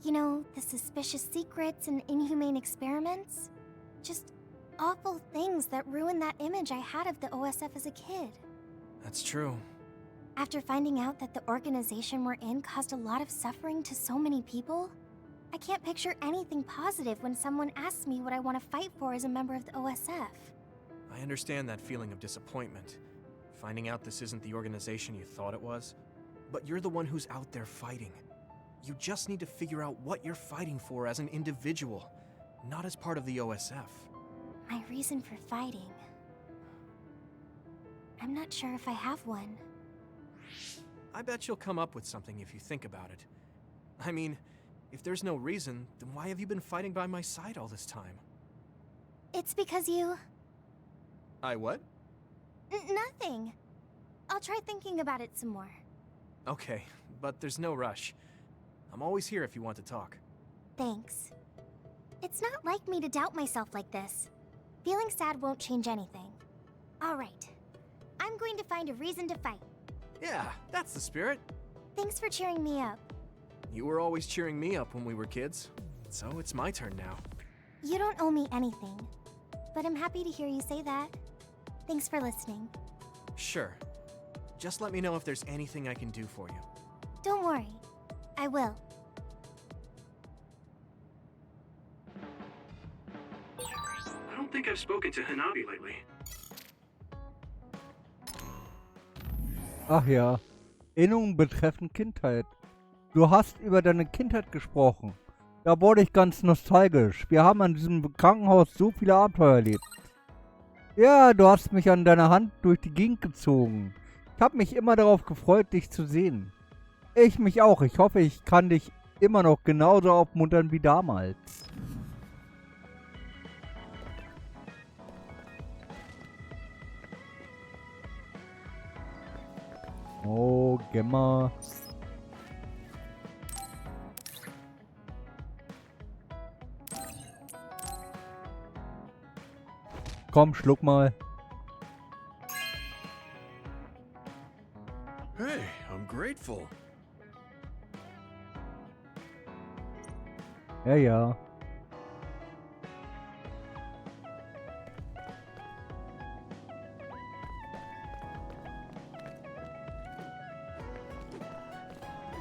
You know, the suspicious secrets and inhumane experiments? Just awful things that ruined that image I had of the OSF as a kid. That's true. After finding out that the organization we're in caused a lot of suffering to so many people, I can't picture anything positive when someone asks me what I want to fight for as a member of the OSF. I understand that feeling of disappointment. Finding out this isn't the organization you thought it was. But you're the one who's out there fighting. You just need to figure out what you're fighting for as an individual, not as part of the OSF. My reason for fighting... I'm not sure if I have one. I bet you'll come up with something if you think about it. I mean, if there's no reason, then why have you been fighting by my side all this time? It's because you... I what? Nothing. I'll try thinking about it some more. Okay, but there's no rush. I'm always here if you want to talk. Thanks. It's not like me to doubt myself like this. Feeling sad won't change anything. All right. I'm going to find a reason to fight. Yeah, that's the spirit. Thanks for cheering me up. You were always cheering me up when we were kids, so it's my turn now. You don't owe me anything, but I'm happy to hear you say that. Thanks for listening. Sure. Just let me know if there's anything I can do for you. Don't worry. I will. I don't think I've spoken to Hanabi lately. Ach ja. Erinnerungen betreffend Kindheit. Du hast über deine Kindheit gesprochen. Da wurde ich ganz nostalgisch. Wir haben an diesem Krankenhaus so viele Abenteuer erlebt. Ja, du hast mich an deiner Hand durch die Gegend gezogen. Ich habe mich immer darauf gefreut, dich zu sehen. Ich mich auch. Ich hoffe, ich kann dich immer noch genauso aufmuntern wie damals. Oh, Gemma. Komm, schluck mal. Hey, I'm grateful. Ja, ja.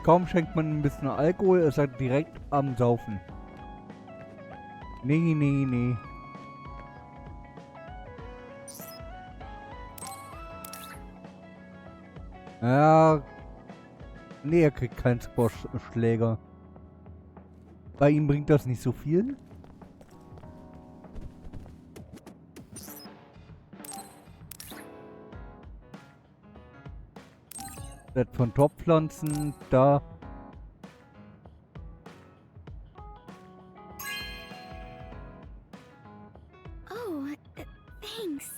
Kaum schenkt man ein bisschen Alkohol, ist er direkt am Saufen. Nee, nee, nee. Ja. Nee, er kriegt keinen Squash-Schläger. Bei ihm bringt das nicht so viel. Set von Topfpflanzen, da. Oh, thanks.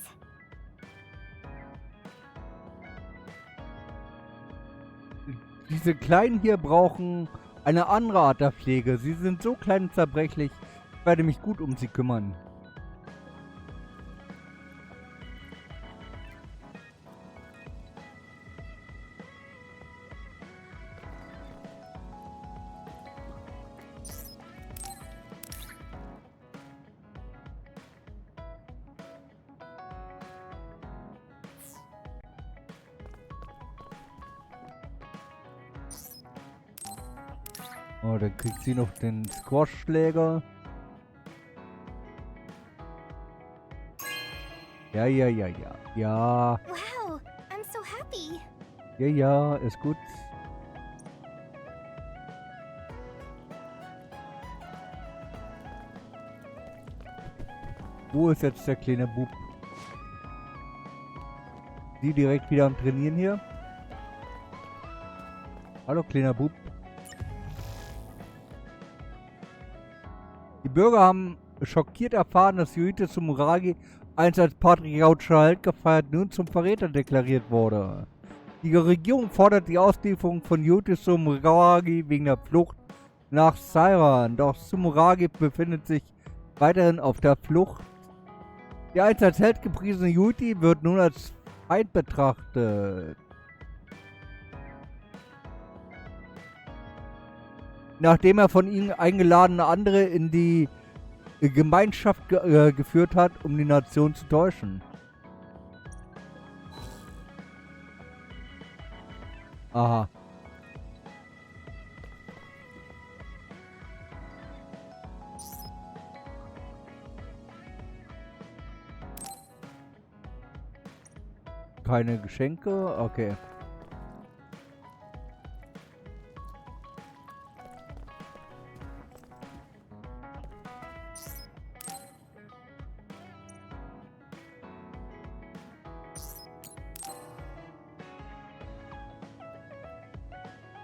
Diese Kleinen hier brauchen eine andere Art der Pflege. Sie sind so klein und zerbrechlich. Ich werde mich gut um sie kümmern. Oh, dann kriegt sie noch den Squash-Schläger. Ja, ja, ja, ja. Ja. Wow, I'm so happy. Ja, ja, ist gut. Wo ist jetzt der kleine Bub? Sie direkt wieder am Trainieren hier. Hallo, kleiner Bub. Die Bürger haben schockiert erfahren, dass Yuito Tsuragi, einst als patriotischer Held gefeiert, nun zum Verräter deklariert wurde. Die Regierung fordert die Auslieferung von Yuito Tsuragi wegen der Flucht nach Sairan. Doch Tsuragi befindet sich weiterhin auf der Flucht. Der einst als Held gepriesene Yuito wird nun als Feind betrachtet. Nachdem er von ihnen eingeladene andere in die Gemeinschaft geführt hat, um die Nation zu täuschen. Aha. Keine Geschenke? Okay.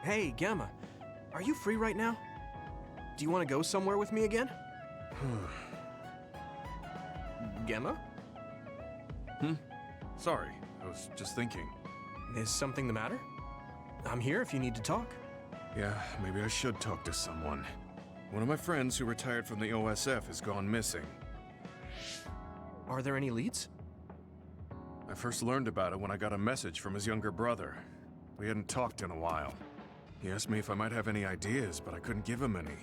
Hey, Gamma. Are you free right now? Do you want to go somewhere with me again? Gamma? Sorry, I was just thinking. Is something the matter? I'm here if you need to talk. Yeah, maybe I should talk to someone. One of my friends who retired from the OSF has gone missing. Are there any leads? I first learned about it when I got a message from his younger brother. We hadn't talked in a while. He asked me if I might have any ideas, but I couldn't give him any.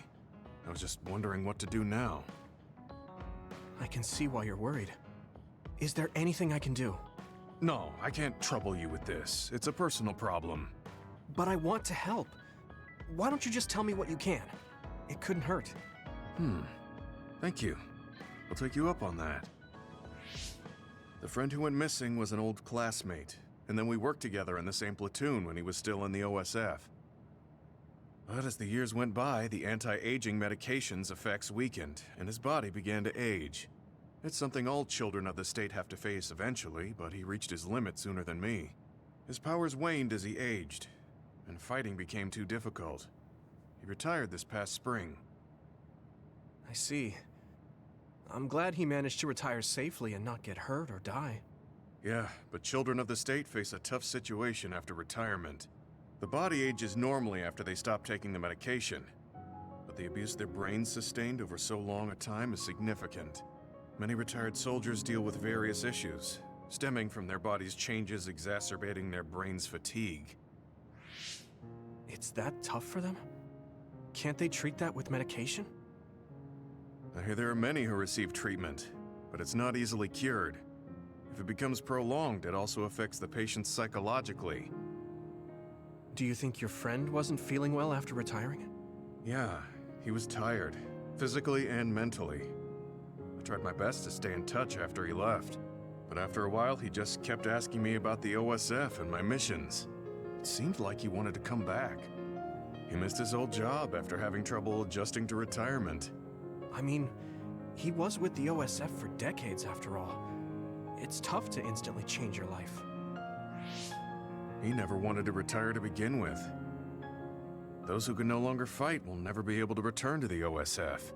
I was just wondering what to do now. I can see why you're worried. Is there anything I can do? No, I can't trouble you with this. It's a personal problem. But I want to help. Why don't you just tell me what you can? It couldn't hurt. Thank you. I'll take you up on that. The friend who went missing was an old classmate, and then we worked together in the same platoon when he was still in the OSF. But as the years went by, the anti-aging medication's effects weakened, and his body began to age. It's something all children of the state have to face eventually, but he reached his limit sooner than me. His powers waned as he aged. and fighting became too difficult. He retired this past spring. I see. I'm glad he managed to retire safely and not get hurt or die. Yeah, but children of the state face a tough situation after retirement. The body ages normally after they stop taking the medication, but the abuse their brains sustained over so long a time is significant. Many retired soldiers deal with various issues, stemming from their body's changes exacerbating their brain's fatigue. It's that tough for them? Can't they treat that with medication? I hear there are many who receive treatment, but it's not easily cured. If it becomes prolonged, it also affects the patient psychologically. Do you think your friend wasn't feeling well after retiring? Yeah, he was tired, physically and mentally. I tried my best to stay in touch after he left, but after a while he just kept asking me about the OSF and my missions. It seemed like he wanted to come back. He missed his old job after having trouble adjusting to retirement. I mean, he was with the OSF for decades after all. It's tough to instantly change your life. He never wanted to retire to begin with. Those who can no longer fight will never be able to return to the OSF.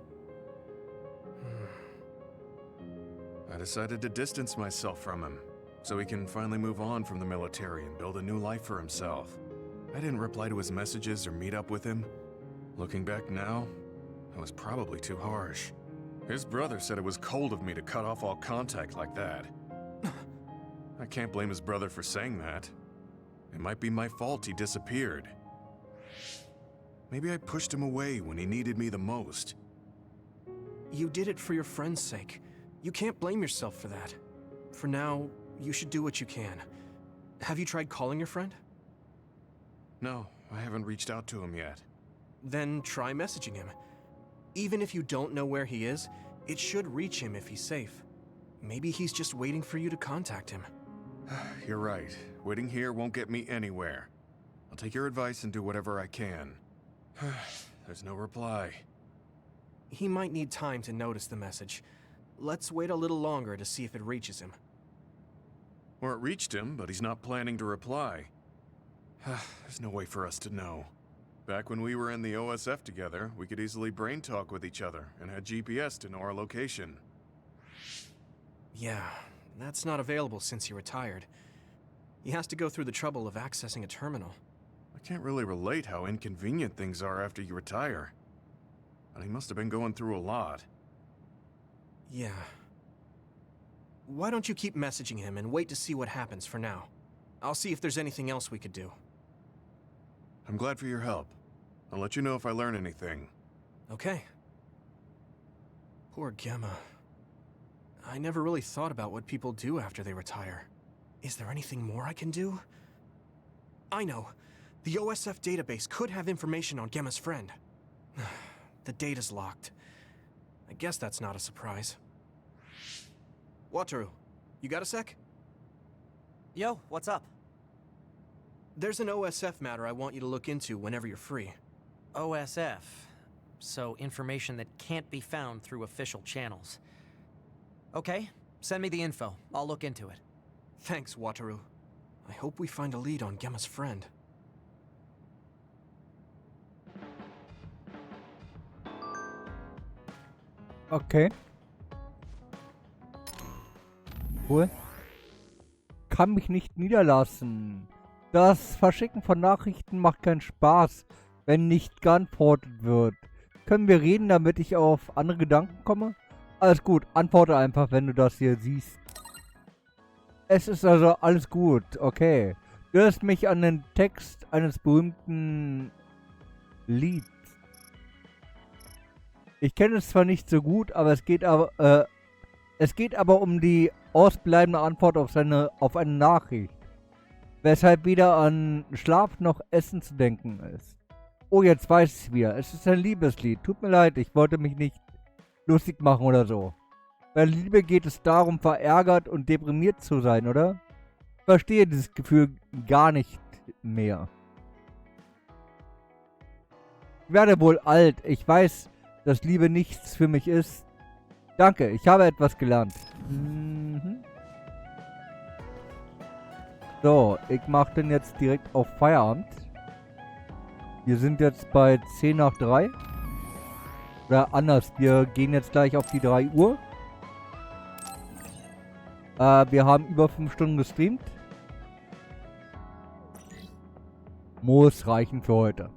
I decided to distance myself from him, so he can finally move on from the military and build a new life for himself. I didn't reply to his messages or meet up with him. Looking back now, I was probably too harsh. His brother said it was cold of me to cut off all contact like that. I can't blame his brother for saying that. It might be my fault he disappeared. Maybe I pushed him away when he needed me the most. You did it for your friend's sake. You can't blame yourself for that. For now, you should do what you can. Have you tried calling your friend? No, I haven't reached out to him yet. Then try messaging him. Even if you don't know where he is, it should reach him if he's safe. Maybe he's just waiting for you to contact him. You're right. Waiting here won't get me anywhere. I'll take your advice and do whatever I can. There's no reply. He might need time to notice the message. Let's wait a little longer to see if it reaches him. Or it reached him, but he's not planning to reply. There's no way for us to know. Back when we were in the OSF together, we could easily brain talk with each other and had GPS to know our location. Yeah, that's not available since he retired. He has to go through the trouble of accessing a terminal. I can't really relate how inconvenient things are after you retire. But he must have been going through a lot. Yeah. Why don't you keep messaging him and wait to see what happens for now? I'll see if there's anything else we could do. I'm glad for your help. I'll let you know if I learn anything. Okay. Poor Gemma. I never really thought about what people do after they retire. Is there anything more I can do? I know. The OSF database could have information on Gemma's friend. The data's locked. I guess that's not a surprise. Wataru, you got a sec? Yo, what's up? There's an OSF matter I want you to look into whenever you're free. OSF. So information that can't be found through official channels. Okay, send me the info. I'll look into it. Thanks, Wataru. I hope we find a lead on Gemma's friend. Okay. Cool. Kann mich nicht niederlassen. Das Verschicken von Nachrichten macht keinen Spaß, wenn nicht geantwortet wird. Können wir reden, damit ich auf andere Gedanken komme? Alles gut, antworte einfach, wenn du das hier siehst. Es ist also alles gut, okay. Du hörst mich an den Text eines berühmten Lieds. Ich kenne es zwar nicht so gut, aber es geht aber um die ausbleibende Antwort auf eine Nachricht. Weshalb weder an Schlaf noch Essen zu denken ist. Oh, jetzt weiß ich es wieder. Es ist ein Liebeslied. Tut mir leid, ich wollte mich nicht lustig machen oder so. Bei Liebe geht es darum, verärgert und deprimiert zu sein, oder? Ich verstehe dieses Gefühl gar nicht mehr. Ich werde wohl alt. Ich weiß, dass Liebe nichts für mich ist. Danke, ich habe etwas gelernt. So, ich mache den jetzt direkt auf Feierabend. Wir sind jetzt bei 10 nach 3. Oder anders, wir gehen jetzt gleich auf die 3 Uhr. Wir haben über 5 Stunden gestreamt. Muss reichen für heute.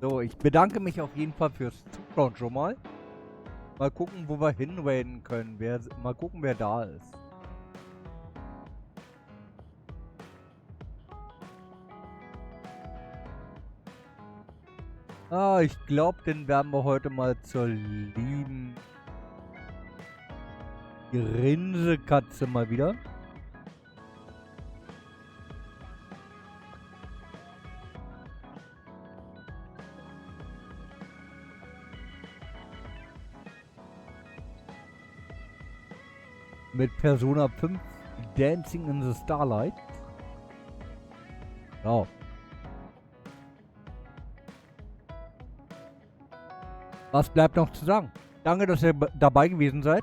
So, ich bedanke mich auf jeden Fall fürs Zuschauen schon mal. Mal gucken, wo wir hinraiden können. Mal gucken, wer da ist. Ich glaube, den werden wir heute mal zur lieben Grinsekatze mal wieder. Mit Persona 5 Dancing in the Starlight. Genau. Was bleibt noch zu sagen? Danke, dass ihr dabei gewesen seid.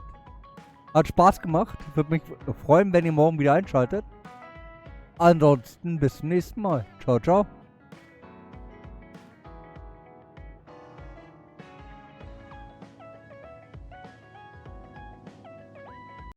Hat Spaß gemacht. Würde mich freuen, wenn ihr morgen wieder einschaltet. Ansonsten bis zum nächsten Mal. Ciao, ciao.